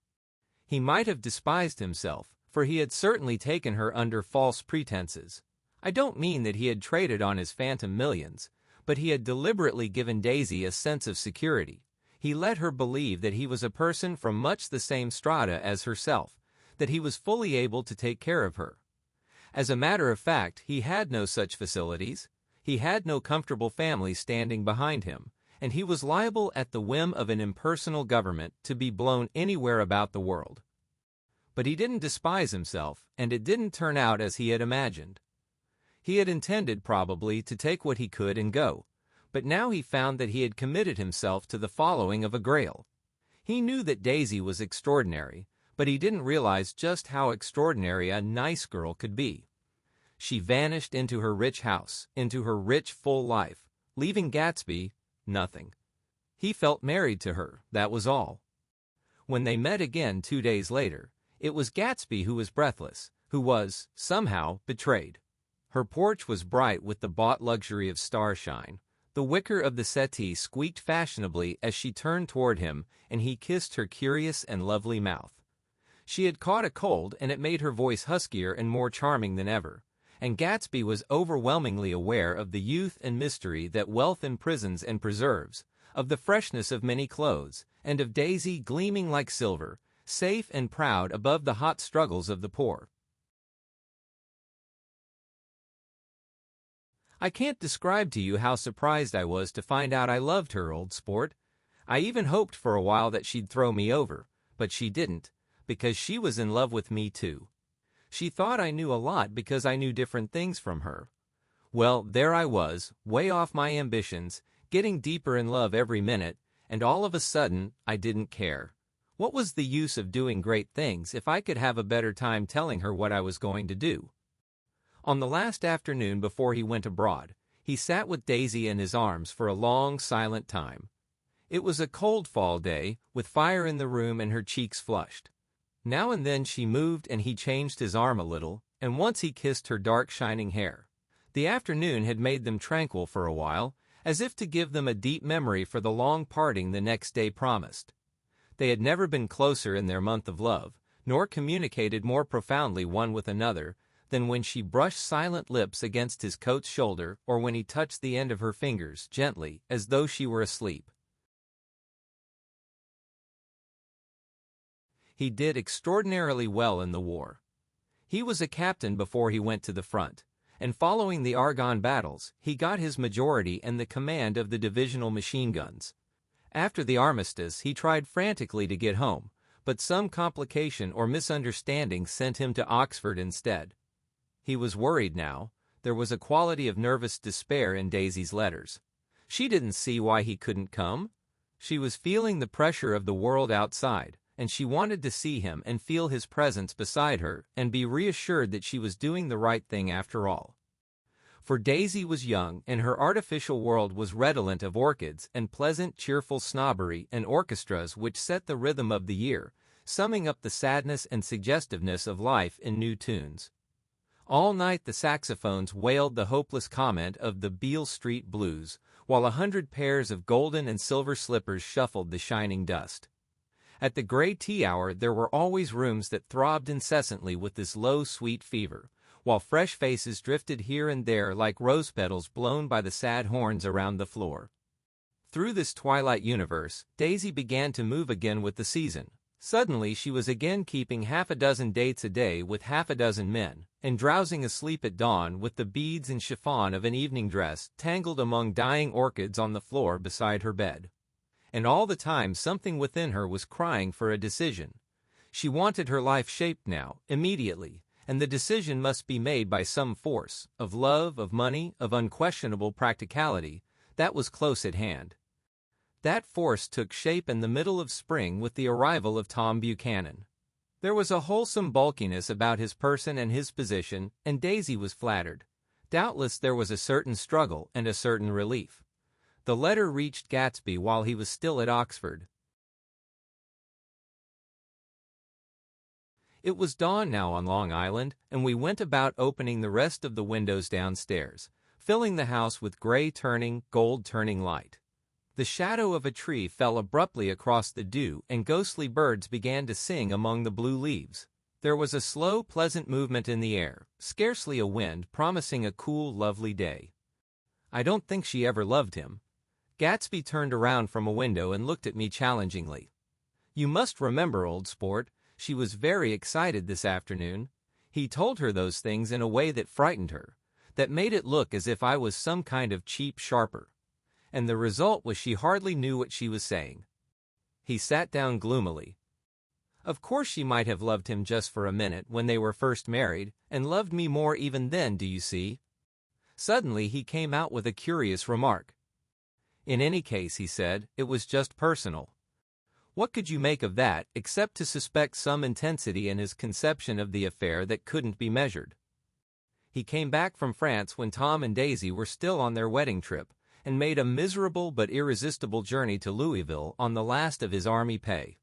He might have despised himself, for he had certainly taken her under false pretenses. I don't mean that he had traded on his phantom millions, but he had deliberately given Daisy a sense of security. He let her believe that he was a person from much the same strata as herself, that he was fully able to take care of her. As a matter of fact, he had no such facilities. He had no comfortable family standing behind him, and he was liable at the whim of an impersonal government to be blown anywhere about the world. But he didn't despise himself, and it didn't turn out as he had imagined. He had intended, probably, to take what he could and go, but now he found that he had committed himself to the following of a grail. He knew that Daisy was extraordinary, but he didn't realize just how extraordinary a nice girl could be. She vanished into her rich house, into her rich, full life, leaving Gatsby nothing. He felt married to her, that was all. When they met again 2 days later, it was Gatsby who was breathless, who was, somehow, betrayed. Her porch was bright with the bought luxury of starshine. The wicker of the settee squeaked fashionably as she turned toward him, and he kissed her curious and lovely mouth. She had caught a cold, and it made her voice huskier and more charming than ever, and Gatsby was overwhelmingly aware of the youth and mystery that wealth imprisons and preserves, of the freshness of many clothes, and of Daisy gleaming like silver, safe and proud above the hot struggles of the poor. I can't describe to you how surprised I was to find out I loved her, old sport. I even hoped for a while that she'd throw me over, but she didn't, because she was in love with me too. She thought I knew a lot because I knew different things from her. Well, there I was, way off my ambitions, getting deeper in love every minute, and all of a sudden, I didn't care. What was the use of doing great things if I could have a better time telling her what I was going to do? On the last afternoon before he went abroad, he sat with Daisy in his arms for a long, silent time. It was a cold fall day, with fire in the room and her cheeks flushed. Now and then she moved and he changed his arm a little, and once he kissed her dark shining hair. The afternoon had made them tranquil for a while, as if to give them a deep memory for the long parting the next day promised. They had never been closer in their month of love, nor communicated more profoundly one with another, than when she brushed silent lips against his coat's shoulder or when he touched the end of her fingers gently as though she were asleep. He did extraordinarily well in the war. He was a captain before he went to the front, and following the Argonne battles, he got his majority and the command of the divisional machine guns. After the armistice, he tried frantically to get home, but some complication or misunderstanding sent him to Oxford instead. He was worried now. There was a quality of nervous despair in Daisy's letters. She didn't see why he couldn't come. She was feeling the pressure of the world outside, and she wanted to see him and feel his presence beside her and be reassured that she was doing the right thing after all. For Daisy was young, and her artificial world was redolent of orchids and pleasant, cheerful snobbery and orchestras which set the rhythm of the year, summing up the sadness and suggestiveness of life in new tunes. All night the saxophones wailed the hopeless comment of the Beale Street Blues, while 100 pairs of golden and silver slippers shuffled the shining dust. At the gray tea hour there were always rooms that throbbed incessantly with this low, sweet fever, while fresh faces drifted here and there like rose petals blown by the sad horns around the floor. Through this twilight universe, Daisy began to move again with the season. Suddenly she was again keeping half a dozen dates a day with half a dozen men, and drowsing asleep at dawn with the beads and chiffon of an evening dress tangled among dying orchids on the floor beside her bed. And all the time something within her was crying for a decision. She wanted her life shaped now, immediately, and the decision must be made by some force, of love, of money, of unquestionable practicality, that was close at hand. That force took shape in the middle of spring with the arrival of Tom Buchanan. There was a wholesome bulkiness about his person and his position, and Daisy was flattered. Doubtless there was a certain struggle and a certain relief. The letter reached Gatsby while he was still at Oxford. It was dawn now on Long Island, and we went about opening the rest of the windows downstairs, filling the house with gray-turning, gold-turning light. The shadow of a tree fell abruptly across the dew, and ghostly birds began to sing among the blue leaves. There was a slow, pleasant movement in the air, scarcely a wind, promising a cool, lovely day. I don't think she ever loved him. Gatsby turned around from a window and looked at me challengingly. You must remember, old sport, she was very excited this afternoon. He told her those things in a way that frightened her, that made it look as if I was some kind of cheap sharper. And the result was she hardly knew what she was saying. He sat down gloomily. Of course she might have loved him just for a minute when they were first married, and loved me more even then, do you see? Suddenly he came out with a curious remark. In any case, he said, it was just personal. What could you make of that, except to suspect some intensity in his conception of the affair that couldn't be measured? He came back from France when Tom and Daisy were still on their wedding trip, and made a miserable but irresistible journey to Louisville on the last of his army pay.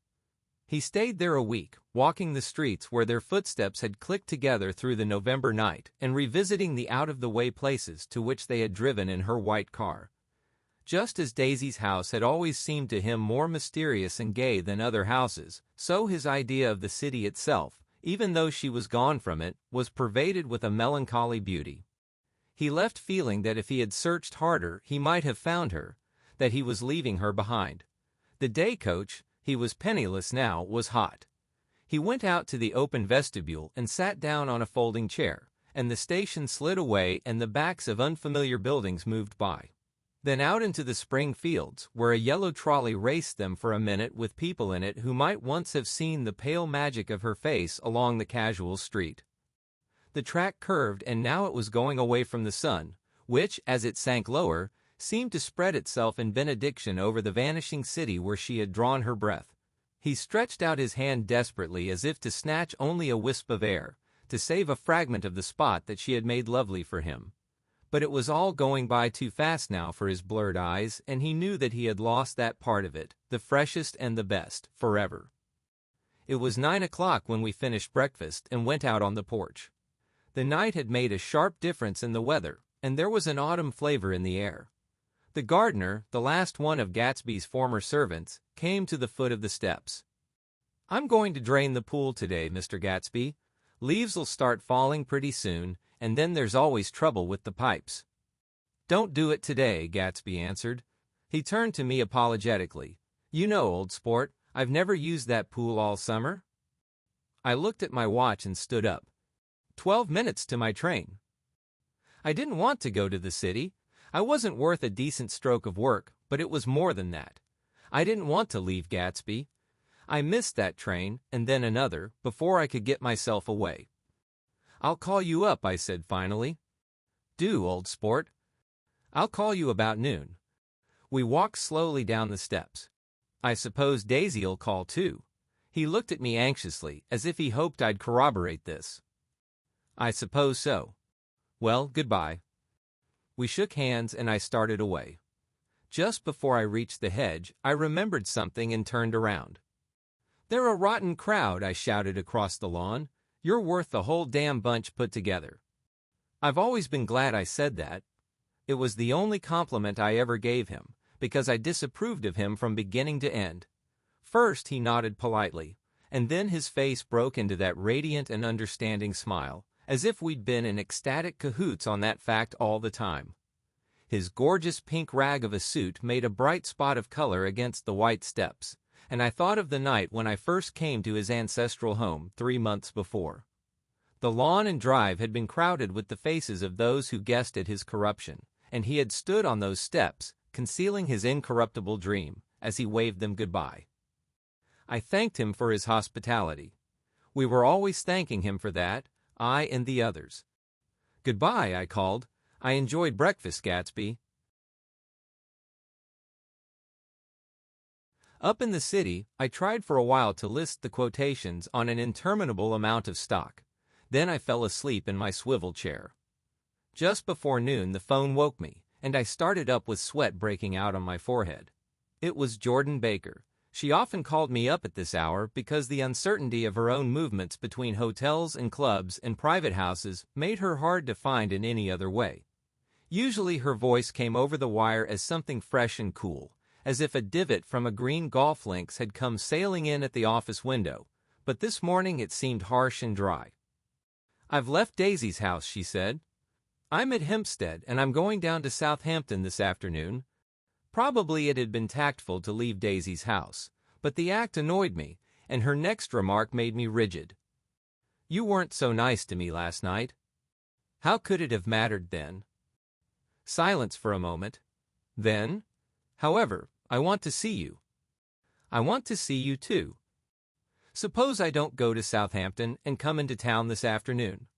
He stayed there a week, walking the streets where their footsteps had clicked together through the November night, and revisiting the out-of-the-way places to which they had driven in her white car. Just as Daisy's house had always seemed to him more mysterious and gay than other houses, so his idea of the city itself, even though she was gone from it, was pervaded with a melancholy beauty. He left feeling that if he had searched harder he might have found her, that he was leaving her behind. The day coach, he was penniless now, was hot. He went out to the open vestibule and sat down on a folding chair, and the station slid away and the backs of unfamiliar buildings moved by. Then out into the spring fields, where a yellow trolley raced them for a minute with people in it who might once have seen the pale magic of her face along the casual street. The track curved, and now it was going away from the sun, which, as it sank lower, seemed to spread itself in benediction over the vanishing city where she had drawn her breath. He stretched out his hand desperately as if to snatch only a wisp of air, to save a fragment of the spot that she had made lovely for him. But it was all going by too fast now for his blurred eyes, and he knew that he had lost that part of it, the freshest and the best, forever. It was 9 o'clock when we finished breakfast and went out on the porch. The night had made a sharp difference in the weather, and there was an autumn flavor in the air. The gardener, the last one of Gatsby's former servants, came to the foot of the steps. "I'm going to drain the pool today, Mr. Gatsby. Leaves'll start falling pretty soon, and then there's always trouble with the pipes." "Don't do it today," Gatsby answered. He turned to me apologetically. "You know, old sport, I've never used that pool all summer." I looked at my watch and stood up. 12 minutes to my train. I didn't want to go to the city. I wasn't worth a decent stroke of work, but it was more than that. I didn't want to leave Gatsby. I missed that train, and then another, before I could get myself away. "I'll call you up," I said finally. "Do, old sport." "I'll call you about noon." We walked slowly down the steps. "I suppose Daisy'll call too." He looked at me anxiously, as if he hoped I'd corroborate this. "I suppose so." "Well, goodbye." We shook hands and I started away. Just before I reached the hedge, I remembered something and turned around. "They're a rotten crowd," I shouted across the lawn. "You're worth the whole damn bunch put together." I've always been glad I said that. It was the only compliment I ever gave him, because I disapproved of him from beginning to end. First he nodded politely, and then his face broke into that radiant and understanding smile, as if we'd been in ecstatic cahoots on that fact all the time. His gorgeous pink rag of a suit made a bright spot of color against the white steps, and I thought of the night when I first came to his ancestral home 3 months before. The lawn and drive had been crowded with the faces of those who guessed at his corruption, and he had stood on those steps, concealing his incorruptible dream, as he waved them goodbye. I thanked him for his hospitality. We were always thanking him for that, I and the others. "Goodbye," I called. "I enjoyed breakfast, Gatsby." Up in the city, I tried for a while to list the quotations on an interminable amount of stock. Then I fell asleep in my swivel chair. Just before noon the phone woke me, and I started up with sweat breaking out on my forehead. It was Jordan Baker. She often called me up at this hour because the uncertainty of her own movements between hotels and clubs and private houses made her hard to find in any other way. Usually her voice came over the wire as something fresh and cool, as if a divot from a green golf links had come sailing in at the office window, but this morning it seemed harsh and dry. "I've left Daisy's house," she said. "I'm at Hempstead, and I'm going down to Southampton this afternoon." Probably it had been tactful to leave Daisy's house, but the act annoyed me, and her next remark made me rigid. "You weren't so nice to me last night." How could it have mattered then? Silence for a moment. Then, "However, I want to see you." "I want to see you too." "Suppose I don't go to Southampton and come into town this afternoon?"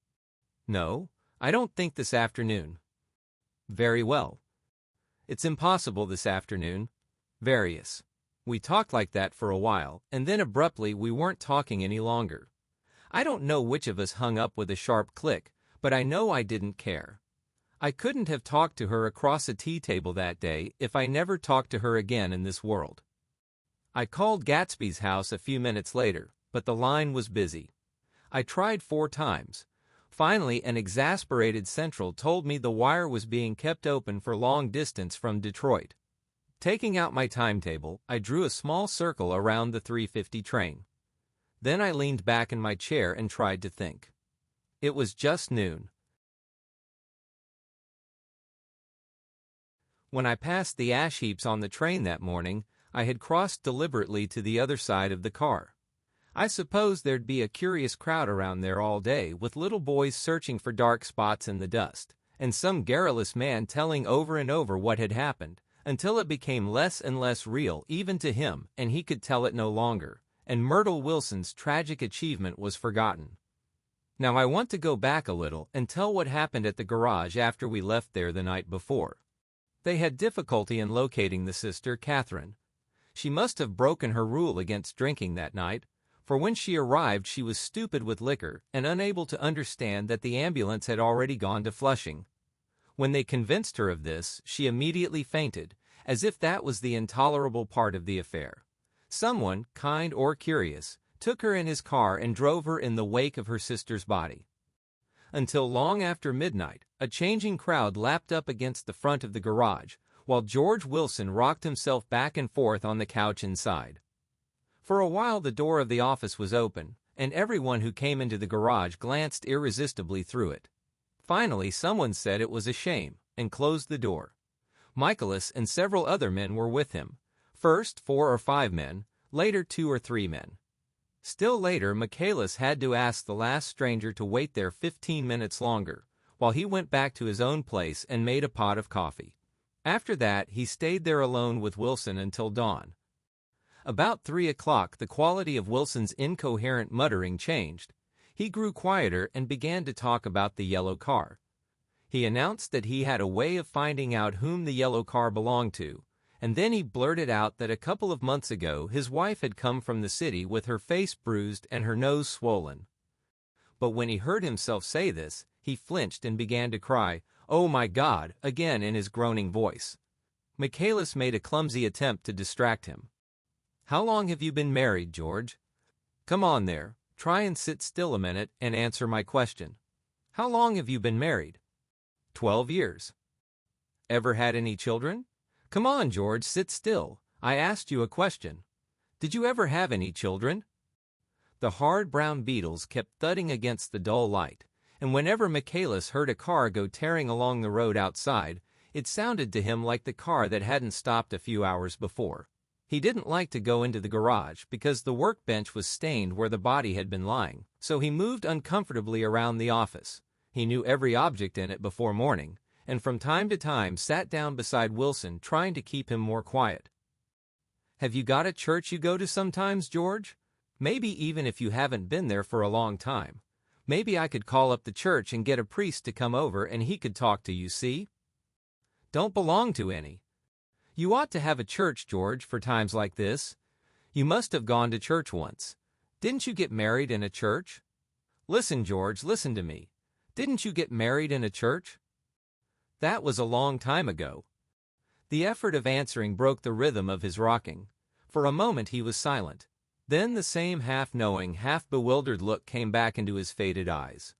"No, I don't think this afternoon." "Very well." It's impossible this afternoon. Various. We talked like that for a while, and then abruptly we weren't talking any longer. I don't know which of us hung up with a sharp click, but I know I didn't care. I couldn't have talked to her across a tea table that day if I never talked to her again in this world. I called Gatsby's house a few minutes later, but the line was busy. I tried 4 times. Finally, an exasperated central told me the wire was being kept open for long distance from Detroit. Taking out my timetable, I drew a small circle around the 3:50 train. Then I leaned back in my chair and tried to think. It was just noon. When I passed the ash heaps on the train that morning, I had crossed deliberately to the other side of the car. I supposed there'd be a curious crowd around there all day, with little boys searching for dark spots in the dust, and some garrulous man telling over and over what had happened, until it became less and less real even to him, and he could tell it no longer, and Myrtle Wilson's tragic achievement was forgotten. Now I want to go back a little and tell what happened at the garage after we left there the night before. They had difficulty in locating the sister, Catherine. She must have broken her rule against drinking that night, for when she arrived she was stupid with liquor and unable to understand that the ambulance had already gone to Flushing. When they convinced her of this, she immediately fainted, as if that was the intolerable part of the affair. Someone, kind or curious, took her in his car and drove her in the wake of her sister's body. Until long after midnight, a changing crowd lapped up against the front of the garage, while George Wilson rocked himself back and forth on the couch inside. For a while the door of the office was open, and everyone who came into the garage glanced irresistibly through it. Finally, someone said it was a shame, and closed the door. Michaelis and several other men were with him. First 4 or 5 men, later 2 or 3 men. Still later, Michaelis had to ask the last stranger to wait there 15 minutes longer, while he went back to his own place and made a pot of coffee. After that, he stayed there alone with Wilson until dawn. About 3 o'clock, the quality of Wilson's incoherent muttering changed. He grew quieter and began to talk about the yellow car. He announced that he had a way of finding out whom the yellow car belonged to, and then he blurted out that a couple of months ago his wife had come from the city with her face bruised and her nose swollen. But when he heard himself say this, he flinched and began to cry, "Oh my God," again in his groaning voice. Michaelis made a clumsy attempt to distract him. "How long have you been married, George? Come on there, try and sit still a minute and answer my question. How long have you been married?" 12 years. Ever had any children? Come on, George, sit still. I asked you a question. Did you ever have any children? The hard brown beetles kept thudding against the dull light, and whenever Michaelis heard a car go tearing along the road outside, it sounded to him like the car that hadn't stopped a few hours before. He didn't like to go into the garage because the workbench was stained where the body had been lying, so he moved uncomfortably around the office. He knew every object in it before morning, and from time to time sat down beside Wilson, trying to keep him more quiet. "Have you got a church you go to sometimes, George? Maybe even if you haven't been there for a long time. Maybe I could call up the church and get a priest to come over and he could talk to you, see? Don't belong to any. You ought to have a church, George, for times like this. You must have gone to church once. Didn't you get married in a church? Listen, George, listen to me. Didn't you get married in a church? That was a long time ago." The effort of answering broke the rhythm of his rocking. For a moment he was silent. Then the same half-knowing, half-bewildered look came back into his faded eyes.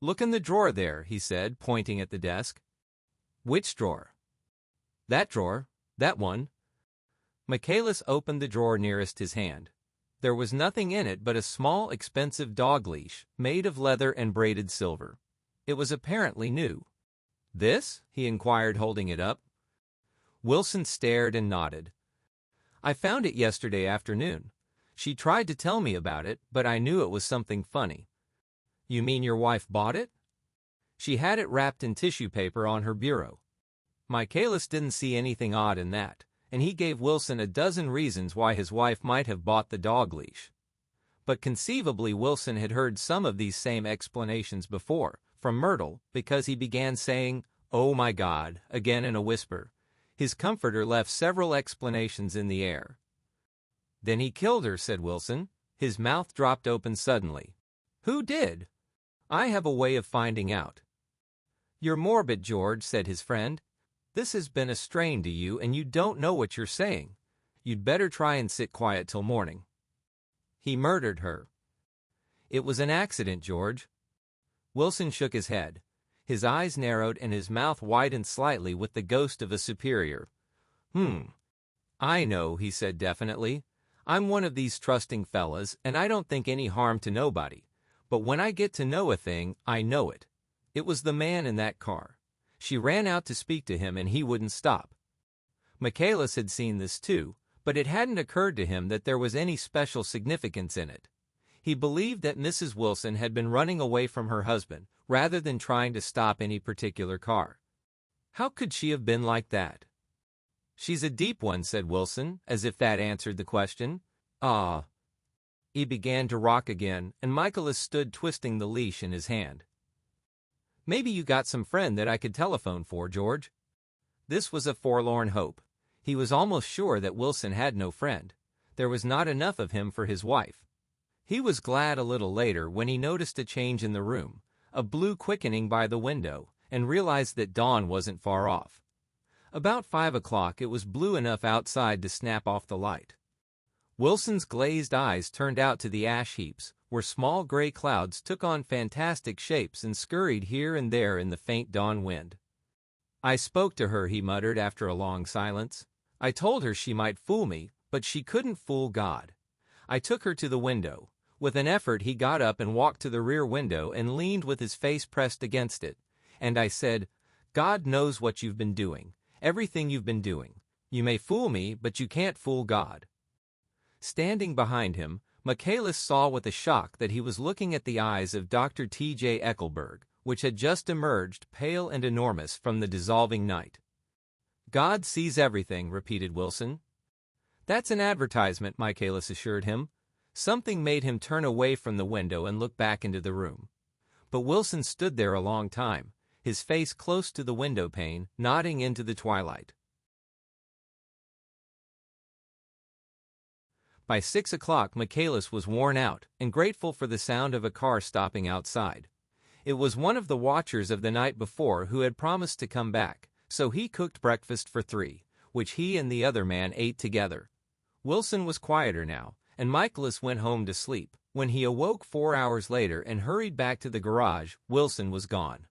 "Look in the drawer there," he said, pointing at the desk. "Which drawer?" "That drawer. That one." Michaelis opened the drawer nearest his hand. There was nothing in it but a small, expensive dog leash, made of leather and braided silver. It was apparently new. "This?" he inquired, holding it up. Wilson stared and nodded. "I found it yesterday afternoon. She tried to tell me about it, but I knew it was something funny." "You mean your wife bought it?" "She had it wrapped in tissue paper on her bureau." Michaelis didn't see anything odd in that, and he gave Wilson a dozen reasons why his wife might have bought the dog leash. But conceivably Wilson had heard some of these same explanations before, from Myrtle, because he began saying, "Oh my God," again in a whisper. His comforter left several explanations in the air. "Then he killed her," said Wilson. His mouth dropped open suddenly. "Who did?" "I have a way of finding out." "You're morbid, George," said his friend. "This has been a strain to you, and you don't know what you're saying. You'd better try and sit quiet till morning." "He murdered her." "It was an accident, George." Wilson shook his head. His eyes narrowed and his mouth widened slightly with the ghost of a superior. "I know," he said definitely. "I'm one of these trusting fellas, and I don't think any harm to nobody. But when I get to know a thing, I know it. It was the man in that car. She ran out to speak to him and he wouldn't stop." Michaelis had seen this too, but it hadn't occurred to him that there was any special significance in it. He believed that Mrs. Wilson had been running away from her husband, rather than trying to stop any particular car. How could she have been like that? "She's a deep one," said Wilson, as if that answered the question. "Ah." He began to rock again, and Michaelis stood twisting the leash in his hand. "Maybe you got some friend that I could telephone for, George." This was a forlorn hope. He was almost sure that Wilson had no friend. There was not enough of him for his wife. He was glad a little later when he noticed a change in the room, a blue quickening by the window, and realized that dawn wasn't far off. About 5 o'clock it was blue enough outside to snap off the light. Wilson's glazed eyes turned out to the ash heaps, where small gray clouds took on fantastic shapes and scurried here and there in the faint dawn wind. "I spoke to her," he muttered after a long silence. "I told her she might fool me, but she couldn't fool God. I took her to the window." With an effort he got up and walked to the rear window and leaned with his face pressed against it. "And I said, God knows what you've been doing, everything you've been doing. You may fool me, but you can't fool God." Standing behind him, Michaelis saw with a shock that he was looking at the eyes of Dr. T.J. Eckelberg, which had just emerged, pale and enormous, from the dissolving night. "God sees everything," repeated Wilson. "That's an advertisement," Michaelis assured him. Something made him turn away from the window and look back into the room. But Wilson stood there a long time, his face close to the window pane, nodding into the twilight. By 6 o'clock Michaelis was worn out and grateful for the sound of a car stopping outside. It was one of the watchers of the night before who had promised to come back, so he cooked breakfast for 3, which he and the other man ate together. Wilson was quieter now, and Michaelis went home to sleep. When he awoke 4 hours later and hurried back to the garage, Wilson was gone.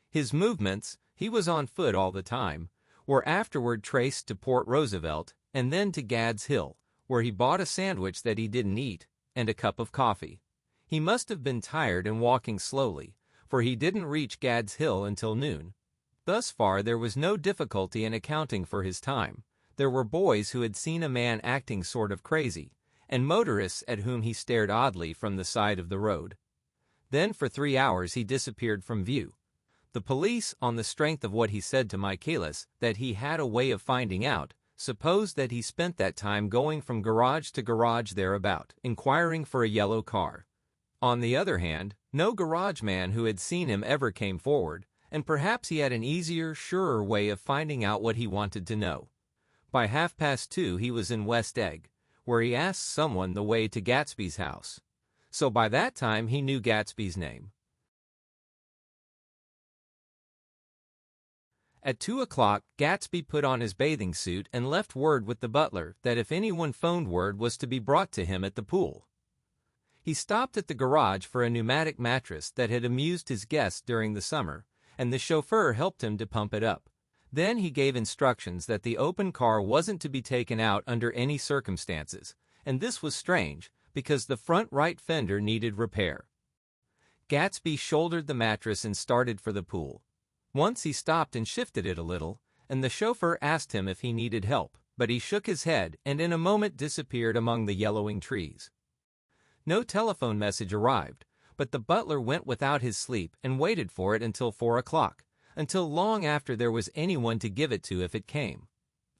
His movements, he was on foot all the time, were afterward traced to Port Roosevelt and then to Gad's Hill, where he bought a sandwich that he didn't eat and a cup of coffee. He must have been tired and walking slowly, for he didn't reach Gad's Hill until noon. Thus far there was no difficulty in accounting for his time. There were boys who had seen a man acting sort of crazy, and motorists at whom he stared oddly from the side of the road. Then for 3 hours he disappeared from view. The police, on the strength of what he said to Michaelis, that he had a way of finding out, supposed that he spent that time going from garage to garage thereabout, inquiring for a yellow car. On the other hand, no garage man who had seen him ever came forward, and perhaps he had an easier, surer way of finding out what he wanted to know. By 2:30 he was in West Egg, where he asked someone the way to Gatsby's house. So by that time he knew Gatsby's name. At 2 o'clock, Gatsby put on his bathing suit and left word with the butler that if anyone phoned word was to be brought to him at the pool. He stopped at the garage for a pneumatic mattress that had amused his guests during the summer, and the chauffeur helped him to pump it up. Then he gave instructions that the open car wasn't to be taken out under any circumstances, and this was strange, because the front right fender needed repair. Gatsby shouldered the mattress and started for the pool. Once he stopped and shifted it a little, and the chauffeur asked him if he needed help, but he shook his head and in a moment disappeared among the yellowing trees. No telephone message arrived, but the butler went without his sleep and waited for it until 4 o'clock, until long after there was anyone to give it to if it came.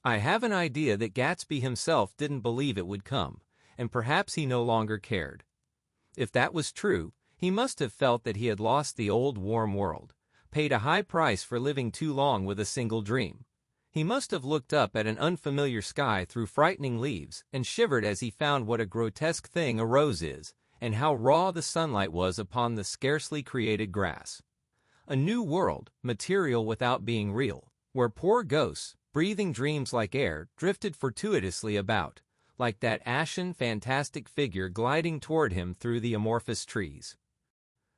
I have an idea that Gatsby himself didn't believe it would come, and perhaps he no longer cared. If that was true, he must have felt that he had lost the old warm world, paid a high price for living too long with a single dream. He must have looked up at an unfamiliar sky through frightening leaves and shivered as he found what a grotesque thing a rose is, and how raw the sunlight was upon the scarcely created grass. A new world, material without being real, where poor ghosts, breathing dreams like air, drifted fortuitously about, like that ashen, fantastic figure gliding toward him through the amorphous trees.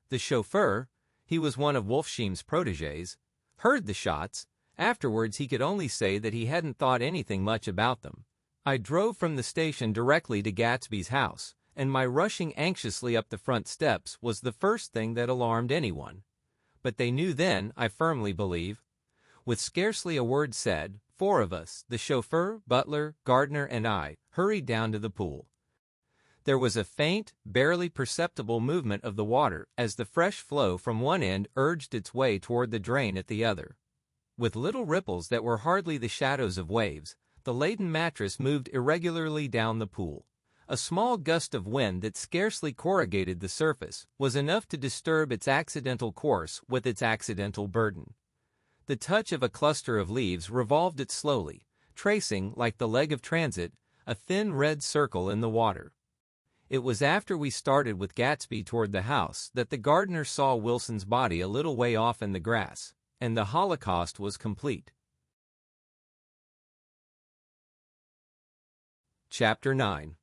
The chauffeur, he was one of Wolfsheim's protégés, heard the shots. Afterwards he could only say that he hadn't thought anything much about them. I drove from the station directly to Gatsby's house, and my rushing anxiously up the front steps was the first thing that alarmed anyone. But they knew then, I firmly believe. With scarcely a word said, 4 of us, the chauffeur, butler, gardener, and I, hurried down to the pool. There was a faint, barely perceptible movement of the water as the fresh flow from one end urged its way toward the drain at the other. With little ripples that were hardly the shadows of waves, the laden mattress moved irregularly down the pool. A small gust of wind that scarcely corrugated the surface was enough to disturb its accidental course with its accidental burden. The touch of a cluster of leaves revolved it slowly, tracing, like the leg of transit, a thin red circle in the water. It was after we started with Gatsby toward the house that the gardener saw Wilson's body a little way off in the grass, and the Holocaust was complete. Chapter 9.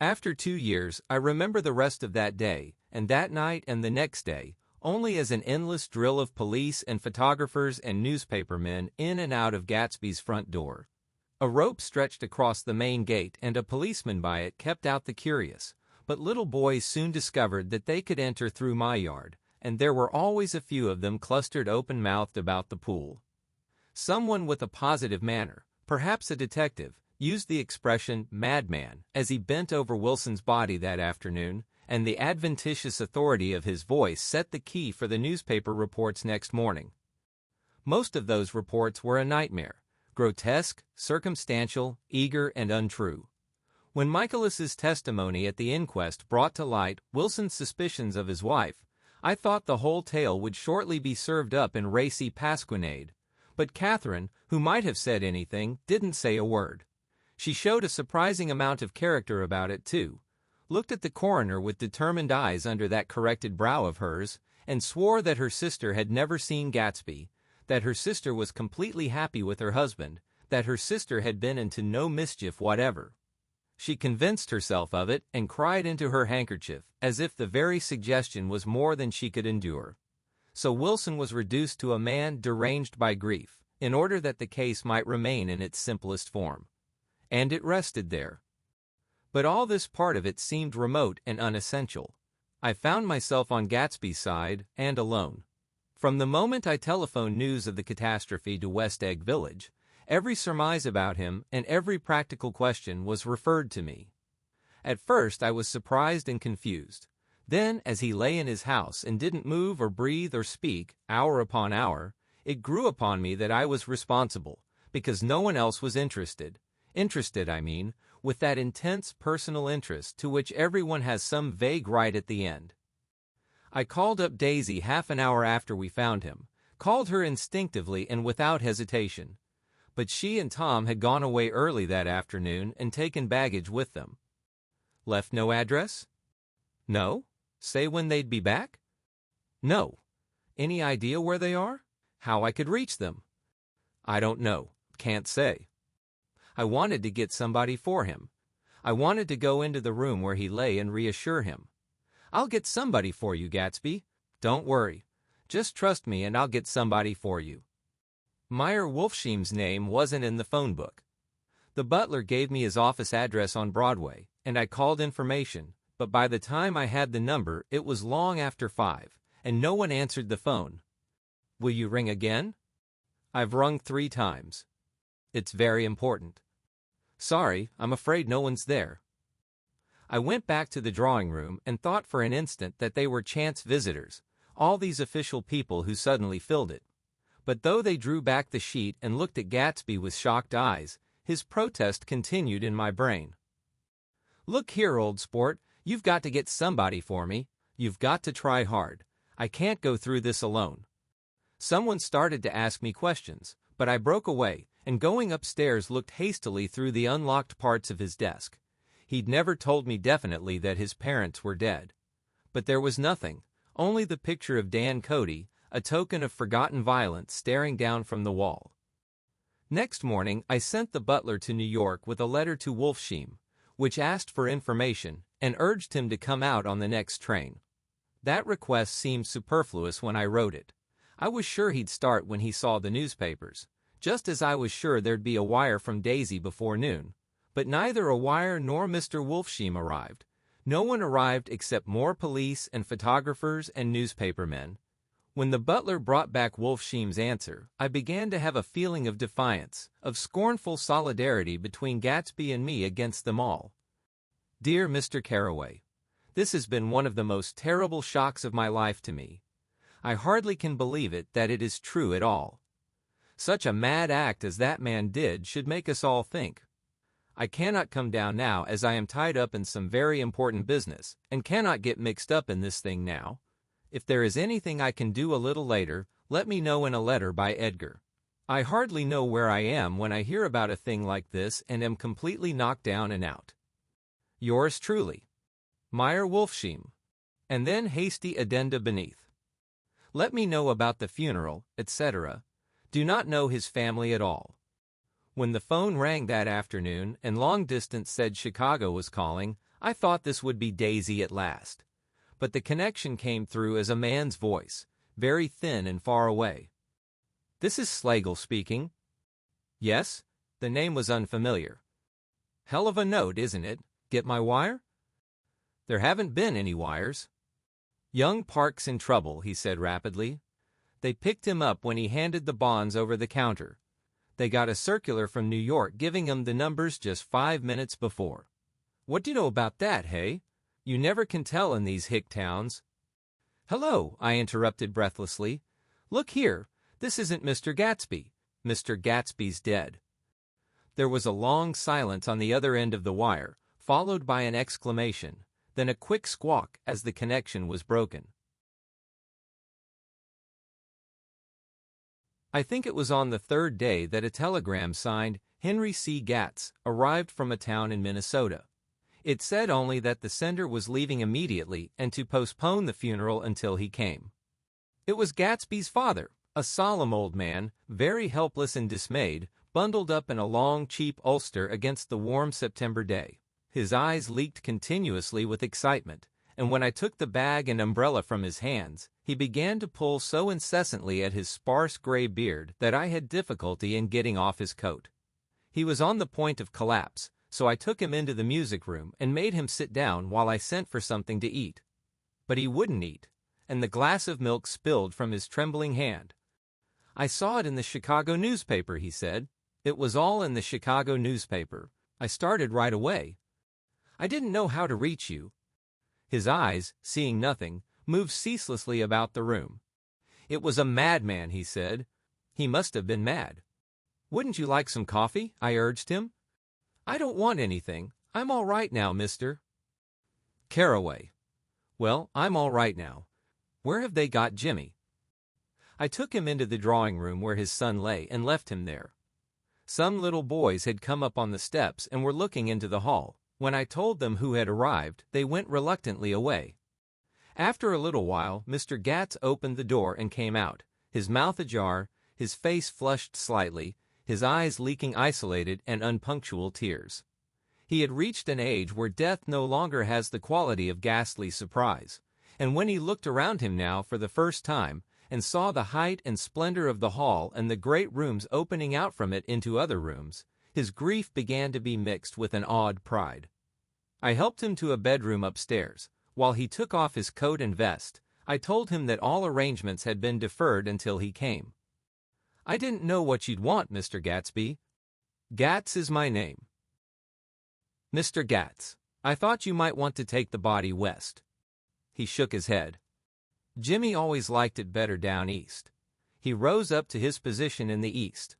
After 2 years, I remember the rest of that day, and that night and the next day, only as an endless drill of police and photographers and newspapermen in and out of Gatsby's front door. A rope stretched across the main gate and a policeman by it kept out the curious, but little boys soon discovered that they could enter through my yard, and there were always a few of them clustered open-mouthed about the pool. Someone with a positive manner, perhaps a detective, used the expression madman as he bent over Wilson's body that afternoon, and the adventitious authority of his voice set the key for the newspaper reports next morning. Most of those reports were a nightmare, grotesque, circumstantial, eager, and untrue. When Michaelis's testimony at the inquest brought to light Wilson's suspicions of his wife, I thought the whole tale would shortly be served up in racy pasquinade. But Catherine, who might have said anything, didn't say a word. She showed a surprising amount of character about it, too, looked at the coroner with determined eyes under that corrected brow of hers, and swore that her sister had never seen Gatsby, that her sister was completely happy with her husband, that her sister had been into no mischief whatever. She convinced herself of it and cried into her handkerchief, as if the very suggestion was more than she could endure. So Wilson was reduced to a man deranged by grief, in order that the case might remain in its simplest form. And it rested there. But all this part of it seemed remote and unessential. I found myself on Gatsby's side, and alone. From the moment I telephoned news of the catastrophe to West Egg Village, every surmise about him and every practical question was referred to me. At first I was surprised and confused. Then, as he lay in his house and didn't move or breathe or speak, hour upon hour, it grew upon me that I was responsible, because no one else was interested. Interested, I mean, with that intense personal interest to which everyone has some vague right at the end. I called up Daisy half an hour after we found him, called her instinctively and without hesitation. But she and Tom had gone away early that afternoon and taken baggage with them. Left no address? No. Say when they'd be back? No. Any idea where they are? How I could reach them? I don't know. Can't say. I wanted to get somebody for him. I wanted to go into the room where he lay and reassure him. I'll get somebody for you, Gatsby. Don't worry. Just trust me and I'll get somebody for you. Meyer Wolfsheim's name wasn't in the phone book. The butler gave me his office address on Broadway, and I called information, but by the time I had the number, it was long after 5, and no one answered the phone. Will you ring again? I've rung 3 times. It's very important. Sorry, I'm afraid no one's there. I went back to the drawing room and thought for an instant that they were chance visitors, all these official people who suddenly filled it. But though they drew back the sheet and looked at Gatsby with shocked eyes, his protest continued in my brain. Look here, old sport, you've got to get somebody for me. You've got to try hard. I can't go through this alone. Someone started to ask me questions, but I broke away, and going upstairs looked hastily through the unlocked parts of his desk. He'd never told me definitely that his parents were dead. But there was nothing, only the picture of Dan Cody, a token of forgotten violence staring down from the wall. Next morning, I sent the butler to New York with a letter to Wolfsheim, which asked for information and urged him to come out on the next train. That request seemed superfluous when I wrote it. I was sure he'd start when he saw the newspapers, just as I was sure there'd be a wire from Daisy before noon. But neither a wire nor Mr. Wolfsheim arrived. No one arrived except more police and photographers and newspapermen. When the butler brought back Wolfsheim's answer, I began to have a feeling of defiance, of scornful solidarity between Gatsby and me against them all. Dear Mr. Carraway, this has been one of the most terrible shocks of my life to me. I hardly can believe it that it is true at all. Such a mad act as that man did should make us all think. I cannot come down now as I am tied up in some very important business and cannot get mixed up in this thing now. If there is anything I can do a little later, let me know in a letter by Edgar. I hardly know where I am when I hear about a thing like this and am completely knocked down and out. Yours truly, Meyer Wolfsheim. And then hasty addenda beneath. Let me know about the funeral, etc. Do not know his family at all. When the phone rang that afternoon and long distance said Chicago was calling, I thought this would be Daisy at last. But the connection came through as a man's voice, very thin and far away. This is Slagle speaking. Yes, the name was unfamiliar. Hell of a note, isn't it? Get my wire? There haven't been any wires. Young Park's in trouble, he said rapidly. They picked him up when he handed the bonds over the counter. They got a circular from New York giving him the numbers just 5 minutes before. What do you know about that, hey? You never can tell in these hick towns. Hello, I interrupted breathlessly. Look here, this isn't Mr. Gatsby. Mr. Gatsby's dead. There was a long silence on the other end of the wire, followed by an exclamation, then a quick squawk as the connection was broken. I think it was on the third day that a telegram signed Henry C. Gatz arrived from a town in Minnesota. It said only that the sender was leaving immediately and to postpone the funeral until he came. It was Gatsby's father, a solemn old man, very helpless and dismayed, bundled up in a long, cheap ulster against the warm September day. His eyes leaked continuously with excitement, and when I took the bag and umbrella from his hands, he began to pull so incessantly at his sparse gray beard that I had difficulty in getting off his coat. He was on the point of collapse, so I took him into the music room and made him sit down while I sent for something to eat. But he wouldn't eat, and the glass of milk spilled from his trembling hand. I saw it in the Chicago newspaper, he said. It was all in the Chicago newspaper. I started right away. I didn't know how to reach you. His eyes, seeing nothing, moved ceaselessly about the room. It was a madman, he said. He must have been mad. Wouldn't you like some coffee? I urged him. I don't want anything. I'm all right now, Mr. Carraway. Well, I'm all right now. Where have they got Jimmy? I took him into the drawing room where his son lay and left him there. Some little boys had come up on the steps and were looking into the hall. When I told them who had arrived, they went reluctantly away. After a little while, Mr. Gatz opened the door and came out, his mouth ajar, his face flushed slightly, his eyes leaking isolated and unpunctual tears. He had reached an age where death no longer has the quality of ghastly surprise, and when he looked around him now for the first time and saw the height and splendor of the hall and the great rooms opening out from it into other rooms, his grief began to be mixed with an awed pride. I helped him to a bedroom upstairs. While he took off his coat and vest, I told him that all arrangements had been deferred until he came. I didn't know what you'd want, Mr. Gatsby. Gatz is my name. Mr. Gatz, I thought you might want to take the body west. He shook his head. Jimmy always liked it better down east. He rose up to his position in the east.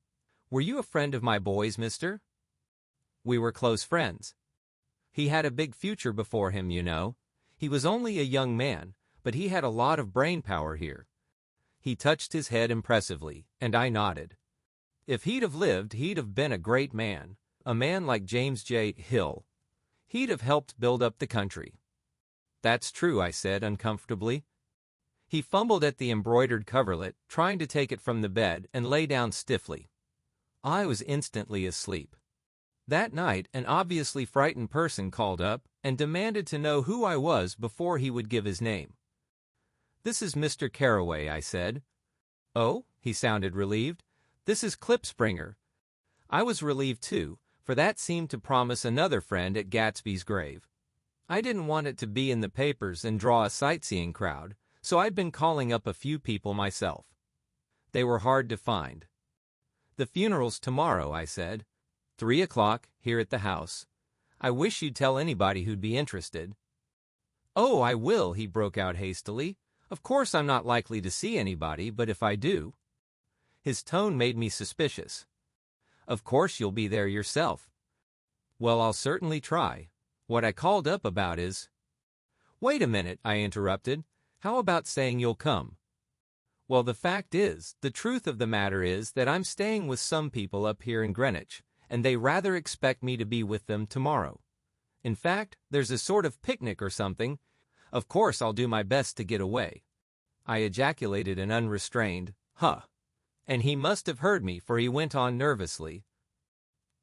Were you a friend of my boy's, mister? We were close friends. He had a big future before him, you know. He was only a young man, but he had a lot of brain power here. He touched his head impressively, and I nodded. If he'd have lived, he'd have been a great man, a man like James J. Hill. He'd have helped build up the country. That's true, I said uncomfortably. He fumbled at the embroidered coverlet, trying to take it from the bed, and lay down stiffly. I was instantly asleep. That night, an obviously frightened person called up and demanded to know who I was before he would give his name. "This is Mr. Carraway," I said. "Oh," he sounded relieved. "This is Klipspringer." I was relieved too, for that seemed to promise another friend at Gatsby's grave. I didn't want it to be in the papers and draw a sightseeing crowd, so I'd been calling up a few people myself. They were hard to find. "The funeral's tomorrow," I said. 3 o'clock, here at the house. I wish you'd tell anybody who'd be interested. "Oh, I will," he broke out hastily. "Of course I'm not likely to see anybody, but if I do—" His tone made me suspicious. "Of course you'll be there yourself." "Well, I'll certainly try. What I called up about is—" "Wait a minute," I interrupted. "How about saying you'll come?" "Well, the fact is, the truth of the matter is that I'm staying with some people up here in Greenwich, and they rather expect me to be with them tomorrow. In fact, there's a sort of picnic or something. Of course I'll do my best to get away." I ejaculated an unrestrained, "Huh." And he must have heard me, for he went on nervously.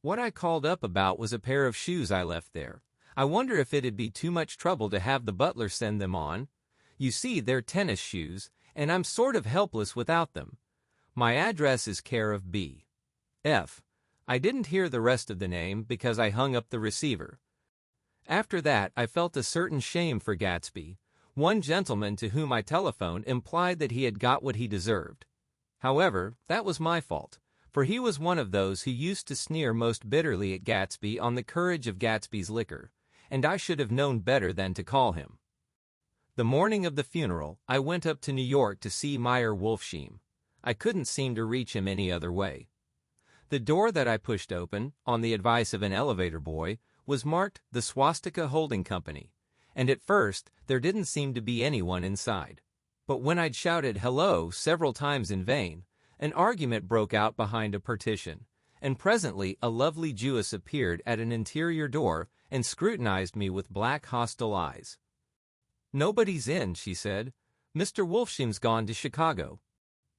"What I called up about was a pair of shoes I left there. I wonder if it'd be too much trouble to have the butler send them on. You see, they're tennis shoes, and I'm sort of helpless without them. My address is care of B. F. I didn't hear the rest of the name because I hung up the receiver. After that, I felt a certain shame for Gatsby. One gentleman to whom I telephoned implied that he had got what he deserved. However, that was my fault, for he was one of those who used to sneer most bitterly at Gatsby on the courage of Gatsby's liquor, and I should have known better than to call him. The morning of the funeral, I went up to New York to see Meyer Wolfsheim. I couldn't seem to reach him any other way. The door that I pushed open, on the advice of an elevator boy, was marked the Swastika Holding Company, and at first there didn't seem to be anyone inside. But when I'd shouted hello several times in vain, an argument broke out behind a partition, and presently a lovely Jewess appeared at an interior door and scrutinized me with black hostile eyes. "Nobody's in," she said. "Mr. Wolfsheim's gone to Chicago."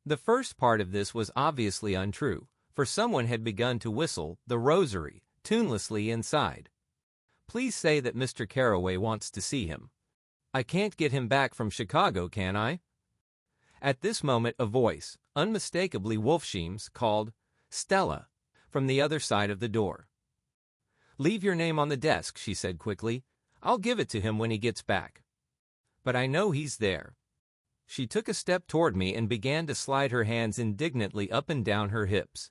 The first part of this was obviously untrue, for someone had begun to whistle The Rosary tunelessly inside. "Please say that Mr. Carraway wants to see him." "I can't get him back from Chicago, can I?" At this moment a voice, unmistakably Wolfsheim's, called, "Stella," from the other side of the door. "Leave your name on the desk," she said quickly. "I'll give it to him when he gets back." "But I know he's there." She took a step toward me and began to slide her hands indignantly up and down her hips.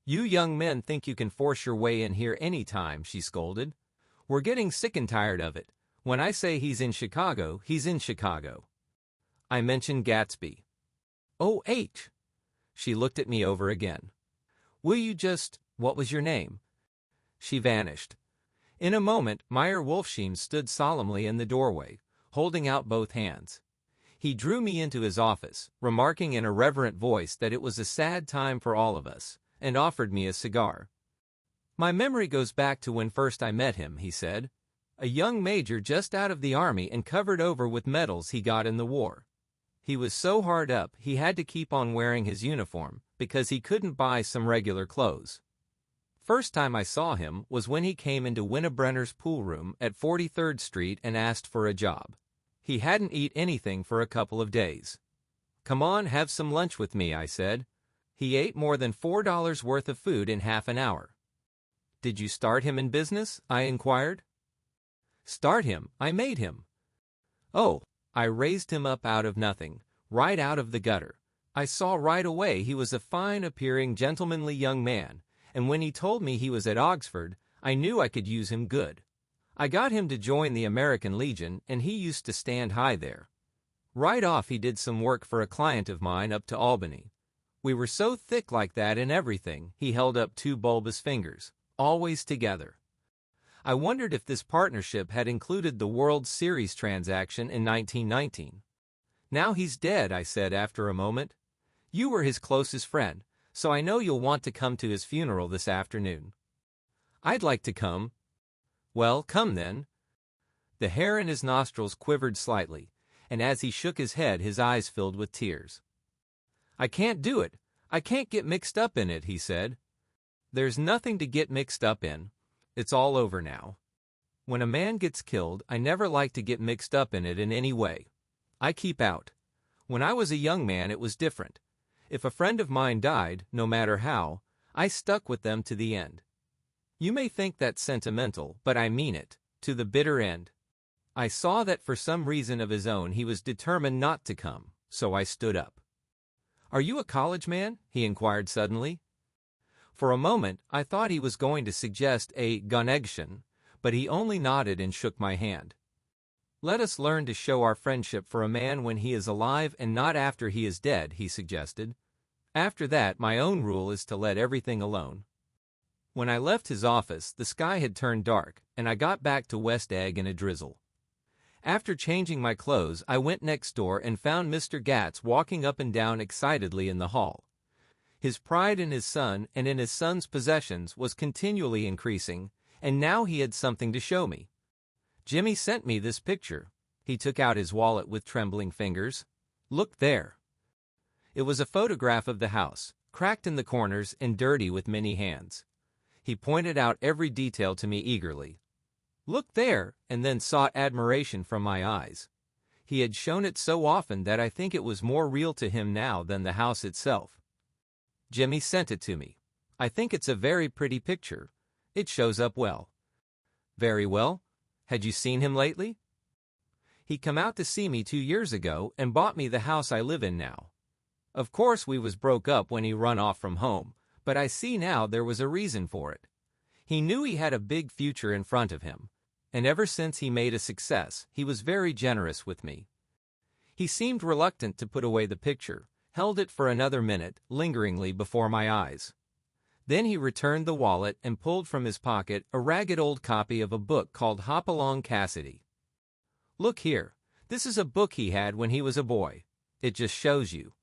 "You young men think you can force your way in here any time," she scolded. "We're getting sick and tired of it. When I say he's in Chicago, he's in Chicago." I mentioned Gatsby. "Oh, H." She looked at me over again. "Will you what was your name?" She vanished. In a moment, Meyer Wolfsheim stood solemnly in the doorway, holding out both hands. He drew me into his office, remarking in a reverent voice that it was a sad time for all of us, and offered me a cigar. "My memory goes back to when first I met him," he said. "A young major just out of the army and covered over with medals he got in the war. He was so hard up he had to keep on wearing his uniform because he couldn't buy some regular clothes. First time I saw him was when he came into Winnebrenner's pool room at 43rd Street and asked for a job. He hadn't eaten anything for a couple of days. 'Come on, have some lunch with me,' I said. He ate more than $4 worth of food in half an hour." "Did you start him in business?" I inquired. "Start him? I made him." "Oh, I raised him up out of nothing, right out of the gutter. I saw right away he was a fine-appearing, gentlemanly young man, and when he told me he was at Oxford, I knew I could use him good. I got him to join the American Legion, and he used to stand high there. Right off he did some work for a client of mine up to Albany. We were so thick like that in everything," he held up 2 bulbous fingers, "always together. I wondered if this partnership had included the World Series transaction in 1919. "Now he's dead," I said after a moment. "You were his closest friend, so I know you'll want to come to his funeral this afternoon." "I'd like to come." "Well, come then." The hair in his nostrils quivered slightly, and as he shook his head his eyes filled with tears. "I can't do it. I can't get mixed up in it," he said. "There's nothing to get mixed up in. It's all over now. When a man gets killed, I never like to get mixed up in it in any way. I keep out. When I was a young man it was different. If a friend of mine died, no matter how, I stuck with them to the end. You may think that's sentimental, but I mean it, to the bitter end. I saw that for some reason of his own he was determined not to come, so I stood up." "Are you a college man?" he inquired suddenly. For a moment I thought he was going to suggest a connection, but he only nodded and shook my hand. "Let us learn to show our friendship for a man when he is alive and not after he is dead," he suggested. "After that, my own rule is to let everything alone." When I left his office, the sky had turned dark, and I got back to West Egg in a drizzle. After changing my clothes, I went next door and found Mr. Gatz walking up and down excitedly in the hall. His pride in his son and in his son's possessions was continually increasing, and now he had something to show me. "Jimmy sent me this picture." He took out his wallet with trembling fingers. "Look there." It was a photograph of the house, cracked in the corners and dirty with many hands. He pointed out every detail to me eagerly. "Look there," and then sought admiration from my eyes. He had shown it so often that I think it was more real to him now than the house itself. "Jimmy sent it to me. I think it's a very pretty picture. It shows up well." "Very well. Had you seen him lately?" "He come out to see me 2 years ago and bought me the house I live in now. Of course we was broke up when he run off from home, but I see now there was a reason for it. He knew he had a big future in front of him, and ever since he made a success, he was very generous with me." He seemed reluctant to put away the picture, held it for another minute, lingeringly before my eyes. Then he returned the wallet and pulled from his pocket a ragged old copy of a book called Hopalong Cassidy. "Look here, this is a book he had when he was a boy. It just shows you."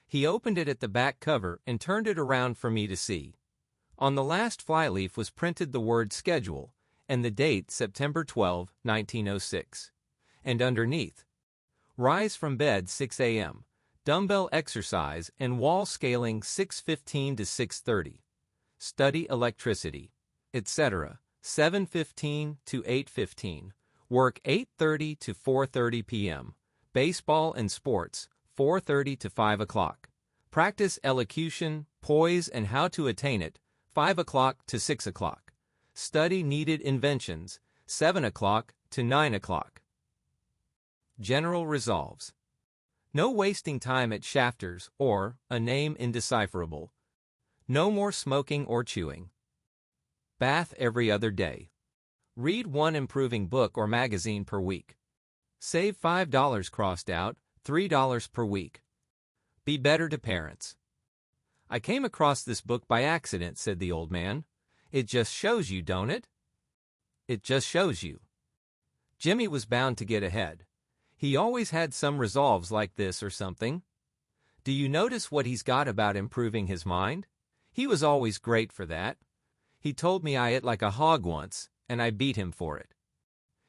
He opened it at the back cover and turned it around for me to see. On the last flyleaf was printed the word schedule, and the date September 12, 1906. And underneath, "Rise from bed 6 a.m., dumbbell exercise and wall scaling 6:15 to 6:30. Study electricity, etc. 7:15 to 8:15. Work 8:30 to 4:30 p.m. Baseball and sports 4:30 to 5 o'clock. Practice elocution, poise and how to attain it 5 o'clock to 6 o'clock. Study needed inventions 7 o'clock to 9 o'clock. General resolves. No wasting time at Shafters or a name indecipherable. No more smoking or chewing. Bath every other day. Read one improving book or magazine per week. Save $5 crossed out, $3 per week. Be better to parents. "I came across this book by accident," said the old man. "It just shows you, don't it?" "It just shows you." Jimmy was bound to get ahead. He always had some resolves like this or something. Do you notice what he's got about improving his mind? He was always great for that. He told me I ate like a hog once, and I beat him for it.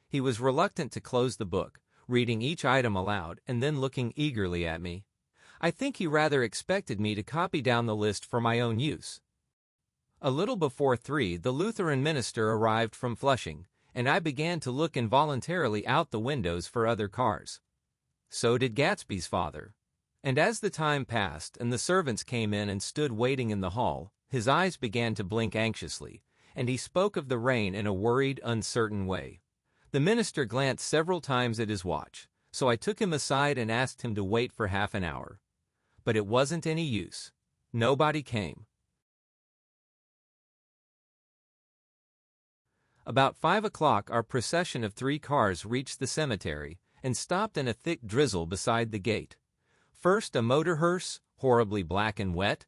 He was reluctant to close the book, reading each item aloud and then looking eagerly at me. I think he rather expected me to copy down the list for my own use. A little before 3, the Lutheran minister arrived from Flushing, and I began to look involuntarily out the windows for other cars. So did Gatsby's father. And as the time passed and the servants came in and stood waiting in the hall, his eyes began to blink anxiously, and he spoke of the rain in a worried, uncertain way. The minister glanced several times at his watch, so I took him aside and asked him to wait for half an hour. But it wasn't any use. Nobody came. About 5 o'clock our procession of 3 cars reached the cemetery and stopped in a thick drizzle beside the gate. First a motor hearse, horribly black and wet,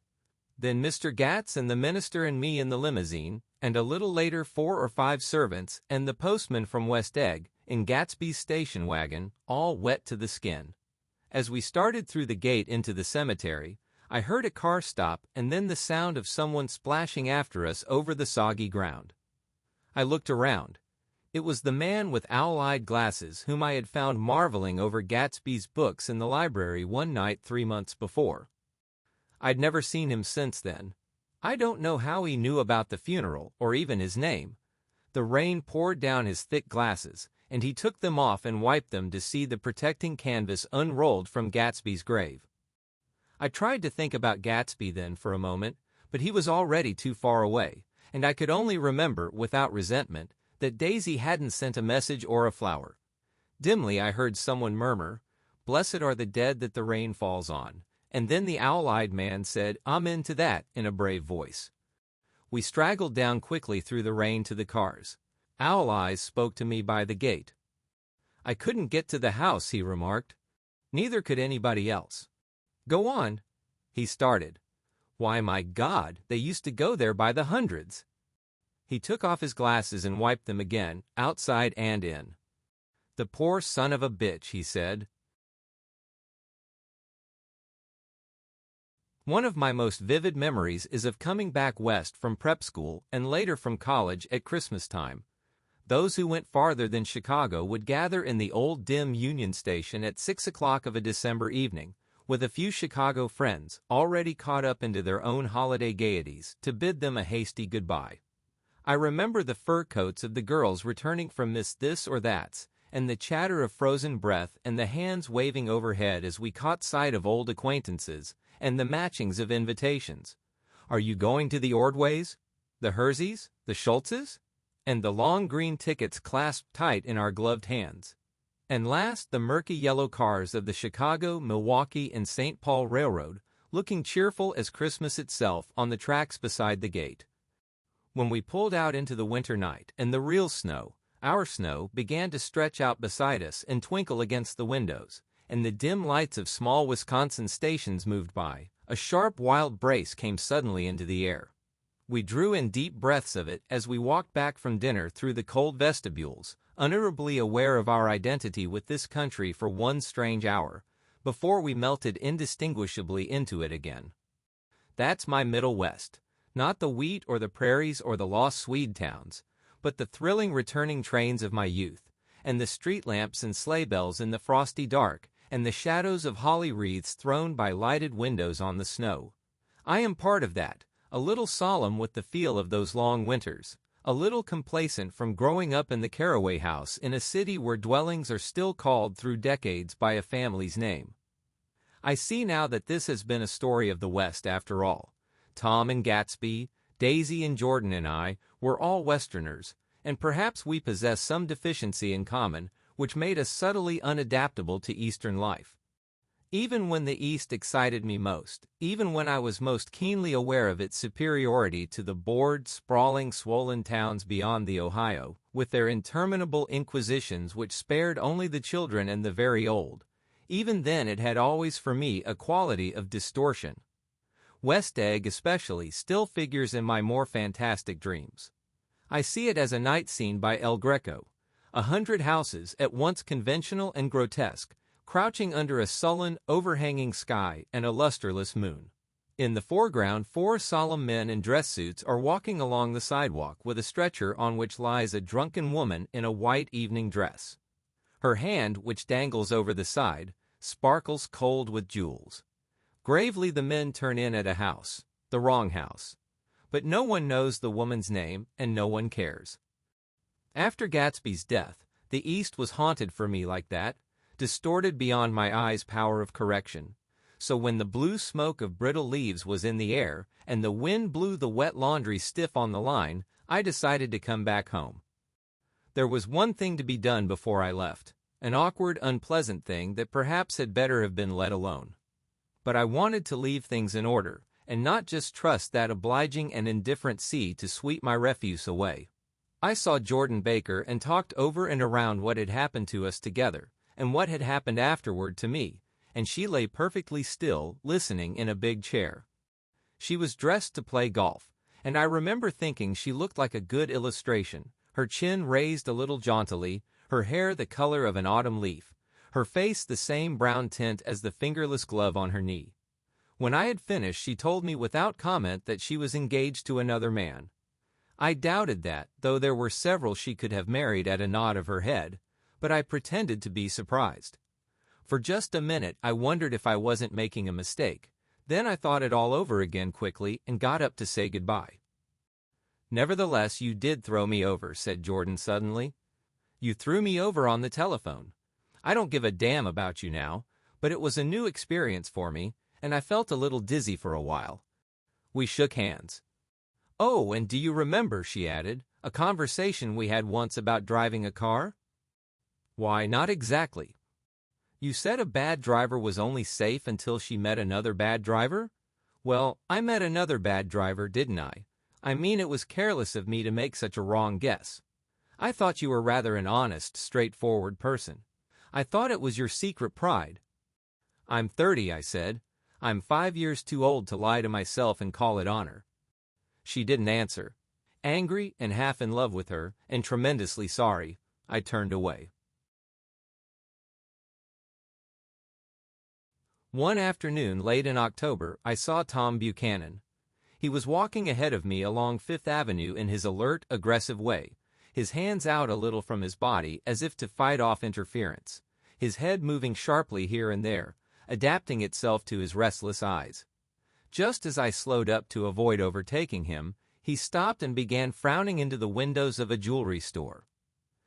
then Mr. Gatz and the minister and me in the limousine, and a little later 4 or 5 servants and the postman from West Egg in Gatsby's station wagon, all wet to the skin. As we started through the gate into the cemetery, I heard a car stop and then the sound of someone splashing after us over the soggy ground. I looked around. It was the man with owl-eyed glasses whom I had found marveling over Gatsby's books in the library one night 3 months before. I'd never seen him since then. I don't know how he knew about the funeral, or even his name. The rain poured down his thick glasses, and he took them off and wiped them to see the protecting canvas unrolled from Gatsby's grave. I tried to think about Gatsby then for a moment, but he was already too far away, and I could only remember, without resentment, that Daisy hadn't sent a message or a flower. Dimly I heard someone murmur, "Blessed are the dead that the rain falls on," and then the owl-eyed man said, "Amen to that," in a brave voice. We straggled down quickly through the rain to the cars. Owl Eyes spoke to me by the gate. "I couldn't get to the house," he remarked. "Neither could anybody else." "Go on," he started. "Why, my God, they used to go there by the hundreds." He took off his glasses and wiped them again, outside and in. "The poor son of a bitch," he said. One of my most vivid memories is of coming back west from prep school and later from college at Christmas time. Those who went farther than Chicago would gather in the old dim Union Station at 6 o'clock of a December evening, with a few Chicago friends, already caught up into their own holiday gaieties, to bid them a hasty goodbye. I remember the fur coats of the girls returning from Miss This or That's, and the chatter of frozen breath and the hands waving overhead as we caught sight of old acquaintances, and the matchings of invitations. "Are you going to the Ordways? The Herseys? The Schultzes?" And the long green tickets clasped tight in our gloved hands. And last, the murky yellow cars of the Chicago, Milwaukee, and St. Paul Railroad, looking cheerful as Christmas itself on the tracks beside the gate. When we pulled out into the winter night, and the real snow, our snow, began to stretch out beside us and twinkle against the windows, and the dim lights of small Wisconsin stations moved by, a sharp wild brace came suddenly into the air. We drew in deep breaths of it as we walked back from dinner through the cold vestibules, unutterably aware of our identity with this country for one strange hour, before we melted indistinguishably into it again. That's my Middle West, not the wheat or the prairies or the lost Swede towns, but the thrilling returning trains of my youth, and the street lamps and sleigh bells in the frosty dark, and the shadows of holly wreaths thrown by lighted windows on the snow. I am part of that, a little solemn with the feel of those long winters, a little complacent from growing up in the Carraway house in a city where dwellings are still called through decades by a family's name. I see now that this has been a story of the West after all. Tom and Gatsby, Daisy and Jordan and I were all Westerners, and perhaps we possess some deficiency in common which made us subtly unadaptable to Eastern life. Even when the East excited me most, even when I was most keenly aware of its superiority to the bored, sprawling, swollen towns beyond the Ohio, with their interminable inquisitions which spared only the children and the very old, even then it had always for me a quality of distortion. West Egg especially still figures in my more fantastic dreams. I see it as a night scene by El Greco, 100 houses at once conventional and grotesque, crouching under a sullen, overhanging sky and a lusterless moon. In the foreground, 4 solemn men in dress suits are walking along the sidewalk with a stretcher on which lies a drunken woman in a white evening dress. Her hand, which dangles over the side, sparkles cold with jewels. Gravely the men turn in at a house, the wrong house. But no one knows the woman's name, and no one cares. After Gatsby's death, the East was haunted for me like that, distorted beyond my eyes' power of correction. So when the blue smoke of brittle leaves was in the air, and the wind blew the wet laundry stiff on the line, I decided to come back home. There was one thing to be done before I left, an awkward, unpleasant thing that perhaps had better have been let alone. But I wanted to leave things in order, and not just trust that obliging and indifferent sea to sweep my refuse away. I saw Jordan Baker and talked over and around what had happened to us together, and what had happened afterward to me, and she lay perfectly still, listening in a big chair. She was dressed to play golf, and I remember thinking she looked like a good illustration, her chin raised a little jauntily, her hair the color of an autumn leaf, her face the same brown tint as the fingerless glove on her knee. When I had finished, she told me without comment that she was engaged to another man. I doubted that, though there were several she could have married at a nod of her head, but I pretended to be surprised. For just a minute I wondered if I wasn't making a mistake. Then I thought it all over again quickly and got up to say goodbye. "Nevertheless, you did throw me over," said Jordan suddenly. "You threw me over on the telephone. I don't give a damn about you now, but it was a new experience for me, and I felt a little dizzy for a while." We shook hands. "Oh, and do you remember," she added, "a conversation we had once about driving a car?" "Why, not exactly." "You said a bad driver was only safe until she met another bad driver?" "Well, I met another bad driver, didn't I? I mean, it was careless of me to make such a wrong guess. I thought you were rather an honest, straightforward person. I thought it was your secret pride." "I'm 30, I said. "I'm 5 years too old to lie to myself and call it honor." She didn't answer. Angry and half in love with her, and tremendously sorry, I turned away. One afternoon late in October, I saw Tom Buchanan. He was walking ahead of me along Fifth Avenue in his alert, aggressive way, his hands out a little from his body as if to fight off interference, his head moving sharply here and there, adapting itself to his restless eyes. Just as I slowed up to avoid overtaking him, he stopped and began frowning into the windows of a jewelry store.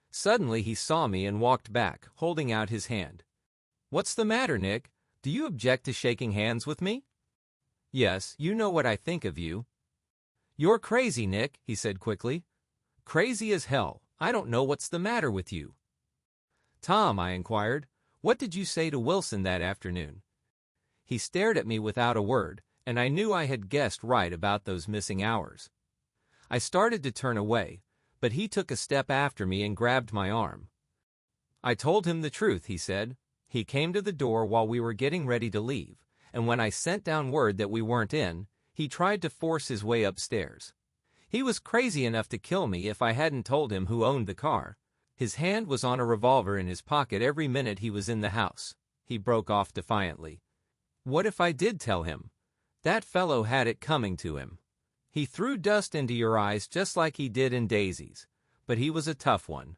Suddenly he saw me and walked back, holding out his hand. "What's the matter, Nick? Do you object to shaking hands with me?" "Yes, you know what I think of you." "You're crazy, Nick," he said quickly. "Crazy as hell. I don't know what's the matter with you." "Tom," I inquired, "what did you say to Wilson that afternoon?" He stared at me without a word, and I knew I had guessed right about those missing hours. I started to turn away, but he took a step after me and grabbed my arm. "I told him the truth," he said. "He came to the door while we were getting ready to leave, and when I sent down word that we weren't in, he tried to force his way upstairs. He was crazy enough to kill me if I hadn't told him who owned the car. His hand was on a revolver in his pocket every minute he was in the house." He broke off defiantly. "What if I did tell him? That fellow had it coming to him. He threw dust into your eyes just like he did in Daisy's, but he was a tough one.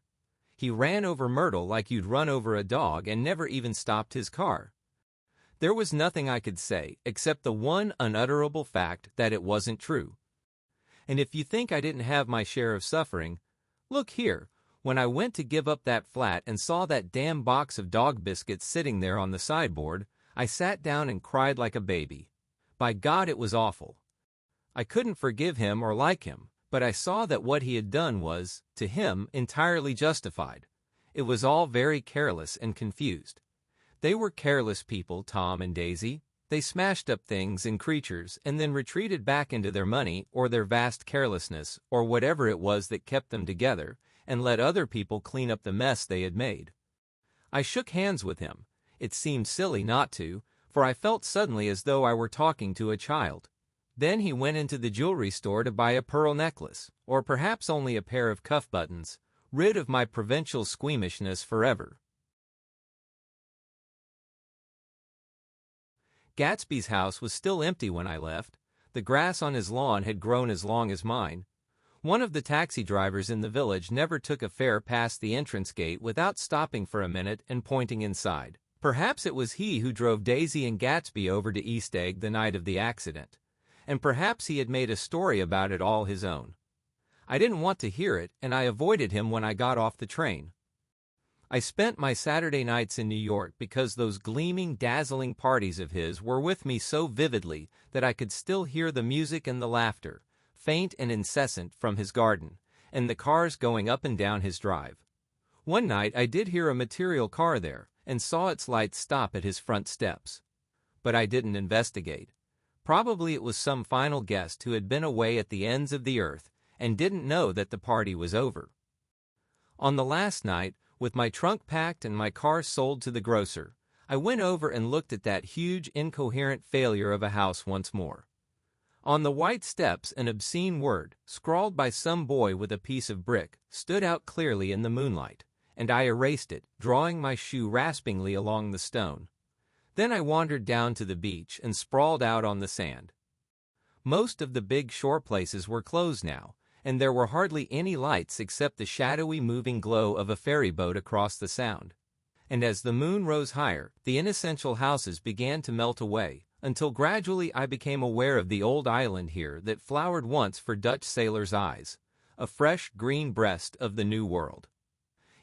He ran over Myrtle like you'd run over a dog and never even stopped his car." There was nothing I could say except the one unutterable fact that it wasn't true. And if you think I didn't have my share of suffering, look here. When I went to give up that flat and saw that damn box of dog biscuits sitting there on the sideboard, I sat down and cried like a baby. By God, it was awful. I couldn't forgive him or like him, but I saw that what he had done was, to him, entirely justified. It was all very careless and confused. They were careless people, Tom and Daisy. They smashed up things and creatures and then retreated back into their money or their vast carelessness or whatever it was that kept them together, and let other people clean up the mess they had made. I shook hands with him. It seemed silly not to, for I felt suddenly as though I were talking to a child. Then he went into the jewelry store to buy a pearl necklace, or perhaps only a pair of cuff buttons, rid of my provincial squeamishness forever. Gatsby's house was still empty when I left. The grass on his lawn had grown as long as mine. One of the taxi drivers in the village never took a fare past the entrance gate without stopping for a minute and pointing inside. Perhaps it was he who drove Daisy and Gatsby over to East Egg the night of the accident. And perhaps he had made a story about it all his own. I didn't want to hear it, and I avoided him when I got off the train. I spent my Saturday nights in New York because those gleaming, dazzling parties of his were with me so vividly that I could still hear the music and the laughter, faint and incessant, from his garden, and the cars going up and down his drive. One night I did hear a material car there, and saw its lights stop at his front steps. But I didn't investigate. Probably it was some final guest who had been away at the ends of the earth and didn't know that the party was over. On the last night, with my trunk packed and my car sold to the grocer, I went over and looked at that huge, incoherent failure of a house once more. On the white steps, an obscene word, scrawled by some boy with a piece of brick, stood out clearly in the moonlight, and I erased it, drawing my shoe raspingly along the stone. Then I wandered down to the beach and sprawled out on the sand. Most of the big shore places were closed now, and there were hardly any lights except the shadowy moving glow of a ferry boat across the sound. And as the moon rose higher, the inessential houses began to melt away, until gradually I became aware of the old island here that flowered once for Dutch sailors' eyes, a fresh green breast of the New World.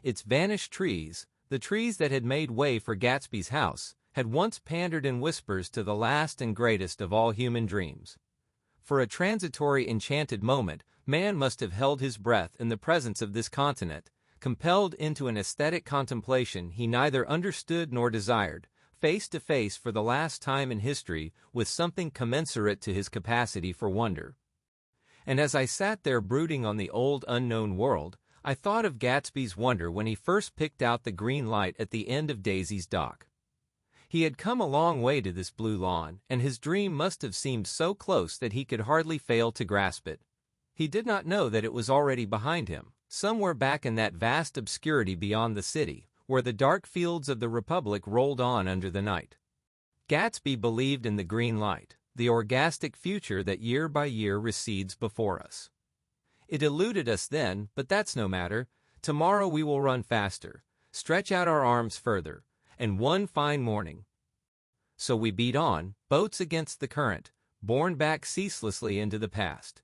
Its vanished trees, the trees that had made way for Gatsby's house, had once pandered in whispers to the last and greatest of all human dreams. For a transitory enchanted moment, man must have held his breath in the presence of this continent, compelled into an aesthetic contemplation he neither understood nor desired, face to face for the last time in history with something commensurate to his capacity for wonder. And as I sat there brooding on the old unknown world, I thought of Gatsby's wonder when he first picked out the green light at the end of Daisy's dock. He had come a long way to this blue lawn, and his dream must have seemed so close that he could hardly fail to grasp it. He did not know that it was already behind him, somewhere back in that vast obscurity beyond the city, where the dark fields of the Republic rolled on under the night. Gatsby believed in the green light, the orgastic future that year by year recedes before us. It eluded us then, but that's no matter. Tomorrow we will run faster, stretch out our arms further, and one fine morning. So we beat on, boats against the current, borne back ceaselessly into the past.